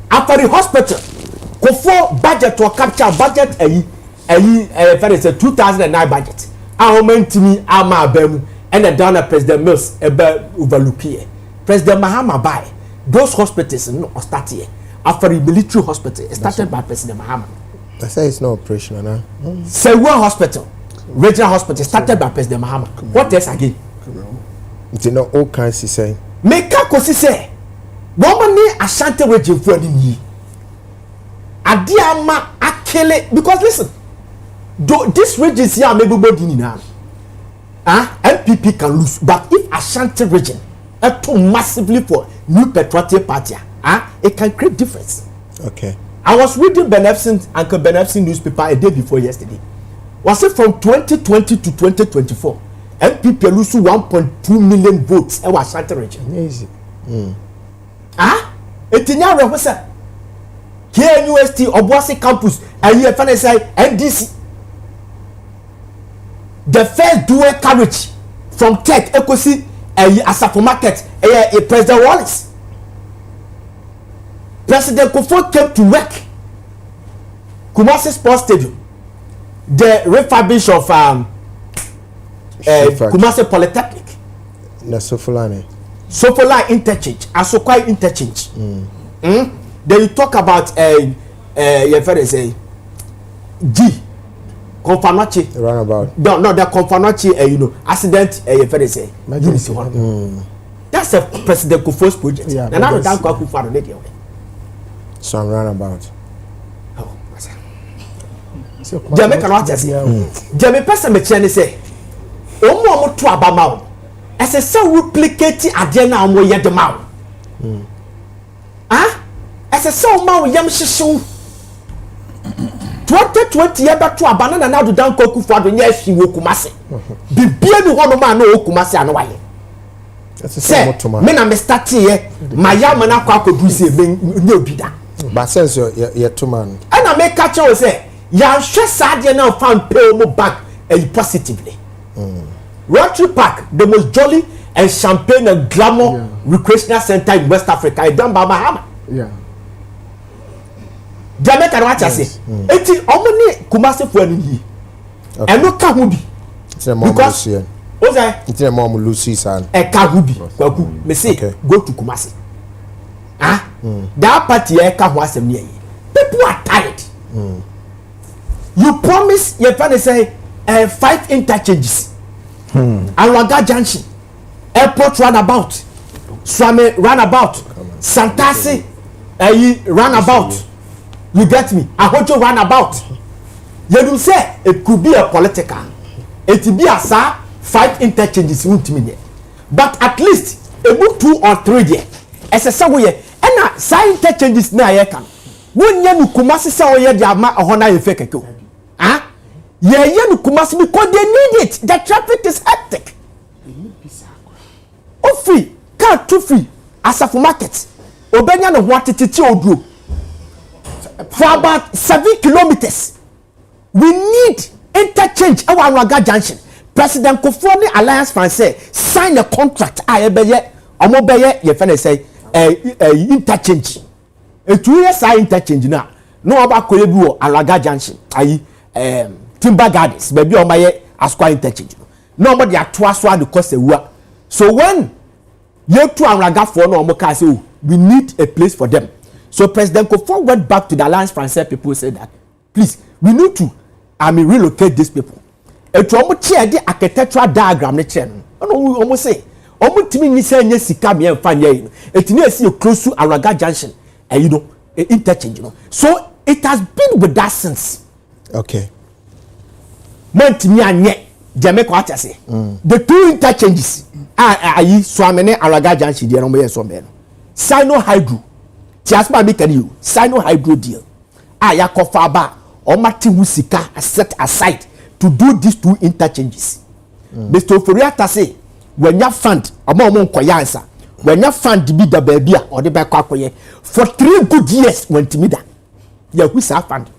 S5: After the hospital Kofo budget to capture budget very say 2009 budget. Aumentimi ama bemu and the down President Mills overlook here. President Mahama buy those hospitals no start here. After the military hospital started by President Mahama.
S7: I say it's not operational now.
S5: Sewa Hospital, regional hospital started by President Mahama. What else again?
S7: It's not all kinds of say.
S5: Make kosi say woman ni Ashanti region for ni Adiama akele because listen, this region here maybe body ni na. MPP can lose, but if Ashanti region too massively for new patriotic party, it can create difference.
S7: Okay.
S5: I was reading Uncle Benefsin newspaper a day before yesterday. Was it from 2020 to 2024? MPP lose 1.2 million votes in Ashanti region.
S7: Easy.
S5: Etinya rehosa. KNUST Obuasi campus and you find say NDC. The first dual carriage from Tech Ecosi Asafo Market President Wallace. President Kofo came to work. Kumasi Sports Stadium. The refurbish of Kumasi Polytechnic.
S7: Na Sofolane
S5: interchange, Asokwai interchange. Then you talk about say G Confanochi
S7: roundabout.
S5: No, the Confanochi accident say that's a President Kufuor's project.
S7: Yeah,
S5: and now down Kufuor on it.
S7: Some roundabout.
S5: Jamaica not just Jamaica person me chene say omo to abama as a so replicate agenda omo ye de ma as a so ma yam hyehyw 2020 ye beto abana na now down Kufuor do nya hwi wo Kumasi bibia ni hono ma na wo Kumasi anu waye say me na me start here my yam na kwa kodu say me nya obida
S7: but sense your to man
S5: and I make catch you say ya hwe sadie na fan pay mo back positively. Rotary Park, the most jolly and champagne and glamour recreational center in West Africa, is done by Mahama.
S8: Yeah.
S5: Jamaica what I say. Eti omoni Kumasi for any. And no kahubi.
S7: Because
S5: what's that?
S7: It's a mom Lucy san.
S5: A kahubi. Kwaku. Me say go to Kumasi. That party e kahuasem near. People are tired. you promise your friend say 5 interchanges. Alwaga Junction, Airport Runabout, Swami Runabout, Santasi Runabout. You get me? Ahojo Runabout. You say it could be a political. It will be a 5 interchanges won't mean. But at least a book 2 or 3 there. As a somewhere, and a sign interchanges na ye can. When you Kumasi say oh yeah, the ma ohona you fake ko. Ah? Yeah, you Kumasi because they need it. The traffic is hectic. Oh free, car too free. Asafu market. Obenya no what titi odro. For about 7 kilometers. We need interchange our Raga Junction. President Kofoni Alliance Français sign a contract. I beye omobeye ye fene say interchange. A 2 years sign interchange now. No about Koyebu Alaga Junction. Timber Gardens. Baby on my Asqua interchange. Nobody at Twaswa the cost a work. So when you two Alaga for no more say we need a place for them. So President Kofoni went back to the Alliance Français people said that please we need to relocate these people. Et tu omo tie de architectural diagram ne che no. No omo say omo timi ni say nya sika me emfa nya yi. Etini esi close to Araga Junction. You know, interchange, you know. So it has been with that since.
S7: Okay.
S5: Man timi anye Jamaica what I say. The 2 interchanges ayi Swamene Araga Junction dey no me so me no. Sino Hydro. Tiasma make you. Sino Hydro deal. Ya kofa ba omati wusika set aside to do these 2 interchanges. Mr. Oforiata say when you fund omo nkoya ansa when you fund be the baby or the back for 3 good years when timida ya who fund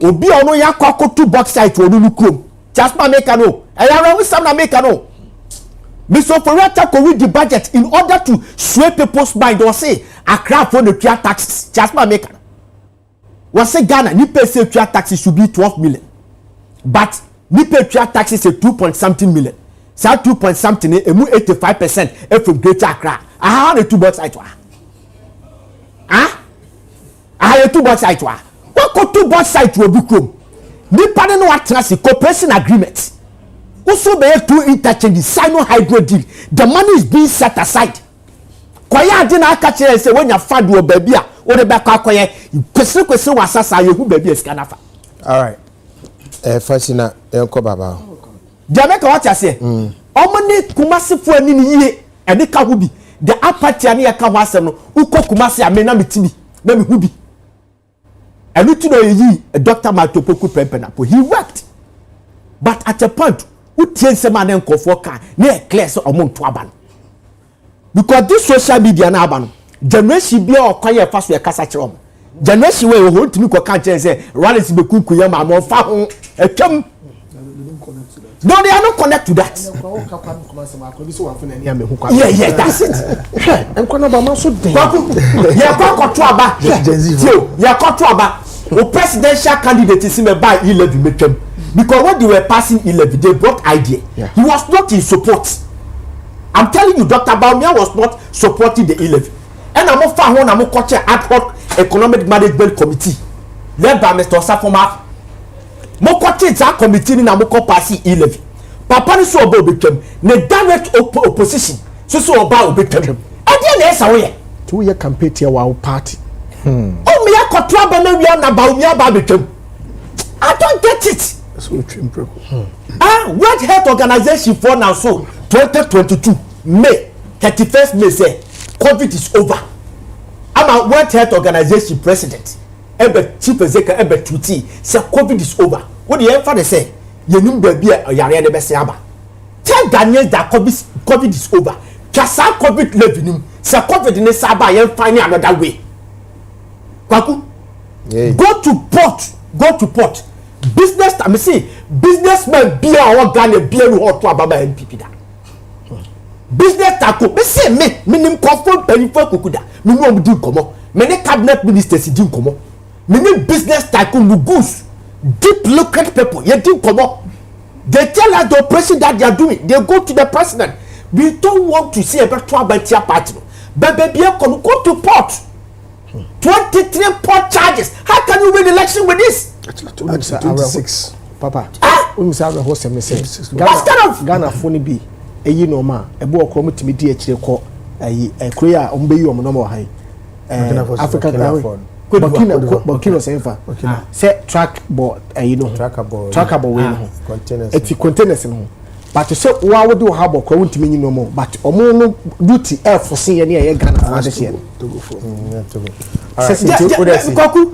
S5: obi ono ya kwako 2 box site onu nukrom just ma make no e ya we some na make no Mr. Oforiata ko with the budget in order to sway people's mind or say Accra for the pure taxes just ma make no we say Ghana ni pay say pure taxes should be 12 million. But ni pay pure taxes is 2.something million. So 2.something emu 85% from Greater Accra. I have a 2 box site wa. Ah? I have a 2 box site wa. What ko 2 box site will be chrome? Ni pardon no atrasi cooperation agreement. Also be 2 interchanges Sino Hydro deal. The money is being set aside. Kwaya dina aka say when you fund your baby or the back akoye question wasasa you who baby is kanafa.
S7: All right. Fasina enko baba.
S5: Jamaica what you say? Omani Kumasi fu ani ni ye eni ka hu bi. The apathy ani ya ka ho asem no uko Kumasi amena mitimi na me hu bi. Enu ti no yi Dr. Matopoku Pempenapo he worked. But at a point utie nsem an enkofo kan na clear so omo nto aba no. Because this social media na aba no generation bia okwaye fa so e kasa kire omo. Generation we ho ntimi ko kan kire say Rollins be kunku ya ma mo fa ho atwam. No, they are not connected to that. Yeah, that's it.
S8: I'm going to so dead.
S5: The presidential candidate is in a by 11 metrum. Because when they were passing 11, they brought idea. Yeah. He was not in support. I'm telling you, Dr. Baumia was not supporting the 11. And I'm a fan, I'm a coach ad hoc economic management committee led by Mr. Safoma. Mokote za committee ni na moko pasi 11. Papa ni so oba obetem. Ne direct opposition. So oba obetem. E dey na esa we.
S8: 2 year campaign here wa party.
S5: O me akoto aba na wi na ba o mi aba betem. I don't get it.
S8: So trim bro.
S5: World Health Organization for now so 2022 May 31st May say COVID is over. I'm a World Health Organization president. Chief executive tweet say COVID is over. What the father say? You know baby yare ne bese aba. Tell Daniel that COVID is over. Kasa COVID level say COVID ne saba yen find another way. Kwaku. Go to port. Business I say businessman be our Ghana be no hot to ababa NPP da. Business tako be say me nim confirm perifo kokuda. Me no di komo. Me ne cabinet ministers di komo. Many business tycoon goose, deep lucrative people. You think come up? They tell us the operation that they are doing. They go to the president. We don't want to see a better party. But baby, go to port. 23 port charges. How can you win election with this? 26.
S8: Papa. We say our host me say. Ghana phone be. Eyi no ma. Ebo okro mutimi di akire ko. Korea ombeyi omo no mo hai. Africa Burkina Senfa. Say track board tracker board we no. Containers no. But you say wa wo do habo kwa wuntimi nyi no mo but omo no duty F for say ne ye Ghana for this year.
S5: Kwaku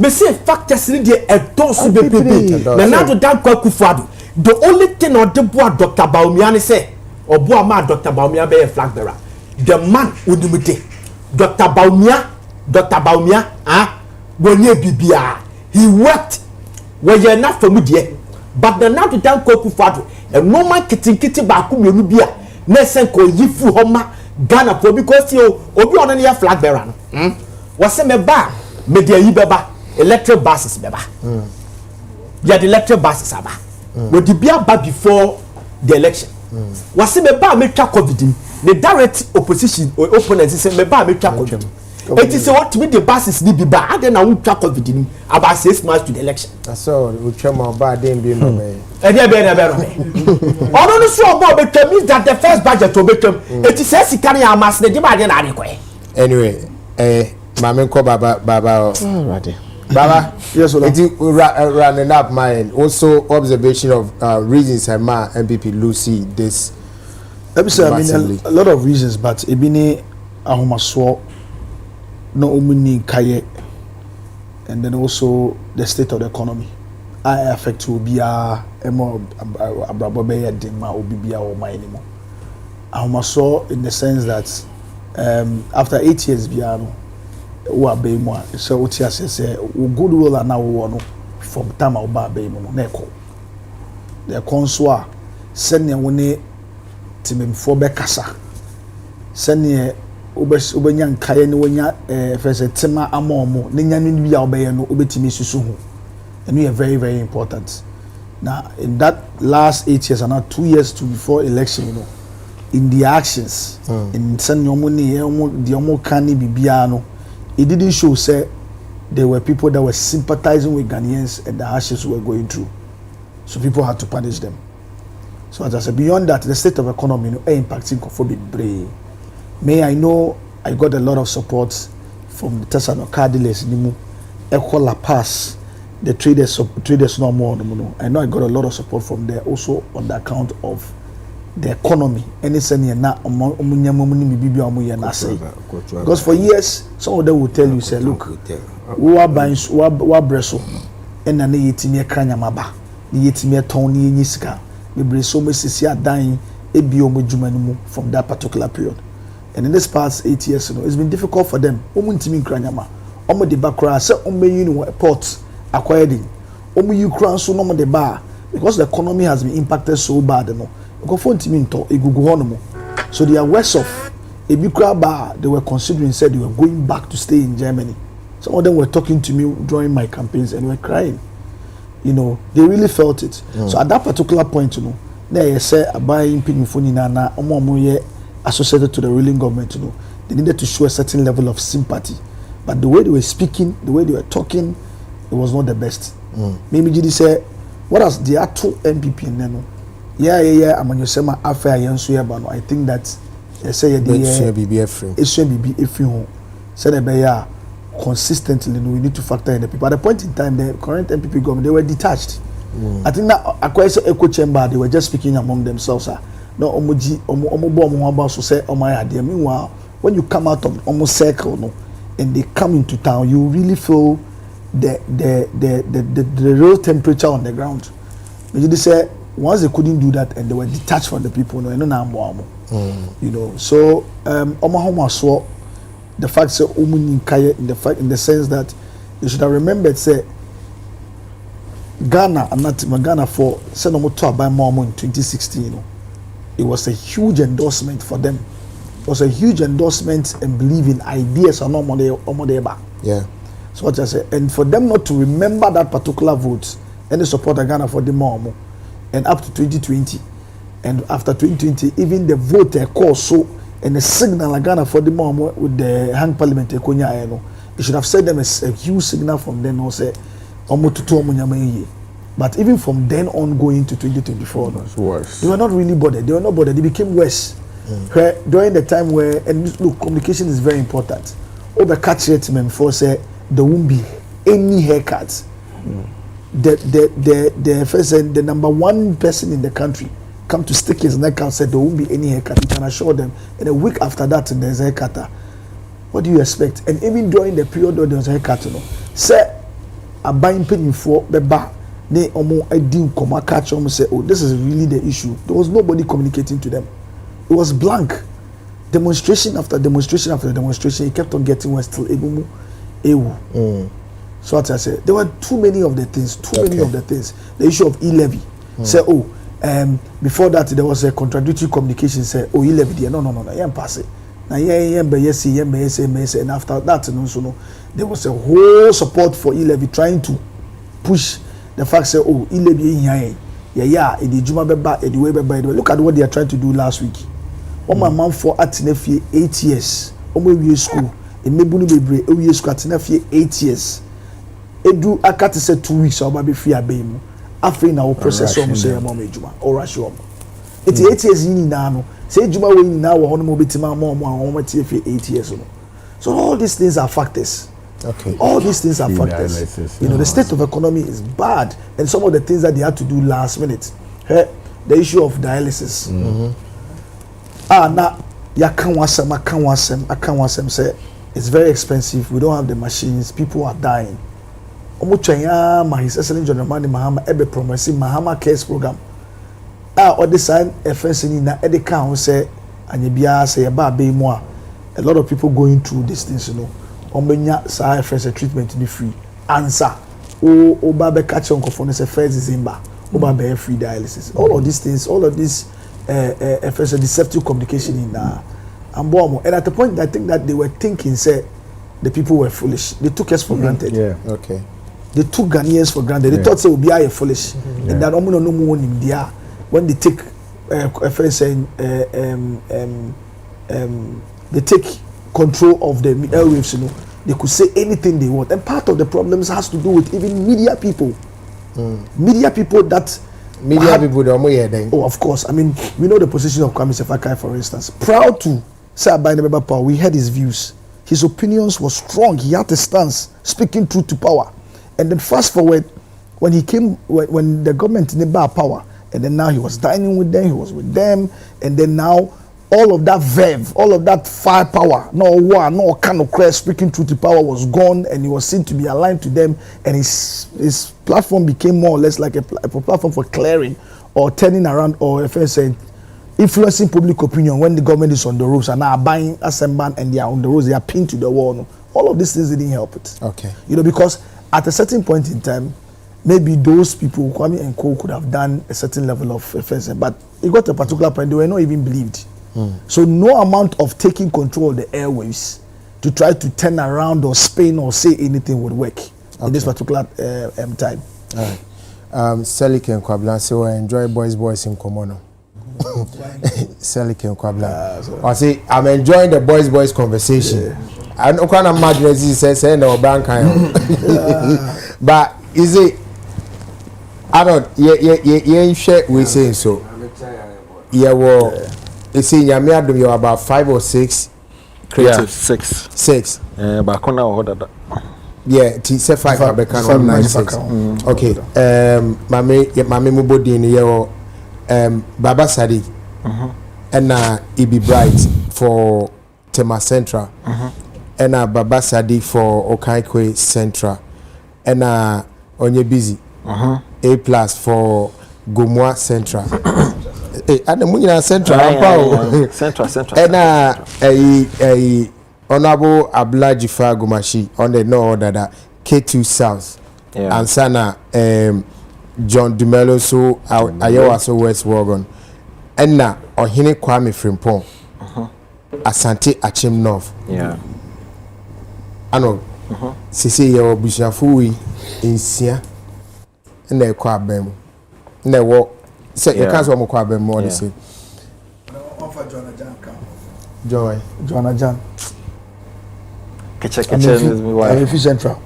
S5: be say factors ni dey edosu be pepe na do dan Kwaku Fuadu the only thing on the board Dr. Baumia ni say obo ama Dr. Baumia be flag bearer the man udumite Dr. Baumia wonye bibia he worked where you not for me there but the now to dan Kwaku Fuadu a normal kiti ba ku mienu bia na sen ko yifu homa Ghana for because you obi on na flag bearer no wase me ba me de yi beba electric buses beba ya the electric buses aba we di bia ba before the election wase me ba me twa covid the direct opposition or opponents say me ba me twa covid it is what me the buses ni bi ba ade na wo twa covid ni about 6 months to the election
S7: so we chema ba dem bi no me
S5: e dey be ono no so obo be means that the first budget to be it is sika na amas na di ba de na rekoe
S7: anyway Mame ko baba Baba,
S8: yes,
S7: running up mine. Also, observation of reasons I MPP Lucy this.
S2: Let me say, I mean, a lot of reasons, but Ebini Ahumaswo, no umini kaye, and then also the state of the economy. I affect to be a more abrabobe dema obibia or my anymore. Ahumaswo in the sense that after 8 years, biano. Wa be mo so what you say goodwill and now from time oba be mo na ekọ the conso a sene woni timemfo be kasa sene obenya nkaye ne wonya first tema amomo ne nyame bi a obeye no obetimi susu hu and we are very very important now in that last 8 years and now 2 years to before election you know in the actions in sene omo ne the omo kan ni bibia no it didn't show say there were people that were sympathizing with Ghanaians and the hardships we were going through. So people had to punish them. So as I said, beyond that, the state of economy, you know, impacting Kofobi Bray. May I know I got a lot of support from the Tesano Cardiles, Nimu, Eco La Paz, the traders no more. I know I got a lot of support from there also on the account of the economy. Because for years, some of them will tell you, say, look, we are buying, we are bresso, and then they eat me a cranyamaba, they eat me a tony in Yiska, we bring so much dying a biomujumanimu from that particular period. And in this past 8 years, you know, it's been difficult for them. Omuntimi cranyama, omo de bakra, say omo ports acquired, omo you crown so no de bar because the economy has been impacted so bad, you know. So they are worse off. They were considering, said they were going back to stay in Germany. Some of them were talking to me during my campaigns and were crying. You know, they really felt it. So at that particular point, you know, they said buying associated to the ruling government, you know, they needed to show a certain level of sympathy. But the way they were speaking, the way they were talking, it was not the best. Maybe Gidi said, what else? There are two MPP in there. Yeah. I'm on your sema affair. I think that say the consistently we need to factor in the people. At the point in time, the current MPP government they were detached. I think that across the echo chamber they were just speaking among themselves. No so say meanwhile, when you come out of almost circle, no, and they come into town, you really feel the real temperature on the ground. They say once they couldn't do that and they were detached from the people, you know. So the fact say in the sense that you should have remembered say Ghana and not Ghana for Senomoto by Momo in 2016, you know. It was a huge endorsement for them. It was a huge endorsement and believe in ideas or no more.
S7: Yeah.
S2: So what I say, and for them not to remember that particular vote and the support of Ghana for the Momo. And up to 2020, and after 2020, even the vote call so and the signal Ghana for the moment with the hang parliament, it should have said them as a huge signal from them. Also, But even from then on going to 2024,
S1: worse.
S2: They were not really bothered. They were not bothered. They became worse. During the time where, and look, communication is very important. Over catch statement for say there won't be any haircuts. The first and the number one person in the country come to stick his neck out and said there won't be any haircut. You can assure them. And a week after that, there's a haircutter. What do you expect? And even during the period where there was a haircut, say a buying penny for the bar. They almost didn't come and catch them and say, oh, this is really the issue. There was nobody communicating to them. It was blank. Demonstration after demonstration after demonstration. It kept on getting worse till ewu. So what I said, there were too many of the things. The issue of e-levy. Say, before that there was a contradictory communication. Say, oh, e-levy. No, pass it. Now, and after that, there was a whole support for e-levy trying to push the fact say, oh, e-levy look at what they are trying to do last week. My mom for Atinefie 8 years. We school. In Mebunu Bebre, we school Atinefie 8 years. Edu akati say 2 weeks. I'll be free abemu. After now process say mom ejuma or rush home. It's 8 years in now. Say juma we now we hono betima mom 8 years. So all these things are factors.
S7: Okay.
S2: All these things are factors. The state of economy is bad, and some of the things that they had to do last minute. The issue of dialysis. Now I can't say it's very expensive. We don't have the machines. People are dying. His Excellency John Ramani Mahama ebe promising Mahama Cares program. Or the sign FNC na edeka say anyebia say ba be mo a lot of people going through these things, Omenya sa FNC treatment to be free. Answer. O ba be catch on for say 1st December. O ba be free dialysis. All of these things, all of this FNC deceptive communication in Ambomo. And at the point I think that they were thinking say the people were foolish. They took us for granted.
S7: Yeah. Okay.
S2: They took Ghanaians for granted. They thought say we are foolish. And that no more in India when they take they take control of the airwaves, they could say anything they want. And part of the problems has to do with even media people. Media people that oh, of course. I mean, we know the position of Kwame Sefakai, for instance. Proud to say about the power, we heard his views. His opinions were strong. He had a stance, speaking truth to power. And then fast forward, when he came, when the government in the power, and then now he was dining with them, he was with them, and then now all of that verve, all of that firepower, no war, no kind of crash, speaking truth to power was gone, and he was seen to be aligned to them, and his platform became more or less like a platform for clearing or turning around, or if I say influencing public opinion when the government is on the roads and now buying assembly and they are on the roads, they are pinned to the wall. All of these things didn't help it.
S7: Okay.
S2: Because at a certain point in time, maybe those people, Kwame and Co, could have done a certain level of offense, but it got to a particular point, they were not even believed. So no amount of taking control of the airwaves to try to turn around or spin or say anything would work in this particular time.
S7: All right. Selik and Kwabla, so I enjoy boys in Komono. Selik and Kwabla. I say I'm enjoying the boys conversation. I don't kind of imagine as he says, no bank. But is it? I don't. Yeah, share we say so. Yeah, well, you see, you're about 5 or 6 creative.
S11: Yeah, 6. But I order.
S7: Yeah, it's a 5. I can 96. Okay. Mami Mubodi in the Baba Sadi. And Ibi Bright for Tema Central. And Baba Sadi for Okaikwe Central. And Onye Busy. A+ for Gomwa Central. And the Munina Central.
S11: Central.
S7: And Honorable Ablajifa Gumashi on the no order K2 South. And Sana John Dumelo so Ayowa so West Wagon. And now Ohine Kwame Frimpong. Asante Achim North.
S11: Yeah.
S7: Ano. Sisi ya Bushafuwi insia. Na kwa bem. Na wo say you can't wo kwa bem more say. Joy.
S2: Joanna Jan.
S11: Keche
S2: Central.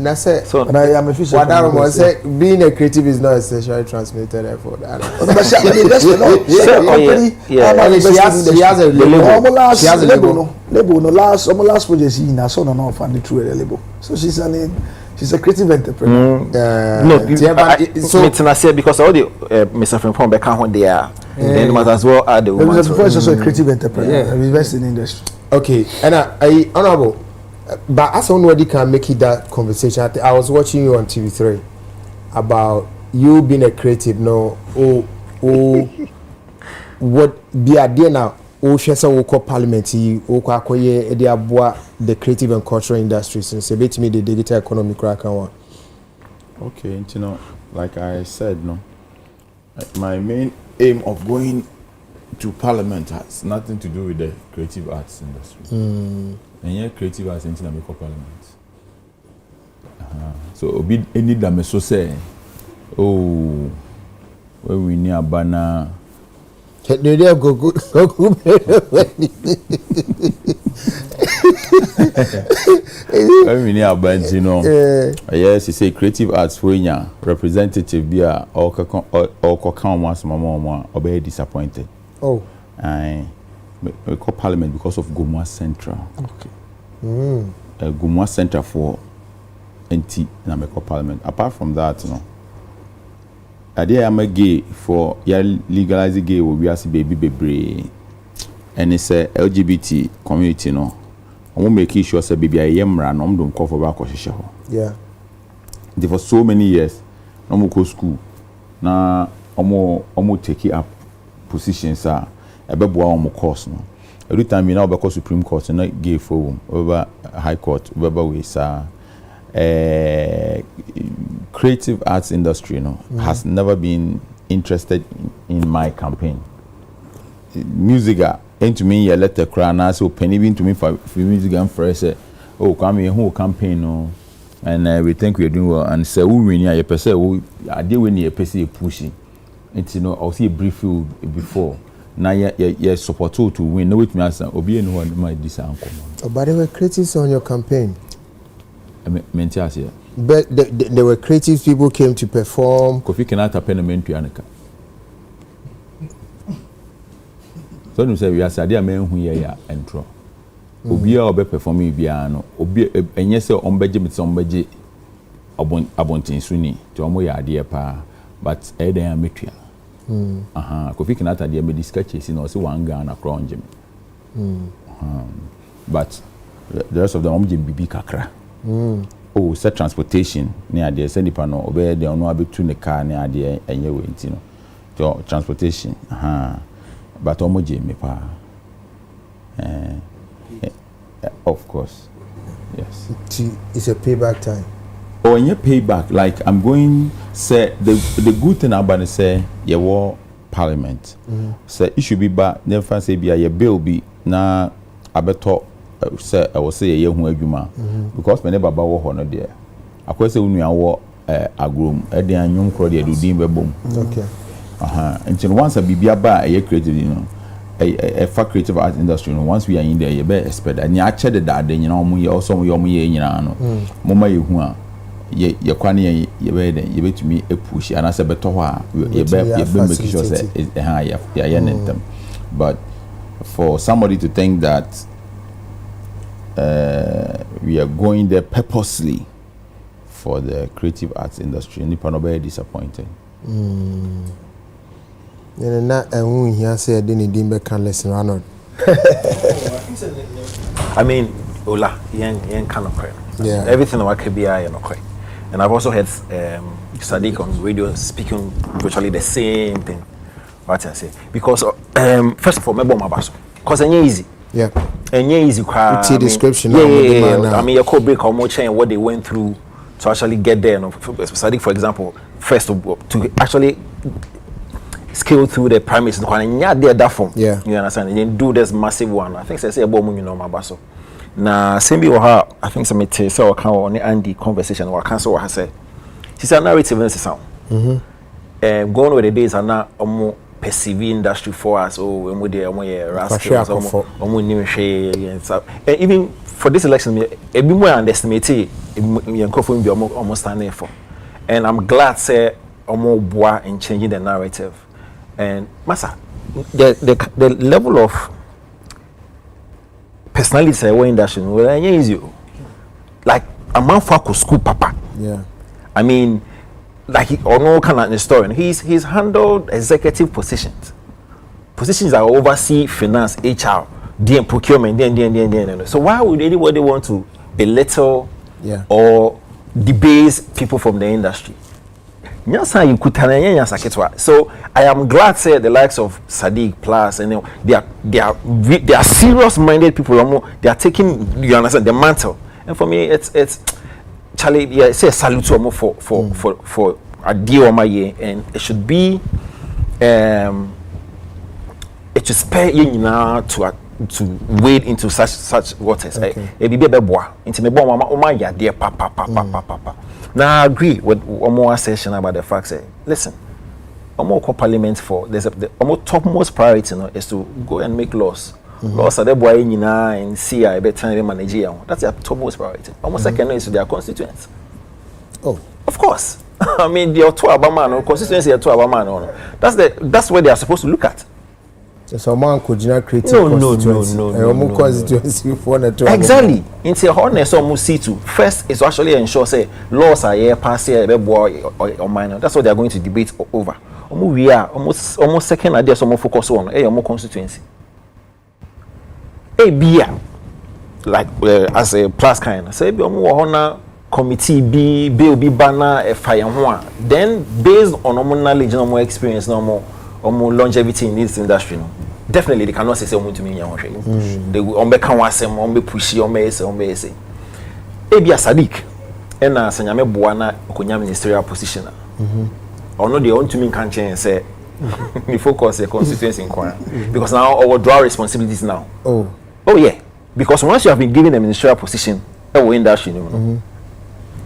S7: Na say
S11: so
S2: and I am a fisher.
S7: What I say being a creative is not a sexually transmitted effort.
S2: She has a label. No last project she na so no fan through a label. So she's a creative entrepreneur.
S11: So it's not say because all the Mr. Frimpong back when they are then might as well add the woman.
S2: Mr. Frimpong is also a creative entrepreneur. Invest in industry.
S7: Okay, and I honorable. But as somebody can make it that conversation, I was watching you on TV3 about you being a creative. No, what be idea now? Share some parliamentary, the creative and cultural industries, and say me the digital economy crack one.
S14: Okay, you know, like I said, no, my main aim of going to parliament has nothing to do with the creative arts industry. And yeah, creative arts in the parliament. So any damn so say, oh, where we near banner.
S7: When
S14: we near bands, you know. Yes, you say creative arts for you representative be a or come once more or be disappointed.
S7: Oh,
S14: we call parliament because of Gomwa Central.
S7: Okay.
S14: Gomwa Central for NT na me call parliament. Apart from that, you know, I am a gay for legalize gay we are baby and it's a LGBT community, no. I won't make sure say baby I am ran don't call for back or
S7: yeah.
S14: There for so many years, no go school. Na omo take up positions are ebeboa omo course no. Every time you now because Supreme Court na gay for over High Court over we sa creative arts industry, you know, has never been interested in my campaign. Music and to me, you let the crowd now so penny even to me for music and for say, oh, come here, whole campaign, no, and we think we're doing well. And say, we win here, per se, I did win here, per se, pushing. It's, you know, I'll see a brief field before. Now, you support to win. No, with me, as Obi, no one might discount.
S7: But they were critics on your campaign.
S14: Here.
S7: But there were creative people came to perform.
S14: Kofi cannot happen a man to Anaka. So you say we are sadia men who ya entro. Obi a obe performing biano. Obi enye se ombeje mit sombeje abontin suni to omo ya ade pa but eden ametua. Kofi cannot ade me discuss chesi no se wanga na kro onje. But the rest of them omje bibi kakra. Oh, set transportation near the send no obey the no abetu ne car near the enye we ntino. To transportation. But omoje me pa. Of course. Yes.
S7: It's a payback time.
S14: Oh, and you payback like I'm going say the good thing about it say you war parliament. Say it should be back never say be a bill be na abeto say I will say ye hu adwuma because me ne baba wo ho no de akwese unu awo agrom e de anyum kro de dudin bebom.
S7: Okay.
S14: Until once a bibia ba e creative, you know, a creative art industry, you know, once we are in there you be expect and ya che that you know mo ye also mo ye nyina no moma ye hu a ye kwane ye be den ye betumi e push and as a beto ho a ye be make sure say ya nentem. But for somebody to think that we are going there purposely for the creative arts industry, nipa no be disappointed.
S7: Na ehun hia say de ni dimbe kan lesson Arnold.
S11: I mean, Ola, yen kind of cry.
S7: Yeah.
S11: Everything about KBI and okay. And I've also heard Sadiq on radio speaking virtually the same thing. What I say because first of all, me bomb abaso because it's easy.
S7: Yeah.
S11: And easy crowd.
S7: It's a description.
S11: Yeah. I mean, your co-break how much and what they went through to actually get there. And Sadiq, for example, first to actually scale through the premise and there that form.
S7: Yeah.
S11: You understand? And then do this massive one. I think say about you know my baso. Na same be her. I think some say so can on Andy conversation or cancel what I say. She said narrative is sound. Going with the days are now perceive industry for us or we there rascals or new share and stuff. And even for this election a bit more underestimated be almost standing for. And I'm glad say more boa in changing the narrative. And Masa, the level of personality I in that well, easy. Like a man for school papa.
S7: Yeah.
S11: I mean, like he or no kind of historian. He's handled executive positions that oversee finance, HR, then procurement, then. So why would anybody want to belittle or debase people from the industry? So I am glad say the likes of Sadiq Plus and they are serious minded people. They are taking, you understand, the mantle. And for me it's Charlie, yeah, say salute to for a deal on my year, and it should be it should spare you now to wade into such waters. It be boy into me boy ya dear papa. Now I agree with one more session about the fact that listen, more parliament for there's the topmost priority is to go and make laws. Laws are the boy and see I better manage. That's their topmost priority. Almost second is their constituents.
S7: Oh,
S11: of course. I mean, they are two Abaman or constituency are two Abaman. That's where they are supposed to look at.
S7: So man could not create
S11: no.
S7: constituency for the
S11: exactly. Into a honest almost see to first is actually ensure say laws are here pass here boy or minor. That's what they are going to debate over. We are almost second idea some more focus on more constituency. Like as a plus kind say committee bill banner a fire one. Then based on knowledge and experience more longevity in this industry, definitely they cannot say something to me. They will push say. Ebia Sadiq and Sanyame Buana Okunya ministerial position. Or no, they want to mean can't change say we focus a constituency inquiry because now our draw responsibilities now. Oh yeah, because once you have been given a ministerial position, industry.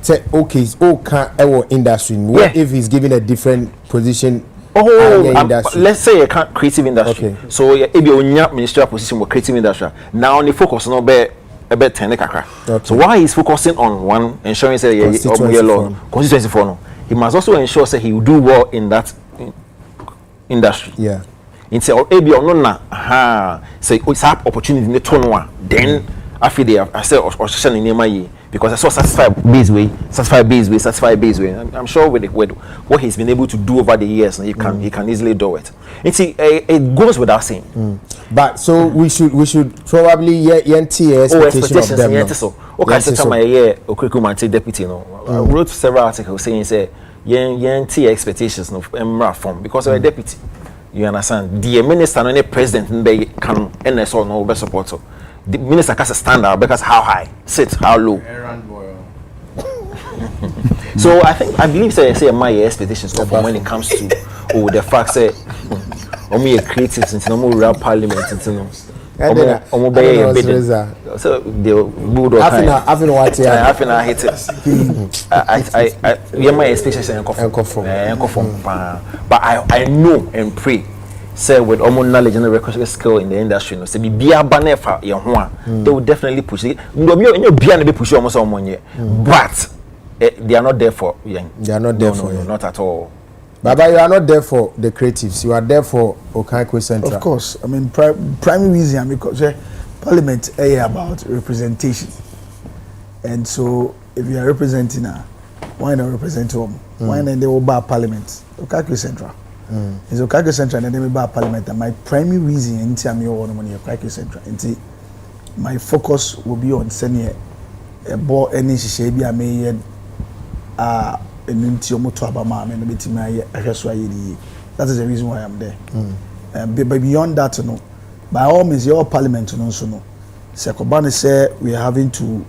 S7: Say okay, it's all industry. What if he's given a different position?
S11: Let's say a creative industry. Okay. So if you have ministerial position with creative industry, now the focus no be a bit technical. So why he's focusing on one, ensuring say constituency for no, he must also ensure say he will do well in that industry.
S7: Yeah.
S11: Instead of maybe no na say it's have opportunity in the turn then after they have I say or in my because I saw satisfied base way. I'm sure with what he's been able to do over the years, he can easily do it. It goes without saying.
S7: But so we should probably expectation of them.
S11: Okay, so my Okrikumante deputy I wrote several articles saying say expectations of Emra form because of a deputy. You understand? The minister and the president they can NSO no best support. The minister has a standard because how high, sit, how low. So I believe say my expectations from when it comes to the fact that only a creative since no more real parliament since no. So they would I hate it. I my expectations but I know and pray. Say with almost knowledge and recognition skill in the industry, no. Say be banner for your one. They will definitely push it. No, you be push almost someone yet, but they are not there for young.
S7: They are not there for you,
S11: not at all.
S7: But you are not there for the creatives. You are there for Okaiko Central.
S2: Of course, I mean primary reason because Parliament is about representation, and so if you are representing why not represent home? Why not they will buy Parliament? Okaiko Central. It's Okaiko Central and then by Parliament. And my primary reason into I'm your money Okaiko Central. Into my focus will be on sending a ball any shape I may into motor abama and bit my that is the reason why I'm there. But beyond that, no, by all means, your Parliament also know. Sekobane say we are having to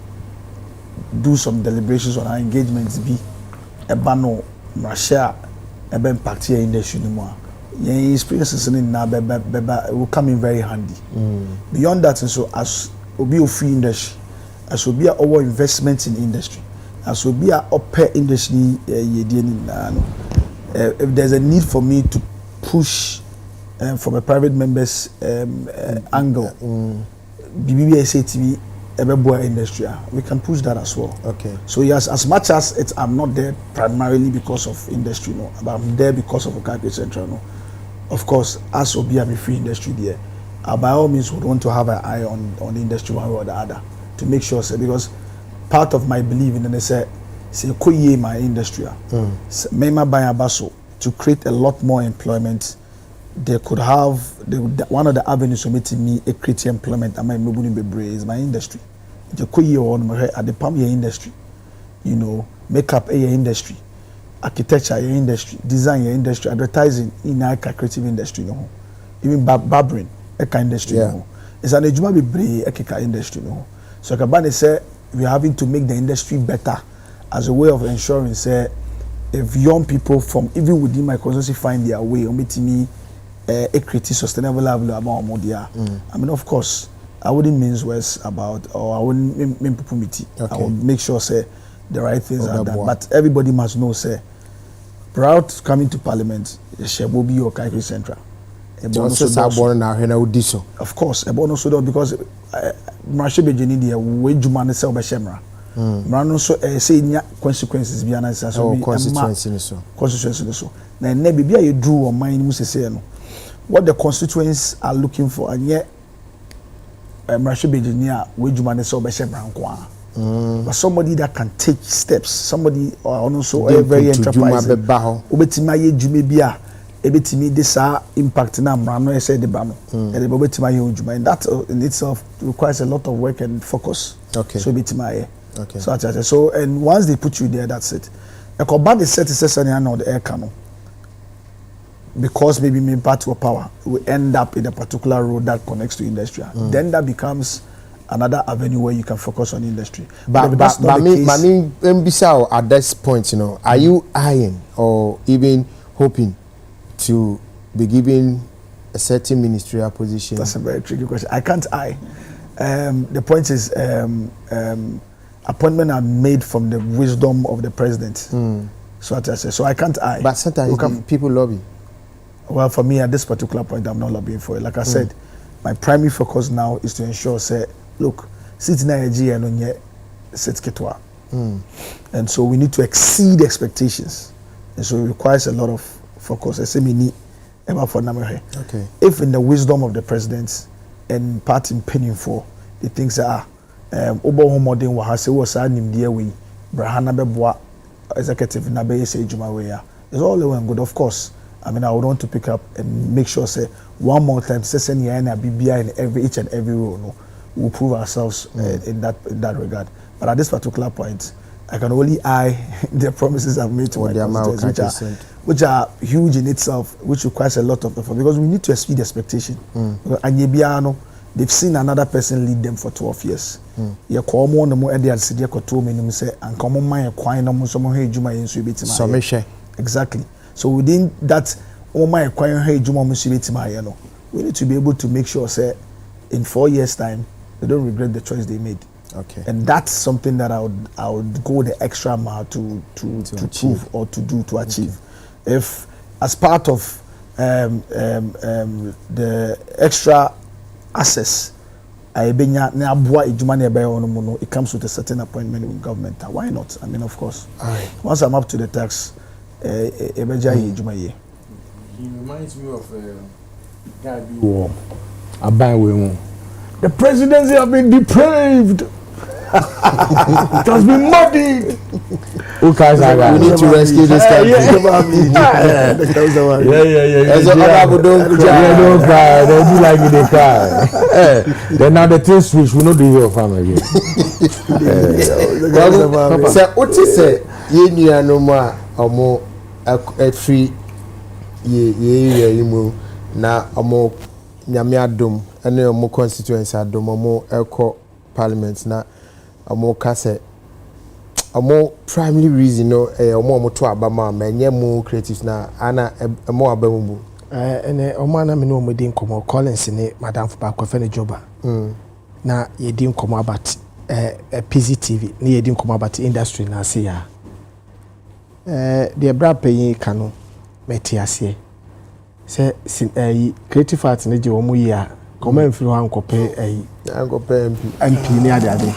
S2: do some deliberations on our engagements. Be a bano, Russia. Impact here in the cinema. Your experiences in now will come in very handy. Beyond that, and so as will be a free industry, as will be our investments in industry, as will be our upper industry. If there's a need for me to push from a private member's angle, BBSA TV ebeboa industry. We can push that as well.
S7: Okay.
S2: So yes, as much as I'm not there primarily because of industry, no, but I'm there because of Okake Central, no. Of course, as Obi I'm a free industry there, by all means would want to have an eye on the industry one way or the other to make sure, say, because part of my belief in they say koye my industry, mema buy abaso to create a lot more employment. They could have one of the avenues to meet me a create employment. I might be is my industry. The koye on my at the palm industry, you know, makeup industry, architecture industry, design industry, advertising in a creative industry, no, even barbering a industry, no. It's an ejuma be brave a industry, no. So Kabane say we're having to make the industry better as a way of ensuring, say, if young people from even within my constituency find their way, meet me. A creative sustainable level about Modia. I mean, of course, I wouldn't mean words about, or I wouldn't mean pupumiti. I would make sure, say, the right things are done. But everybody must know, say, prior to coming to Parliament, Shebobi or Kaikri Central. Of course, a bonus because Marshebe Jenidia, wage man is self Shemra. Brano so say consequences beyond us. Constituency so. Now, maybe you drew on mine, must say no. What the constituents are looking for, and yet, Marshebe Jenia, wage man is self Shemra. But somebody that can take steps, somebody or also a very enterprising. Obetimaye Jumebia, ebetimi this impact na mrano e say the bano. And the obetimaye Juma, and that in itself requires a lot of work and focus. Okay. So obetimaye. Okay. So and once they put you there, that's it. A combat is set to the air cannon. Because maybe me part of power will end up in a particular road that connects to industry. Then that becomes another avenue where you can focus on industry. But that's not the case.
S7: At this point, you know, are you eyeing or even hoping to be given a certain ministerial position?
S2: That's a very tricky question. I can't eye. The point is, appointment are made from the wisdom of the president. So I say, so I can't eye.
S7: But sometimes people lobby.
S2: Well, for me at this particular point, I'm not lobbying for it. Like I said, my primary focus now is to ensure, say, look, sitting Nigeria and yet set ketwa. And so we need to exceed expectations. And so it requires a lot of focus. I say me need ever for number.
S7: Okay.
S2: If in the wisdom of the president and part in penning for the things that are over modern wahase was nim dear way, Brahana Beboa executive na be say Juma way. It's all well and good, of course. I mean, I would want to pick up and make sure, say, one more time, send BBI in each and every role, no, we'll prove ourselves in that regard. But at this particular point, I can only eye the promises I've made to my constituents, which are huge in itself, which requires a lot of effort because we need to exceed expectation. And they've seen another person lead them for 12 years. You call more the more and they said, you say, and come on, my acquire no someone hey, Juma in Subit. Exactly. So within that, my acquiring hey, Juma Musibit, we need to be able to make sure, say, in 4 years' time, they don't regret the choice they made.
S7: Okay.
S2: And that's something that I would go the extra mile to prove or to do to achieve. If as part of the extra access, it comes with a certain appointment with government. Why not? I mean, of course.
S7: Right.
S2: Once I'm up to the tax,
S1: He reminds me of war. The presidency have been depraved. It has been muddied.
S7: We need to rescue this country.
S1: Don't cry. They do like it, they cry. Then now the thing switch. We not do your family again.
S7: So what you say? You no more or a free ye na omo nyame adom ene omo constituency adom omo eko parliament na omo kase omo primary reason no omo to abama menye mu creatives na ana omo abamu
S8: ene omo ana me no omo din komo Collins ne madam for back fe ne joba na ye din komo about PCTV ne ye din komo about industry na say ya the bra pay kanu meti ase say creative arts ne je omo yi a Comment if you want to pay MP ni ade.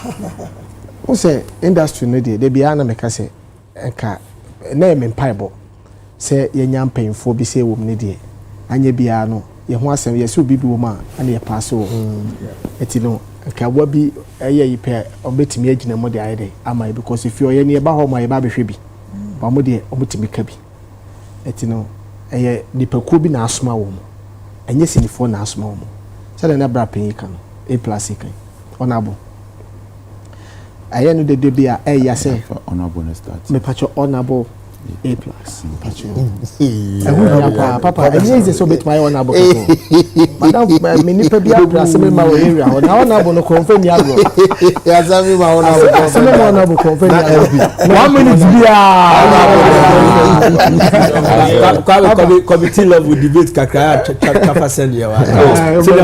S8: Who say industry no dey be ana make say enka na me mpaibo say ye nyam painfo bi say wom ne dey anya bia no ye ho asem ye se obi bi wom a na ye pass wo eti no enka wa bi eye yi pe obetimi agina mo dey ayede ama because if you ye ne ba ho ma ye ba behwe bi ba mo dey obetimi ka bi eti no eye nipakuo bi na asoma wo mo enye sinifo na asoma wo mo say na bra pen kan A+ kan onabo ayenu de bia ya say
S14: honorable na start
S8: me pacho honorable A+ pacho papa enye so bet my honorable madam me ni pa bia plus me ma area honorable no confirm ya bro ya sami ma honorable confirm ya 1 minute bia
S5: committee level debate kakra kafa send ya wa so na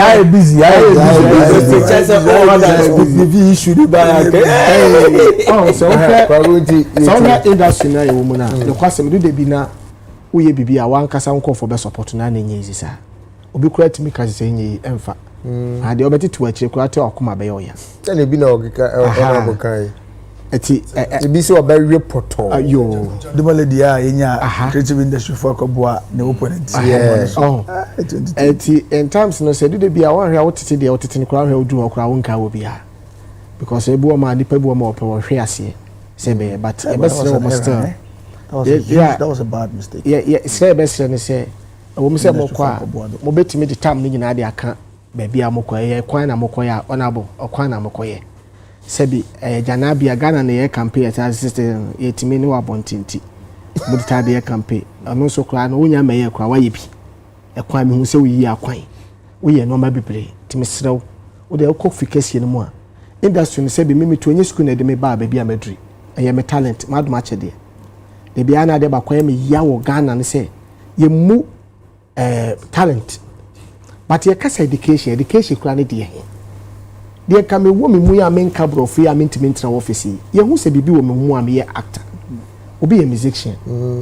S5: live
S1: busy.
S8: Industry na woman na the question do dey be na uye bibi a wan kasa nko for be support na na nyezi sa obi kura timi ka se nyi emfa ade obeti to akire kura te okoma be yo ya
S7: na bi na ogika kai
S8: eti
S7: bi so ba report
S8: ayo
S2: the malady a yenya creative industry for koboa na opponent
S8: eti in terms no say do dey be a wan hwe wotete de wotete kura hwe odu okura wonka wo bia because ebu ma nipa bu ma ope wo hwe ase say be but e be still almost
S2: that was a bad mistake.
S8: Yeah, say best ne say wo me say mo kwa mo betimi de tam ni nyina de aka ba bia mo kwa ye kwan na mo kwa ya onabo okwan na mo kwa ye sebi janabia Ghana na ye campaign as system yetimi ni wa bontinti mo de ta de campaign anu so kwa no wonya meye kwa wa ye bi e kwan me hu se wo yi akwan wo ye no ma bebre timi srew wo de ko fikasi no mo a industry no sebi mimi to onye school na de me ba bia medri eye me talent mad match de de bia na de ba kwa me ya wo Ghana ne say ye mu talent but ye kasa education kura ne de de ka me wo me mu ya men kabro fu ya mentimi ntra office ye hu se bibi wo me mu am ye actor obi ye musician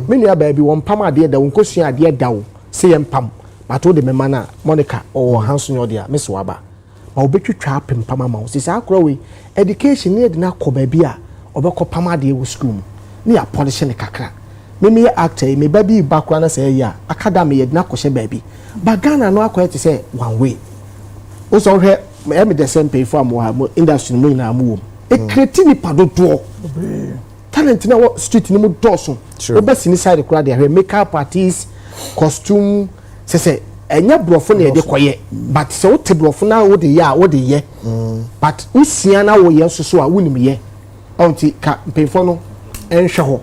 S8: me nua ba bi won pam ade da won kosua ade da wo se ye mpam but wo de me mana Monica o hanso nyo de a me so aba ma obetwitwa apem pam ma wo se sa akora we education ne de na ko ba bi a obekọ pam ade wo school ne ya polish ne kakra me ye actor me ba bi bakwa na se ya academy ye de na ko hye ba bi ba Ghana no akwa te se one way wo so hwe me the same pay for mo industry mo na mo e create ni padodo talent na street ni mo doso o be sini side kura de hwe makeup artist costume se enya brofo na de koye but se o te brofo na wo de ye but usia na wo ye soso a wonim ye onti ka payfo no enhwe ho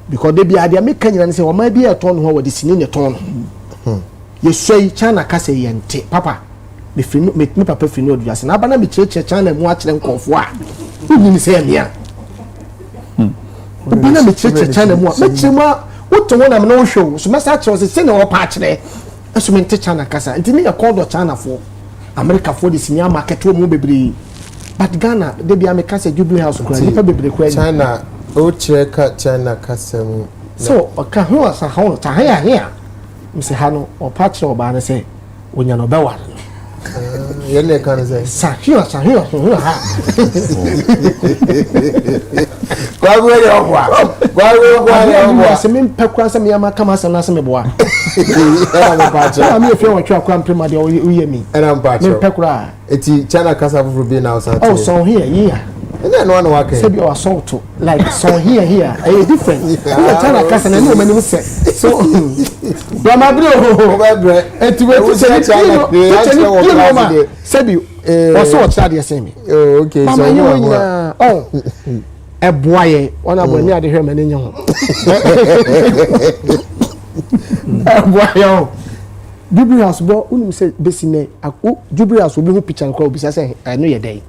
S8: because de bia de make nyina ne se o ma bia e ton ho wo de sini ne ton ye soi China ka se ye nte papa me finu me papa finu oduase na bana me cheche China mu a kire nkofo a uni se emia bana me cheche China mu a me chima woto wona me no hwe so me sa kire se ne wo pa kire eso me nte China kasa ntini e call do China fo America for this new market wo mu bebre but Ghana de bia me kasa Jubilee House kura nipa bebre kura
S7: China o kire ka China kasa mu
S8: so ka ho asa ho ta ha ya mse ha no o pa kire oba na se onya no be wa
S7: yene kan say
S8: sahio ha
S7: kwa gwe
S8: se me pekwa se me ya makama se na se me boa
S7: era me pacho
S8: na me fe won twa kwa mpema de uye mi
S7: era me pacho
S8: me pekwa
S7: eti China kasa fufuru bi na osate
S8: oh so here
S7: ene no wa ke
S8: se bi o so to like so here are different China kasa na no mani se so do ma bro eti we se China se bi o so cha de se mi
S7: okay
S8: so you oh eboaye ona bo ni ade hwe mani nya ho eboaye Jubilee House bo unu se besine Jubilee House obi hu picture ko obi se no ye dey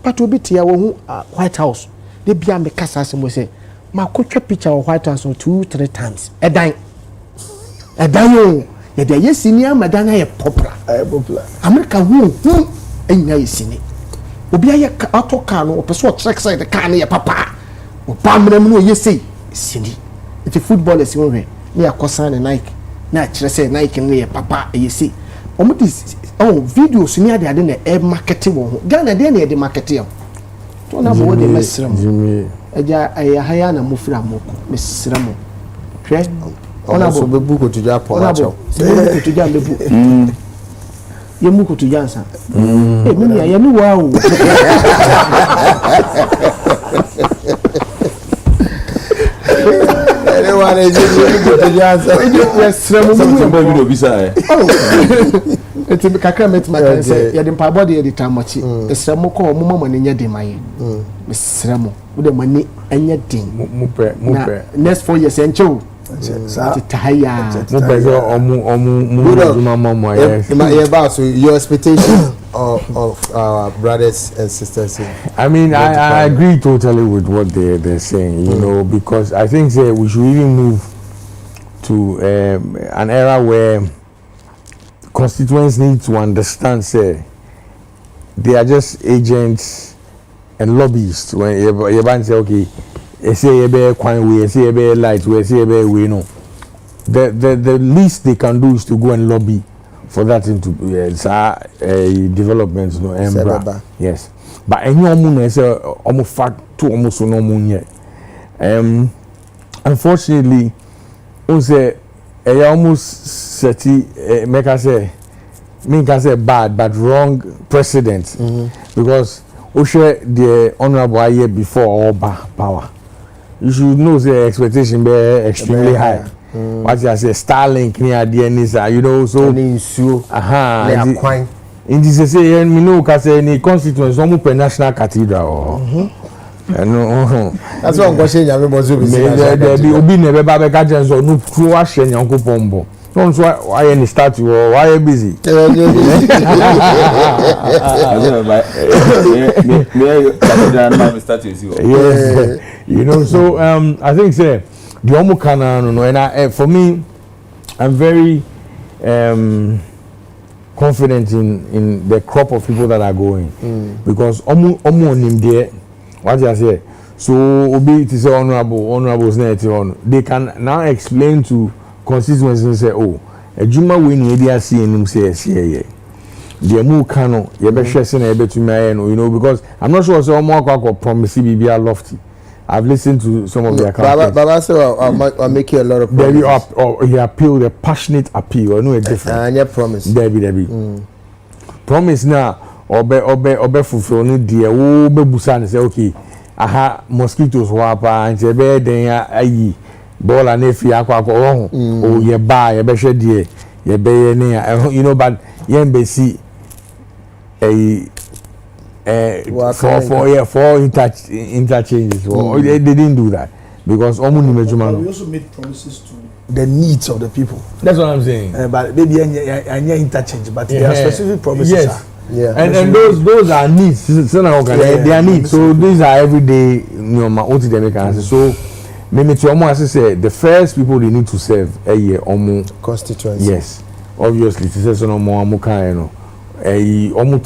S8: but obi tia wo hu White House de bia me kasa se mo se makotwa picture of White House 2-3 times edan yo ye de ye senior madan na ye popular America hu enya ye sini obi aye auto car no opeso check side the car na ye papa o ba mram no ye sei sini iti footballers won hwe na yakosan ne Nike na kire say Nike no ye papa yesi omo dis videos ni ade na e market wo ho Ghana de na e de market yo to na bo de mesrem eja haya na mufira moko mesrem hwe ona bo bebu ko tuja po na cho bebu tuja bebu ye mu ko tuja nsa mimi ya ni wa o
S7: anyone is you go tuja nsa
S8: mesrem mu
S14: bo video bisa
S8: eti kakra metima kan say ye de mpa body ye de tamochi esrem ko mo mama ne nya de maye mesrem wo de mani anya din
S1: mu pe
S8: next 4 years encho titaya
S1: mu pe omu mama
S7: yeah about so your expectation of our brothers and sisters
S1: I mean I agree totally with what they're saying, you know, because I think we should even move to an era where constituents need to understand they are just agents and lobbyists. When you say okay, say you be coin way, say you be light way, say you be way, no. The least they can do is to go and lobby for that into developments, no. Yes, but any omu say omu fact to omu so no omu unfortunately, we say almost seti make us say bad but wrong precedent because share the honorable year before Oba power. You should know the expectation be extremely high. What you say Starlink near the you know, so in this say me know ka say any constituency some per national cathedral
S7: that's what I'm going to say.
S1: There be obi never ba ka jen so no pro a hye nyankopon bo no so why any start why busy you know, so I think say the omu kana no and for me I'm very confident in the crop of people that are going because omu onim there what you say so obi it is honorables na they can now explain to constituencies and say oh ejuma we ni dey see enim say here the mu kano ye be hwe se na e betumi aye no, you know, because I'm not sure say omo akwa promise bibia lofty. I've listened to some of their campaigns.
S7: Baba say I'll make you a lot of
S1: promises. He appeal, the passionate appeal. I know a different.
S7: Yeah, promise.
S1: Debbie. Promise now. Obe fulfill no dear. Obe busa and say okay. Aha mosquitoes wapa and say be den ayi ball and if you akwa wrong. Oh ye buy ye be share dear. Ye be you know, but ye embassy for interchanges. They didn't do that because
S2: we also made promises to the needs of the people.
S1: That's what I'm saying.
S2: But maybe any interchange, but there are specific promises.
S1: Yes. Yeah. And those are needs. They are needs. So these are everyday so maybe to almost say the first people they need to serve a year
S7: constituency.
S1: Yes. Obviously, to say no more almost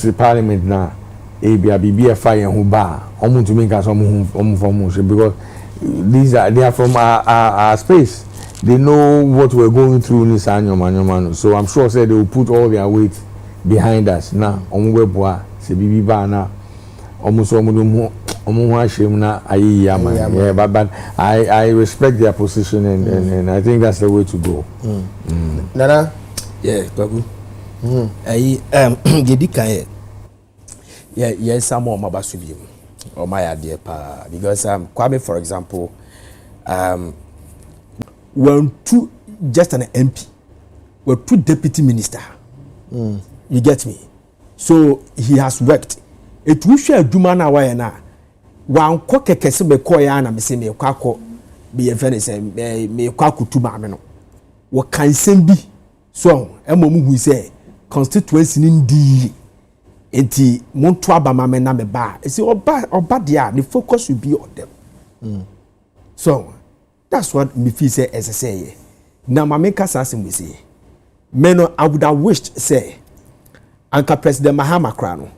S1: the parliament now. Be fire who bar to make us because they are from our space. They know what we're going through in this annual. So I'm sure they will put all their weight behind us now. But I respect their position and I think that's the way to go.
S7: Nana?
S5: Yeah, Babu. Yes, some more Mabasubi or my idea because Kwame, for example, when two just an MP, were two deputy minister. You get me? So he has worked. It will share Jumana Wayana. One cock a Kessibe Koyana, Miss me Quaco, be a Venice and me Quaku to Mameno. What can send be? So, a moment we say, constituency indeed. Enti montwa ba mama na me ba e say oba dia the focus will be on them. So that's what me feel say as I say na mama kasa asem we say meno I would have wished say anka President Mahama kra no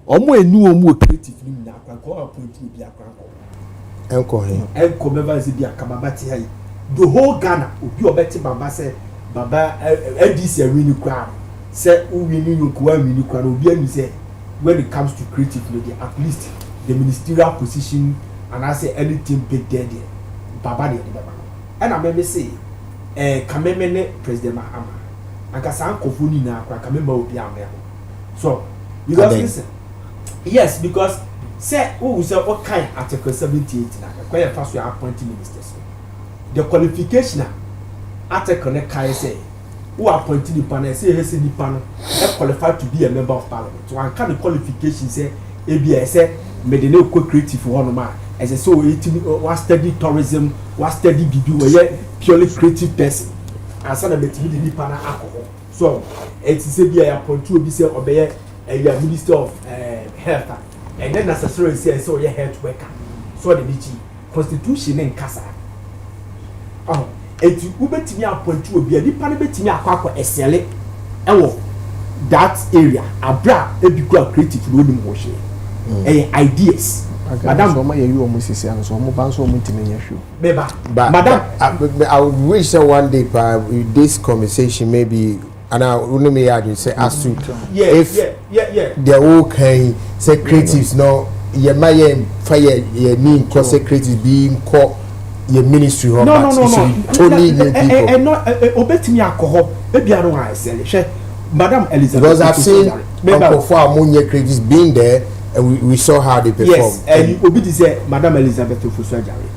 S5: omo enu omo creative ni na akwa appoint ni bi akwa
S7: Enko he.
S5: Enko member is dia kamabati hai. The whole Ghana obi obeti baba say baba NDC win crowd. Say who win you kwa win crowd obi anu say when it comes to creative media at least the ministerial position and I say anything big there baba dey baba. And I me say kameme ne president Mahama. Anka san kofuni na kwa kameme obi ameko. So because listen. Yes, because say who say what kind article 78 na kwa first we appoint ministers. The qualification article ne kai say who appoint the panel say he say the panel qualified to be a member of parliament. So anka the qualification say ebi say me dey no creative one man as a so was study tourism, was study bibi we purely creative person. And so na betimi the panel alcohol. So it is say be appoint to be say obey a minister of health and then necessarily say so your health worker. So the BG constitution in Kasa. Oh, et you betimi appoint to be a nipa betimi akwa esele ewo that area abra ebikwa creative no nim ho hwe. Ideas. Madam,
S8: so my you almost say and so mo ban so mo ntimi nya hwe.
S5: Beba.
S7: Madam, I would wish that one day with this conversation maybe and I wouldn't me add you say as to if the okay say creatives no ye my fire ye mean cause creatives being called your ministry or
S5: no
S7: totally new people
S5: and not obetimi alcohol e bia no I say Madam Elizabeth
S7: because I've seen Uncle for ammonia creatives being there and we saw how they perform.
S5: Yes, and obi di say Madam Elizabeth Ofosuajare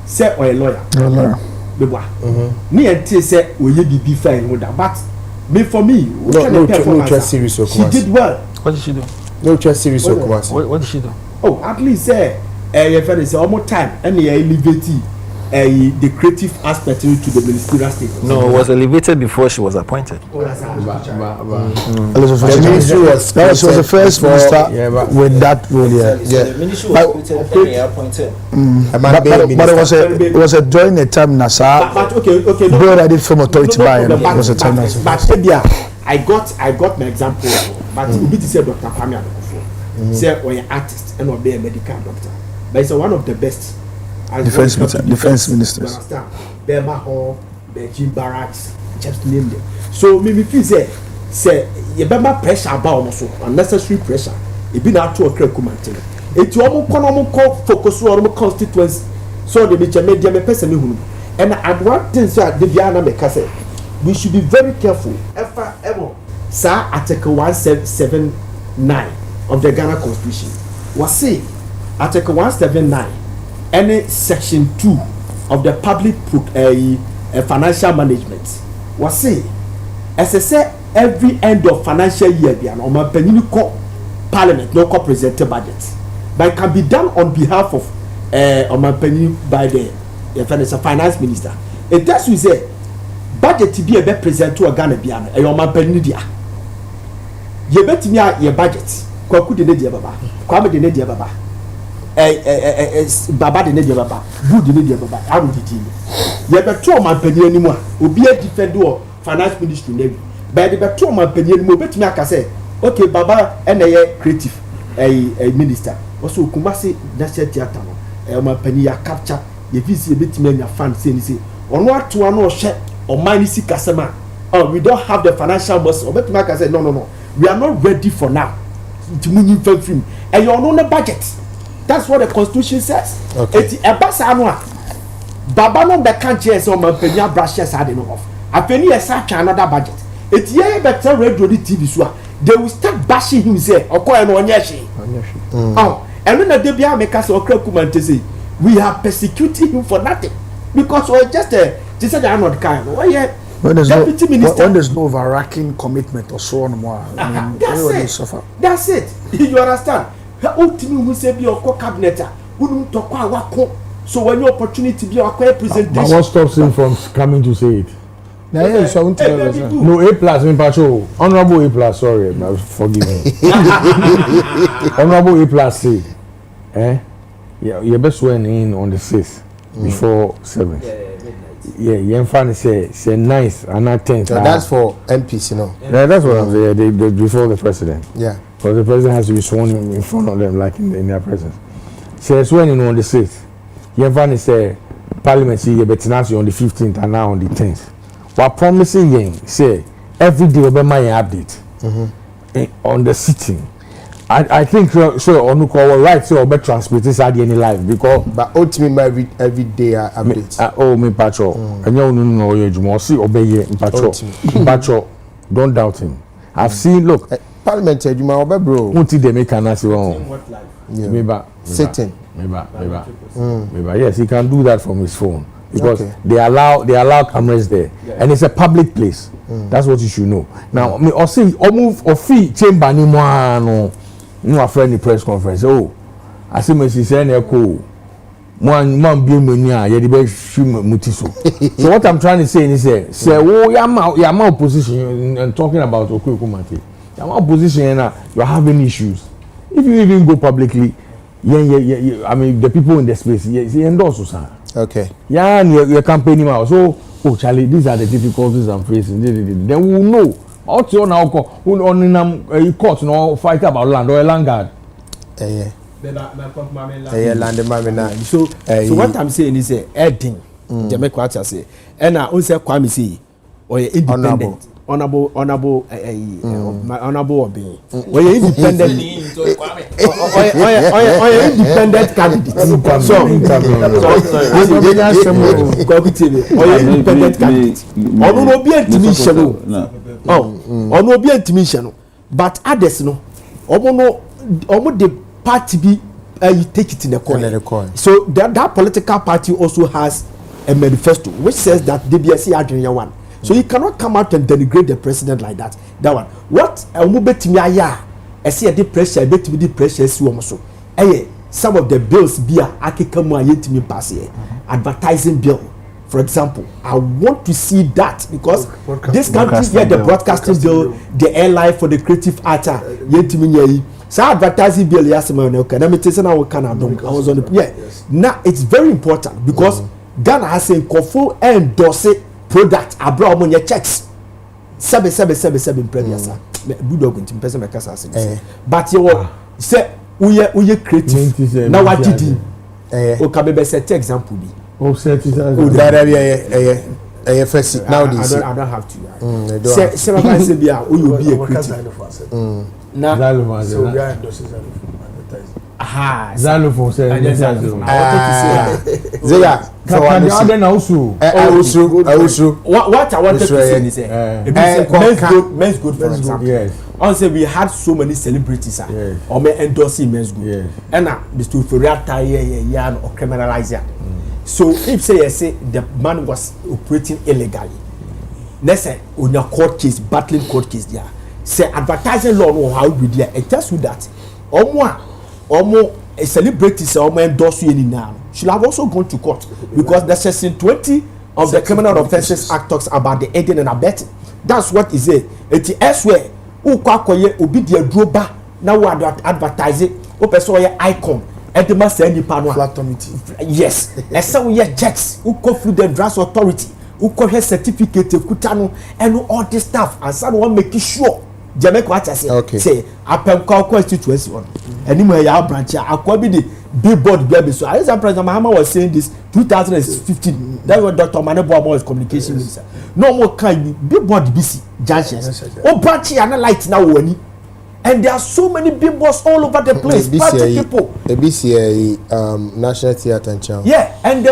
S5: say or a lawyer beba me enti say oye bibi fine with that but me for me
S7: no series
S5: she did well.
S22: What did she do?
S7: No series
S22: what did she do?
S5: Oh, at least say your friend say almost time and you elevate the creative aspect into the ministerial status.
S11: No, it was elevated before she was appointed.
S2: The ministry was that was the first minister with that role.
S11: The ministry was appointed.
S2: But it was a during the time Nasa.
S5: But okay.
S2: Bro, I did from authority by it was a time Nasa.
S5: But I got my example. But you need to say Dr. Kwame Adokufo. Say or an artist and or be a medical doctor. But it's one of the best.
S2: Defense ministers.
S5: Bema Hall, Jim Barracks, just name them. So maybe feel say you remember pressure about also unnecessary pressure. It been out to a critical maintain. It you almost focus on constituency. So the media me person who and at one thing say the Biana me say we should be very careful. Ever sir article 179 of the Ghana Constitution was say article 179 any section 2 of the public financial management was say as I say every end of financial year bian on my parliament no co-presented budget but it can be done on behalf of on my by the finance minister. It does you say budget to be a better present to a Ghana bian and on my penny dia you bet me your budget kwaku de ne baba kwame de ne baba baba de ne dia baba good de ne dia baba how did it ye beto man panyi animu a obi a defend o finance ministry na bi but the beto man panyi animu obetumi aka say okay baba na ye creative minister also Kumasi national theater no man panyi ya capture ye visi obetumi anya fan say ni say ono ato ano hye o man si kasema oh we don't have the financial muscle obetumi aka say no we are not ready for now timunyi film and you know the budget. That's what the Constitution says.
S7: Okay.
S5: It's a basanwa. Baba no the can't so my penya brushes had enough. A penny a such another budget. It's yeah better radio TV so they will start bashing him say or call on yashi. Oh, and when the Debia make us or Krakuman to say we are persecuting him for nothing because we're just this is not kind. Oh yeah.
S2: When there's no overarching commitment or so on more.
S5: That's it. You understand? Ultimately, who say be your cabinet, who talk about so when your opportunity be your presentation.
S1: But what stops him from coming to say it?
S2: No,
S1: A plus, me pacho. Honorable A plus, sorry, forgive me. Honorable A plus say, yeah, your best went in on the 6th before 7th. Yeah, Yenfani say nice and not 10th.
S7: So that's for MPs, you know.
S1: Yeah, that's what I'm saying. They before the president.
S7: Yeah.
S1: Because the president has to be sworn in front of them, like in their presence. So it's sworn in on the 6th. Yevan say Parliament see betinasi on the 15th and now on the 10th. We're promising yen say every day we be my update on the sitting. I think so on call right so be transmit this at any live because
S7: but ultimately every day update.
S1: Me patrol. And you no you jumo see obey patrol. Patrol don't doubt him. I've seen look
S7: Parliament juma obe bro.
S1: Unti they make an answer on. Maybe
S7: sitting.
S1: Maybe. Yes, he can do that from his phone because they allow cameras there and it's a public place. That's what you should know. Now me or see or move or fee chamber ni mo no afraid the press conference. Oh, I see me say na ko man be mani a ye dey be mutiso. So what I'm trying to say is say oh yama opposition and talking about Okuekumate. Yama opposition na you're having issues. If you even go publicly, I mean the people in the space you endorse sir.
S7: Okay.
S1: Yeah, and your campaigning out. So Charlie, these are the difficulties I'm facing. Then we will know. Out to now on court no fight about land or a land guard.
S5: So what I'm saying is adding the make what I say. And I also Kwame say or independent. Honorable being. When you independent, independent candidate. Independent candidate. But others no. The party be you take it in the corner. So that political party also has a manifesto which says that DBSC Adrian one. So you cannot come out and denigrate the president like that. That one. What betimi aya? I see the pressure, betimi the pressure si so. Some of the bills be akeka mu ayetimi pass here. Advertising bill, for example. I want to see that because this country the broadcasting bill, the airline for the creative art yetimi yi. So advertising bill yasema na okay. Na me tese na we can adom. I was on the Now it's very important because Ghana has a control endorse product abroad on your checks 7 previous bulldog into person make us but you say we creative now what did you okay be set example be
S1: set it
S7: first nowadays
S5: I don't have to say my say be you be a creative now so we are endorsing
S1: Xylophone say
S5: what I wanted to say is men's good for example. Yes. I say we had so many celebrities or me endorsing men's good. And now the story for real tie or criminalize. So if say the man was operating illegally, let's say on your court case, battling court case there, say advertising law know how we there. It tells you that Omo a celebrity say Omo endorse you now should have also gone to court because the section 20 of the Criminal Offences Act talks about the aiding and abetting. That's what is it. It's elsewhere. Who kwakoye obi de adroba na we advertise it. O person ye icon. Edema say any panel. Yes. Esa we checks. Who go through the Drugs Authority. Who go her certificate kutano and all this stuff and someone make sure. Jamek what I say.
S7: Okay.
S5: Say apem constituency one. Anyway, ya branch akwa bi the billboard baby. So as President Mahama was saying this 2015. That was Dr. Manebo was communication minister. No more kind billboard BC junctions. Oh branch and light now wani. And there are so many billboards all over the place. Party people.
S7: BCA National Theatre and Channel.
S5: Yeah, and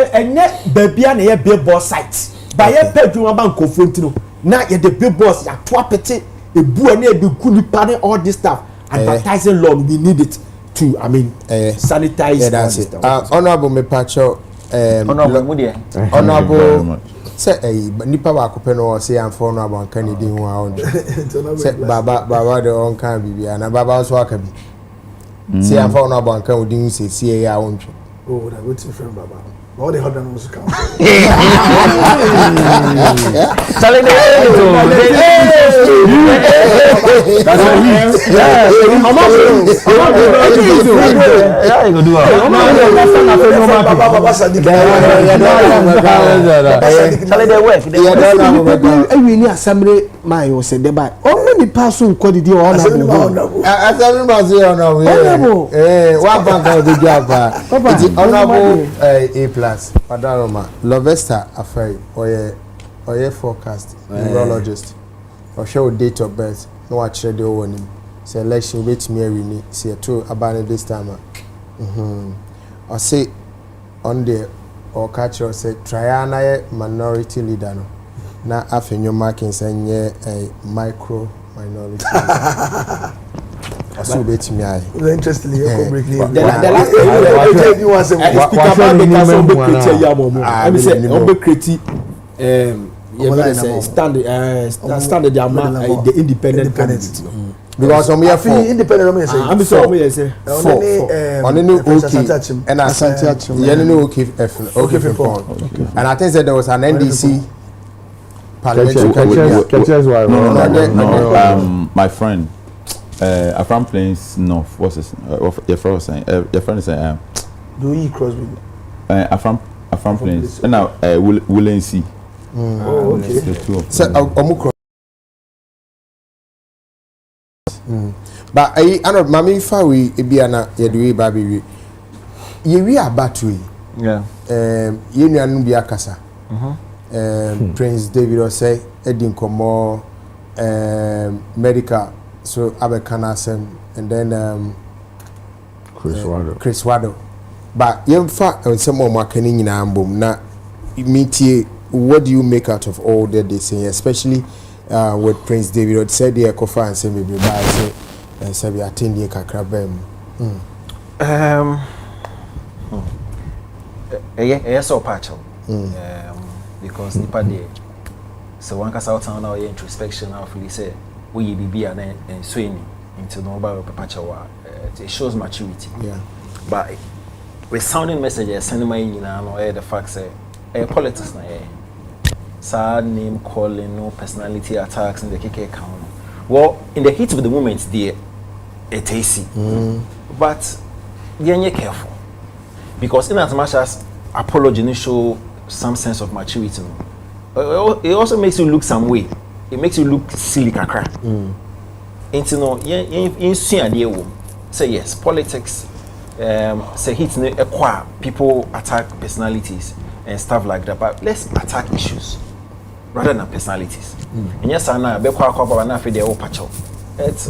S5: baby and a billboard sites. By a bedroom bank confrontino. Now the billboards ya twapete. A boo and a big all this stuff. Advertising law, we need it to, sanitize.
S7: Yeah, that's it. Honorable Mepacho, honorable. Say, nipa wa kupeno say I'm for honorable and Kennedy who are on. Say, Baba the on can be, and Baba also can be. Say I'm for honorable and Kennedy say, see, I won't.
S2: Oh, that would friend Baba. All the other ones come.
S8: ni pass on kodi di honorable.
S7: Assembly man say honorable. One bank of the job. It's honorable A+. Padaroma. Lovesta Afai oye forecast neurologist. Or show date of birth. No actually the one. Selection wait me ni say to abandon this time. Or say on the or catch or say try minority leader no. Na afenyo marking say a micro minority. Also bet me I.
S2: Interestingly, you break name.
S8: The last time you was speak about the person who create yamomo. I mean say on be create stand the independent candidate.
S7: Because on me for
S2: independent
S8: I'm say
S7: on any okay and Asante you know okay for and I think that there was an NDC parliamentary
S14: no, my friend from Plains North what's his your friend saying your friend is saying
S2: do you cross with
S14: from Plains and now Willen see
S2: okay
S7: so but I know mami fa we ebiana ye do ba be we about we ye nuanu bi akasa Prince David or say Edin Komo medical so abekana asem and then Chris Wado but ye fa some more makani nyina ambom na metie what do you make out of all that they say especially with Prince David said the Ekofa and say maybe by say and say we attend the Kakrabem.
S11: Yes, so partial. Because nipa de so one case out now introspection now really say we be and swing into no about partial it shows maturity.
S7: Yeah.
S11: But with sounding messages sending my the fact say politics na sad name calling, no personality attacks in the KK account. Well, in the heat of the moment, it's easy. But you're careful. Because in as much as apology show some sense of maturity, it also makes you look some way. It makes you look silly kakra. Into no, you see idea. Say yes, politics. Say hit acquire people attack personalities and stuff like that. But let's attack issues rather than personalities. And yes, I know. Be kwa na fe de o pacho. It's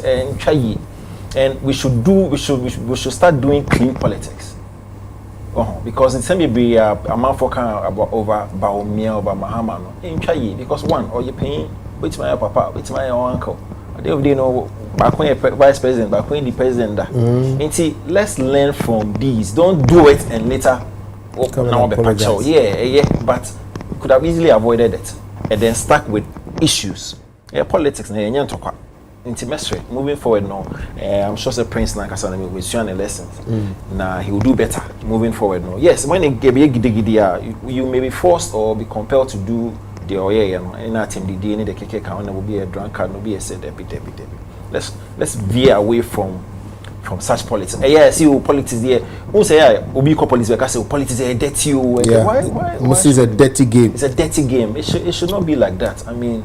S11: and we should start doing clean politics. Because in some be a man for about over Baumia over Mahama no. In try because one or you paying which my papa, which my uncle. They know back when vice president, back when the president. Let's learn from these. Don't do it and later now be pacho. Yeah, but could have easily avoided it. And then stuck with issues. Politics na yenye ntokwa. Intimacy moving forward now. I'm sure the Prince na kasa na we learn a lesson. Now he will do better moving forward now. Yes, when you may be forced or be compelled to do the in that team the DNA the KK can will be a drunkard, no be a said debi. Let's veer away from such politics. See politics there. Who say obi ko politics because say politics is dirty. Why?
S7: This is a dirty game.
S11: It's a dirty game. It should not be like that. I mean,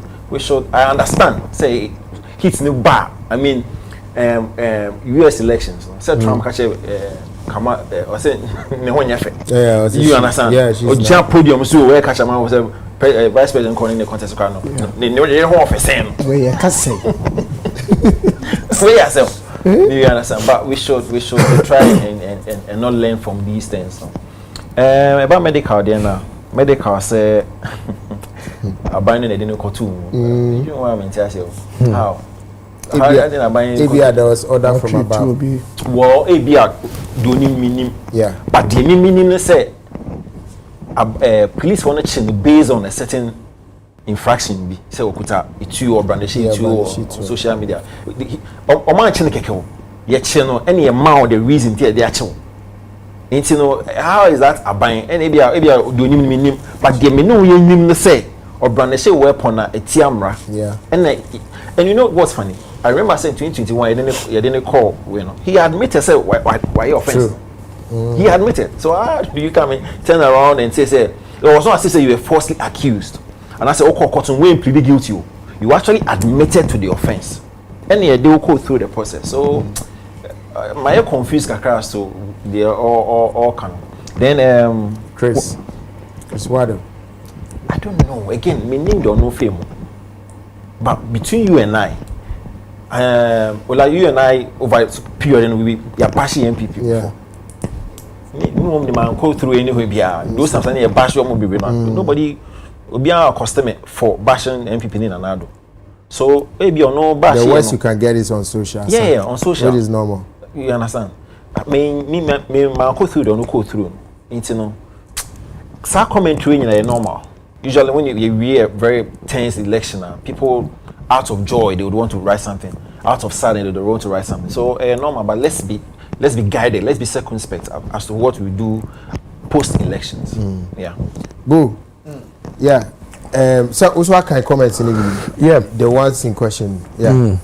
S11: I understand. Say hits no bar. I mean, US elections. Say Trump catch come out or say you understand?
S7: Yeah,
S11: or jump podium so where catch a man was vice president calling the contest no. They don't want to say.
S8: Where you can say.
S11: Where yourself. You understand? But we should try and not learn from these things. No? About medical, then medical say abandon the didn't You know what I mean? Tell you how.
S7: ABR there was order from above.
S11: Well, ABR don't mean
S7: yeah.
S11: But the meaning say police want to change based on a certain infraction be say okuta itu or brandishing itu on social media o man chene keke ye che no any amount the reason there they ache you know how is that aban and ebia do nim but the me no ye nim say or brandishing weapon na etiamra
S7: yeah
S11: and you know what's funny I remember saying 2021 you didn't call you know he admitted say why offense he admitted so how do you come and turn around and say it was not as if you were falsely accused. And I said, "Oh, cotton, when pleaded guilty, you actually admitted to the offense. any they will go through the process. So my confused kakra, so they are all kind. Then
S7: Chris Wado.
S11: I don't know. Again, me name don't know fame. But between you and I, well, like you and I over period and we are bashing MPP.
S7: Yeah.
S11: No man go through anyway. Those sometimes you bash your mobile. Nobody will be our customer for bashing MPP in another. So maybe you know bash.
S7: The worst you can get is on social.
S11: Yeah, on social.
S7: It is normal.
S11: You understand? Me man go through, don't go through. You know, some commentary is normal. Usually when you hear a very tense election, people out of joy they would want to write something, out of sadness they would want to write something. So normal, but let's be guided, let's be circumspect as to what we do post elections. Yeah.
S7: Boo. Yeah. So also I can comment in the the ones in question. Yeah.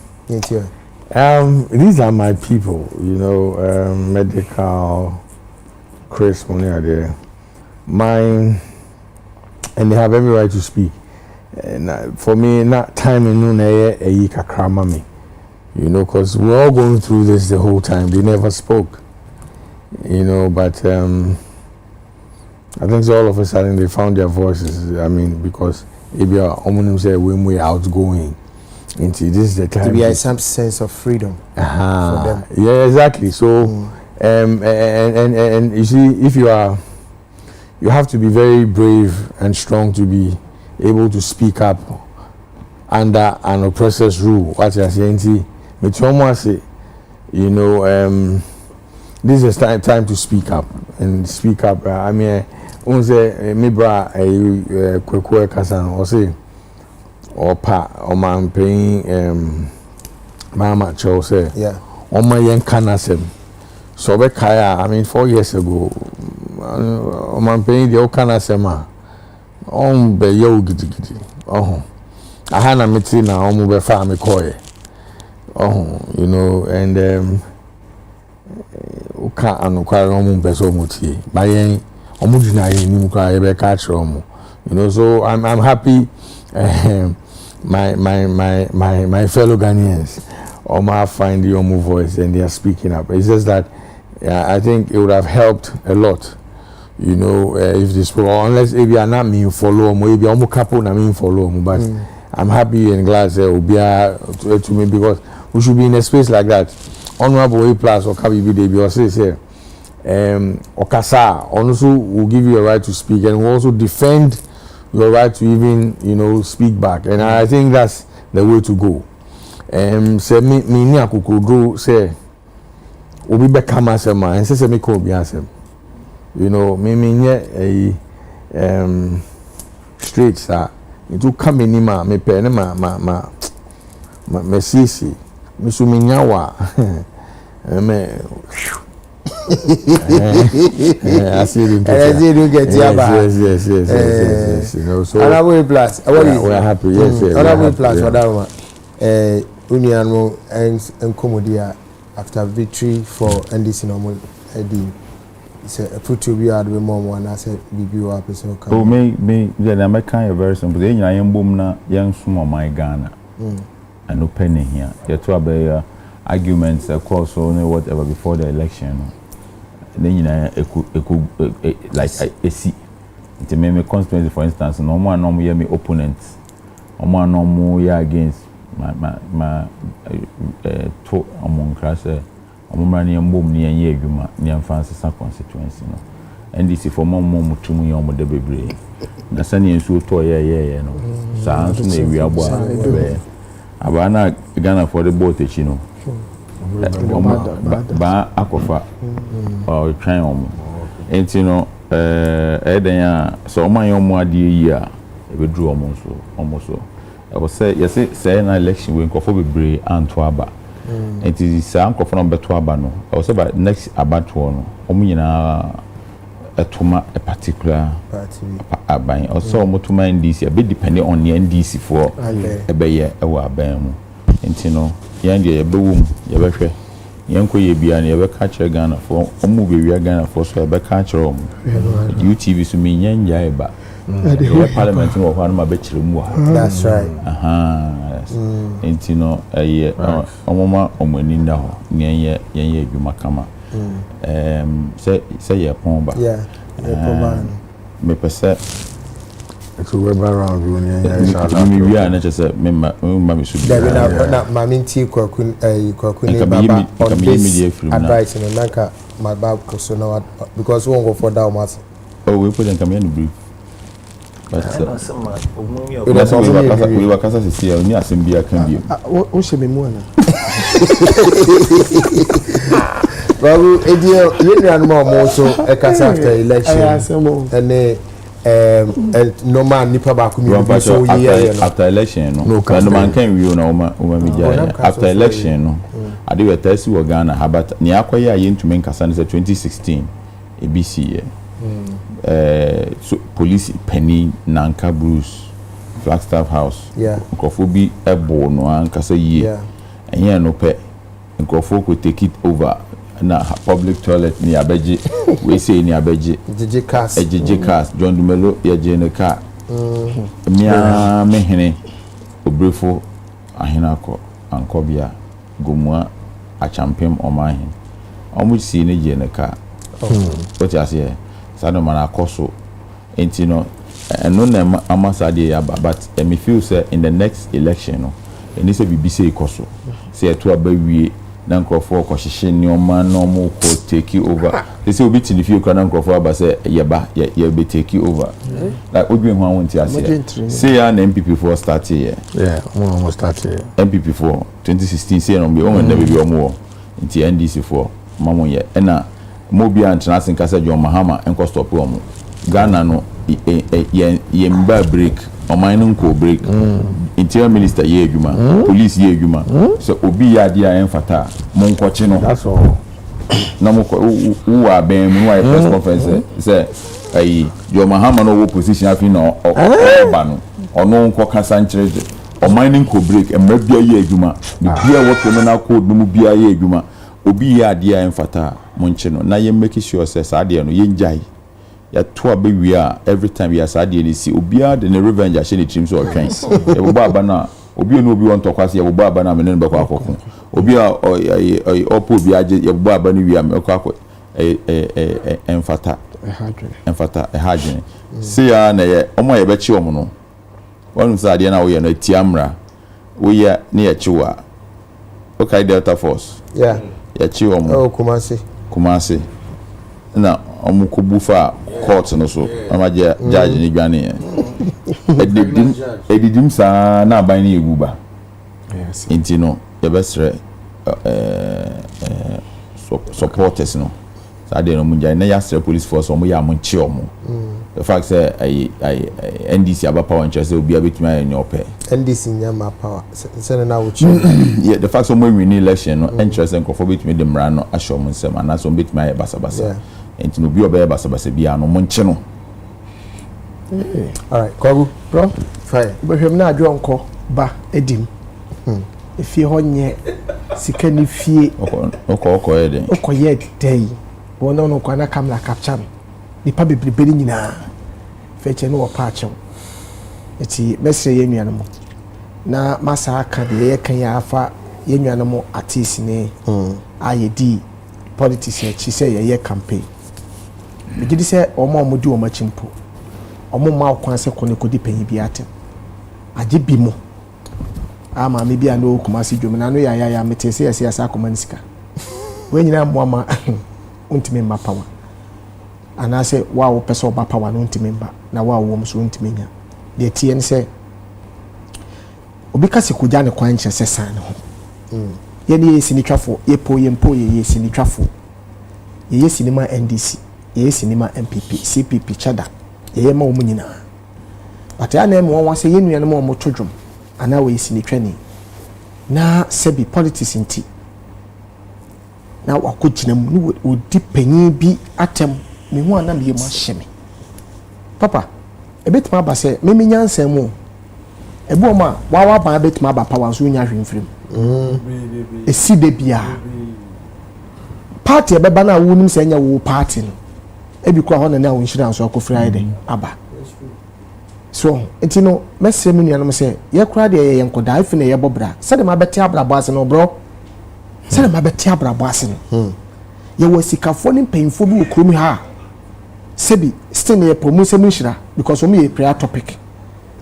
S1: These are my people, you know, medical, Chris Money are there. Mine, and they have every right to speak. And for me, not time in noon a kakrama me, you know, because we're all going through this the whole time. They never spoke, you know, but I think so all of a sudden they found their voices. I mean, because if you are almost say when we outgoing into this is the time
S7: to be some sense of freedom for them.
S1: Yeah, exactly. So and you see, if you have to be very brave and strong to be able to speak up under an oppressor's rule. What you're saying, you know, this is time to speak up and speak up. I mean, say mibra kwekwe kasan or say or pa or man paying mama cho say on my young canasem. So be kaya, I mean 4 years ago, man paying the canasema on be yo gidi. Oh, I had a meeting now on mobile farm koye. Oh, you know, and uka anukwara omu beso mutie. Bayen omudina ni mukra ebe catch omu. You know, so I'm happy my fellow Ghanaians find the Omu voice and they are speaking up. It's just that I think it would have helped a lot, you know, if this program, unless if you are not me follow me, if you are couple na me follow me, but I'm happy and glad to me because we should be in a space like that. Honorable A plus or Kabi Bide or say Okasa also will give you a right to speak and will also defend your right to even, you know, speak back. And I think that's the way to go. Say me ni akukudo say obi be kama sema and say me ko bi asem. You know, me nye straight sa itu come ni ma me pe ne ma sisi me su me nyawa me I see you get yes. You know, so
S7: Honorable plus.
S1: We're happy. Yes.
S7: Honorable plus. Whatever. Union and Comodia after victory for NDC normal. It's a put to be out with mom one. I said, "Be up so."
S14: Oh, me. Then I'm kind of very simple. Then I am boom na young sumo my Ghana. And no penny here. There are arguments across only whatever before the election. Then you know, like I see. It may me constituency, for instance, no more hear me opponents, no more hear against my to among class. Running a boom near you, near Francis constituency. And this is for more to me on the baby. The sunny and so toy, yeah, no. Sounds we are born. Abana Ghana for the boat, you know. Ba akofa or trying and you know so my own adi year we drew almost so I was say yes say an election we go for be Antwaba it is some go from Betwaba no I was about next about one nyina atuma a particular aban also motuma NDC a bit depending on the NDC for ebeye ewa aban mu you know yande ye bewum ye behwe yanko ye bia na ye be ka kire Ghana for omu be wi Ghana for so ye be ka kire omu UTV so me nyanya eba The parliament no ho ma be kire mu ha.
S7: That's right.
S14: Enti no omoma omani nda ho yenye adwuma kama. Say ye pon ba.
S7: Yeah.
S14: Me pese
S1: it's a web around you
S14: we are not just me should
S7: be na mami nti kwakun baba on this advice no naka my bab so no because we won't go for that matter.
S14: Oh, we put them come in brief. But we were casa to see only assembly can be.
S8: O se me mu ana.
S7: Babu edio yenu mo so e casa after election. And no man nipa ba ku mi so ye
S14: after election no man can we na o ma media after election no ade we tasi wo Ghana habata ni akoye aye ntumi nkasa ne 2016 EBC so police penny nanka Bruce Flagstaff House nkofo bi ebo no ankasa yie enye no pe nkofo ko take it over na public toilet ni abeji we say ni abeji JJ cars John Dumelo ya jene car mia mehene obrefo ahina ko ankobia gomua a champion omahin omu si ni jene car what you say sado mana akoso enti no eno na amasade ya but me feel say in the next election no eni se bibise ikoso say to abawie na nkrofo ko hyehye nioma no mo ko take over they say obi tini fie kwana nkrofo aba say ye be take over like odwen ho awon ti ase say ya na MPP4 start here
S1: almost start here
S14: MPP4 2016 say no be o na be omo nti NDC4 mamo ye na mo bia international kasa John Mahama enko stop omo Ghana no ye mba break oman nko break interior minister ye adwuma police ye adwuma so obi ya dia enfata mo nkoche no
S1: that's all
S14: na mo wo aben mu wa press conference say ayi John Mahama no wo position afi na oba no ono nko kasa nkyere oman nko break emra bia ye adwuma bia wo criminal code no mu bia ye adwuma obi ya dia enfata mo nche no na ye make sure say sa dia no ye njai ya to abewia every time ya sade ni si obia de ne revenge ahye ne trim so otwen e bo aba na obi no obi won to kwase e bo aba na me ne be kwa akoko obi opo obi age e bo aba ni wi am e kwa akoko enfata hajene si ya na ye omo ye be chi omo no wonu sade na wo ye no tiamra wo ye ne ye chiwa okay Delta Force ya chi omo Kumasi na omukubufa court no so amaje judge ni dwane edidim sa na aban ni eguba inti no ye besre supporters no sade no munja na yasre police force omo ya monchi omo the fact say I NDC aba power interest obi abetuma ya nyope
S7: NDC nyama power say na wo
S14: yeah the fact so mo win election no interest nkofo betuma dem ra no asho mo nsem ana so betuma ya basa enti no bi oba basa bia no monche no
S7: all right Kogu
S8: bro
S7: fire
S8: behwem na adwo nko ba edim efie ho nye sika ni fie
S14: okọ ede
S8: okoye dey wona no kwa na camera capture nipa bebrebe nyina feche no opa achew eti mesre ye nua no mo na masa aka de ye kan ya afa ye nua no mo artist ne ayedi politics ye chi say ye campaign megidi say omo di omo chimpo omo ma kwan se kodi panyi bi atem age bi mo ama me bia no Kumasi dwom na no ya metese ya asa akoma nisika we nyina mo ama untime mba power ana se wa wo pese oba power no untime mba na wa wo mso untime nya de tie ne se obi ka se kugya ne kwan kye se san ne ho ye ne yesi ni twafo ye po ye yesi ni twafo ye yesi ni ma NDC ye yesi ni ma MPP CPP chada ye ma wo nyina ate ana me won se ye nua ne mo mo twodwom ana we yesi ni twani na sebi politics nti na wakogina mu ni odi panyin bi atem me hu ana me ma hyeme papa ebetima ba se me nyansa mu ebu ma wa ba ebetima ba power so nya hwemfrem esi de bia party ebeba na wo nim se nya wo party no ebi kwa ho na na wo insurance akofra ide aba so enti no message me nuanom say ye kura de ye nkoda ife na ye bobra say de ma beti abrabo ase no bro say de ma beti abrabo ase no ye wasikafo ne mpanyimfo bi okrom ha sebi still ye promotion nshira because we a prayer topic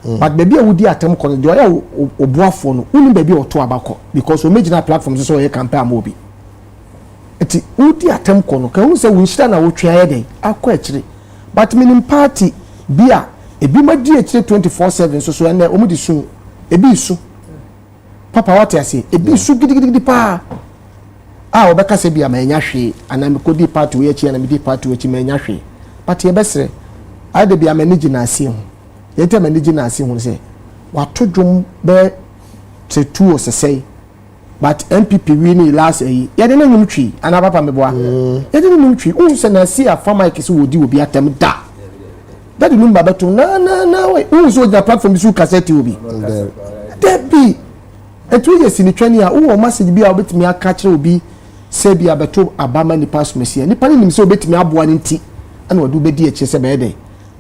S8: but baby wudi atem ko de oya obuafo no uni baby oto abako because we major platform so ye campaign amobi eti wudi atem ko no ka hu say we nshira na wo twa ye den akọ akire but minim party bia ebi madi akire 24/7 so na omu di su ebi su papa what you say ebi su gidigidi pa obeka se bia ma enya hwe ana me kodi party we akire na me di party we akire ma enya hwe but ye besre ade bia manage na asie ho yete manage na asie ho se wato dwom be te tu o sesei but MPP we ni last ye de na nyum twi ana papa me boa ye de nyum twi un se na asie afama ke se wodi obi atem da that the number beto na we un so the platform su cassette obi that be etu ye sini twani a wo message bia obetimi aka kire obi se bia beto abama ni pass mesia ni pani nim se obetimi aboa ni nti ana wadu bedi eche se be de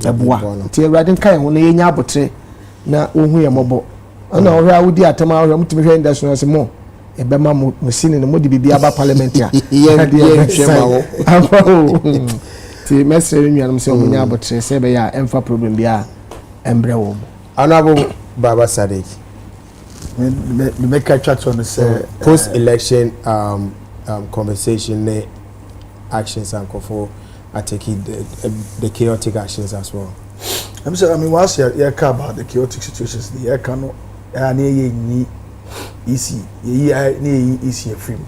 S8: aboa nti awrade nkan ho na yenya abotre na ohu ye mobo ana ohwa wudi atama ohwa mutimi hwe industry se mo ebema mo sini no modi bibia ba parliament a ye hwema wo ti mesere nuanum se omunya abotre se be ya emfa problem bia embre wo
S7: honorable Baba Sadiq
S2: me make a chat on say
S7: post election conversation ne actions and for I take it the chaotic actions as well.
S2: I'm saying, I mean, once you care about the chaotic situations, the air cannot, ni easy, easy free.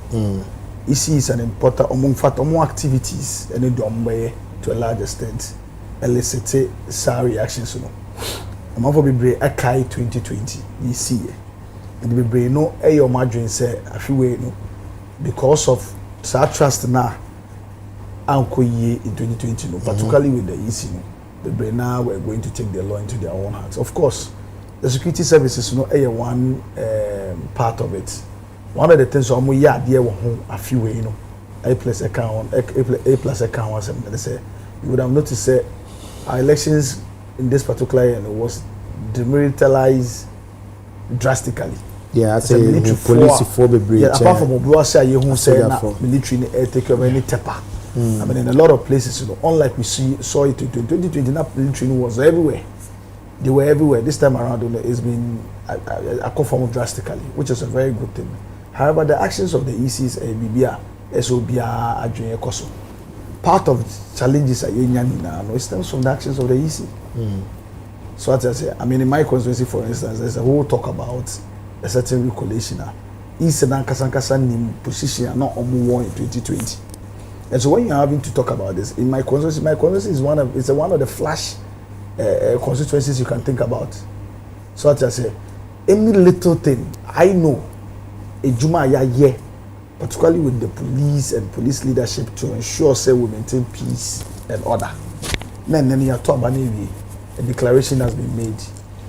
S2: Easy is an important among activities and it to a large extent elicit sour reactions. I'm over be brave a kai 2020. You see, and be brave no a your margin say a few way no because of such trust now. Uncle ye in 2020, no, particularly with the EC, the now we're going to take the law into their own hands. Of course, the security services, one part of it. One of the things we dear home a few way, A plus account, and they say you would have noticed that our elections in this particular year was demilitarized drastically.
S7: Yeah, I say police for the bridge.
S2: Yeah, apart from Obuasi, you say military take over any tepper. I mean, in a lot of places, unlike we saw it in 2020, that military was everywhere. They were everywhere. This time around, it's been conformed drastically, which is a very good thing. However, the actions of the ECs, BBA, SOBA, Adrian Koso, part of the challenges are it stems from the actions of the EC. So as I say, I mean, in my constituency, for instance, there's a whole talk about a certain regulation. East and Kasankasa position are not on war in 2020. And so when you're having to talk about this, in my constituency is one of the flash constituencies you can think about. So as I say, any little thing I know, a Juma yeah, particularly with the police and police leadership to ensure say we maintain peace and order. Then you talk about a declaration has been made,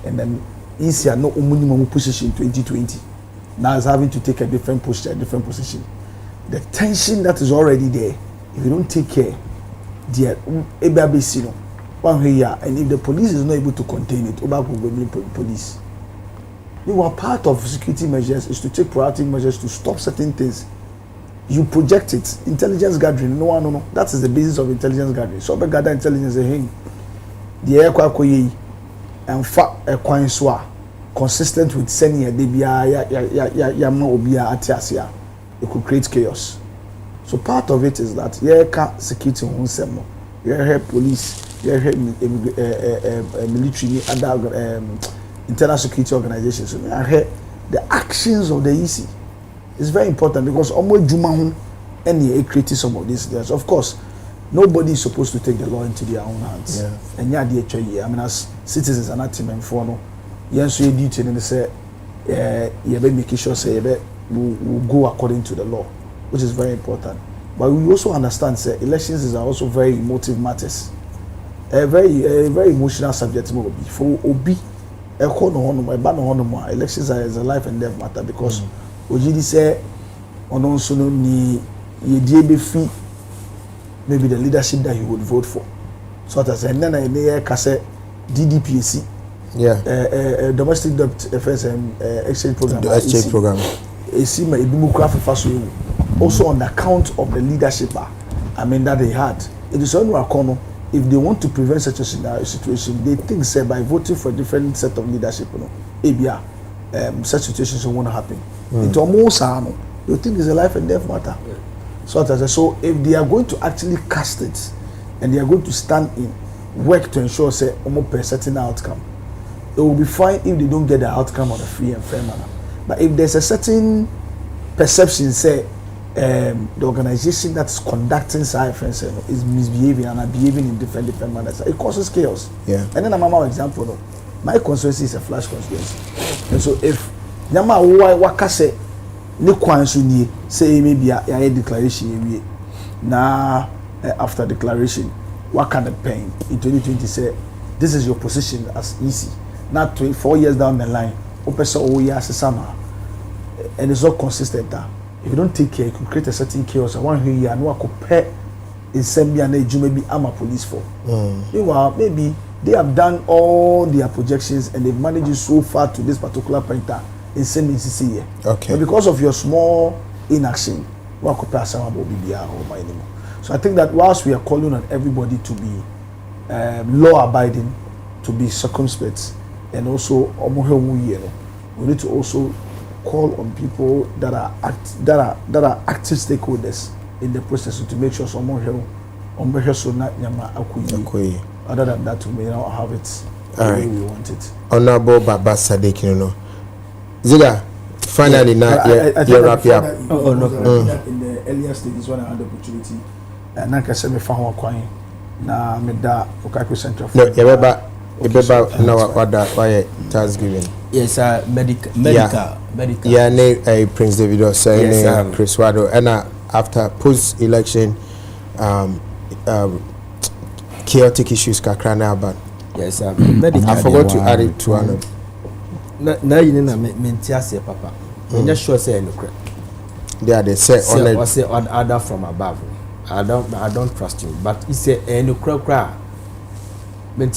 S2: and then easier no minimum position in 2020. Now it's having to take a different position. The tension that is already there. If you don't take care, and if the police is not able to contain it, police. You are part of security measures is to take proactive measures to stop certain things. You project it. Intelligence gathering, no. That is the basis of intelligence gathering. So gather intelligence the air kwakoye and fact consistent with sending a debia yama obia atiasia. It could create chaos. So part of it is that security on help police, help military, other internal security organizations. The actions of the EC is very important because any creating some of these things. Of course, nobody is supposed to take the law into their own hands. And I mean, as citizens are not team and for yes, we duty and they say, be making sure say we'll go according to the law, which is very important. But we also understand that elections are also very emotive matters, a very emotional subject. For Obi, elections are a life and death matter because Ojidi say on also ni free maybe the leadership that he would vote for. So that and then I kase DDPC domestic debt exchange program.
S7: The exchange program.
S2: Also on account of the leadership, that they had. It is only if they want to prevent such a situation, they think say by voting for a different set of leadership, such situations won't happen. It's almost you think it's a life and death matter. So if they are going to actually cast it and they are going to stand in, work to ensure say almost a certain outcome, it will be fine if they don't get the outcome on a free and fair manner. But if there's a certain perception say the organization that's conducting science is misbehaving and behaving in different manners, it causes chaos.
S7: Yeah.
S2: And then I'm an example. My constituency is a flash constituency, and so if Nyama waka say ne kwan so nie say maybe a declaration na after declaration waka the pen in 2020 say this is your position as easy. Not 4 years down the line, and it's not consistent. If you don't take care, you can create a certain chaos. I want to hear no compare in Zambia and maybe I'm a police for. Meanwhile, maybe they have done all their projections and they've managed it so far to this particular point in CCC.
S7: Okay.
S2: But because of your small inaction, what compare some about BBR or my anymore. So I think that whilst we are calling on everybody to be law-abiding, to be circumspect, and also we need to also call on people that are active stakeholders in the process to make sure someone here so not other than that we may not have it the way we want it.
S7: Honorable Baba Sadiq, Ziga, finally now you wrap up.
S2: In the earlier stages when I had the opportunity and I can say me found one na me da Okako Center for
S7: no why Thanksgiving.
S5: Yes, medical.
S7: Yeah, Prince David saying Chris Wado, and after post-election chaotic issues kakrana but
S5: yes, medical.
S7: I forgot to add it to another.
S5: Now you know mentiase papa. I'm just sure say no correct.
S7: They say
S5: on say other from above. I don't trust you, but he say no cra